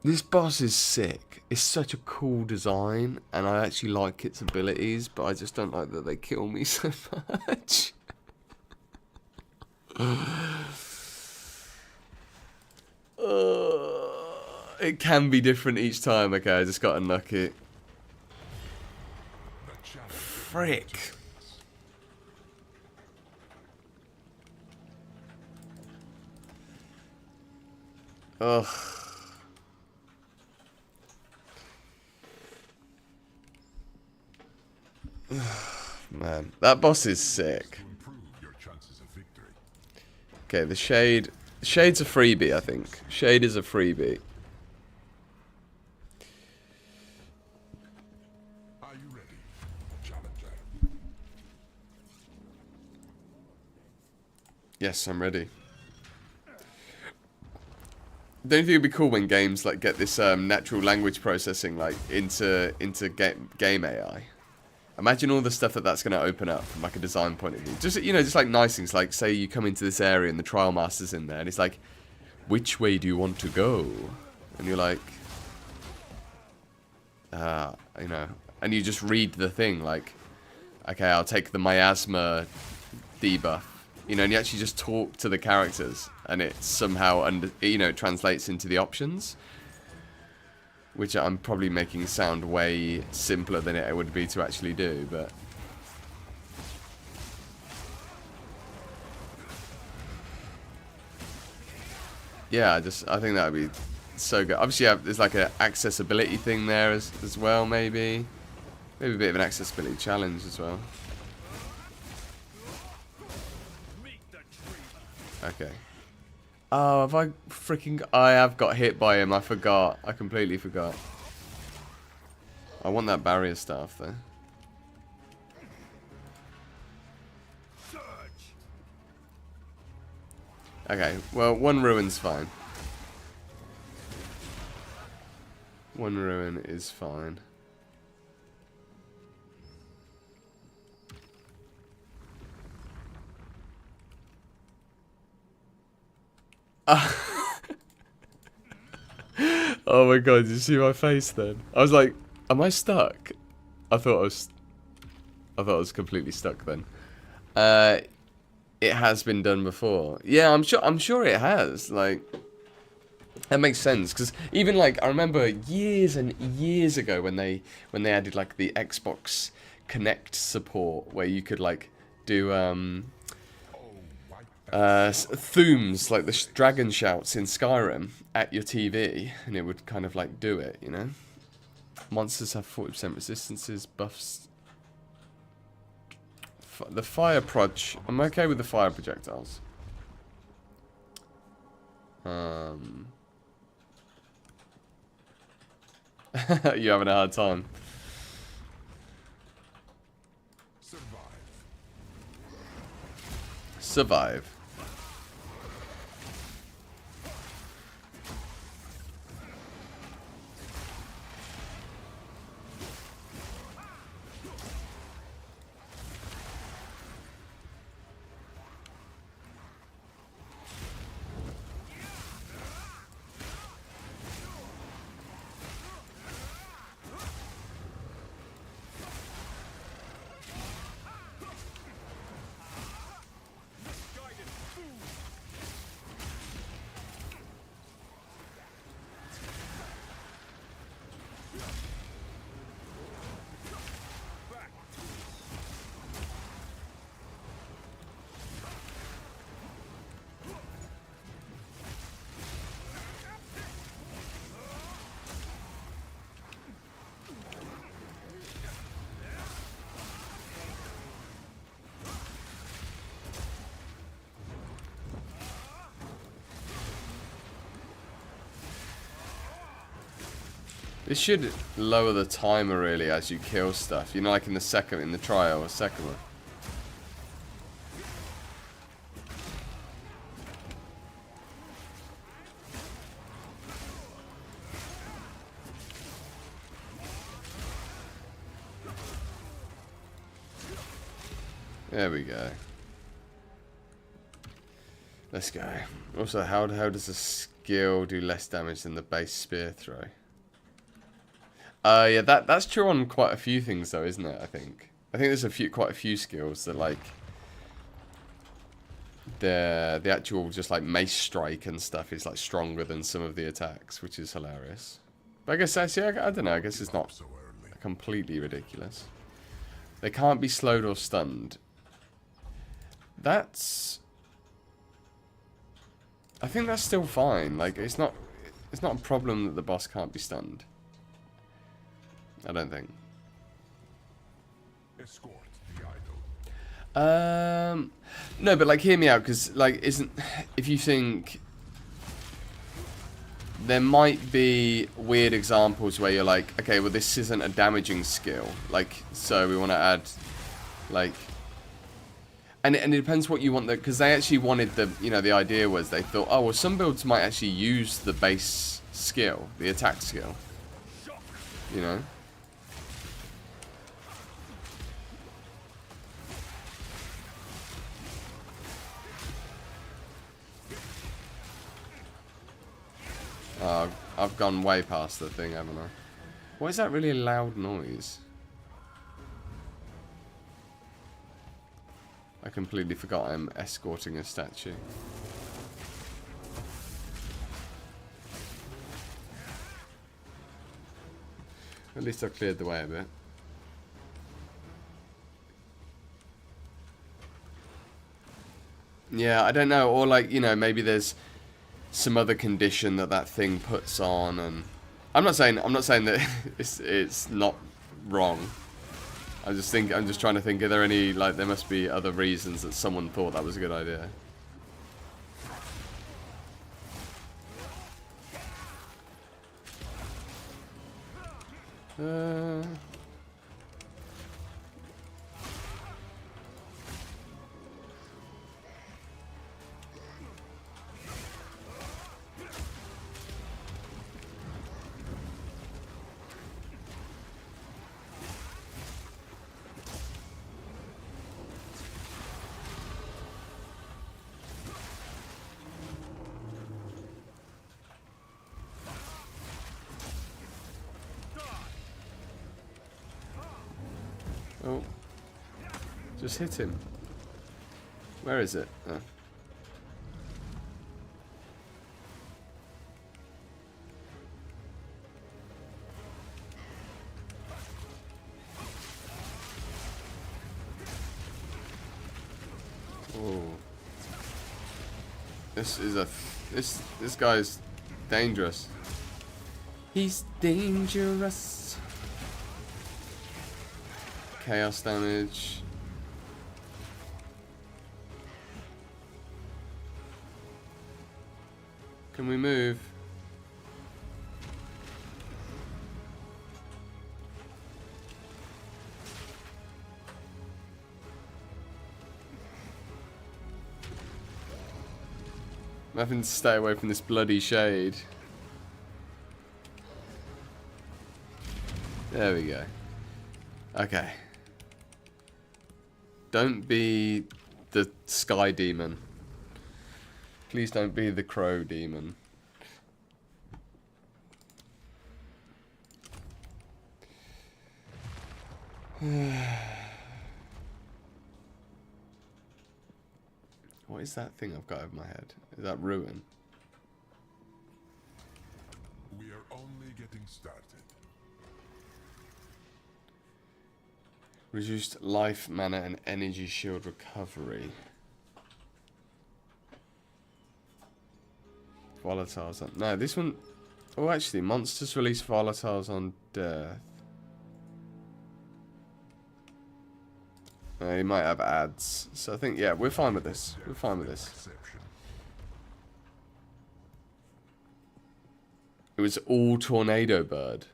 This boss is sick. It's such a cool design, and I actually like its abilities, but I just don't like that they kill me so much. It can be different each time. Okay, I just got unlucky. Frick. Ugh. Man, that boss is sick. Okay, the shade. Shade's a freebie, I think. Shade is a freebie.
Are you ready, challenger?
Yes, I'm ready. Don't you think it'd be cool when games like get this natural language processing like into game AI? Imagine all the stuff that's going to open up from like a design point of view. Just, you know, just like nice things. Like, say you come into this area and the trial master's in there, and it's like, which way do you want to go? And you're like, you know, and you just read the thing like, okay, I'll take the miasma debuff. You know, and you actually just talk to the characters, and it somehow, you know, translates into the options. Which I'm probably making sound way simpler than it would be to actually do, but... yeah, I think that would be so good. Obviously, there's like an accessibility thing there as well, maybe. Maybe a bit of an accessibility challenge as well. Okay. Oh, have I freaking... I have got hit by him. I forgot. I completely forgot. I want that barrier staff, though. Okay, well, one ruin's fine. One ruin is fine. Oh my god, did you see my face then? I was like, am I stuck? I thought I was completely stuck then. It has been done before. Yeah, I'm sure it has. Like, that makes sense, because even like I remember years and years ago when they added like the Xbox Connect support, where you could like do themes like the dragon shouts in Skyrim at your TV, and it would kind of like do it, you know. Monsters have 40% resistances, buffs. The fire proj. I'm okay with the fire projectiles. You're having a hard time. Survive. This should lower the timer really as you kill stuff. You know, like in the trial, second one. There we go. Let's go. Also, how does a skill do less damage than the base spear throw? Yeah, that's true on quite a few things though, isn't it? I think there's quite a few skills that like the actual just like mace strike and stuff is like stronger than some of the attacks, which is hilarious. But I guess actually, I don't know. I guess it's not completely ridiculous. They can't be slowed or stunned. I think that's still fine. Like it's not a problem that the boss can't be stunned. I don't think.
Escort the idol.
No, but like hear me out, because like if you think there might be weird examples where you're like, okay, well this isn't a damaging skill, like so we want to add like, and it depends what you want, because they actually wanted the idea was they thought, oh well, some builds might actually use the base skill, the attack skill, you know. I've gone way past the thing, haven't I? What is that really loud noise? I completely forgot I'm escorting a statue. At least I've cleared the way a bit. Yeah, I don't know, or like, you know, maybe there's some other condition that thing puts on, and I'm not saying that it's not wrong. I'm just trying to think, are there any, like, there must be other reasons that someone thought that was a good idea. Just hit him. Where is it? Oh. Oh. This is a this guy's dangerous. He's dangerous. Chaos damage. Can we move? I'm having to stay away from this bloody shade. There we go. Okay. Don't be the sky demon. Please don't be the crow demon. What is that thing I've got over my head? Is that ruin?
We are only getting started.
Reduced life, mana, and energy shield recovery. Volatiles on... No, this one... Oh, actually, monsters release volatiles on death. He might have ads. So I think, yeah, we're fine with this. We're fine with this.
Exception.
It was all Tornado Bird.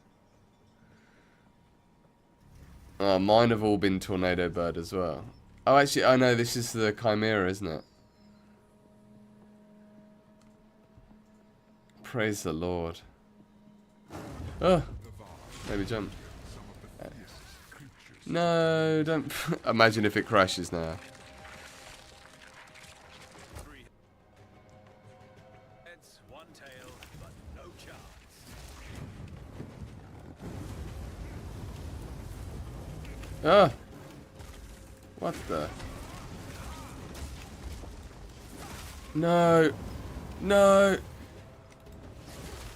Mine have all been Tornado Bird as well. Oh, actually, oh no, this is the Chimera, isn't it? Praise the Lord. Oh, maybe jump. No, don't. Imagine if it crashes now.
Heads, one tail, but no chance.
Ah! What the? No! No!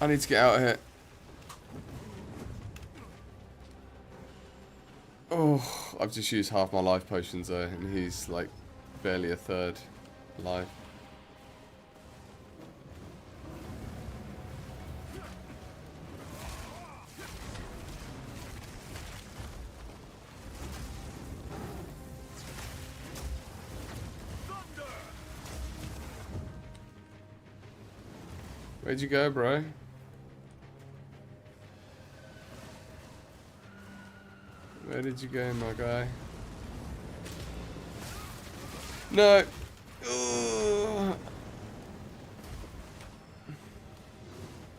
I need to get out of here. Oh, I've just used half my life potions though, and he's like barely a third life. Where'd you go, bro? Where did you go, my guy? No! Ugh.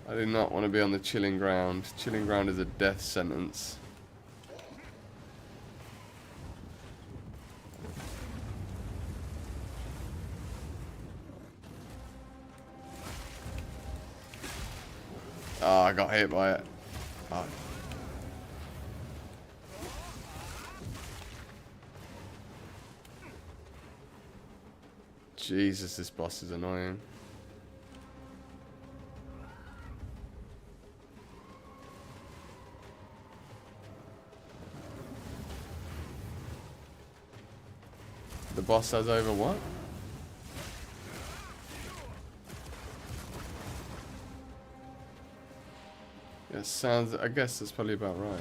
I do not want to be on the chilling ground. Chilling ground is a death sentence. Oh, I got hit by it. Oh. Jesus, this boss is annoying. The boss has over what? Yeah, sounds... I guess that's probably about right.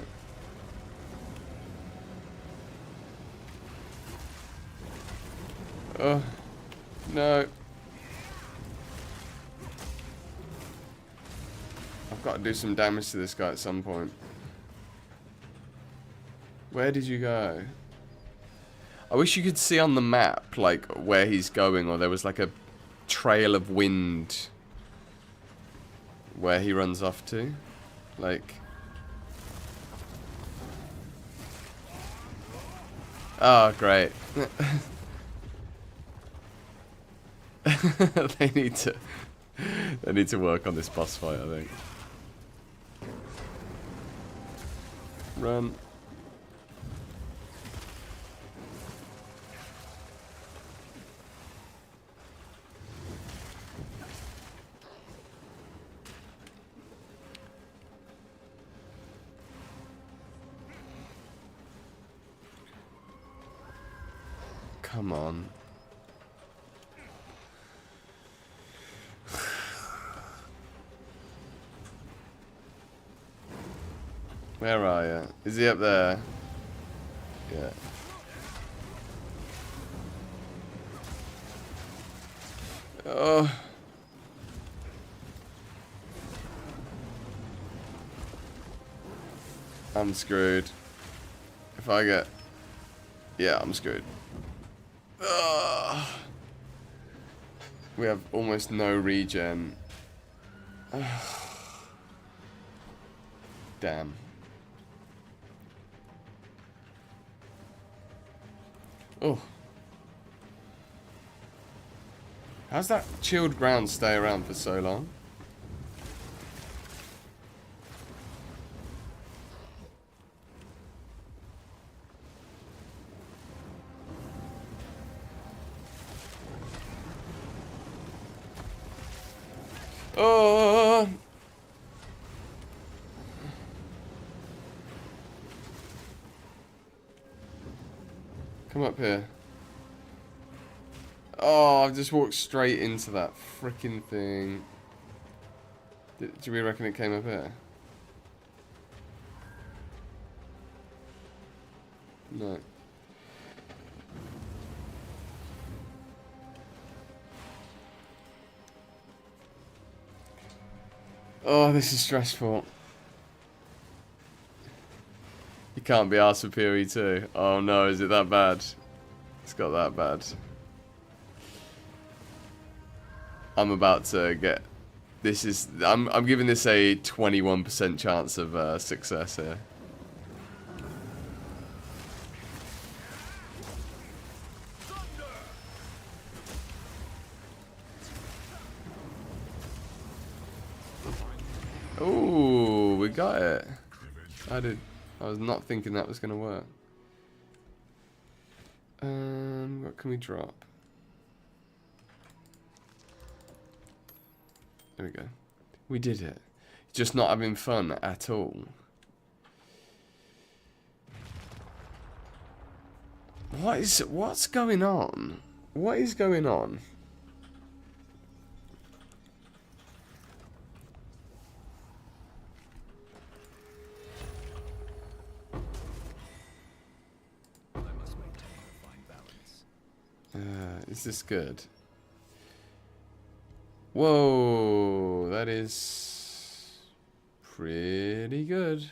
Oh. No. I've got to do some damage to this guy at some point. Where did you go? I wish you could see on the map, like, where he's going, or there was, like, a trail of wind where he runs off to. Like... Oh, great. They need to work on this boss fight, I think. Run. come on. Where are you? Is he up there? Yeah. Oh. I'm screwed. If I get... Yeah, I'm screwed. Ugh. We have almost no regen. Damn. Oh. How's that chilled ground stay around for so long? Oh. Come up here. Oh, I've just walked straight into that freaking thing. Do we reckon it came up here? No. Oh, this is stressful. You can't be arsed for PoE too. Oh no, is it that bad? It's got that bad. I'm about to get... This is... I'm giving this a 21% chance of success here. Ooh, we got it. I was not thinking that was going to work. What can we drop? There we go. We did it. Just not having fun at all. What's going on? What is going on?
I must maintain a fine balance.
Is this good? Whoa, that is pretty good.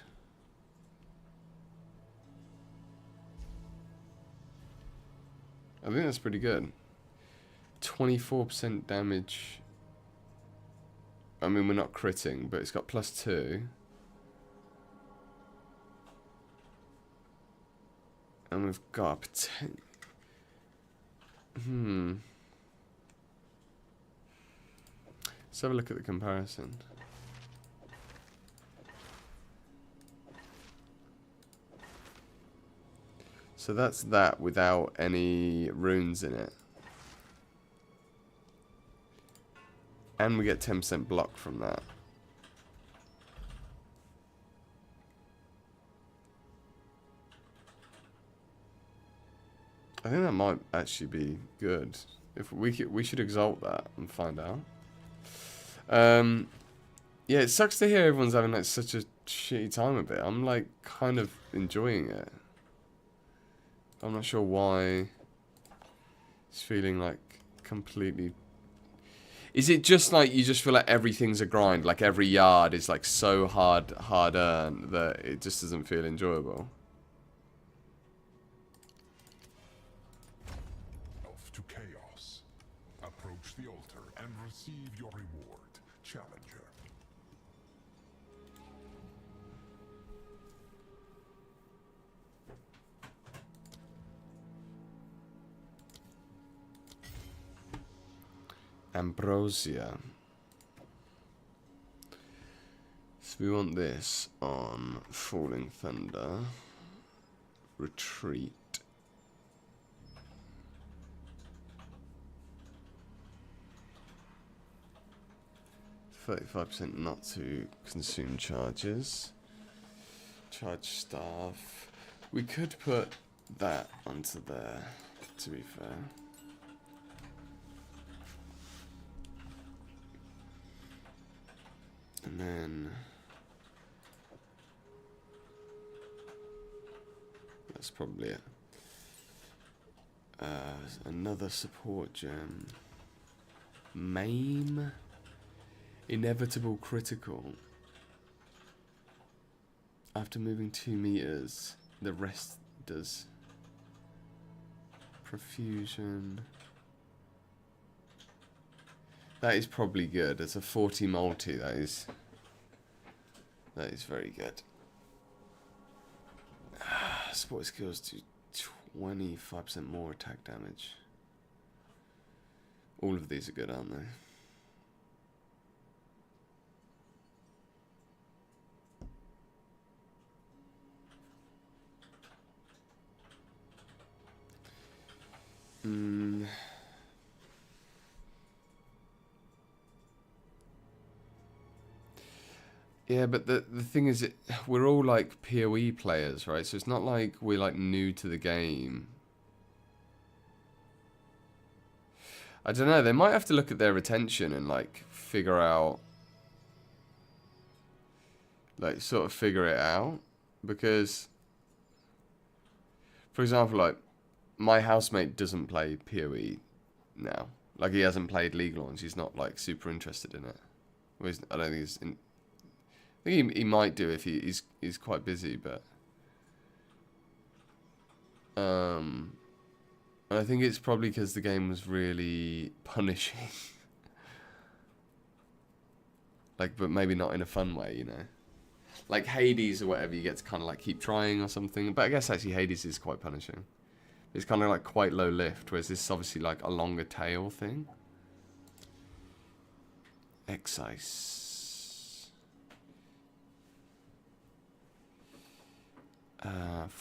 I think that's pretty good. 24% damage. I mean, we're not critting, but it's got +2. And we've got Let's have a look at the comparison. So that's that without any runes in it. And we get 10% block from that. I think that might actually be good. If we should exalt that and find out. Yeah, it sucks to hear everyone's having like such a shitty time of it. I'm like kind of enjoying it. I'm not sure why it's feeling like completely... Is it just like you just feel like everything's a grind? Like every yard is like so hard earned that it just doesn't feel enjoyable?
Off to chaos. Approach the altar and receive your reward, Challenger.
Ambrosia. So we want this on Falling Thunder. Retreat. %35% not to consume charges. Charge staff. We could put that onto there. to be fair. And then that's probably it. Another support gem. Maim. Inevitable critical. After moving 2 meters, the rest does. Profusion. That is probably good. It's a 40 multi. That is very good. Support skills do 25% more attack damage. All of these are good, aren't they? Yeah, but the thing is, we're all like PoE players, right? So it's not like we're like new to the game. I don't know. They might have to look at their retention and like figure out, like sort of figure it out, because, for example, like my housemate doesn't play PoE now. Like he hasn't played League Launch. He's not like super interested in it. Well, I don't think he's in. I think he might do if he's quite busy, but and I think it's probably because the game was really punishing. Like, but maybe not in a fun way, you know. Like Hades or whatever, you get to kind of like keep trying or something. But I guess actually Hades is quite punishing. It's kind of like quite low lift, whereas this is obviously like a longer tail thing. Excise.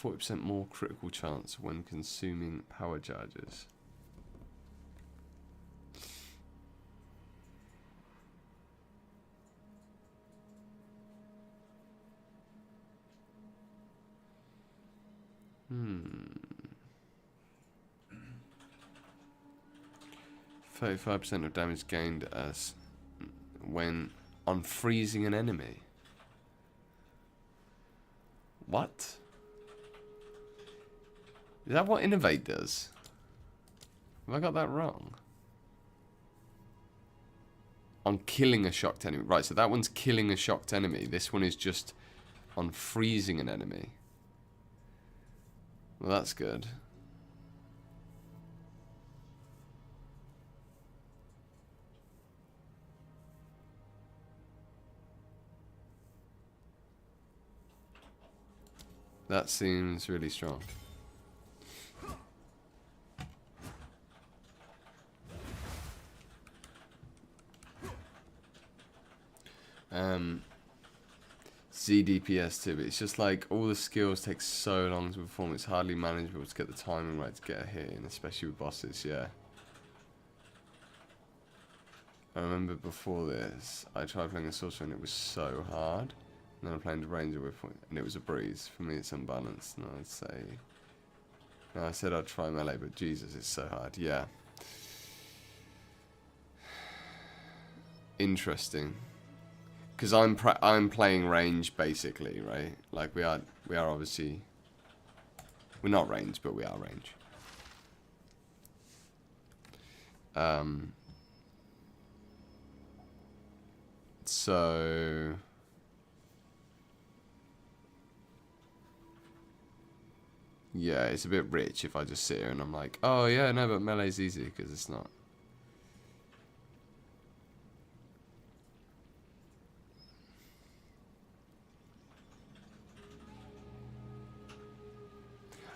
40% more critical chance when consuming power charges. Hmm. 35% of damage gained as when on freezing an enemy. What? Is that what Innovate does? Have I got that wrong? On killing a shocked enemy. Right, so that one's killing a shocked enemy. This one is just on freezing an enemy. Well, that's good. That seems really strong. ZDPS too, but it's just like all the skills take so long to perform, it's hardly manageable to get the timing right to get a hit in, especially with bosses, yeah. I remember before this, I tried playing a sorcerer and it was so hard. And then I played a ranger with point, and it was a breeze. For me, it's unbalanced, and I'd say. No, I said I'd try melee, but Jesus, it's so hard. Yeah. Interesting. Because I'm playing range basically, right? Like we are obviously. We're not range, but we are range. So. Yeah, it's a bit rich if I just sit here and I'm like, oh yeah, no, but melee's easy, because it's not.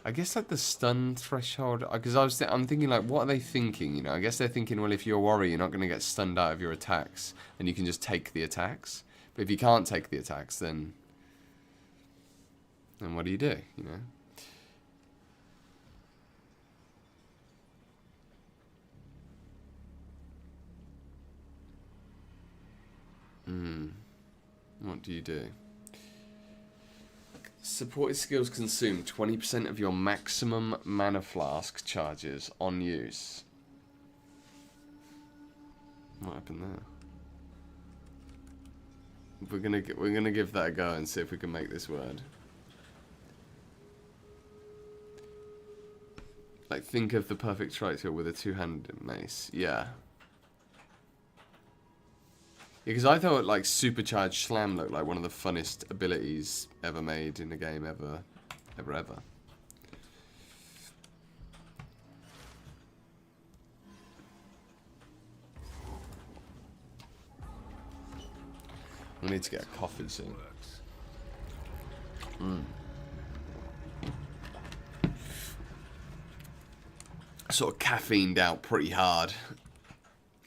I guess like the stun threshold, because I'm thinking like, what are they thinking, you know? I guess they're thinking, well, if you're a warrior, you're not going to get stunned out of your attacks, and you can just take the attacks. But if you can't take the attacks, then what do, you know? What do you do? Supported skills consume 20% of your maximum mana flask charges on use. What happened there? We're gonna give that a go and see if we can make this word. Like, think of the perfect tricep with a two-handed mace. Yeah. Because I thought, like, Supercharged Slam looked like one of the funnest abilities ever made in a game ever. We need to get a coffee soon. Sort of caffeined out pretty hard.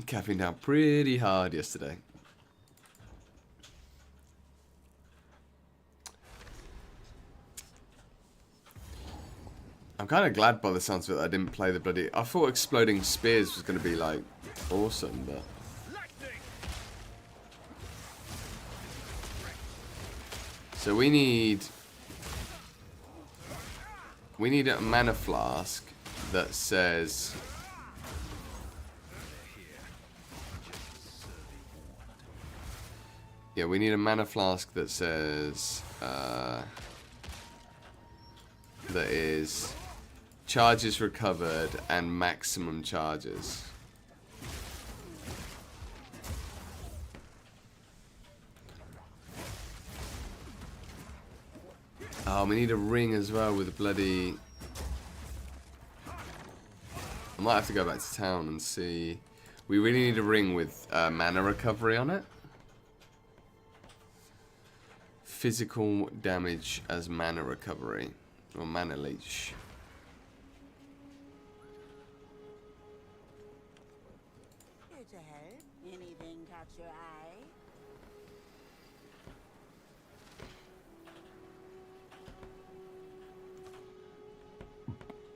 Caffeined out pretty hard yesterday. I'm kind of glad by the sounds of it that I didn't play the bloody... I thought Exploding Spears was going to be, like, awesome, but... So we need a mana flask that says... Yeah, we need a mana flask that says... that is... charges recovered and maximum charges. Oh, we need a ring as well with a bloody... I might have to go back to town and see... We really need a ring with mana recovery on it. Physical damage as mana recovery. Or mana leech.
Here to help. Anything catch your eye?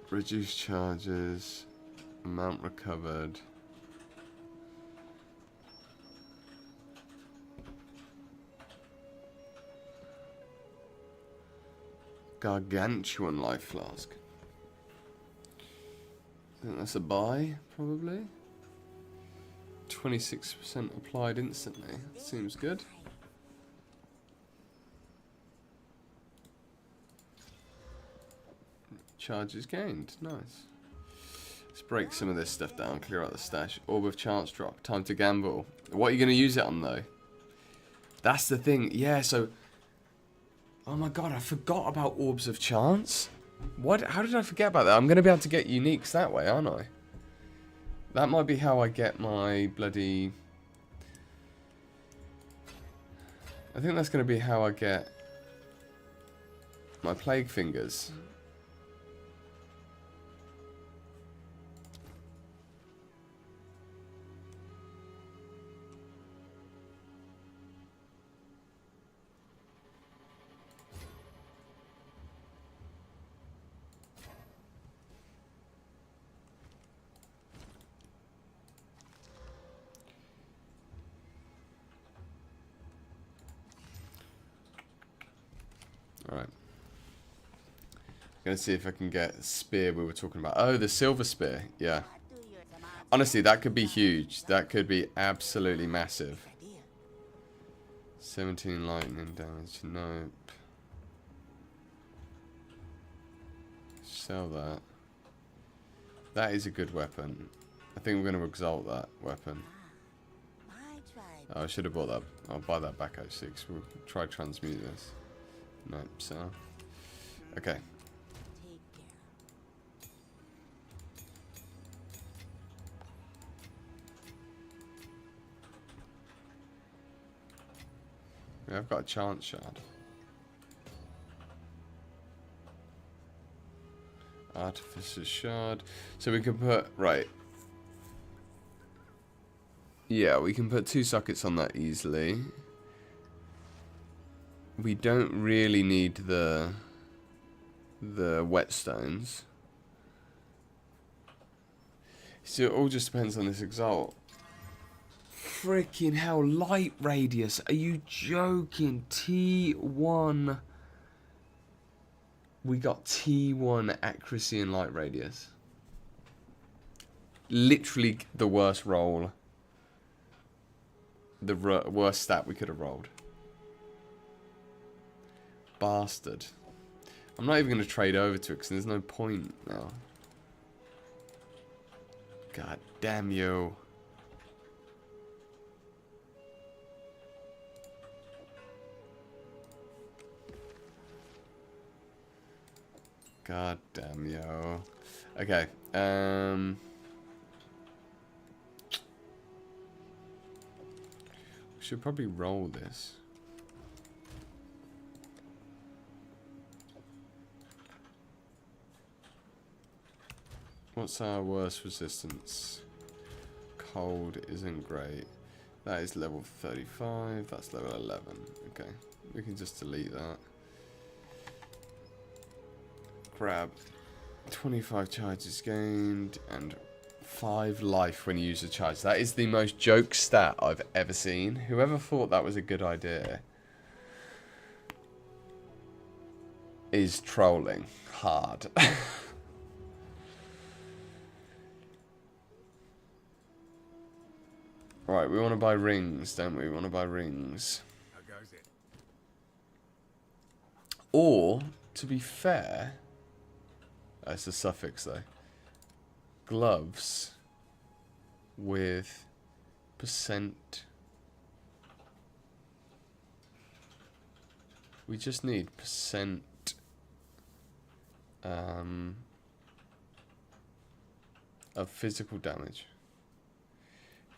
Reduce charges. Amount recovered. Gargantuan life flask. I think that's a buy, probably. 26% applied instantly. Seems good. Charges gained. Nice. Let's break some of this stuff down. Clear out the stash. Orb of chance drop. Time to gamble. What are you going to use it on, though? That's the thing. Yeah, so... Oh my god, I forgot about Orbs of Chance. What? How did I forget about that? I'm going to be able to get uniques that way, aren't I? That might be how I get my bloody... I think that's going to be how I get my Plague Fingers. Alright. Gonna see if I can get the spear we were talking about. Oh, the silver spear. Yeah. Honestly, that could be huge. That could be absolutely massive. 17 lightning damage. Nope. Sell that. That is a good weapon. I think we're going to exalt that weapon. Oh, I should have bought that. I'll buy that back actually, because we'll try transmute this. Nope, sell. Okay. Yeah, I've got a chance shard. Artificer's shard. So we can put... Right. Yeah, we can put 2 sockets on that easily. We don't really need the whetstones. So it all just depends on this exalt. Freaking hell, light radius. Are you joking? T1 We got T1 accuracy and light radius. Literally the worst roll. The worst stat we could have rolled. Bastard. I'm not even going to trade over to it because there's no point now. God damn you. God damn yo. Okay. We should probably roll this. What's our worst resistance? Cold isn't great. That is level 35. That's level 11. Okay. We can just delete that. Grab 25 charges gained and 5 life when you use a charge. That is the most joke stat I've ever seen. Whoever thought that was a good idea is trolling hard. Right, we want to buy rings, don't we? We want to buy rings.
How goes it?
Or, to be fair... That's a suffix though. Gloves with percent. We just need percent of physical damage.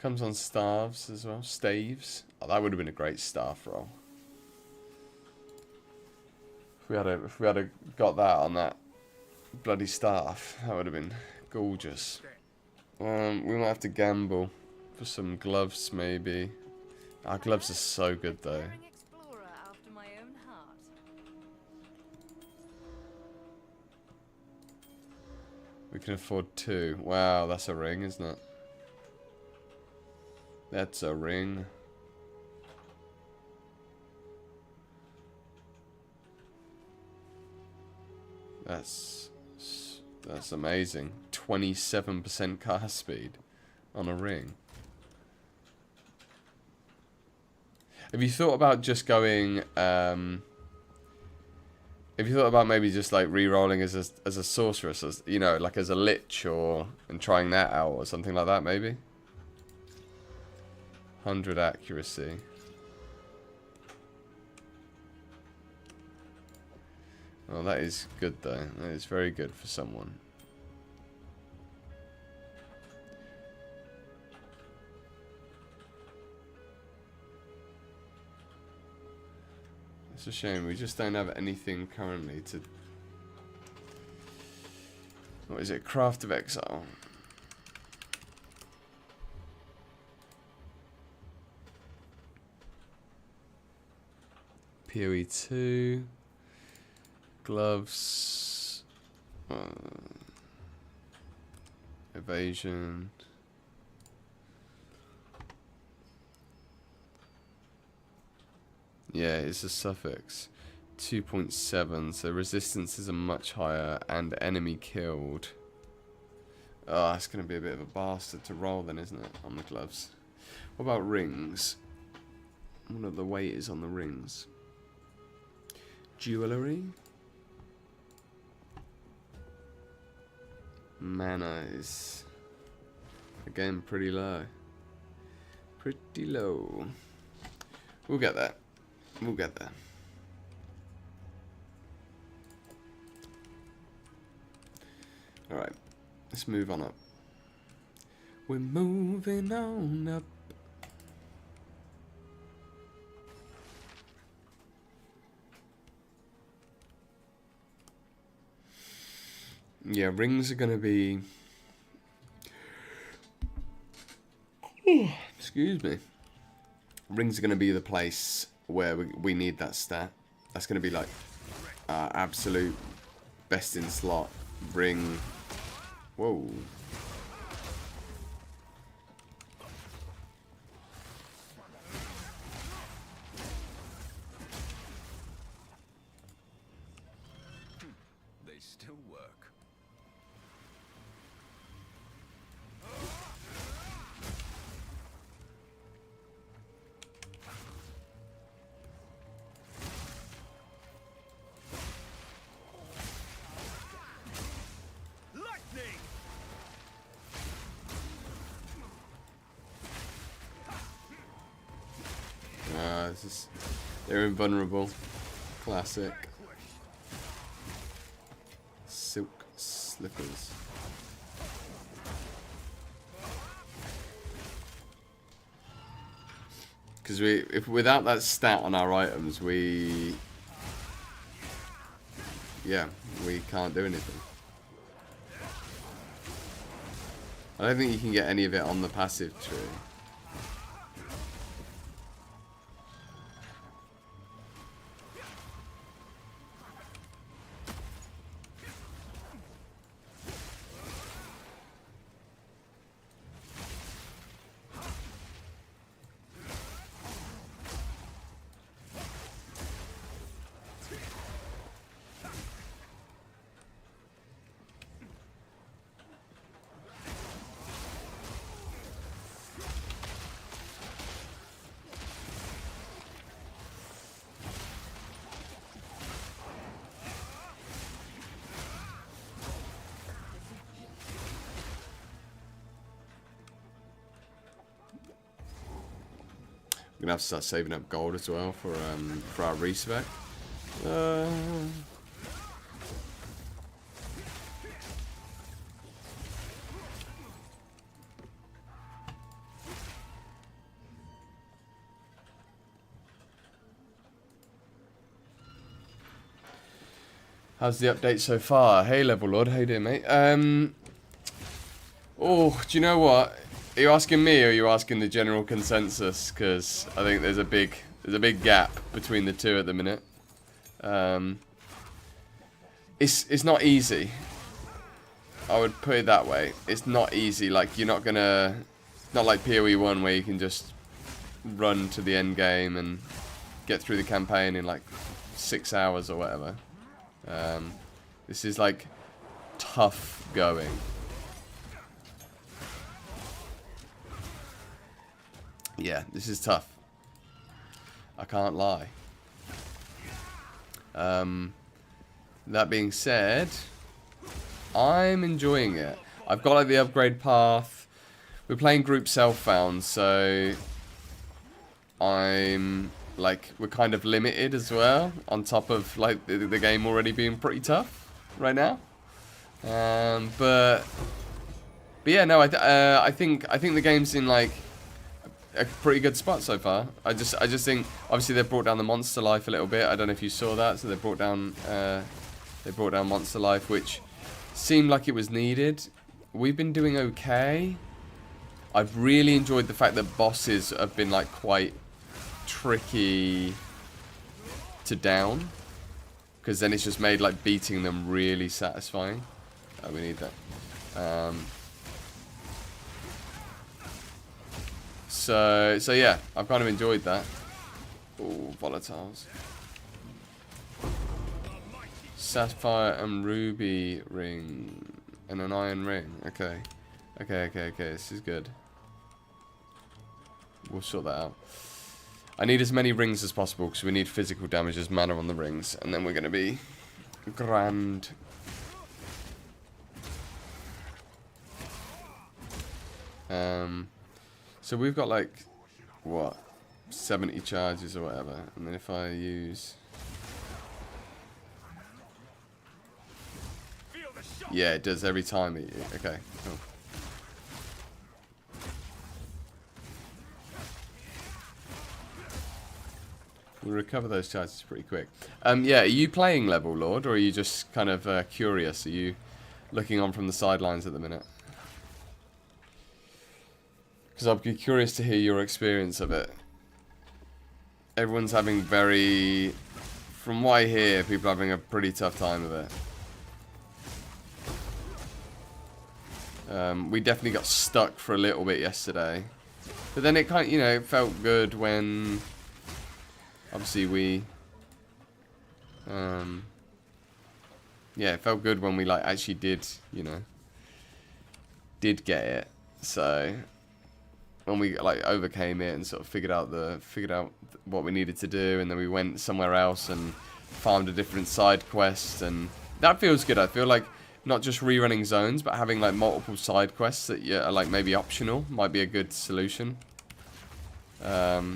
Comes on staves as well. Staves. Oh, that would have been a great staff roll. If we had got that on that bloody staff, that would have been gorgeous. We might have to gamble for some gloves, maybe. Our gloves are so good, though.
Daring explorer after my own heart.
We can afford 2. Wow, that's a ring, isn't it? That's a ring. That's amazing. 27% cast speed on a ring. Have you thought about just going? Have you thought about maybe just like re-rolling as a sorceress, as you know, like as a lich, and trying that out or something like that, maybe? 100 accuracy. Oh, that is good though. That is very good for someone. It's a shame we just don't have anything currently to... What is it? Craft of Exile. PoE 2. Gloves. Evasion. Yeah, it's a suffix. 2.7, so resistances are much higher and enemy killed. Oh, that's going to be a bit of a bastard to roll then, isn't it, on the gloves? What about rings? What are the weight is on the rings? Jewellery? Mana is, again, pretty low. Pretty low. We'll get there. We'll get there. Alright, let's move on up. We're moving on up. Yeah, rings are going to be... Excuse me. Rings are going to be the place where we need that stat. That's going to be like absolute best in slot. Ring. Whoa.
still work. Lightning!
This is... They're invulnerable. Classic. Silk slippers. Because if without that stat on our items, we can't do anything. I don't think you can get any of it on the passive tree. We're gonna have to start saving up gold as well for our respec. How's the update so far? Hey, Level Lord, how you doing, mate? Oh, do you know what? Are you asking me or are you asking the general consensus? Because I think there's a big gap between the two at the minute. It's not easy. I would put it that way. It's not easy. Like you're not gonna, not like PoE 1 where you can just run to the end game and get through the campaign in like 6 hours or whatever. This is like tough going. Yeah, this is tough. I can't lie. That being said, I'm enjoying it. I've got like the upgrade path. We're playing group self-found, so I'm like, we're kind of limited as well, on top of like the game already being pretty tough right now. But yeah, no, I think the game's in like a pretty good spot so far. I just think obviously they've brought down the monster life a little bit. I don't know if you saw that. So they brought down monster life, which seemed like it was needed. We've been doing okay. I've really enjoyed the fact that bosses have been like quite tricky to down, because then it's just made like beating them really satisfying. Oh, we need that. So yeah, I've kind of enjoyed that. Oh, volatiles. Sapphire and ruby ring and an iron ring. Okay. This is good. We'll sort that out. I need as many rings as possible because we need physical damage as mana on the rings, and then we're going to be grand. So we've got like, what, 70 charges or whatever, and then if I use... Yeah, it does every time. Okay, cool. We'll recover those charges pretty quick. Yeah, are you playing Level Lord, or are you just kind of curious? Are you looking on from the sidelines at the minute? Because I'd be curious to hear your experience of it. Everyone's having from what I hear, people are having a pretty tough time of it. We definitely got stuck for a little bit yesterday. But then it kind of, it felt good when... Obviously we yeah, it felt good when we like actually did, you know, did get it. So when we like overcame it and sort of figured out what we needed to do, and then we went somewhere else and farmed a different side quest, and that feels good. I feel like not just rerunning zones, but having like multiple side quests that are like maybe optional might be a good solution. Because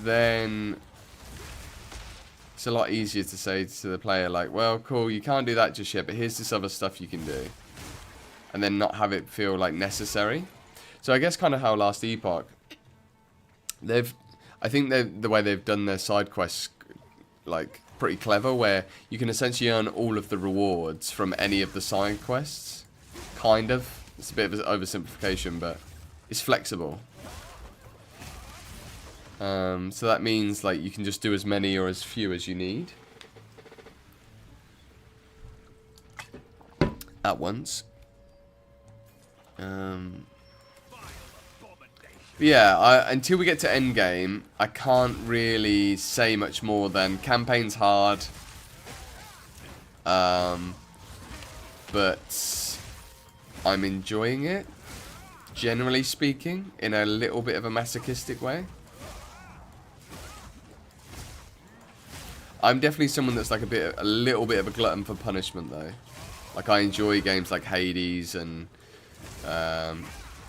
then it's a lot easier to say to the player like, well, cool, you can't do that just yet, but here's this other stuff you can do, and then not have it feel like necessary. So I guess kind of how Last Epoch, I think the way they've done their side quests like pretty clever, where you can essentially earn all of the rewards from any of the side quests. Kind of. It's a bit of an oversimplification, but it's flexible. So that means like you can just do as many or as few as you need at once. Yeah, until we get to endgame, I can't really say much more than campaign's hard. But I'm enjoying it, generally speaking, in a little bit of a masochistic way. I'm definitely someone that's like a little bit of a glutton for punishment, though. Like, I enjoy games like Hades and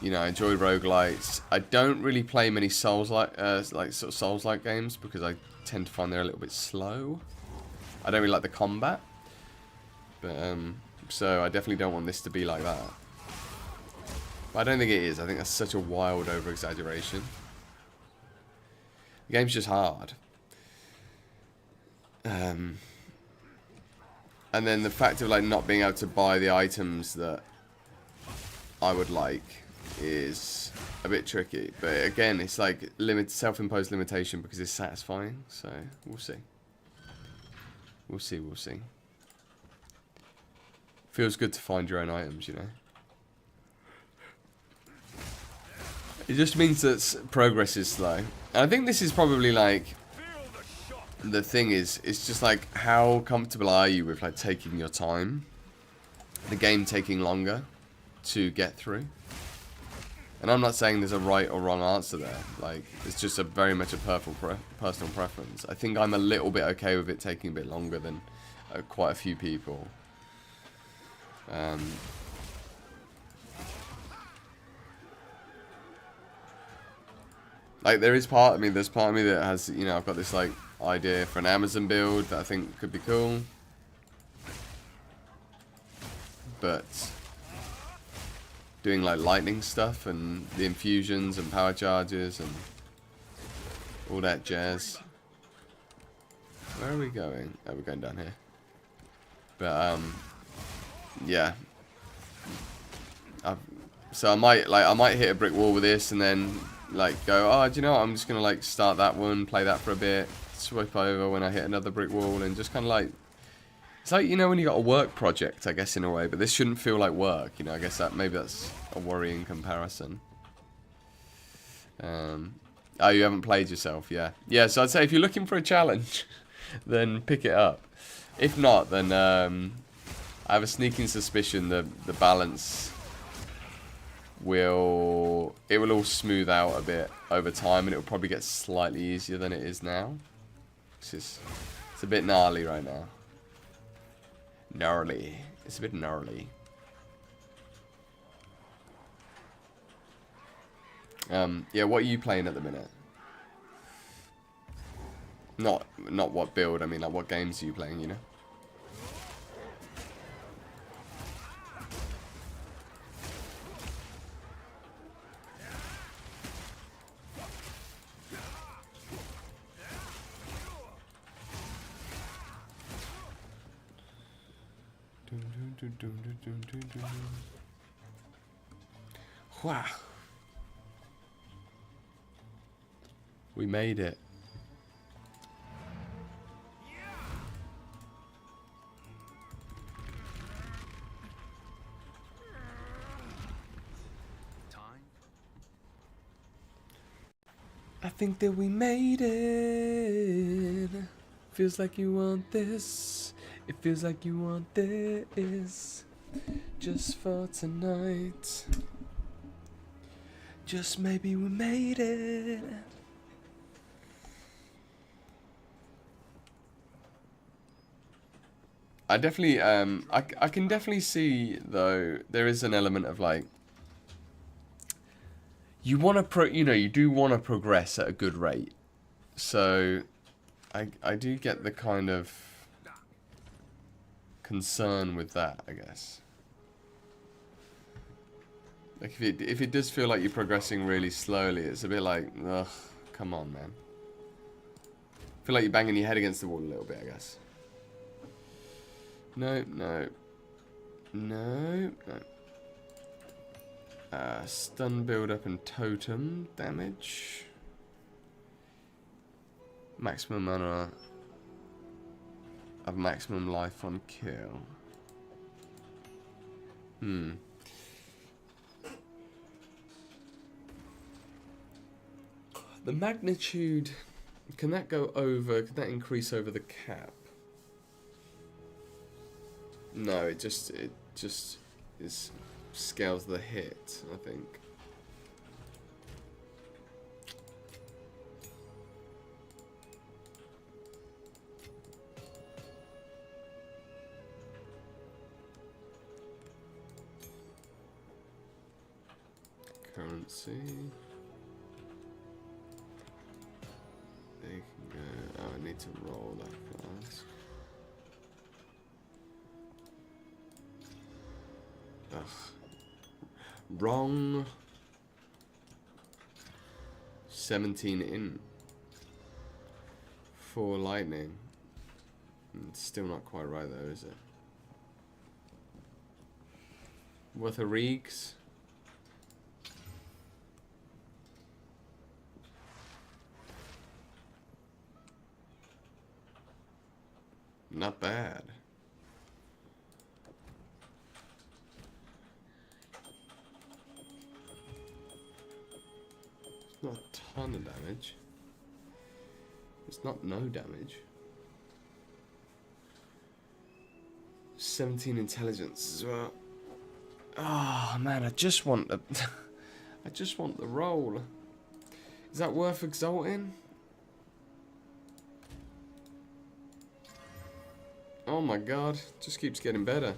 you know, I enjoy roguelites. I don't really play many Souls-like, sort of Souls-like games because I tend to find they're a little bit slow. I don't really like the combat, but so I definitely don't want this to be like that. But I don't think it is. I think that's such a wild over-exaggeration. The game's just hard. And then the fact of like not being able to buy the items that I would like is a bit tricky, but again, it's like self-imposed limitation because it's satisfying. So we'll see. We'll see. Feels good to find your own items, you know. It just means that progress is slow, and I think this is probably like the thing is, it's just like how comfortable are you with like taking your time, the game taking longer to get through. And I'm not saying there's a right or wrong answer there. Like, it's just a very much a personal preference. I think I'm a little bit okay with it taking a bit longer than quite a few people. Like, there's part of me that has, you know, I've got this like idea for an Amazon build that I think could be cool. But doing like lightning stuff and the infusions and power charges and all that jazz. Where are we going? Oh, we're going down here. But yeah. So I might hit a brick wall with this and then like go, oh, do you know what? I'm just gonna like start that one, play that for a bit, swip over when I hit another brick wall, and just kind of like, it's like, you know, when you got a work project, I guess, in a way, but this shouldn't feel like work, you know. I guess that maybe that's a worrying comparison. Oh, you haven't played yourself, yeah. Yeah, so I'd say if you're looking for a challenge, then pick it up. If not, then I have a sneaking suspicion that the balance will all smooth out a bit over time, and it will probably get slightly easier than it is now. It's a bit gnarly right now. Gnarly. It's a bit gnarly. Yeah, what are you playing at the minute? Not what build, I mean like what games are you playing, you know? Wow. We made it. I think that we made it. Feels like you want this. It feels like you want this just for tonight. Just maybe we made it. I definitely, I can definitely see though there is an element of like you want to you do want to progress at a good rate. So I do get the kind of concern with that, I guess. Like if it does feel like you're progressing really slowly, it's a bit like, ugh, come on, man. I feel like you're banging your head against the wall a little bit, I guess. No, no. No, no. Stun build-up and totem damage. Maximum mana of maximum life on kill. The magnitude, can that go over, can that increase over the cap? No, it just is scales the hit, I think. Currency. They can go. Oh, I need to roll that fast. Ugh. Wrong. 17 in. 4 lightning. It's still not quite right though, is it? Worth a reeks. Not bad. It's not a ton of damage. It's not no damage. 17 intelligence as well. Oh man, I just want the I just want the roll. Is that worth exalting? Oh my god, just keeps getting better.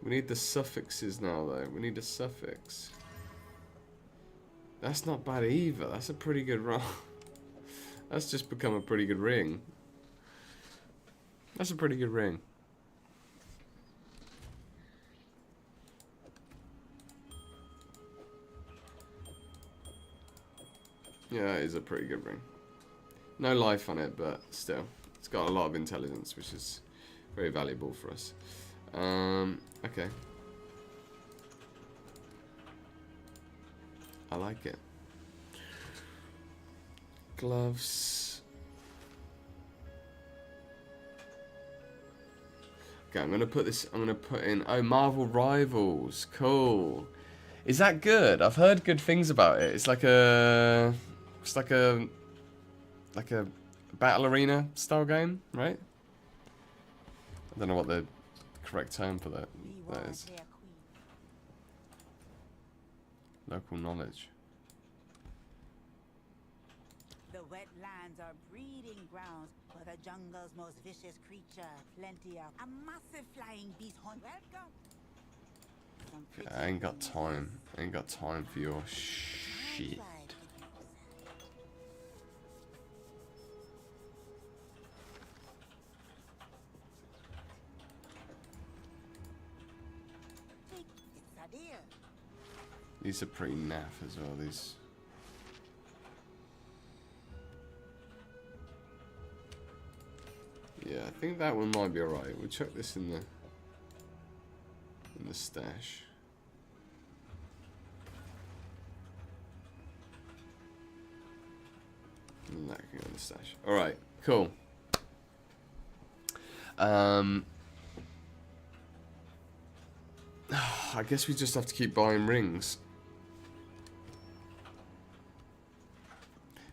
We need the suffixes now though. We need a suffix. That's not bad either. That's a pretty good roll. That's just become a pretty good ring. That's a pretty good ring. Yeah, it is a pretty good ring. No life on it, but still. It's got a lot of intelligence, which is very valuable for us. Okay. I like it. Gloves. Okay, I'm gonna put this. I'm gonna put in. Oh, Marvel Rivals. Cool. Is that good? I've heard good things about it. It's like a. It's like a battle arena style game, right? I don't know what the correct term for that is. Local knowledge.
The wetlands are breeding grounds for the jungle's most vicious creature. Plenty of a massive flying beast hunt. Welcome.
Okay, I ain't got time. I ain't got time for your shit. These are pretty naff as well, these. Yeah, I think that one might be alright. We'll check this in the stash. And that can go in the stash. Alright, cool. I guess we just have to keep buying rings.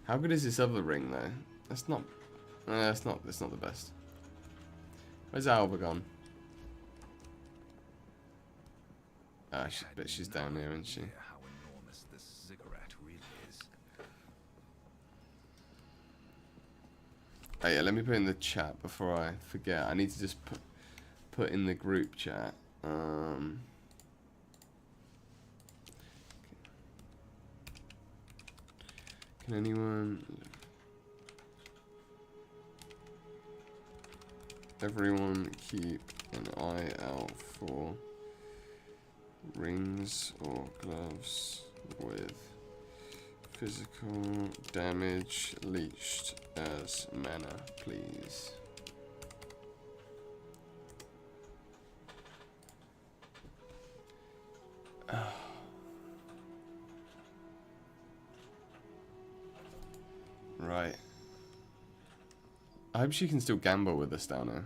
How good is this other ring though? That's not the best. Where's Alba gone? Ah, bet she's down here, isn't she?
How enormous this ziggurat really is.
Oh yeah, let me put in the chat before I forget. I need to just put in the group chat. Can anyone... Everyone keep an eye out for rings or gloves with physical damage leached as mana, please. Right. I hope she can still gamble with us down here.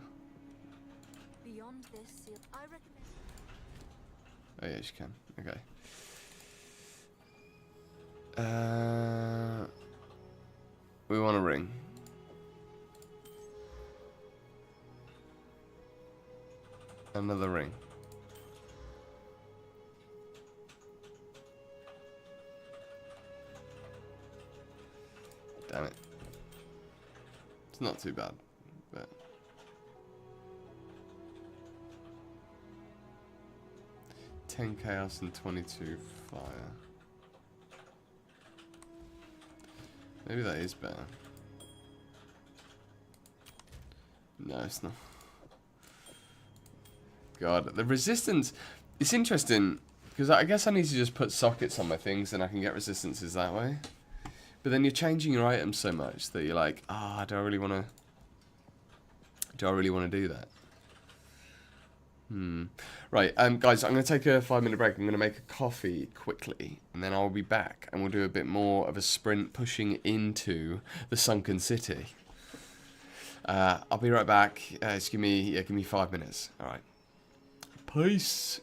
Beyond this, I recommend.
Oh yeah, she can. Okay. We want a ring. Another ring. Damn it. It's not too bad, but... 10 chaos and 22 fire. Maybe that is better. No, it's not. God, the resistance... It's interesting, because I guess I need to just put sockets on my things and I can get resistances that way. But then you're changing your items so much that you're like, ah, do I really want to do that? Right, guys, I'm going to take a 5-minute break. I'm going to make a coffee quickly, and then I'll be back, and we'll do a bit more of a sprint pushing into the sunken city. I'll be right back. Just give me 5 minutes. All right. Peace.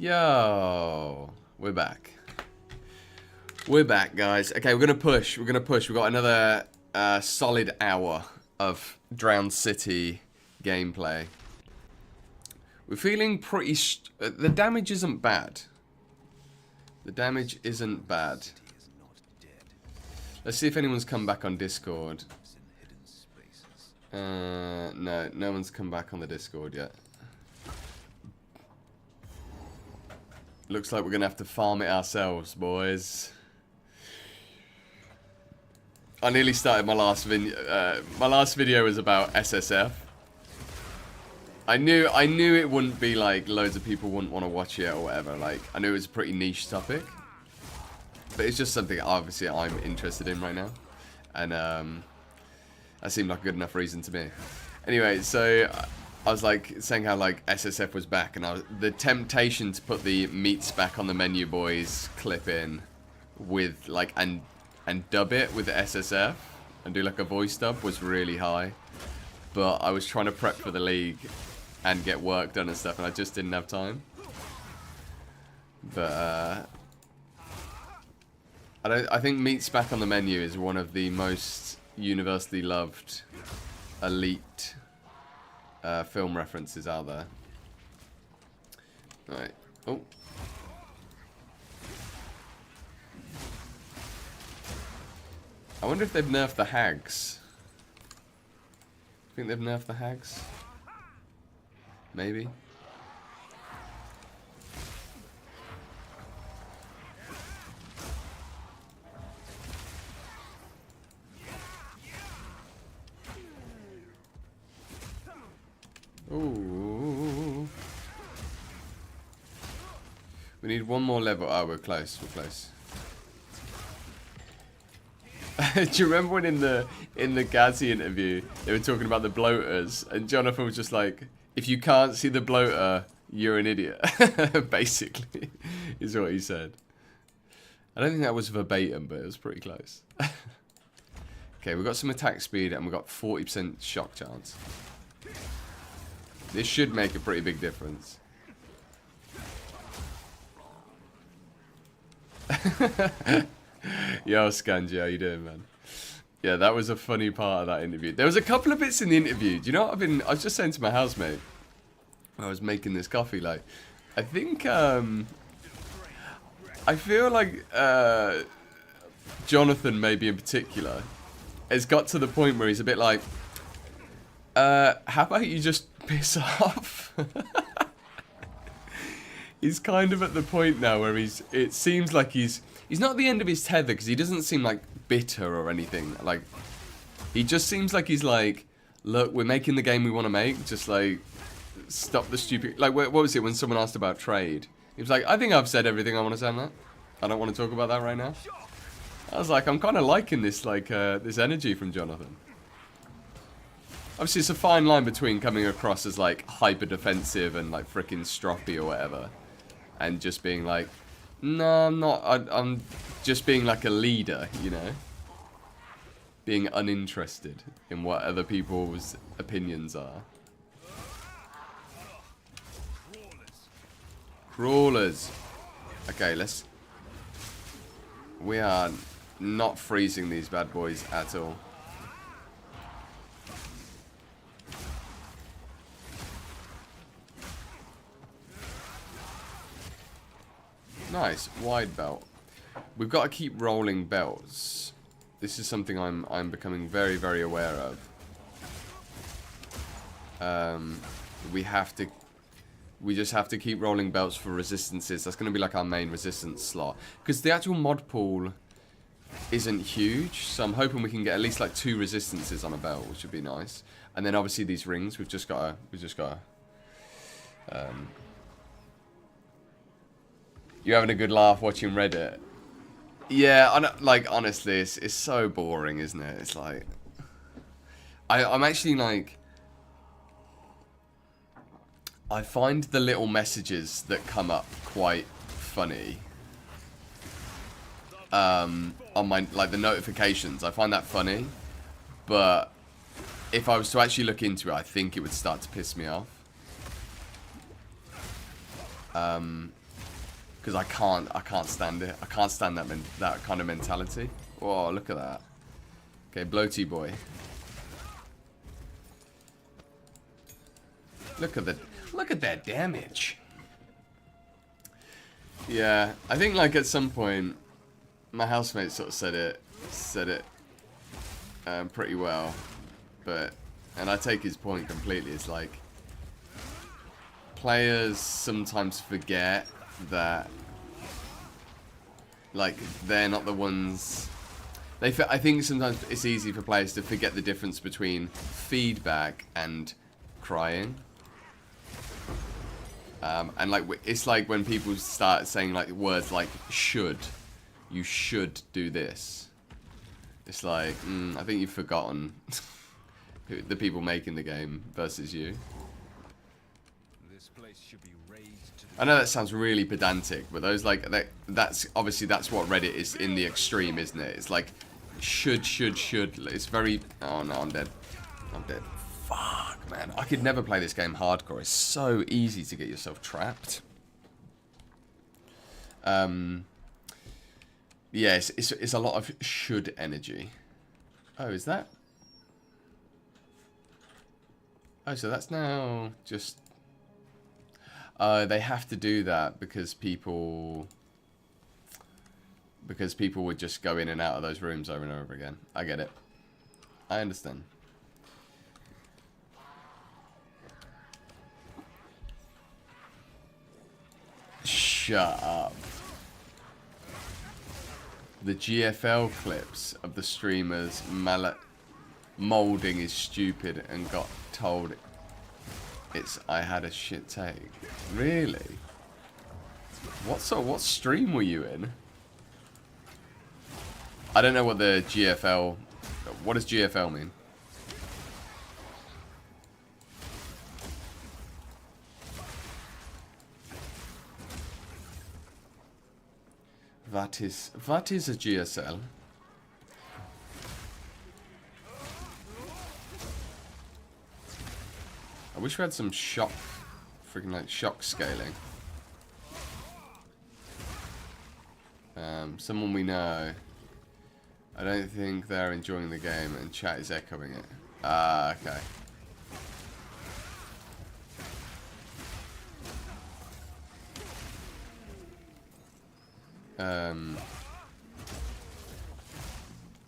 Yo, we're back. We're back, guys. Okay, we're gonna push. We're gonna push. We've got another solid hour of Drowned City gameplay. We're feeling pretty. The damage isn't bad. The damage isn't bad. Let's see if anyone's come back on Discord. No, no one's come back on the Discord yet. Looks like we're gonna have to farm it ourselves, boys. I nearly started my last video. My last video was about SSF. I knew it wouldn't be like loads of people wouldn't want to watch it or whatever. Like I knew it was a pretty niche topic, but it's just something obviously I'm interested in right now, and that seemed like a good enough reason to me. Anyway, so I was like saying how like SSF was back, and the temptation to put the meats back on the menu boys clip in with like and dub it with the SSF and do like a voice dub was really high, but I was trying to prep for the league and get work done and stuff, and I just didn't have time. But I think meats back on the menu is one of the most universally loved elite film references out there. Alright. Oh. I wonder if they've nerfed the hags. Think they've nerfed the hags? Maybe. Ooh. We need one more level. Oh, we're close. We're close. Do you remember when in the Gazi interview they were talking about the bloaters, and Jonathan was just like, "If you can't see the bloater, you're an idiot." Basically, is what he said. I don't think that was verbatim, but it was pretty close. Okay, we've got some attack speed and we've got 40% shock chance. This should make a pretty big difference. Yo, Scanji, how you doing, man? Yeah, that was a funny part of that interview. There was a couple of bits in the interview. Do you know what I was just saying to my housemate when I was making this coffee, like, I think, I feel like, Jonathan, maybe in particular, has got to the point where he's a bit like, how about you just piss off? He's kind of at the point now where it seems like he's not at the end of his tether, because he doesn't seem like bitter or anything. Like, he just seems like he's like, look, we're making the game we want to make, just like, stop the stupid, like, what was it when someone asked about trade? He was like, I think I've said everything I want to say on that. I don't want to talk about that right now. I was like, I'm kind of liking this, like, this energy from Jonathan. Obviously, it's a fine line between coming across as, like, hyper-defensive and, like, freaking stroppy or whatever, and just being like, no, I'm not, I'm just being, like, a leader, you know? Being uninterested in what other people's opinions are. Crawlers. Okay, we are not freezing these bad boys at all. Nice, wide belt. We've got to keep rolling belts. This is something I'm becoming very, very aware of. We just have to keep rolling belts for resistances. That's going to be like our main resistance slot. Because the actual mod pool isn't huge, so I'm hoping we can get at least like 2 resistances on a belt, which would be nice. And then obviously these rings, we've just got to you're having a good laugh watching Reddit. Yeah, like, honestly, it's so boring, isn't it? It's like, I'm actually like, I find the little messages that come up quite funny. On my, like, the notifications, I find that funny. But if I was to actually look into it, I think it would start to piss me off. because I can't stand it. I can't stand that kind of mentality. Oh, look at that. Okay, bloaty boy. Look at that damage. Yeah, I think like at some point, my housemate sort of said it pretty well, and I take his point completely. It's like players sometimes forget that like they're not the ones. I think sometimes it's easy for players to forget the difference between feedback and crying. And like it's like when people start saying like words like should, you should do this. It's like I think you've forgotten the people making the game versus you.
This place should be raised to the
I know that sounds really pedantic, but those like that's obviously that's what Reddit is in the extreme, isn't it? It's like should. It's very. Oh no, I'm dead. I'm dead. Fuck, man. I could never play this game hardcore. It's so easy to get yourself trapped. Yeah, it's a lot of should energy. Oh, is that? Oh, so that's now just... they have to do that because people would just go in and out of those rooms over and over again. I get it. I understand. Shut up. The GFL clips of the streamers molding is stupid and got told I had a shit take. Really? What stream were you in? I don't know what the GFL... What does GFL mean? What is a GSL? I wish we had some shock, freaking like shock scaling. Someone we know. I don't think they're enjoying the game and chat is echoing it. Ah, okay.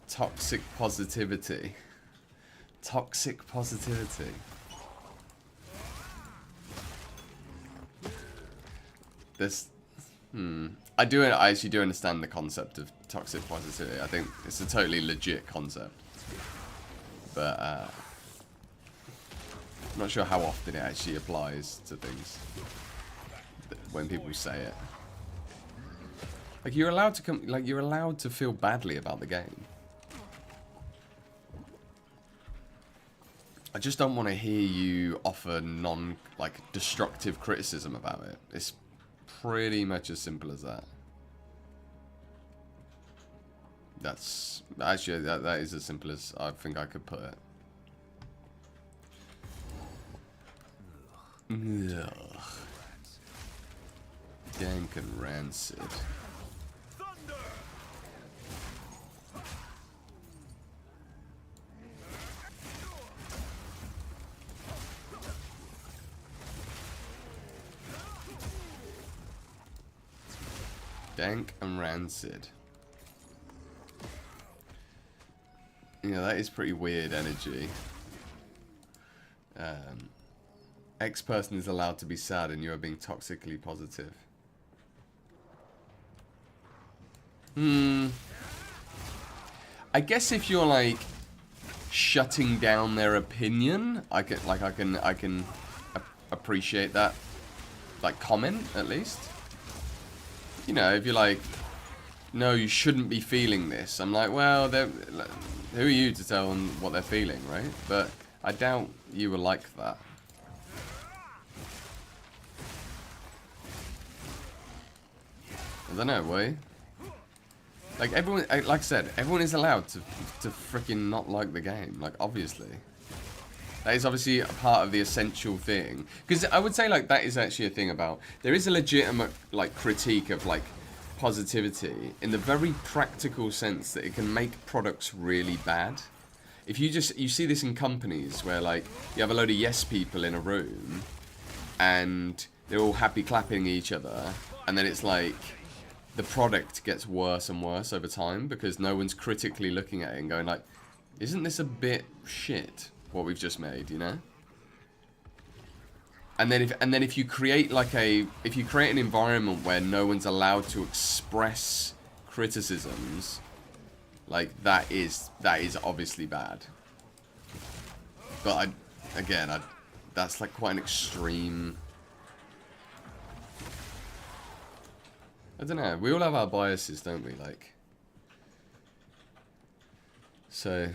Toxic positivity. Toxic positivity. This, I actually do understand the concept of toxic positivity. I think it's a totally legit concept. But, I'm not sure how often it actually applies to things when people say it. Like you're allowed to you're allowed to feel badly about the game. I just don't want to hear you offer destructive criticism about it. It's pretty much as simple as that. That's actually that is as simple as I think I could put it. Ugh. Dank and rancid. Dank and rancid. Yeah, that is pretty weird energy. X person is allowed to be sad and you are being toxically positive. I guess if you're like shutting down their opinion, I can appreciate that comment at least. You know, if you're like, no, you shouldn't be feeling this. I'm like, well, who are you to tell them what they're feeling, right? But I doubt you were like that. I don't know, were you? Like everyone, like I said, everyone is allowed to freaking not like the game. Like obviously. That is obviously a part of the essential thing. Because I would say, like, that is actually a thing about... There is a legitimate, like, critique of, like, positivity in the very practical sense that it can make products really bad. If you see this in companies where, like, you have a load of yes people in a room and they're all happy clapping each other, and then it's like the product gets worse and worse over time because no one's critically looking at it and going like, isn't this a bit shit what we've just made, you know? And then if you create like if you create an environment where no one's allowed to express criticisms, like that is obviously bad. But that's like quite an extreme. I don't know. We all have our biases, don't we? Like, so.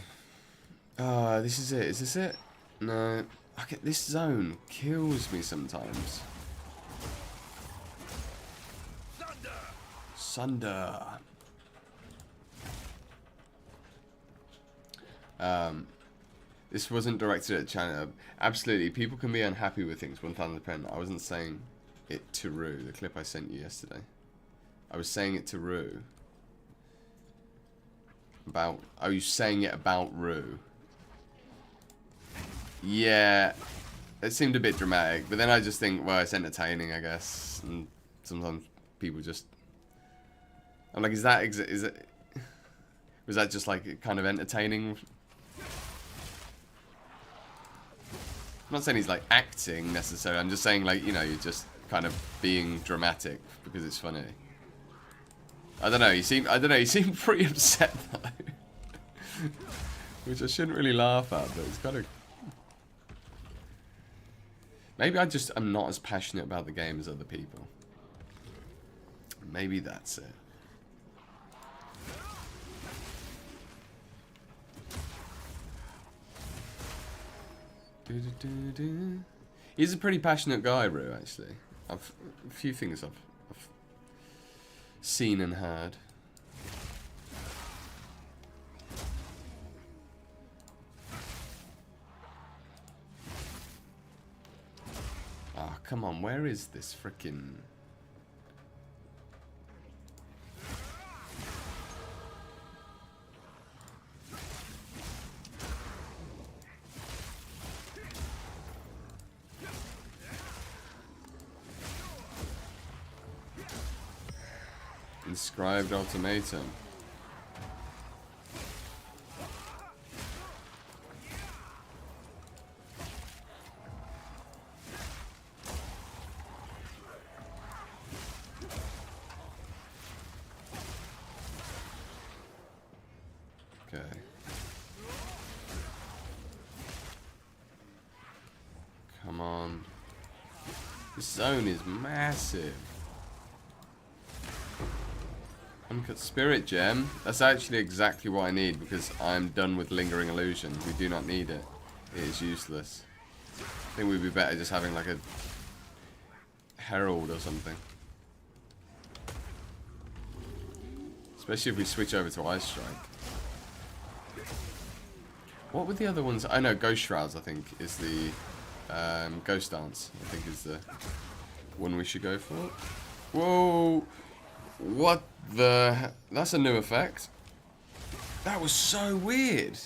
This is it. Is this it? No. Okay, this zone kills me sometimes. Sunder. This wasn't directed at China. Absolutely, people can be unhappy with things. 1000%. I wasn't saying it to Rue. The clip I sent you yesterday. I was saying it to Rue. About. I was saying it about Rue. Yeah, it seemed a bit dramatic, but then I just think, well, it's entertaining, I guess. And sometimes people just. I'm like, is it? Was that just like kind of entertaining? I'm not saying he's like acting necessarily. I'm just saying like, you know, you're just kind of being dramatic because it's funny. I don't know. He seemed pretty upset though, which I shouldn't really laugh at, but it's kind of. Maybe I'm not as passionate about the game as other people. Maybe that's it. He's a pretty passionate guy, Rue, actually. A few things I've seen and heard. Ah, come on, where is this frickin'... Inscribed ultimatum. Okay. Come on. This zone is massive. Uncut Spirit Gem. That's actually exactly what I need because I'm done with Lingering Illusion. We do not need it. It is useless. I think we'd be better just having like a Herald or something. Especially if we switch over to Ice Strike. What were the other ones? I know Ghost Shrouds I think is the Ghost Dance I think is the one we should go for. Whoa! What the... That's a new effect. That was so weird.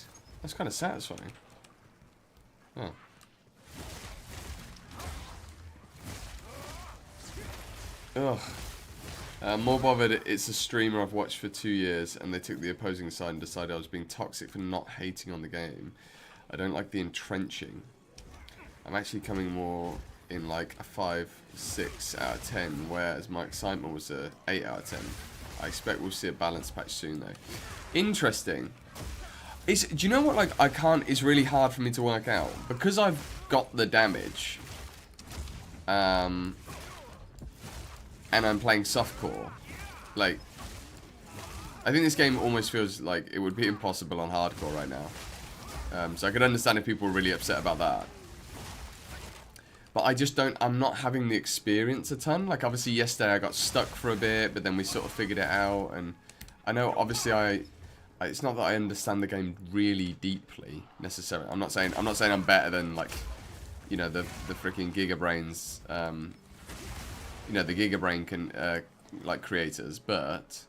That's kind of satisfying. Oh. Ugh. More bothered, it's a streamer I've watched for 2 years and they took the opposing side and decided I was being toxic for not hating on the game. I don't like the entrenching. I'm actually coming more in like a 5, 6 out of 10, whereas my excitement was a 8 out of 10. I expect we'll see a balance patch soon though. Interesting. Do you know what, like, it's really hard for me to work out. Because I've got the damage, and I'm playing softcore, like, I think this game almost feels like it would be impossible on hardcore right now. So I could understand if people were really upset about that. But I just I'm not having the experience a ton. Like, obviously, yesterday I got stuck for a bit, but then we sort of figured it out. And I know, obviously, it's not that I understand the game really deeply necessarily. I'm not saying I'm better than like, you know, the freaking Gigabrains, you know, the Gigabrain can like creators, but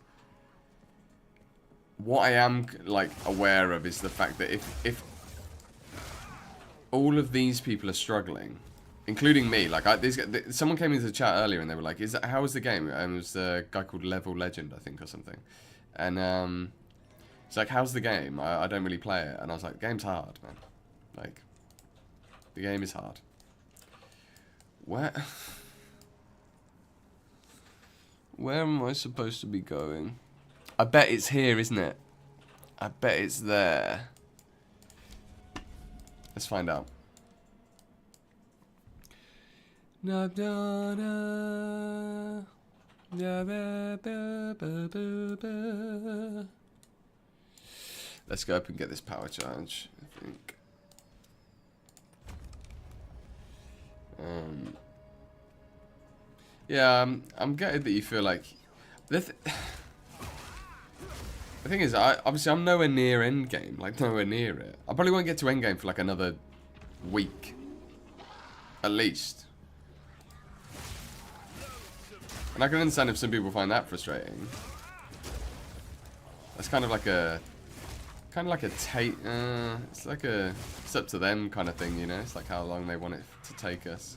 what I am like aware of is the fact that if all of these people are struggling, including me, like someone came into the chat earlier and they were like, how was the game? And it was a guy called Level Legend, I think, or something, and it's like, how's the game? I don't really play it, and I was like, the game's hard, man. Like, the game is hard. Where am I supposed to be going? I bet it's here, isn't it? I bet it's there. Let's find out. Let's go up and get this power charge, I think. Yeah, I'm gutted that you feel like... The thing is, obviously I'm nowhere near endgame, like nowhere near it. I probably won't get to endgame for like another week. At least. And I can understand if some people find that frustrating. That's kind of like a... it's like a... It's up to them kind of thing, you know? It's like how long they want it to take us.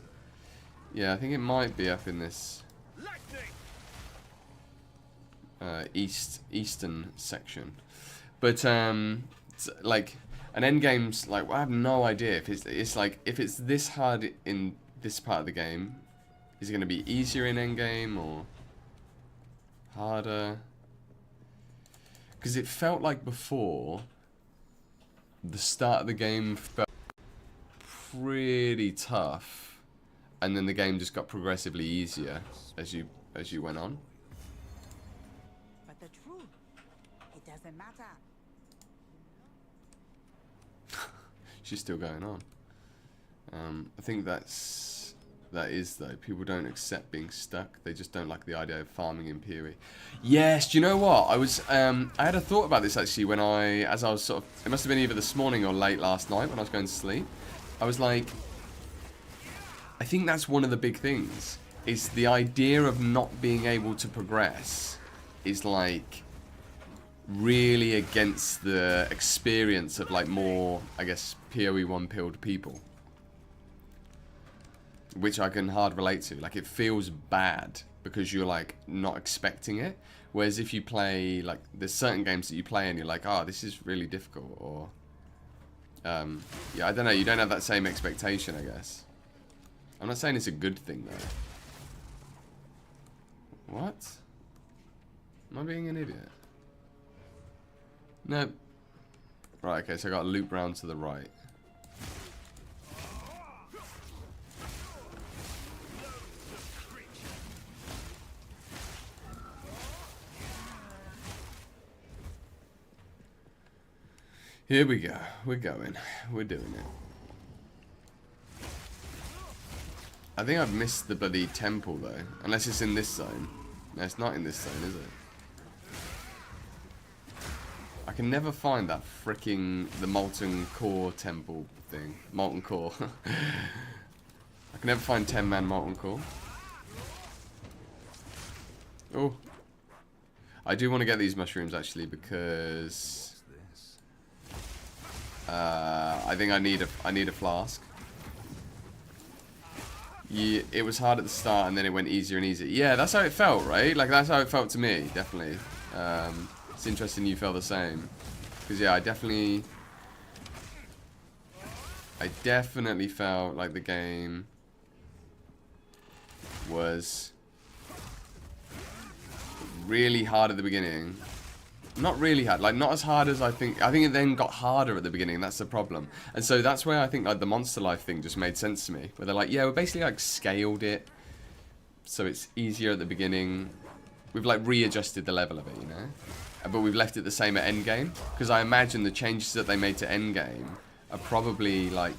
Yeah, I think it might be up in this... eastern section. But, like, an endgame's, like, I have no idea if it's like, if it's this hard in this part of the game, is it going to be easier in endgame or harder? Because it felt like before, the start of the game felt pretty tough, and then the game just got progressively easier as you went on.
But the truth, it doesn't matter.
She's still going on. I think that is though. People don't accept being stuck. They just don't like the idea of farming in PoE. Yes, do you know what? I had a thought about this actually when as I was sort of, it must have been either this morning or late last night when I was going to sleep. I was like, I think that's one of the big things, is the idea of not being able to progress is like really against the experience of like more, I guess, PoE 1 pilled people. Which I can hard relate to. Like, it feels bad because you're like not expecting it. Whereas if you play, like, there's certain games that you play and you're like, oh, this is really difficult, or yeah, I don't know, you don't have that same expectation, I guess. I'm not saying it's a good thing though. What? Am I being an idiot? No. Right, okay, so I got to loop round to the right. Here we go. We're going. We're doing it. I think I've missed the bloody temple though. Unless it's in this zone. No, it's not in this zone, is it? I can never find that freaking the molten core temple thing. Molten core. I can never find 10-man molten core. Oh. I do want to get these mushrooms actually because I think I need a flask. Yeah, it was hard at the start and then it went easier and easier. Yeah, that's how it felt, right? Like, that's how it felt to me, definitely. It's interesting you felt the same. Because, yeah, I definitely felt like the game was really hard at the beginning. Not really hard, like not as hard as I think it then got harder at the beginning, that's the problem. And so that's where I think like the Monster Life thing just made sense to me. Where they're like, yeah, we basically like scaled it so it's easier at the beginning. We've like readjusted the level of it, you know? But we've left it the same at endgame. Because I imagine the changes that they made to endgame are probably like,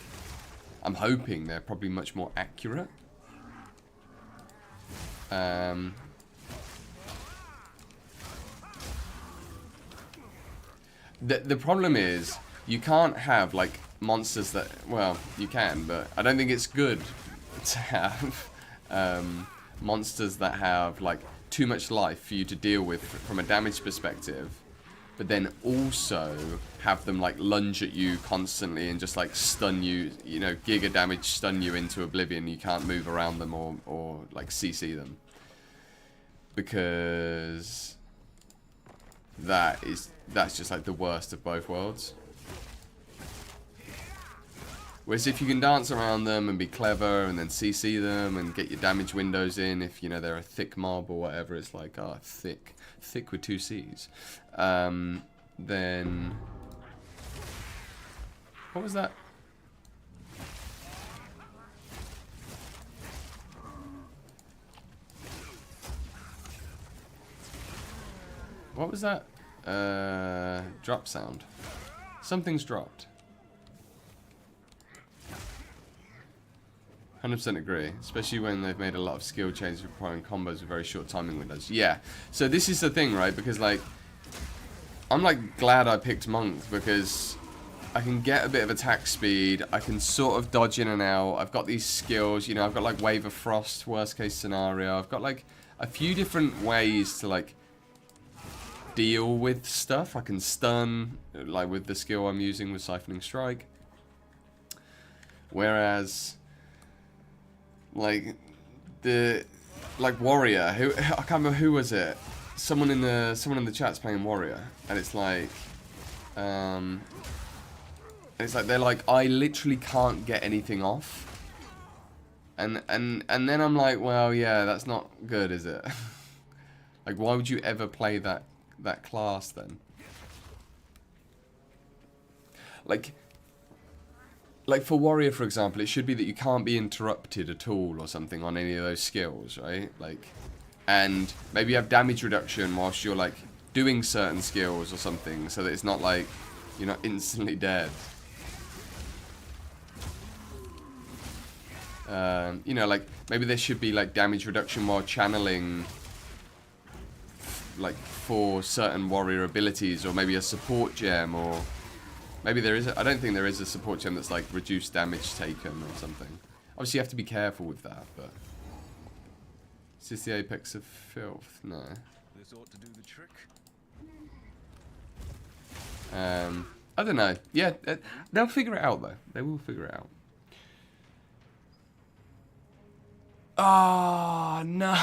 I'm hoping they're probably much more accurate. The problem is you can't have like monsters that, well, you can, but I don't think it's good to have monsters that have like too much life for you to deal with from a damage perspective, but then also have them like lunge at you constantly and just like stun you, you know, giga damage stun you into oblivion. You can't move around them or like CC them, because that's just like the worst of both worlds. Whereas if you can dance around them and be clever and then CC them and get your damage windows in, if you know they're a thick mob or whatever, it's like, ah, thick with 2 C's. Then what was that? What was that? Drop sound. Something's dropped. 100% agree, especially when they've made a lot of skill changes requiring combos with very short timing windows. Yeah, so this is the thing, right? Because like, I'm like glad I picked Monk, because I can get a bit of attack speed, I can sort of dodge in and out, I've got these skills, you know, I've got like Wave of Frost, worst case scenario, I've got like a few different ways to like deal with stuff. I can stun, like with the skill I'm using with Siphoning Strike. Whereas like Warrior, who I can't remember who was it. Someone in the chat's playing Warrior, and it's like, they're like, I literally can't get anything off, and then I'm like, well, yeah, that's not good, is it? Like, why would you ever play that class then? Like for Warrior, for example, it should be that you can't be interrupted at all or something on any of those skills, right? Like, and maybe you have damage reduction whilst you're like doing certain skills or something, so that it's not like you're not instantly dead. You know, like maybe there should be like damage reduction while channeling, like for certain warrior abilities, or maybe a support gem, or maybe there is. I don't think there is a support gem that's like reduced damage taken or something. Obviously, you have to be careful with that, but is this the apex of filth? No.
This ought to do the trick.
I don't know. Yeah, they'll figure it out though. They will figure it out. Oh no!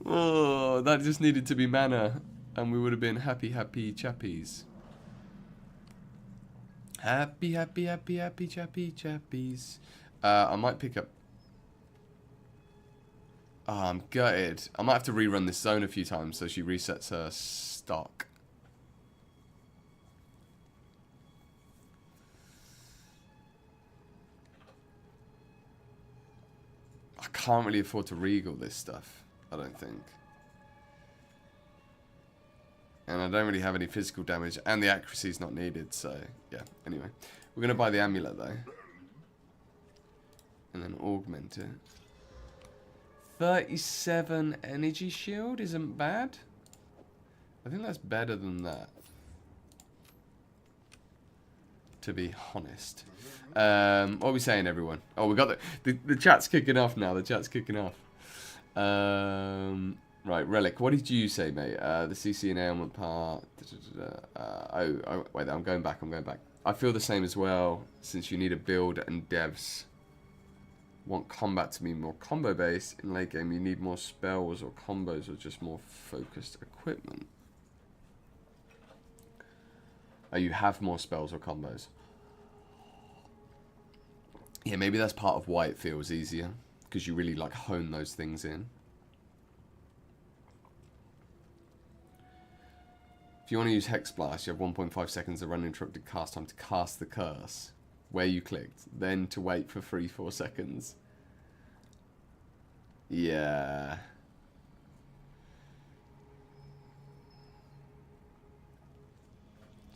Oh, that just needed to be mana, and we would have been happy chappies. Happy chappies. I might pick up. Oh, I'm gutted. I might have to rerun this zone a few times so she resets her stock. I can't really afford to regal this stuff, I don't think. And I don't really have any physical damage, and the accuracy is not needed, so yeah. Anyway, we're going to buy the amulet though. And then augment it. 37 energy shield isn't bad. I think that's better than that, to be honest. What are we saying, everyone? Oh, we got the chat's kicking off now. The chat's kicking off. Right, Relic, what did you say, mate? The CC and ailment part. Oh, wait, I'm going back. I feel the same as well, since you need a build and devs want combat to be more combo based. In late game, you need more spells or combos or just more focused equipment. Oh, you have more spells or combos. Yeah, maybe that's part of why it feels easier, because you really like hone those things in. If you want to use Hex Blast, you have 1.5 seconds of uninterrupted cast time to cast the curse where you clicked, then to wait for 3-4 seconds. Yeah.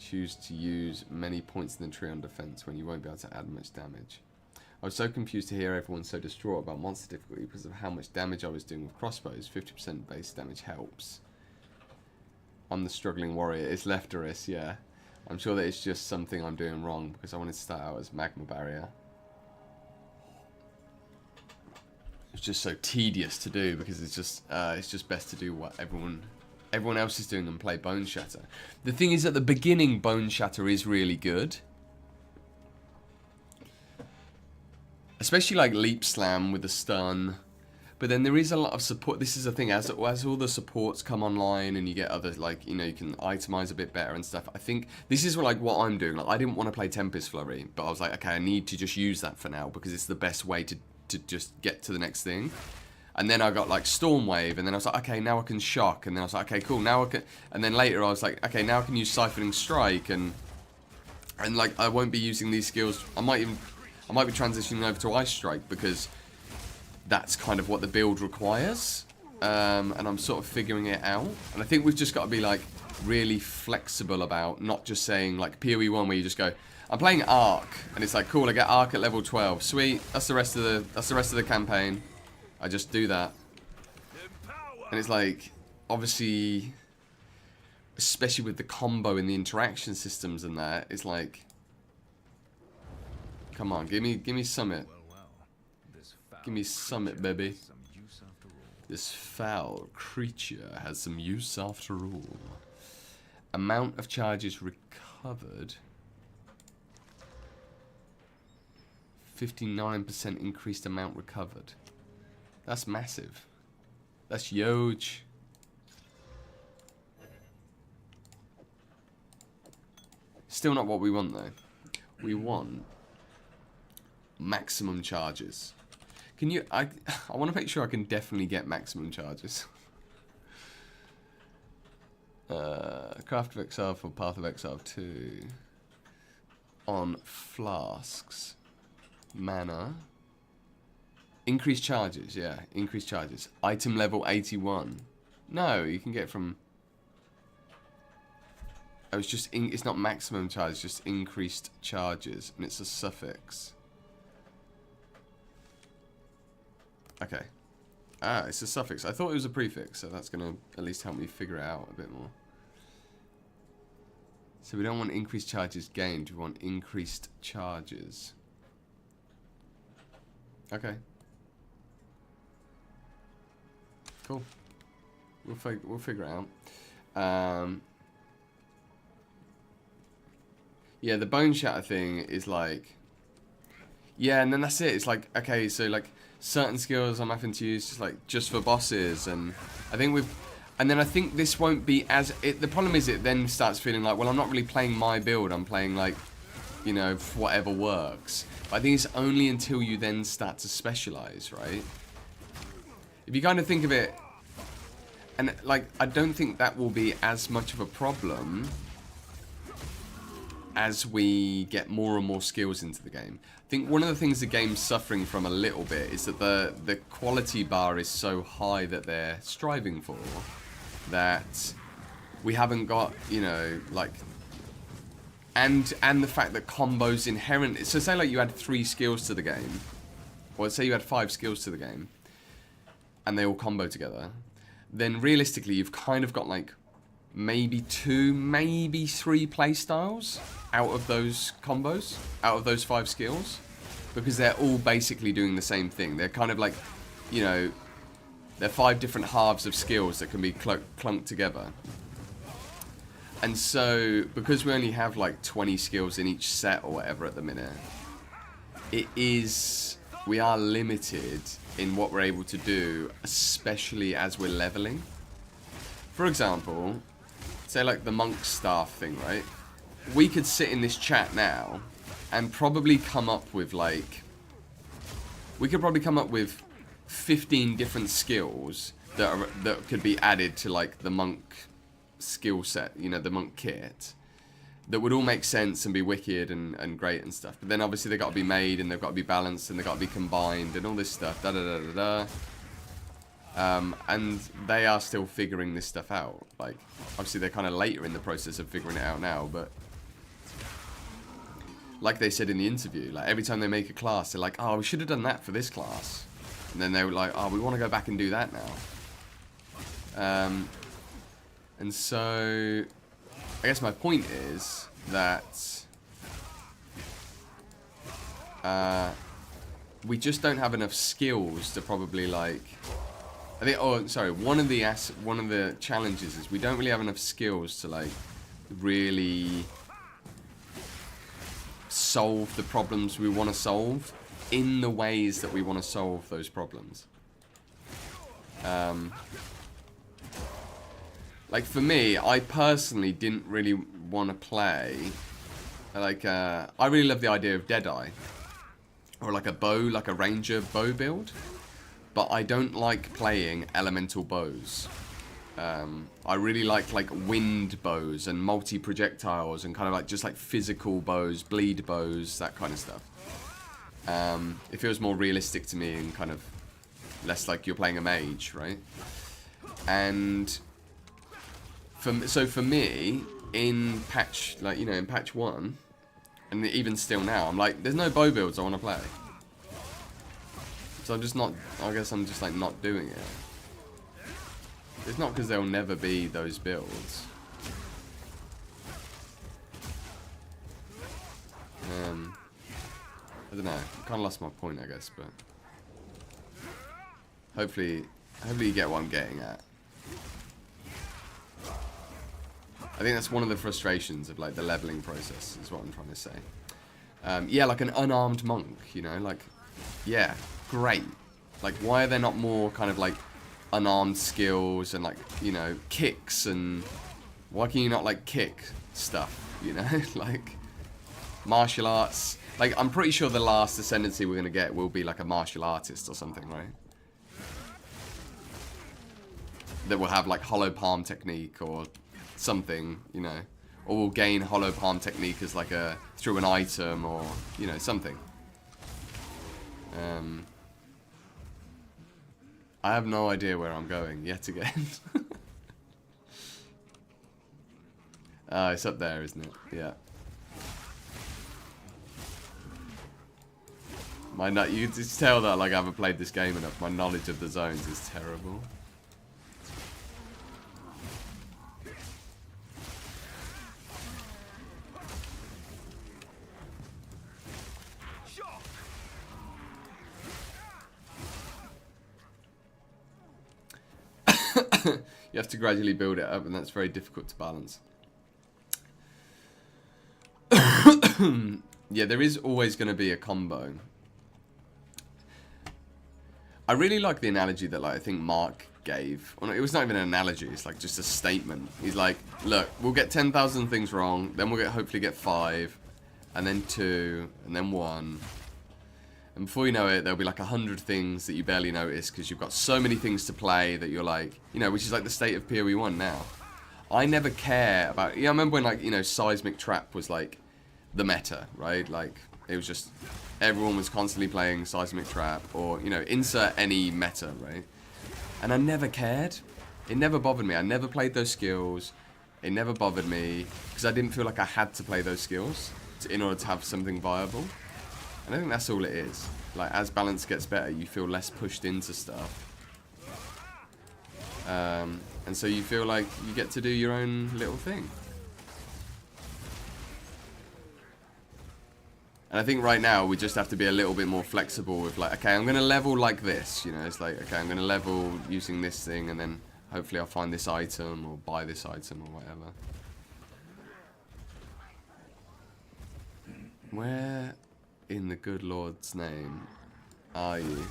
Choose to use many points in the tree on defense when you won't be able to add much damage. I was so confused to hear everyone so distraught about monster difficulty because of how much damage I was doing with crossbows. 50% base damage helps. I'm the struggling warrior. It's Lefteris, yeah. I'm sure that it's just something I'm doing wrong because I wanted to start out as Magma Barrier. It's just so tedious to do because it's just best to do what everyone else is doing and play Bone Shatter. The thing is, at the beginning, Bone Shatter is really good. Especially like Leap Slam with the stun. But then there is a lot of support. This is the thing, as all the supports come online and you get other, like, you know, you can itemize a bit better and stuff. I think this is like what I'm doing. Like, I didn't want to play Tempest Flurry, but I was like, okay, I need to just use that for now because it's the best way to just get to the next thing. And then I got like Storm Wave, and then I was like, okay, now I can Shock, and then I was like, okay, cool, now I can. And then later I was like, okay, now I can use Siphoning Strike, and like I won't be using these skills. I might be transitioning over to Ice Strike because that's kind of what the build requires, and I'm sort of figuring it out. And I think we've just got to be like really flexible about not just saying like PoE 1 where you just go, I'm playing Arc, and it's like, cool, I get Arc at level 12, sweet, that's the rest of the campaign. I just do that. And it's like, obviously, especially with the combo and the interaction systems and that, it's like, come on, give me Summit. Give me Summit, baby. This foul creature has some use after all. Amount of charges recovered. 59% increased amount recovered. That's massive. That's huge. Still not what we want though. We want maximum charges. Can you... I want to make sure I can definitely get maximum charges. Craft of Exile for Path of Exile 2. On flasks. Mana. Increased charges, yeah. Increased charges. Item level 81. No, you can get from... Oh, it's just... it's not maximum charge, it's just increased charges. And it's a suffix. Okay. Ah, it's a suffix. I thought it was a prefix, so that's going to at least help me figure it out a bit more. So we don't want increased charges gained, we want increased charges. Okay. Cool. We'll figure it out. Yeah, the Bone Shatter thing is like... Yeah, and then that's it. It's like, okay, so like certain skills I'm having to use just for bosses, and I think we've... And then I think this won't be as... the problem is it then starts feeling like, well, I'm not really playing my build. I'm playing like, you know, whatever works. But I think it's only until you then start to specialize, right? If you kind of think of it... And like, I don't think that will be as much of a problem as we get more and more skills into the game. I think one of the things the game's suffering from a little bit is that the quality bar is so high that they're striving for, that we haven't got, you know, like... And the fact that combos inherent... So say like you add 3 skills to the game, or say you add 5 skills to the game, and they all combo together, then realistically you've kind of got like maybe 2, maybe 3 playstyles out of those combos, out of those 5 skills, because they're all basically doing the same thing. They're kind of like, you know, they're 5 different halves of skills that can be clunked together. And so, because we only have like 20 skills in each set or whatever at the minute, we are limited in what we're able to do, especially as we're leveling. For example, say like the monk staff thing, right? We could sit in this chat now and probably come up with like... We could probably come up with 15 different skills that could be added to like the monk skill set, you know, the monk kit, that would all make sense and be wicked and great and stuff. But then obviously they've got to be made, and they've got to be balanced, and they've got to be combined and all this stuff, and they are still figuring this stuff out. Like, obviously they're kind of later in the process of figuring it out now, but like they said in the interview, like every time they make a class, they're like, oh, we should have done that for this class. And then they were like, oh, we want to go back and do that now. And so, I guess my point is that we just don't have enough skills to probably like. I think. Oh, sorry. One of the challenges is we don't really have enough skills to like really solve the problems we want to solve in the ways that we want to solve those problems. Like for me, I personally didn't really want to play. Like, I really love the idea of Deadeye, or like a bow, like a ranger bow build. But I don't like playing elemental bows. I really like wind bows and multi-projectiles and kind of like just like physical bows, bleed bows, that kind of stuff. It feels more realistic to me and kind of less like you're playing a mage, right? And for me, in patch, like, you know, in patch 1, and even still now, I'm like, there's no bow builds I want to play. So I'm just not, I guess I'm just like not doing it. It's not because there'll never be those builds. I don't know, I kind of lost my point, I guess, but hopefully you get what I'm getting at. I think that's one of the frustrations of like the leveling process, is what I'm trying to say. Yeah, like an unarmed monk, you know, like, yeah, great. Like, why are there not more kind of like unarmed skills and like, you know, kicks, and why can you not like kick stuff, you know? Like martial arts. Like, I'm pretty sure the last ascendancy we're gonna get will be like a martial artist or something, right? That will have like hollow palm technique or something, you know, or will gain hollow palm technique as like a through an item, or, you know, something. I have no idea where I'm going yet again. It's up there, isn't it? Yeah. You can just tell that like I haven't played this game enough. My knowledge of the zones is terrible. You have to gradually build it up, and that's very difficult to balance. Yeah, there is always going to be a combo. I really like the analogy that like I think Mark gave. Well, it was not even an analogy, it's like just a statement. He's like, look, we'll get 10,000 things wrong, then we'll hopefully get 5, and then 2, and then 1. And before you know it, there'll be like 100 things that you barely notice because you've got so many things to play that you're like, you know, which is like the state of PoE 1 now. I never care about, I remember when like, you know, Seismic Trap was like the meta, right? Like, it was just, everyone was constantly playing Seismic Trap, or, you know, insert any meta, right? And I never cared. It never bothered me. I never played those skills. It never bothered me because I didn't feel like I had to play those skills in order to have something viable. And I think that's all it is. Like, as balance gets better, you feel less pushed into stuff. And so you feel like you get to do your own little thing. And I think right now we just have to be a little bit more flexible with like, okay, I'm going to level like this, you know, it's like, okay, I'm going to level using this thing, and then hopefully I'll find this item or buy this item or whatever. Where in the good Lord's name are you,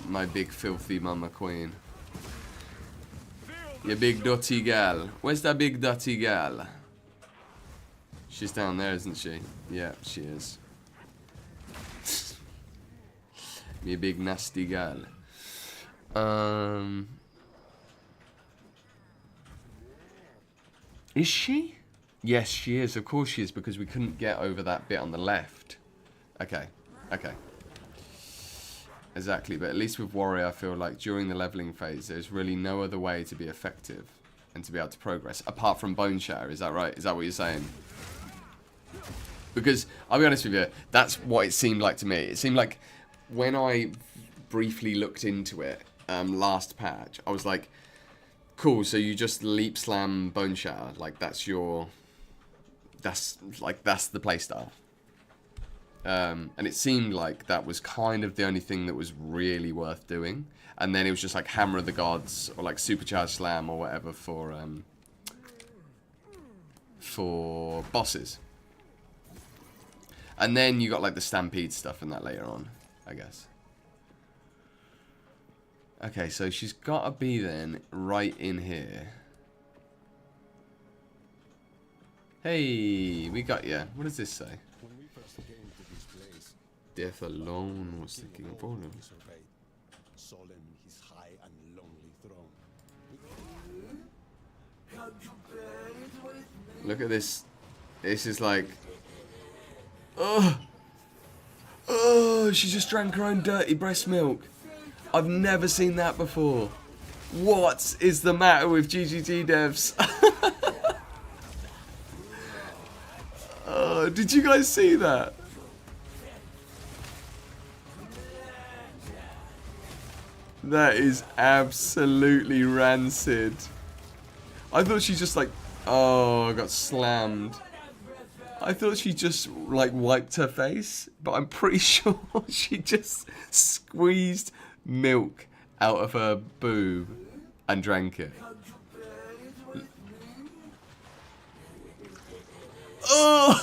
my big filthy mama queen? You big dirty gal. Where's that big dirty gal? She's down there, isn't she? Yeah, she is. Me big nasty gal. Is she? Yes, she is. Of course she is, because we couldn't get over that bit on the left. Okay. Okay. Exactly, but at least with Warrior, I feel like during the leveling phase, there's really no other way to be effective and to be able to progress, apart from Bone Shatter. Is that right? Is that what you're saying? Because, I'll be honest with you, that's what it seemed like to me. It seemed like when I briefly looked into it last patch, I was like, Cool, so you just leap slam bone shatter, like that's your, that's the playstyle. And it seemed like that was kind of the only thing that was really worth doing. And then it was just like Hammer of the Gods or like Supercharged Slam or whatever for bosses. And then you got like the Stampede stuff and that later on, I guess. Okay, so she's got to be then right in here. Hey, we got you. What does this say?
When we first came to this place,
Death alone was the king of all.
he surveyed, solemn his high and lonely throne.
Look at this. This is like... Oh! Oh, she just drank her own dirty breast milk. I've never seen that before. What is the matter with GGT devs? Oh, did you guys see that? That is absolutely rancid. I thought she just like... Oh, I got slammed. I thought she just like wiped her face, but I'm pretty sure she just squeezed milk out of her boob and drank it. Oh!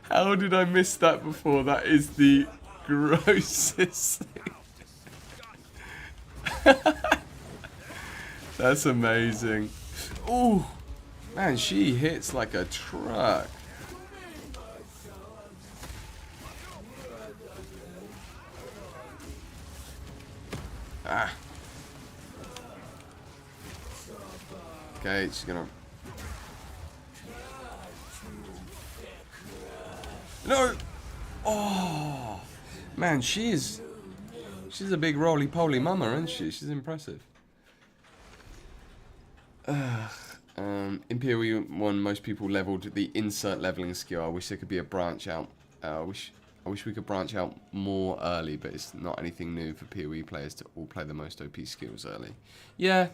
How did I miss that before? That is the grossest thing. That's amazing. Ooh, man, she hits like a truck. Ah. Okay, she's gonna... No! Oh! Man, she's a big roly-poly mama, isn't she? She's impressive. In PoE 1, most people leveled the insert leveling skill. I wish there could be a branch out. I wish we could branch out more early, but it's not anything new for PoE players to all play the most OP skills early. Yeah.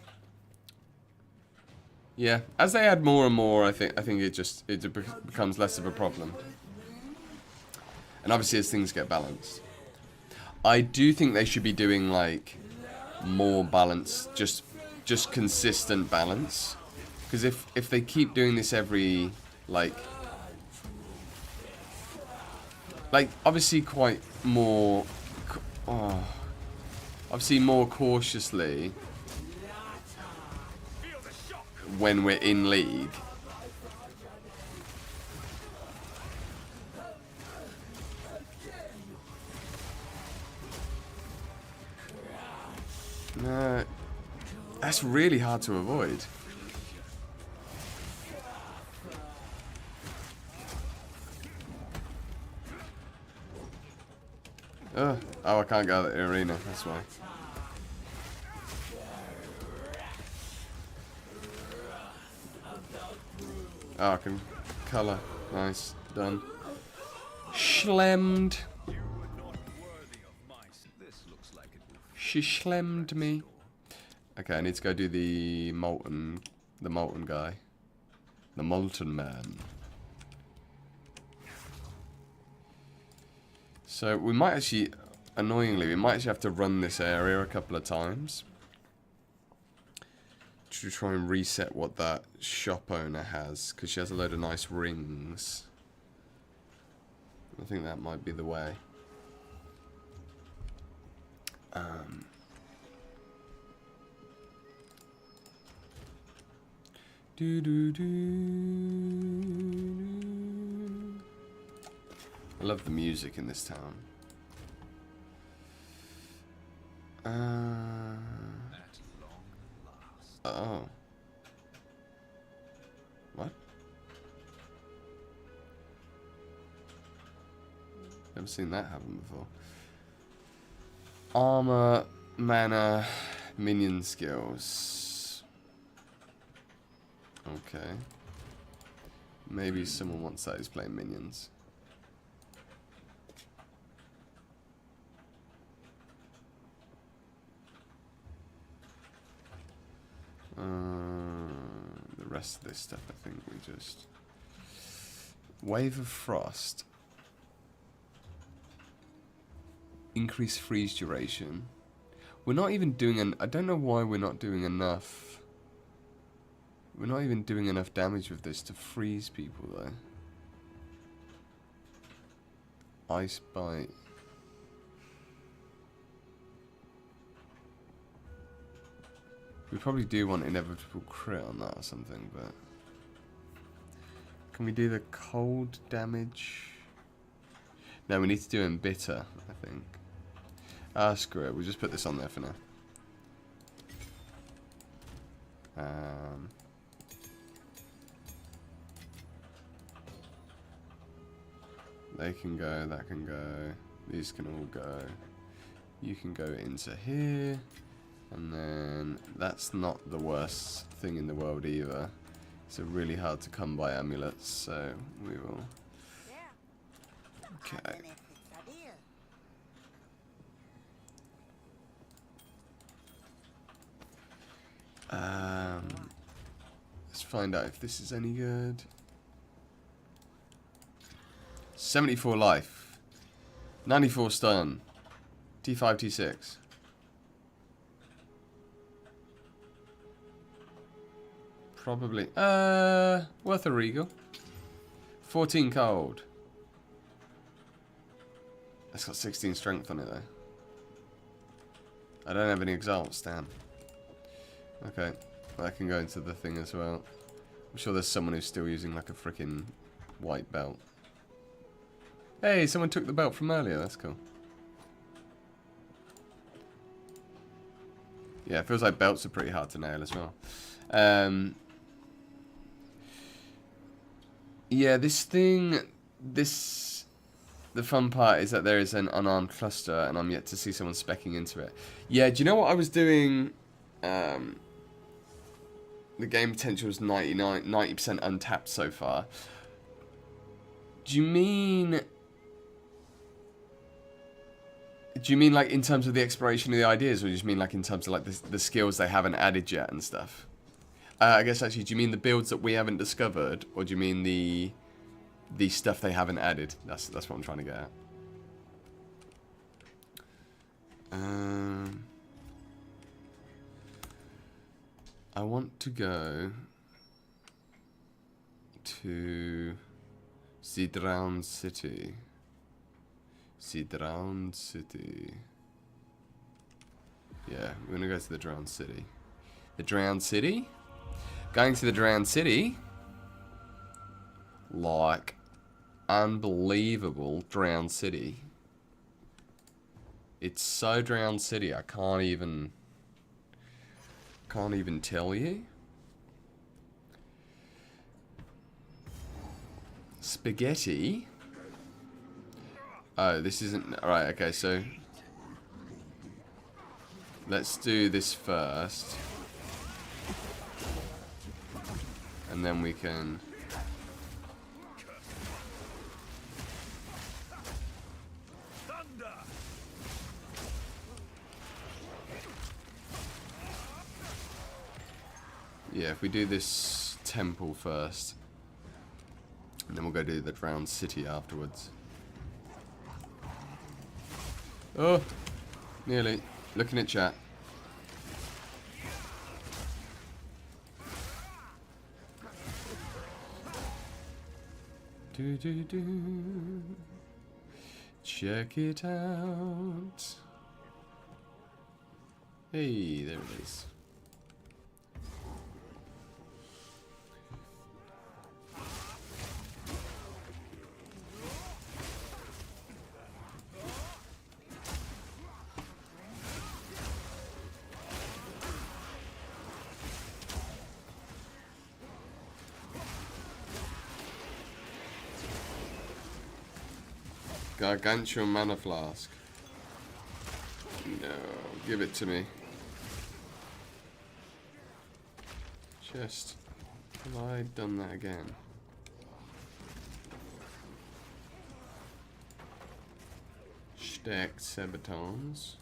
Yeah. As they add more and more, I think it becomes less of a problem. And obviously as things get balanced. I do think they should be doing like more balance, just consistent balance. Because if they keep doing this every like obviously quite more obviously more cautiously when we're in league. No, that's really hard to avoid. Oh, I can't go to the arena, that's why. Oh, I can colour. Nice, done. Schlemmed. She schlemmed me. Okay, I need to go do the molten guy. The molten man. So we might actually, annoyingly, we might actually have to run this area a couple of times to try and reset what that shop owner has, because she has a load of nice rings. I think that might be the way. I love the music in this town. Oh. What? Never seen that happen before. Armor, mana, minion skills. Okay. Maybe someone wants that who's playing minions. rest of this stuff, I think we just... Wave of Frost. Increase freeze duration. We're not even doing I don't know why we're not doing enough. We're not even doing enough damage with this to freeze people, though. Ice Bite. We probably do want inevitable crit on that or something, but... Can we do the cold damage? No, we need to do Embitter, I think. Ah, screw it. We'll just put this on there for now. They can go, that can go, these can all go. You can go into here, and then that's not the worst thing in the world either. It's a really hard to come by amulets, so we will. Okay. Let's find out if this is any good. 74 life. 94 stun. T5, T6. Probably. Worth a regal. 14 cold. It's got 16 strength on it though. I don't have any exalts, damn. Okay, well, I can go into the thing as well. I'm sure there's someone who's still using like a freaking white belt. Hey, someone took the belt from earlier, that's cool. Yeah, it feels like belts are pretty hard to nail as well. Yeah, this thing, the fun part is that there is an unarmed cluster and I'm yet to see someone specking into it. Yeah, do you know what I was doing? The game potential is 90% untapped so far. Do you mean like in terms of the exploration of the ideas, or do you just mean like in terms of like the skills they haven't added yet and stuff? I guess actually, do you mean the builds that we haven't discovered, or do you mean the stuff they haven't added? That's what I'm trying to get at. I want to go to the Drowned City. The Drowned City. Yeah, we're gonna go to the Drowned City. The Drowned City? Going to the Drowned City? Like, unbelievable Drowned City. It's so Drowned City, I can't even tell you. Spaghetti? Oh, this isn't... Alright, okay, so... Let's do this first. And then we can... Yeah, if we do this temple first, and then we'll go do the Drowned City afterwards. Oh, nearly. Looking at chat. Do do do. Check it out. Hey, there it is. Gargantuan mana flask. No, give it to me. Just, have I done that again? Stacked Sabatons.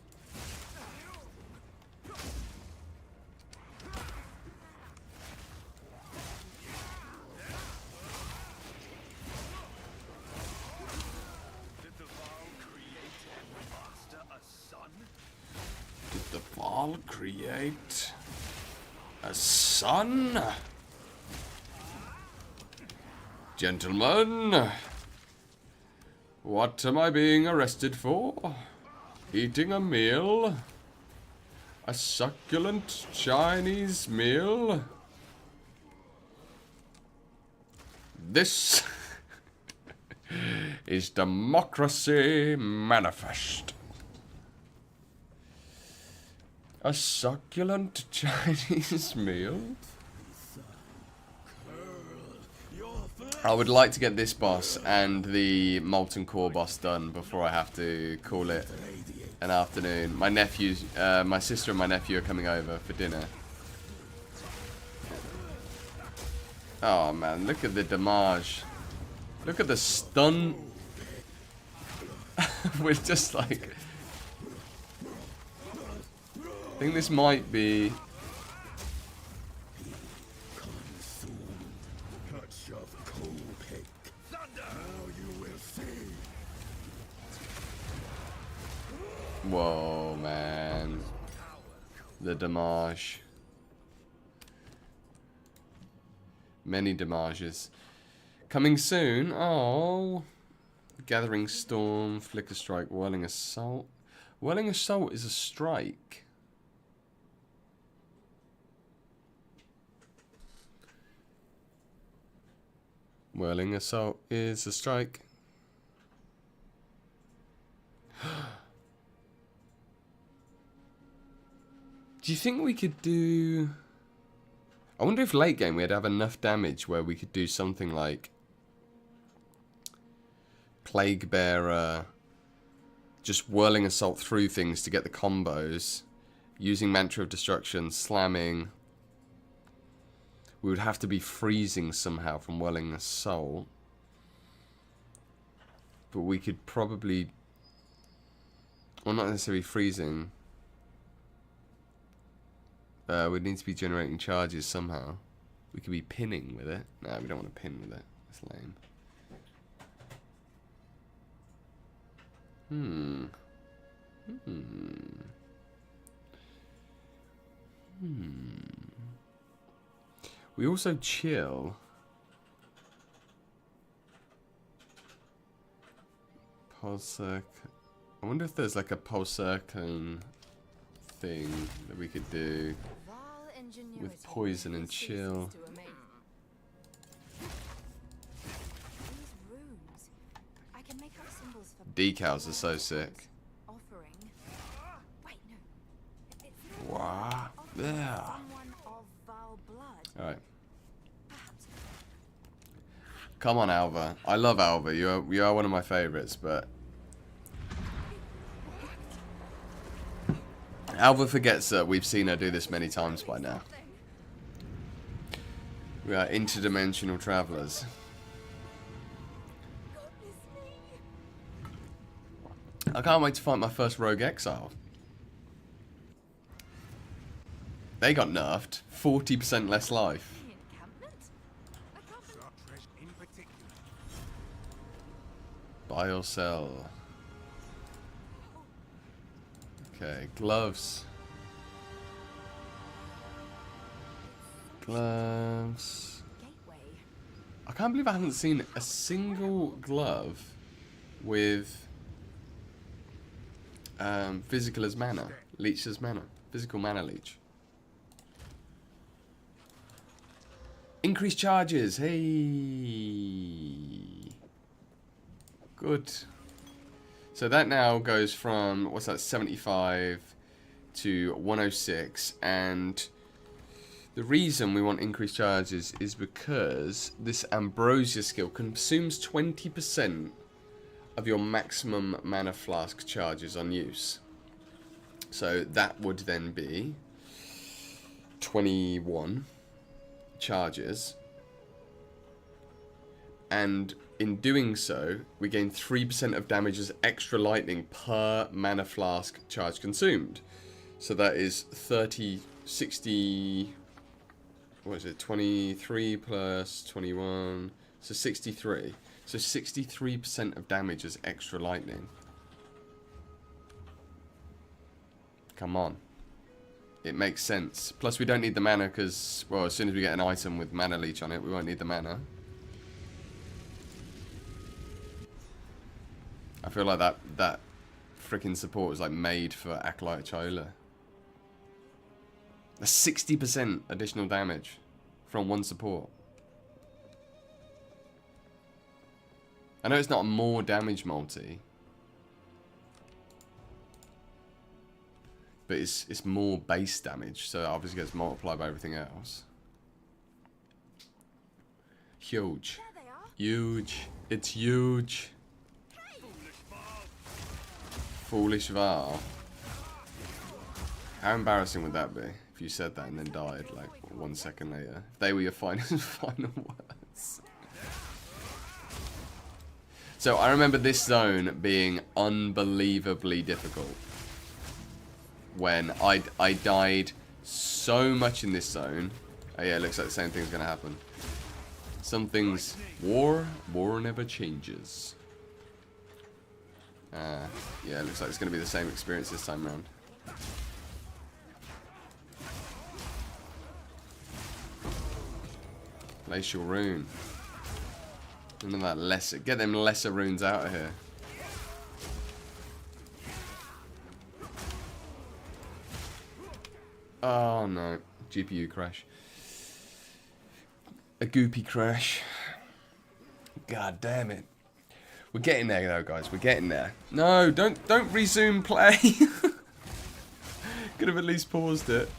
create a son? Gentlemen, what am I being arrested for? Eating a meal? A succulent Chinese meal? This is democracy manifest. A succulent Chinese meal? I would like to get this boss and the molten core boss done before I have to call it an afternoon. My nephews, my sister and my nephew are coming over for dinner. Oh man, look at the damage. Look at the stun. We're just like... I think this might be... Whoa, man. The damage. Many damages. Coming soon. Oh. Gathering Storm, Flicker Strike, Whirling Assault. Whirling Assault is a strike. Whirling Assault is a strike. Do you think we could do... I wonder if late game we'd have enough damage where we could do something like Plague Bearer, just whirling assault through things to get the combos, using Mantra of Destruction, slamming. We would have to be freezing somehow from whirling assault. But we could probably... Well, not necessarily freezing. We'd need to be generating charges somehow. We could be pinning with it. No, we don't want to pin with it. That's lame. We also chill. Pulse. I wonder if there's like a pulse circling thing that we could do with poison and chill. Decals are so sick. Wow. Yeah. Alright. Come on, Alva. I love Alva. You are one of my favorites, but Alva forgets that we've seen her do this many times by now. We are interdimensional travelers. I can't wait to fight my first Rogue Exile. They got nerfed. 40% less life. Buy or sell. Okay, gloves. Gloves. I can't believe I haven't seen a single glove with physical as mana. Leech as mana. Physical mana leech. Increased charges. Hey. Good. So that now goes from, what's that, 75 to 106. And the reason we want increased charges is because this Ambrosia skill consumes 20% of your maximum mana flask charges on use. So that would then be 21 charges. And in doing so, we gain 3% of damage as extra lightning per mana flask charge consumed. So that is 30, 60, what is it, 23 plus 21, so 63. So 63% of damage as extra lightning. Come on. it makes sense. Plus, we don't need the mana because, well, as soon as we get an item with mana leech on it, we won't need the mana. I feel like that freaking support is like made for Acolyte Chola. That's 60% additional damage from one support. I know it's not a more damage multi, but it's more base damage, so it obviously gets multiplied by everything else. Huge.
There they are.
Huge. It's huge. Foolish Val. How embarrassing would that be if you said that and then died like 1 second later? If they were your final words. So I remember this zone being unbelievably difficult. When I died so much in this zone. Oh yeah, it looks like the same thing's gonna happen. Some things, war never changes. Yeah, it looks like it's gonna be the same experience this time around. Glacial rune. None of that lesser. Get them lesser runes out of here. Oh no. GPU crash. A goopy crash. God damn it. We're getting there though, guys. We're getting there. No, don't resume play. Could have at least paused it.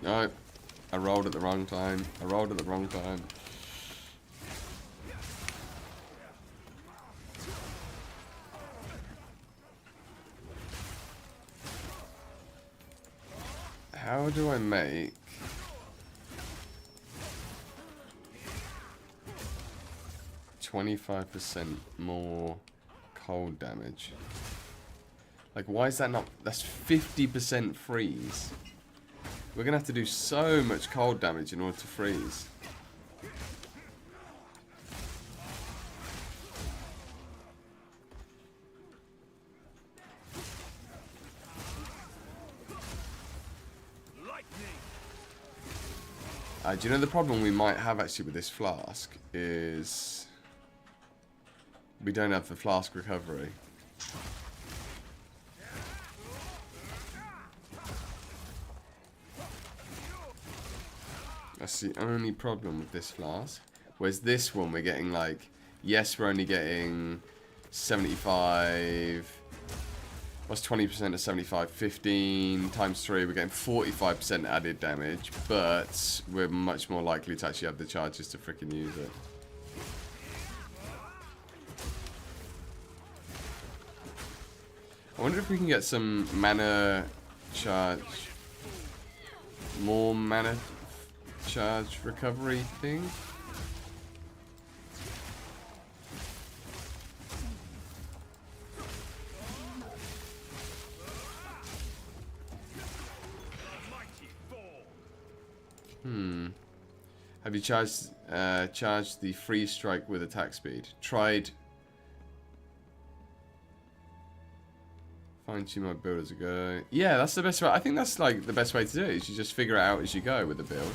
No. I rolled at the wrong time. I rolled at the wrong time. How do I make 25% more cold damage? Like, why is that not? That's 50% freeze. We're gonna have to do so much cold damage in order to freeze. Do you know the problem we might have actually with this flask is we don't have the flask recovery. That's the only problem with this flask. Whereas this one we're getting like, yes, we're only getting 75. What's 20% of 75? 15 times 3, we're getting 45% added damage, but we're much more likely to actually have the charges to freaking use it. I wonder if we can get some mana charge, more mana charge recovery thing. Have you charged the freeze strike with attack speed? Tried. Fine tune my build as I go. Yeah, that's the best way. I think that's like the best way to do it. Is you just figure it out as you go with the build.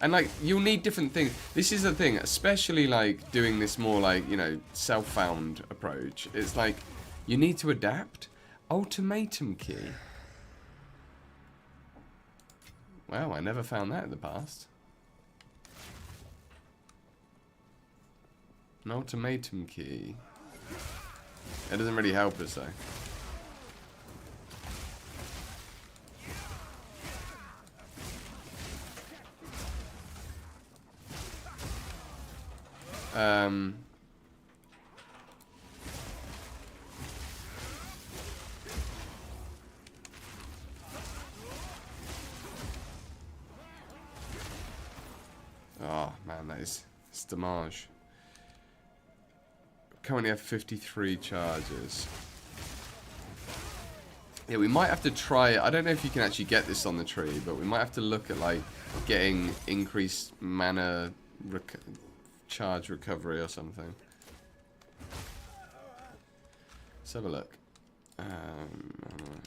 And like you'll need different things. This is the thing, especially like doing this more like, you know, self-found approach. It's like you need to adapt. Ultimatum key. Wow, I never found that in the past. An ultimatum key. It doesn't really help us though. Oh man, that is damage. Currently have 53 charges. Yeah, we might have to try. I don't know if you can actually get this on the tree, but we might have to look at like getting increased mana charge recovery or something. Let's have a look.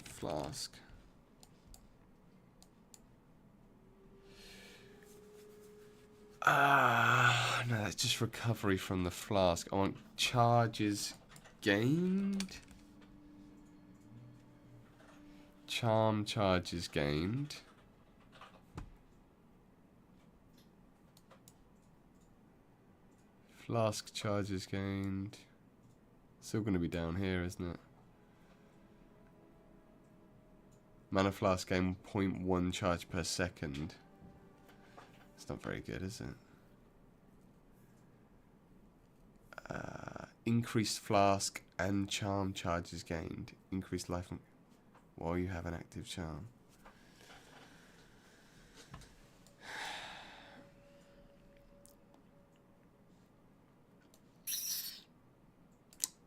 Flask. No, that's just recovery from the flask. I want charges gained. Charm charges gained. Flask charges gained. Still going to be down here, isn't it? Mana flask gain 0.1 charge per second. It's not very good, is it? Increased flask and charm charges gained. Increased life while you have an active charm.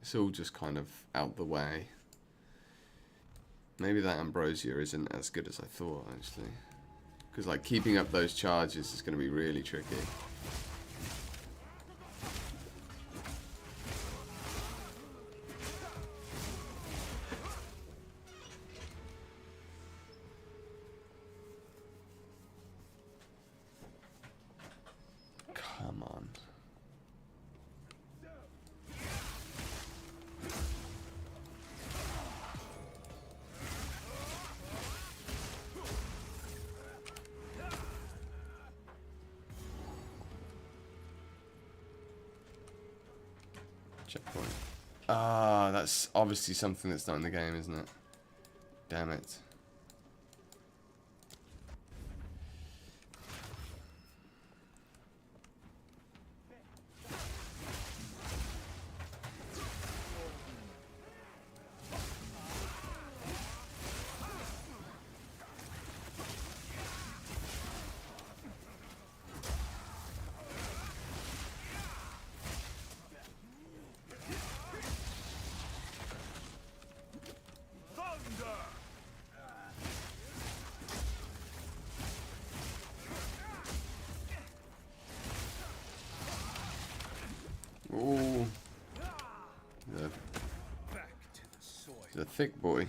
It's all just kind of out the way. Maybe that ambrosia isn't as good as I thought, actually. Because like keeping up those charges is going to be really tricky. Come on. Checkpoint. Ah, that's obviously something that's not in the game, isn't it? Damn it. Ooh. The thick boy.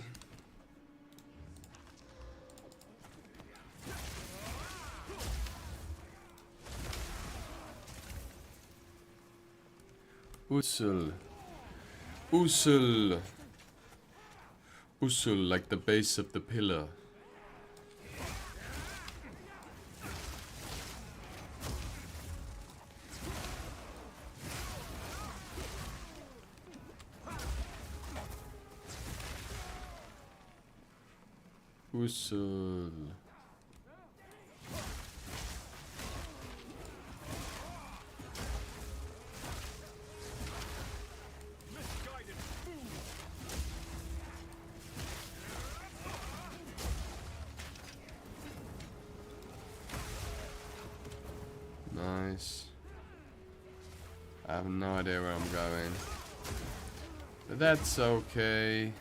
Usul. Usul. Usul, like the base of the pillar. Usul. Nice. I have no idea where I'm going. But that's okay.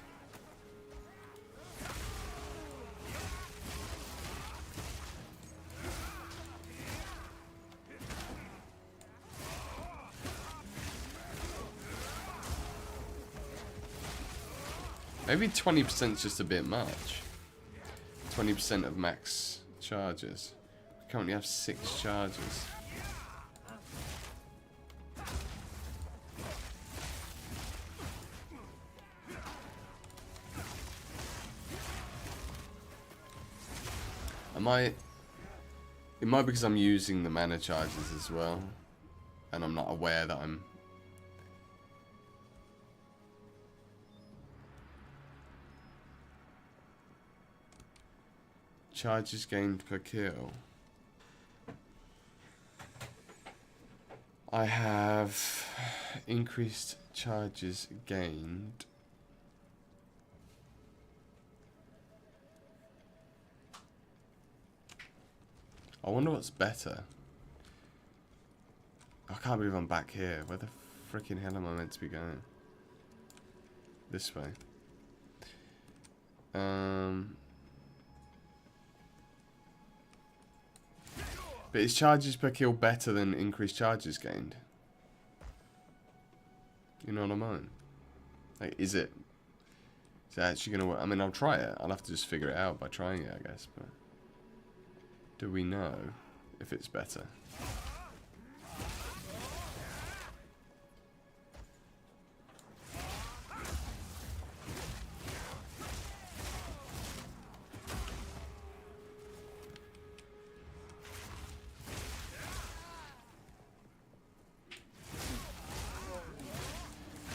Maybe 20% is just a bit much. 20% of max charges. We currently have 6 charges. It might be because I'm using the mana charges as well, and I'm not aware that I'm... Charges gained per kill. I have increased charges gained. I wonder what's better. I can't believe I'm back here. Where the freaking hell am I meant to be going? This way. But is charges per kill better than increased charges gained? You know what I mean? Like, is it Is it actually going to work? I mean, I'll try it. I'll have to just figure it out by trying it, I guess. But do we know if it's better?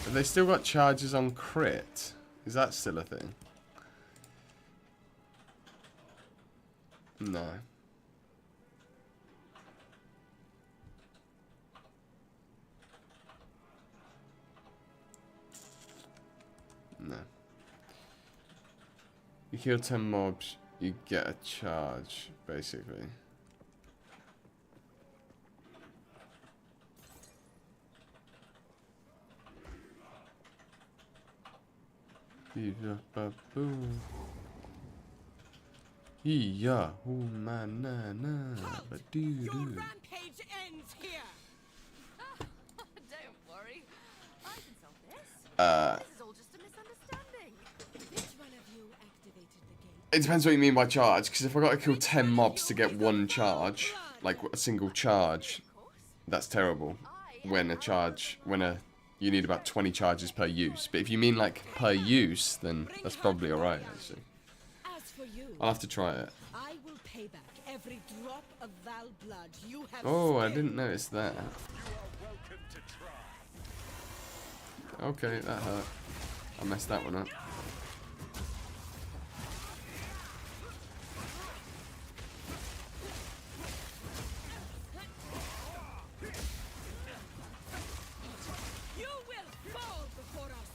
Have they still got charges on crit? Is that still a thing? No. No. You kill 10 mobs, you get a charge, basically. Yeah, oh man, na na, but do.
rampage ends here. Don't worry, I can solve this. This is all just a misunderstanding.
Which one of you activated the gate?
It depends what you mean by charge, because if I got to kill 10 mobs to get one charge, like a single charge, that's terrible. When you need about 20 charges per use. But if you mean like per use, then that's probably alright, actually.
As for you,
I'll have to try it.
I will pay back every drop of Val blood you have
Oh, I
spilled.
didn't notice that. Okay, that hurt. I messed that one up.
You will fall before us.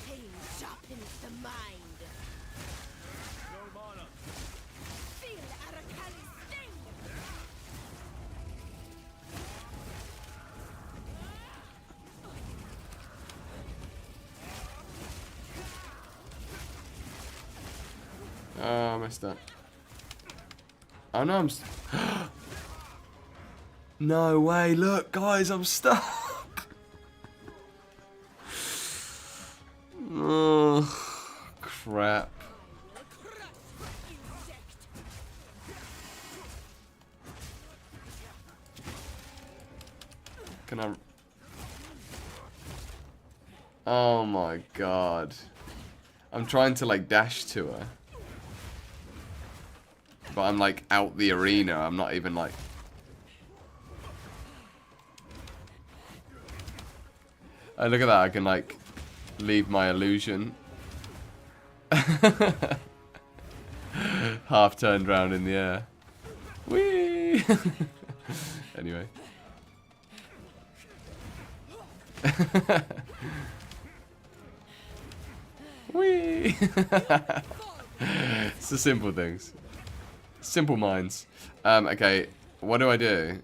Pain sharpens the mind. Feel Arakali's sting.
Oh, I messed up. Oh no, no way, look guys, I'm stuck. Oh, crap. Can I... Oh my god. I'm trying to like dash to her. But I'm like out the arena, I'm not even like... Oh, look at that, I can like leave my illusion. Half turned round in the air. Whee! Anyway. Whee! It's the simple things. Simple minds. Okay, what do?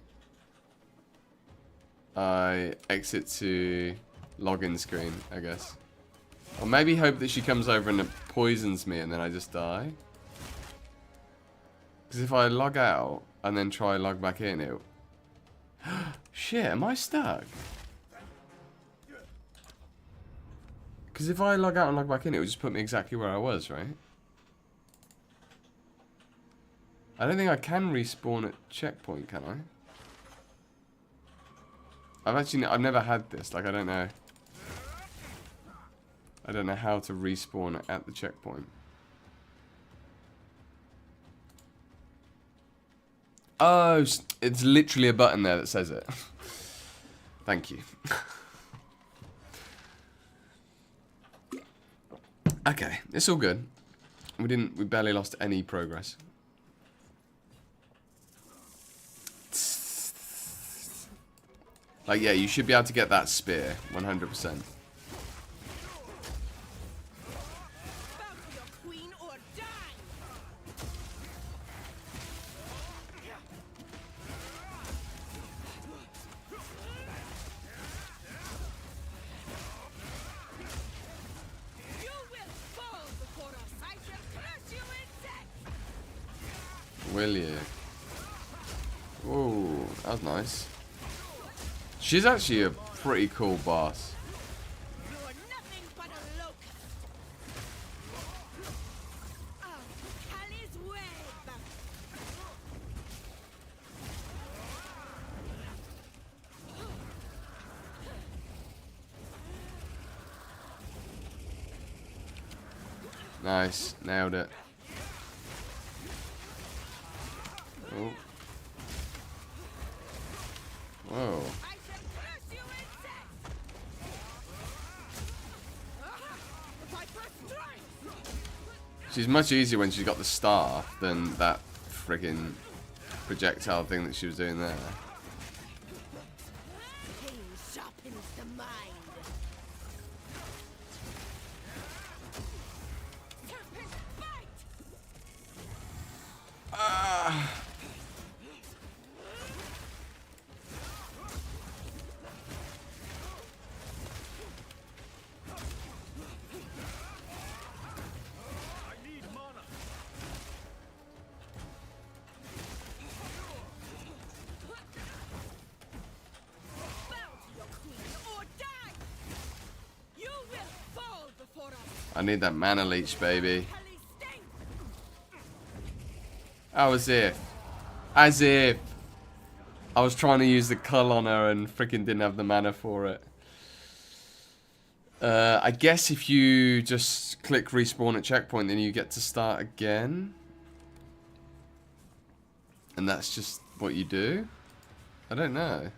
I exit to login screen, I guess. Or maybe hope that she comes over and poisons me and then I just die. Because if I log out and then try log back in, it'll... Shit, am I stuck? Because if I log out and log back in, it would just put me exactly where I was, right? I don't think I can respawn at checkpoint, can I? I've never had this, like I don't know how to respawn at the checkpoint. Oh, it's literally a button there that says it. Thank you. Okay, it's all good. We barely lost any progress. Like, yeah, you should be able to get that spear, 100%. Will you? Ooh, that was nice. She's actually a pretty cool boss.
You're nothing but a locust. Oh, Callie's web.
Nice, nailed it. Oh. Whoa.
I shall crush you insect. If I press strike.
She's much easier when she's got the staff than that friggin' projectile thing that she was doing there.
Pain sharpens the mind. Serpent bite.
I need mana.
Bow to your queen or die. You will fall before us.
I need that mana leech, baby.
Kelly sting.
Oh, as if I was trying to use the cull on her and freaking didn't have the mana for it. I guess if you just click respawn at checkpoint, then you get to start again. And that's just what you do? I don't know.
I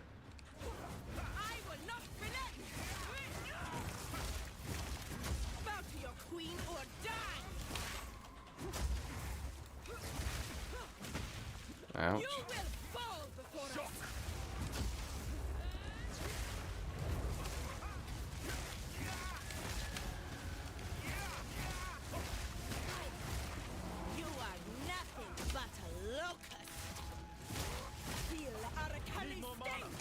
will not relent. Bow to your queen or die.
Ouch.
You will fall before us. You are nothing but a locust. Feel Arakali sting.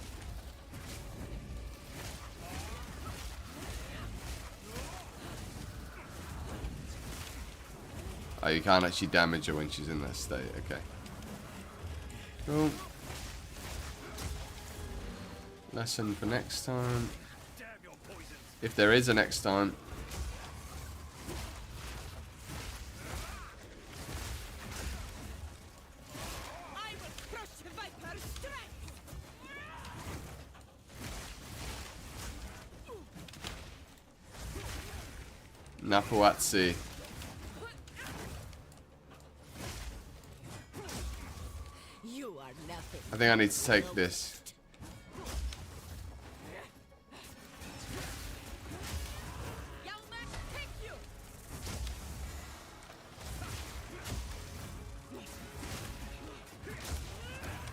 Oh, you can't actually damage her when she's in that state. Okay. Cool. Lesson for next time.
Damn your poisons.
If there is a next time.
I will crush the viper's strength.
Napuatsi.
You are nothing.
I think I need to take this.
Young man, take you.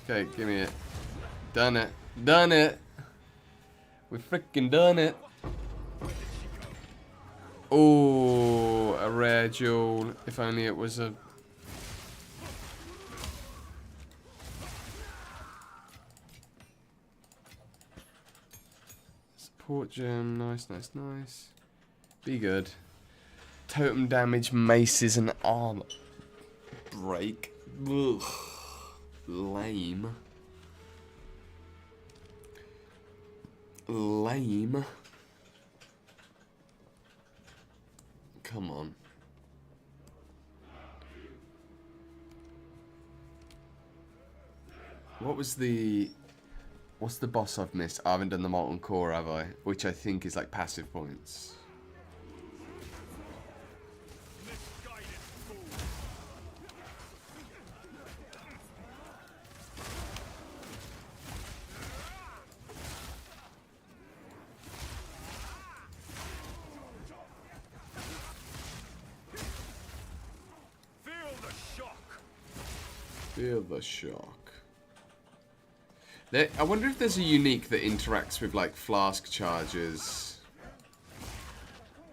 Okay, give me it. Done it. Done it. We freaking done it. Oh, a rare jewel. If only it was a... Support gem. Nice, nice, nice. Be good. Totem damage, maces, and armor. Break. Ugh. Lame. Lame. Come on. What was the... What's the boss I've missed? I haven't done the Molten Core, have I? Which I think is like passive points.
Misguided fool. Feel the shock.
Feel the shock. I wonder if there's a unique that interacts with like flask charges.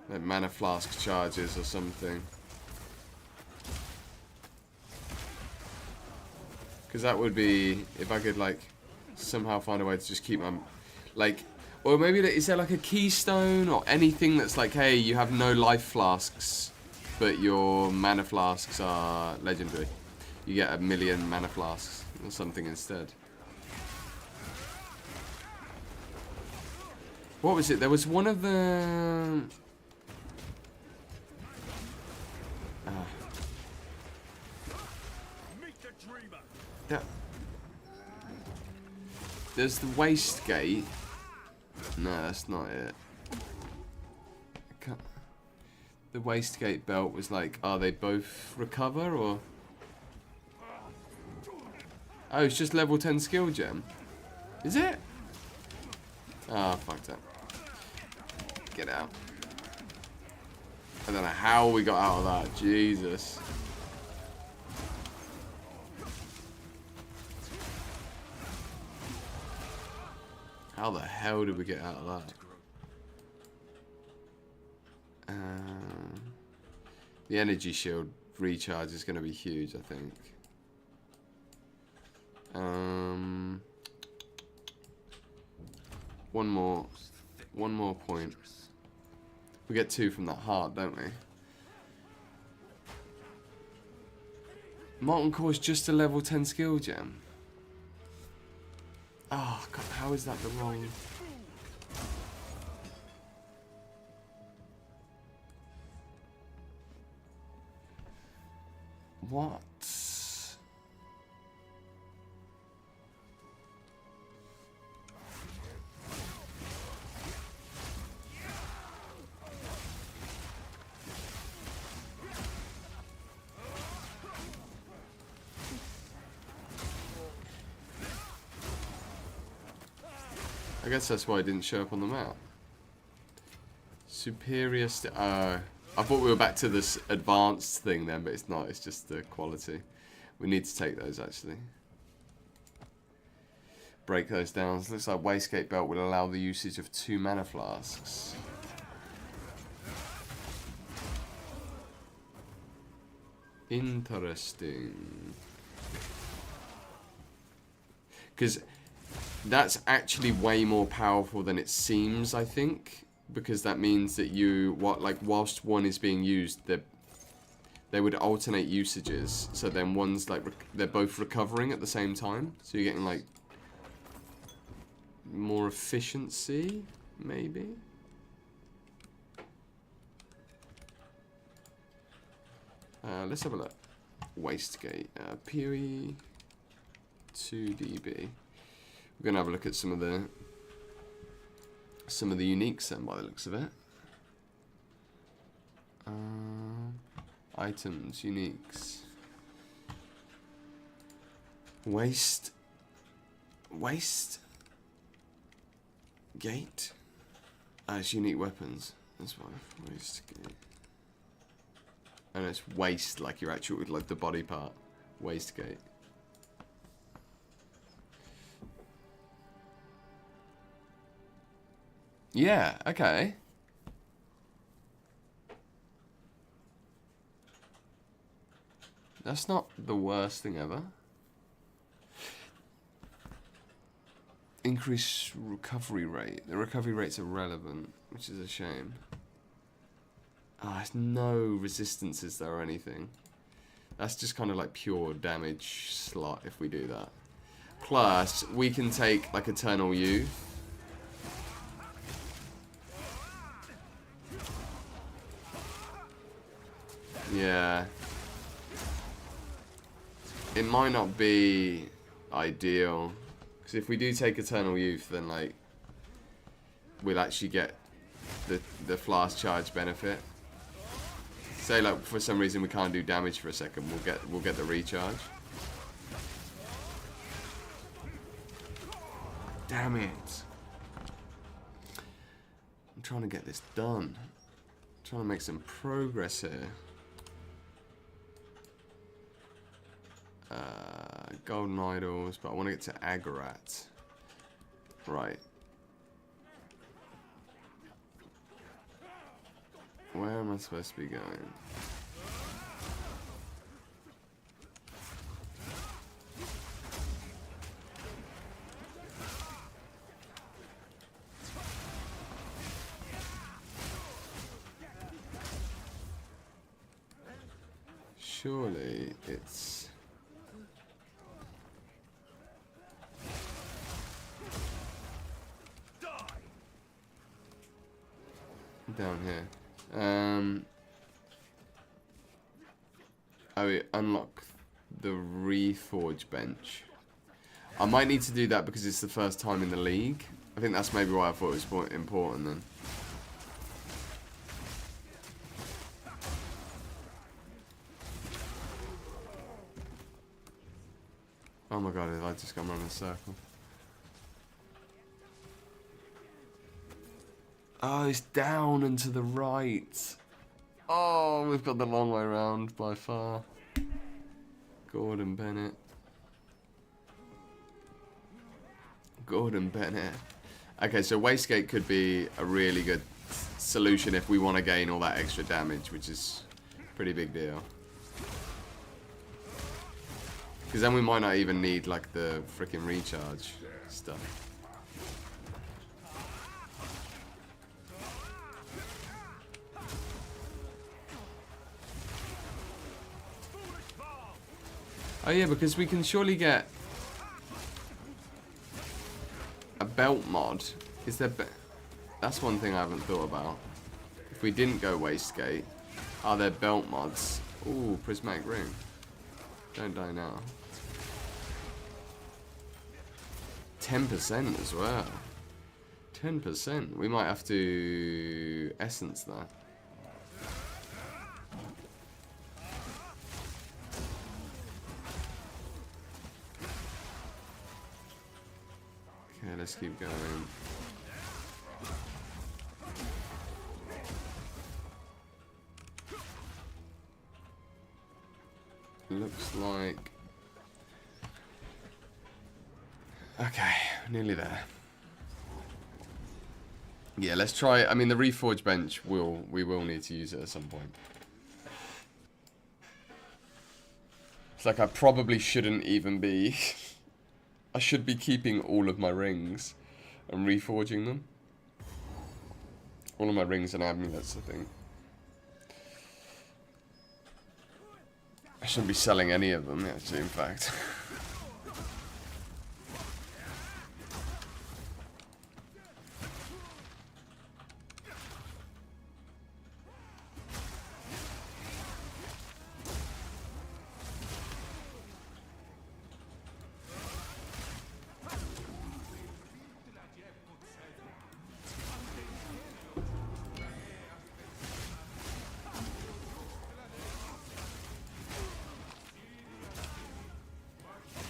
Like mana flask charges or something. Because that would be, if I could like somehow find a way to just keep my, like, or maybe is there like a keystone or anything that's like, hey, you have no life flasks, but your mana flasks are legendary. You get 1,000,000 mana flasks or something instead. What was it? There was one of the... There's the waste gate. No, that's not it. The waste gate belt was like, are they both recover or? Oh, it's just level 10 skill gem. Is it? Ah, oh, fucked up. Get out. I don't know how we got out of that. Jesus. How the hell did we get out of that? The energy shield recharge is going to be huge, I think. One more point. We get 2 from that heart, don't we? Molten Core is just a level 10 skill gem. Oh, God, how is that the wrong... What? I guess that's why it didn't show up on the map. Superior I thought we were back to this advanced thing then, but it's not. It's just the quality. We need to take those, actually. Break those down. It looks like Wastegate Belt will allow the usage of 2 mana flasks. Interesting. Because that's actually way more powerful than it seems, I think. Because that means that whilst one is being used, they would alternate usages. So then one's like, they're both recovering at the same time. So you're getting like more efficiency, maybe? Let's have a look. Wastegate. PoE 2dB. We're going to have a look at some of the uniques then, by the looks of it. Items, uniques. Waste gate. It's unique weapons. That's why. Waste gate. And it's waste, like your actual, like the body part. Waste gate. Yeah, okay. That's not the worst thing ever. Increase recovery rate. The recovery rate's irrelevant, which is a shame. There's no resistances there or anything. That's just kind of like pure damage slot if we do that. Plus, we can take like Eternal Youth. Yeah. It might not be ideal. Because if we do take Eternal Youth, then like we'll actually get the flask charge benefit. Say like for some reason we can't do damage for a second, we'll get the recharge. Damn it. I'm trying to get this done. I'm trying to make some progress here. Golden Idols, but I want to get to Agarat. Right. Where am I supposed to be going? Surely it's... down here. Oh, we unlock the Reforge bench. I might need to do that because it's the first time in the league. I think that's maybe why I thought it was more important then. Oh my god, I just gone around in a circle. Oh, it's down and to the right. Oh, we've got the long way round by far. Gordon Bennett. Gordon Bennett. Okay, so Wastegate could be a really good solution if we want to gain all that extra damage, which is a pretty big deal. Because then we might not even need, like, the freaking recharge stuff. Oh yeah, because we can surely get a belt mod. Is there? That's one thing I haven't thought about. If we didn't go Wastegate, are there belt mods? Ooh, prismatic ring. Don't die now. 10% as well. 10%. We might have to essence that. Okay, let's keep going. Looks like... Okay, nearly there. Yeah, let's try... I mean, the Reforge bench, we will need to use it at some point. It's like I probably shouldn't even be... I should be keeping all of my rings and reforging them. All of my rings and amulets, I think. I shouldn't be selling any of them, actually, in fact.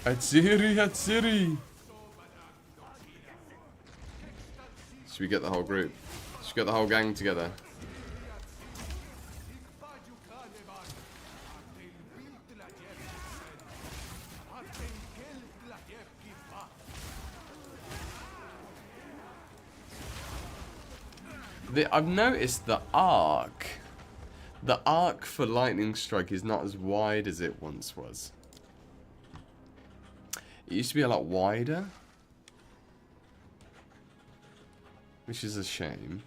Hatsiri, Hatsiri! Should we get the whole group? Should we get the whole gang together? I've noticed the arc. The arc for Lightning Strike is not as wide as it once was. It used to be a lot wider, which is a shame.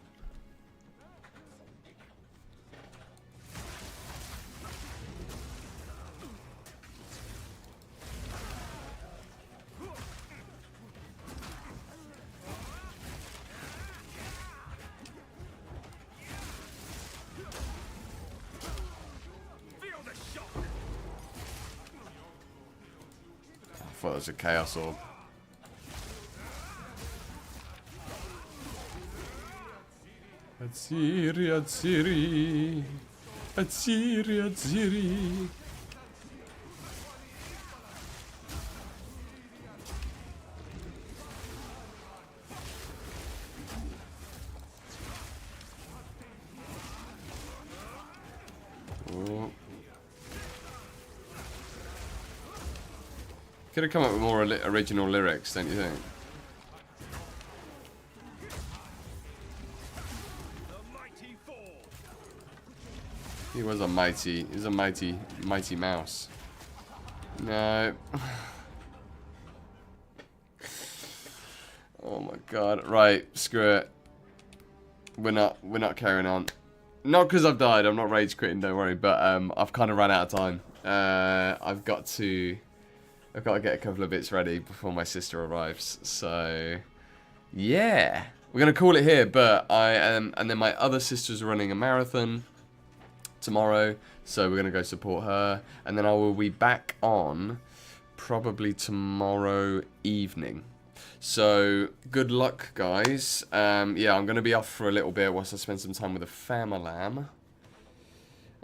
I thought it was a Chaos Orb. Hatsiri, Hatsiri. Hatsiri, Hatsiri. Oh. Could have come up with more original lyrics, don't you think? He was a mighty mouse. No. Oh my god. Right, screw it. We're not carrying on. Not because I've died, I'm not rage quitting, don't worry, but I've kind of run out of time. I've got to get a couple of bits ready before my sister arrives. So, yeah. we're going to call it here, but I am, and then my other sister's running a marathon tomorrow, so we're going to go support her, and then I will be back on probably tomorrow evening. So, good luck, guys. Yeah, I'm going to be off for a little bit whilst I spend some time with a family.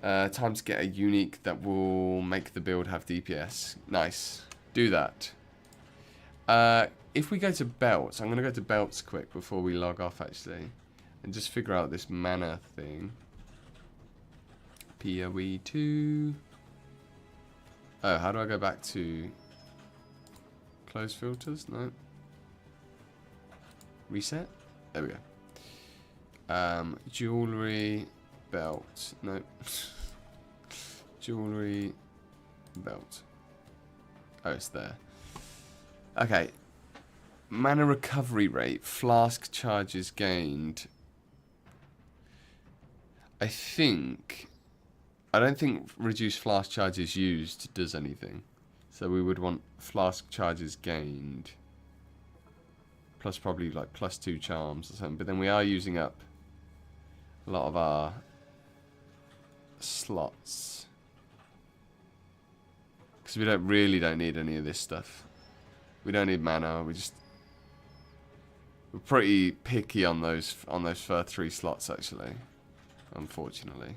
Time to get a unique that will make the build have DPS. Nice. Do that. If we go to belts, I'm going to go to belts quick before we log off, actually. And just figure out this mana thing. PoE 2. Oh, how do I go back to... Close filters? No. Reset? There we go. Jewelry, belt. No. Jewelry, belt. Oh, it's there. Okay. Mana recovery rate. Flask charges gained. I don't think reduced flask charges used does anything. So we would want flask charges gained. Plus probably like +2 charms or something. But then we are using up a lot of our slots. Because we don't need any of this stuff. We don't need mana. We're pretty picky on those first 3 slots, actually. Unfortunately.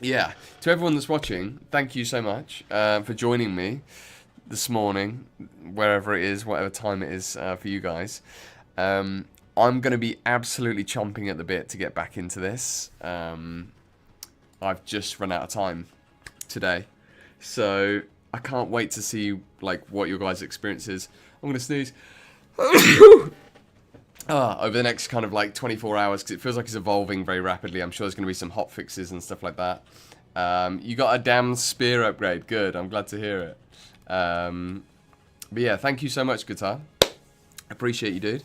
Yeah. To everyone that's watching, thank you so much for joining me this morning, wherever it is, whatever time it is for you guys. I'm going to be absolutely chomping at the bit to get back into this. I've just run out of time today. So I can't wait to see like what your guys' experience is. I'm going to sneeze. Over the next kind of like 24 hours, because it feels like it's evolving very rapidly. I'm sure there's going to be some hot fixes and stuff like that. You got a damn spear upgrade. Good. I'm glad to hear it. But yeah, thank you so much, Guitar. Appreciate you, dude.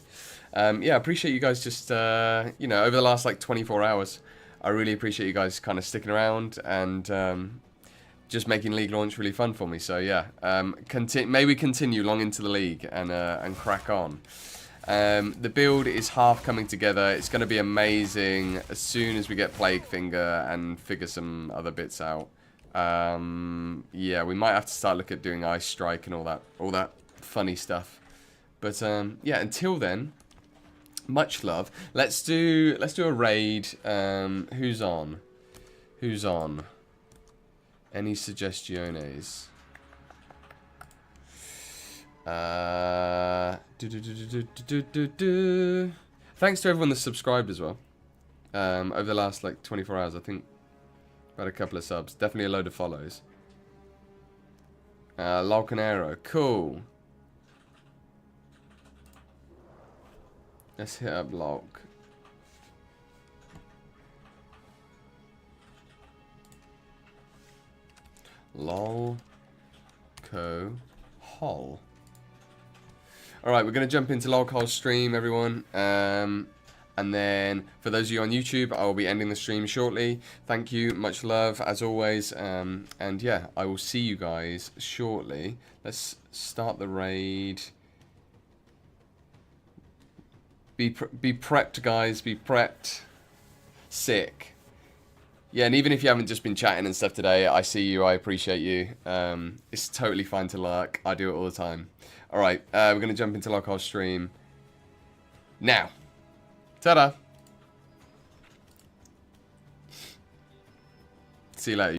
Yeah, appreciate you guys just, you know, over the last like 24 hours. I really appreciate you guys kind of sticking around and just making League launch really fun for me. So yeah, may we continue long into the League and crack on. The build is half coming together. It's going to be amazing as soon as we get Plague Finger and figure some other bits out. Yeah, we might have to start looking at doing Ice Strike and all that funny stuff. But yeah, until then, much love. Let's do a raid. Who's on? Who's on? Any suggestiones? Thanks to everyone that's subscribed as well. Over the last like 24 hours, I think about a couple of subs. Definitely a load of follows. Lolcanero, cool. Let's hit up Lolc. Lolco Hol. Alright, we're going to jump into Lolco's stream, everyone. And then, for those of you on YouTube, I will be ending the stream shortly. Thank you, much love, as always. And yeah, I will see you guys shortly. Let's start the raid. Be prepped, guys. Be prepped. Sick. Yeah, and even if you haven't just been chatting and stuff today, I see you, I appreciate you. It's totally fine to lurk. I do it all the time. Alright, we're going to jump into Lolco's stream now. Ta-da! See you later.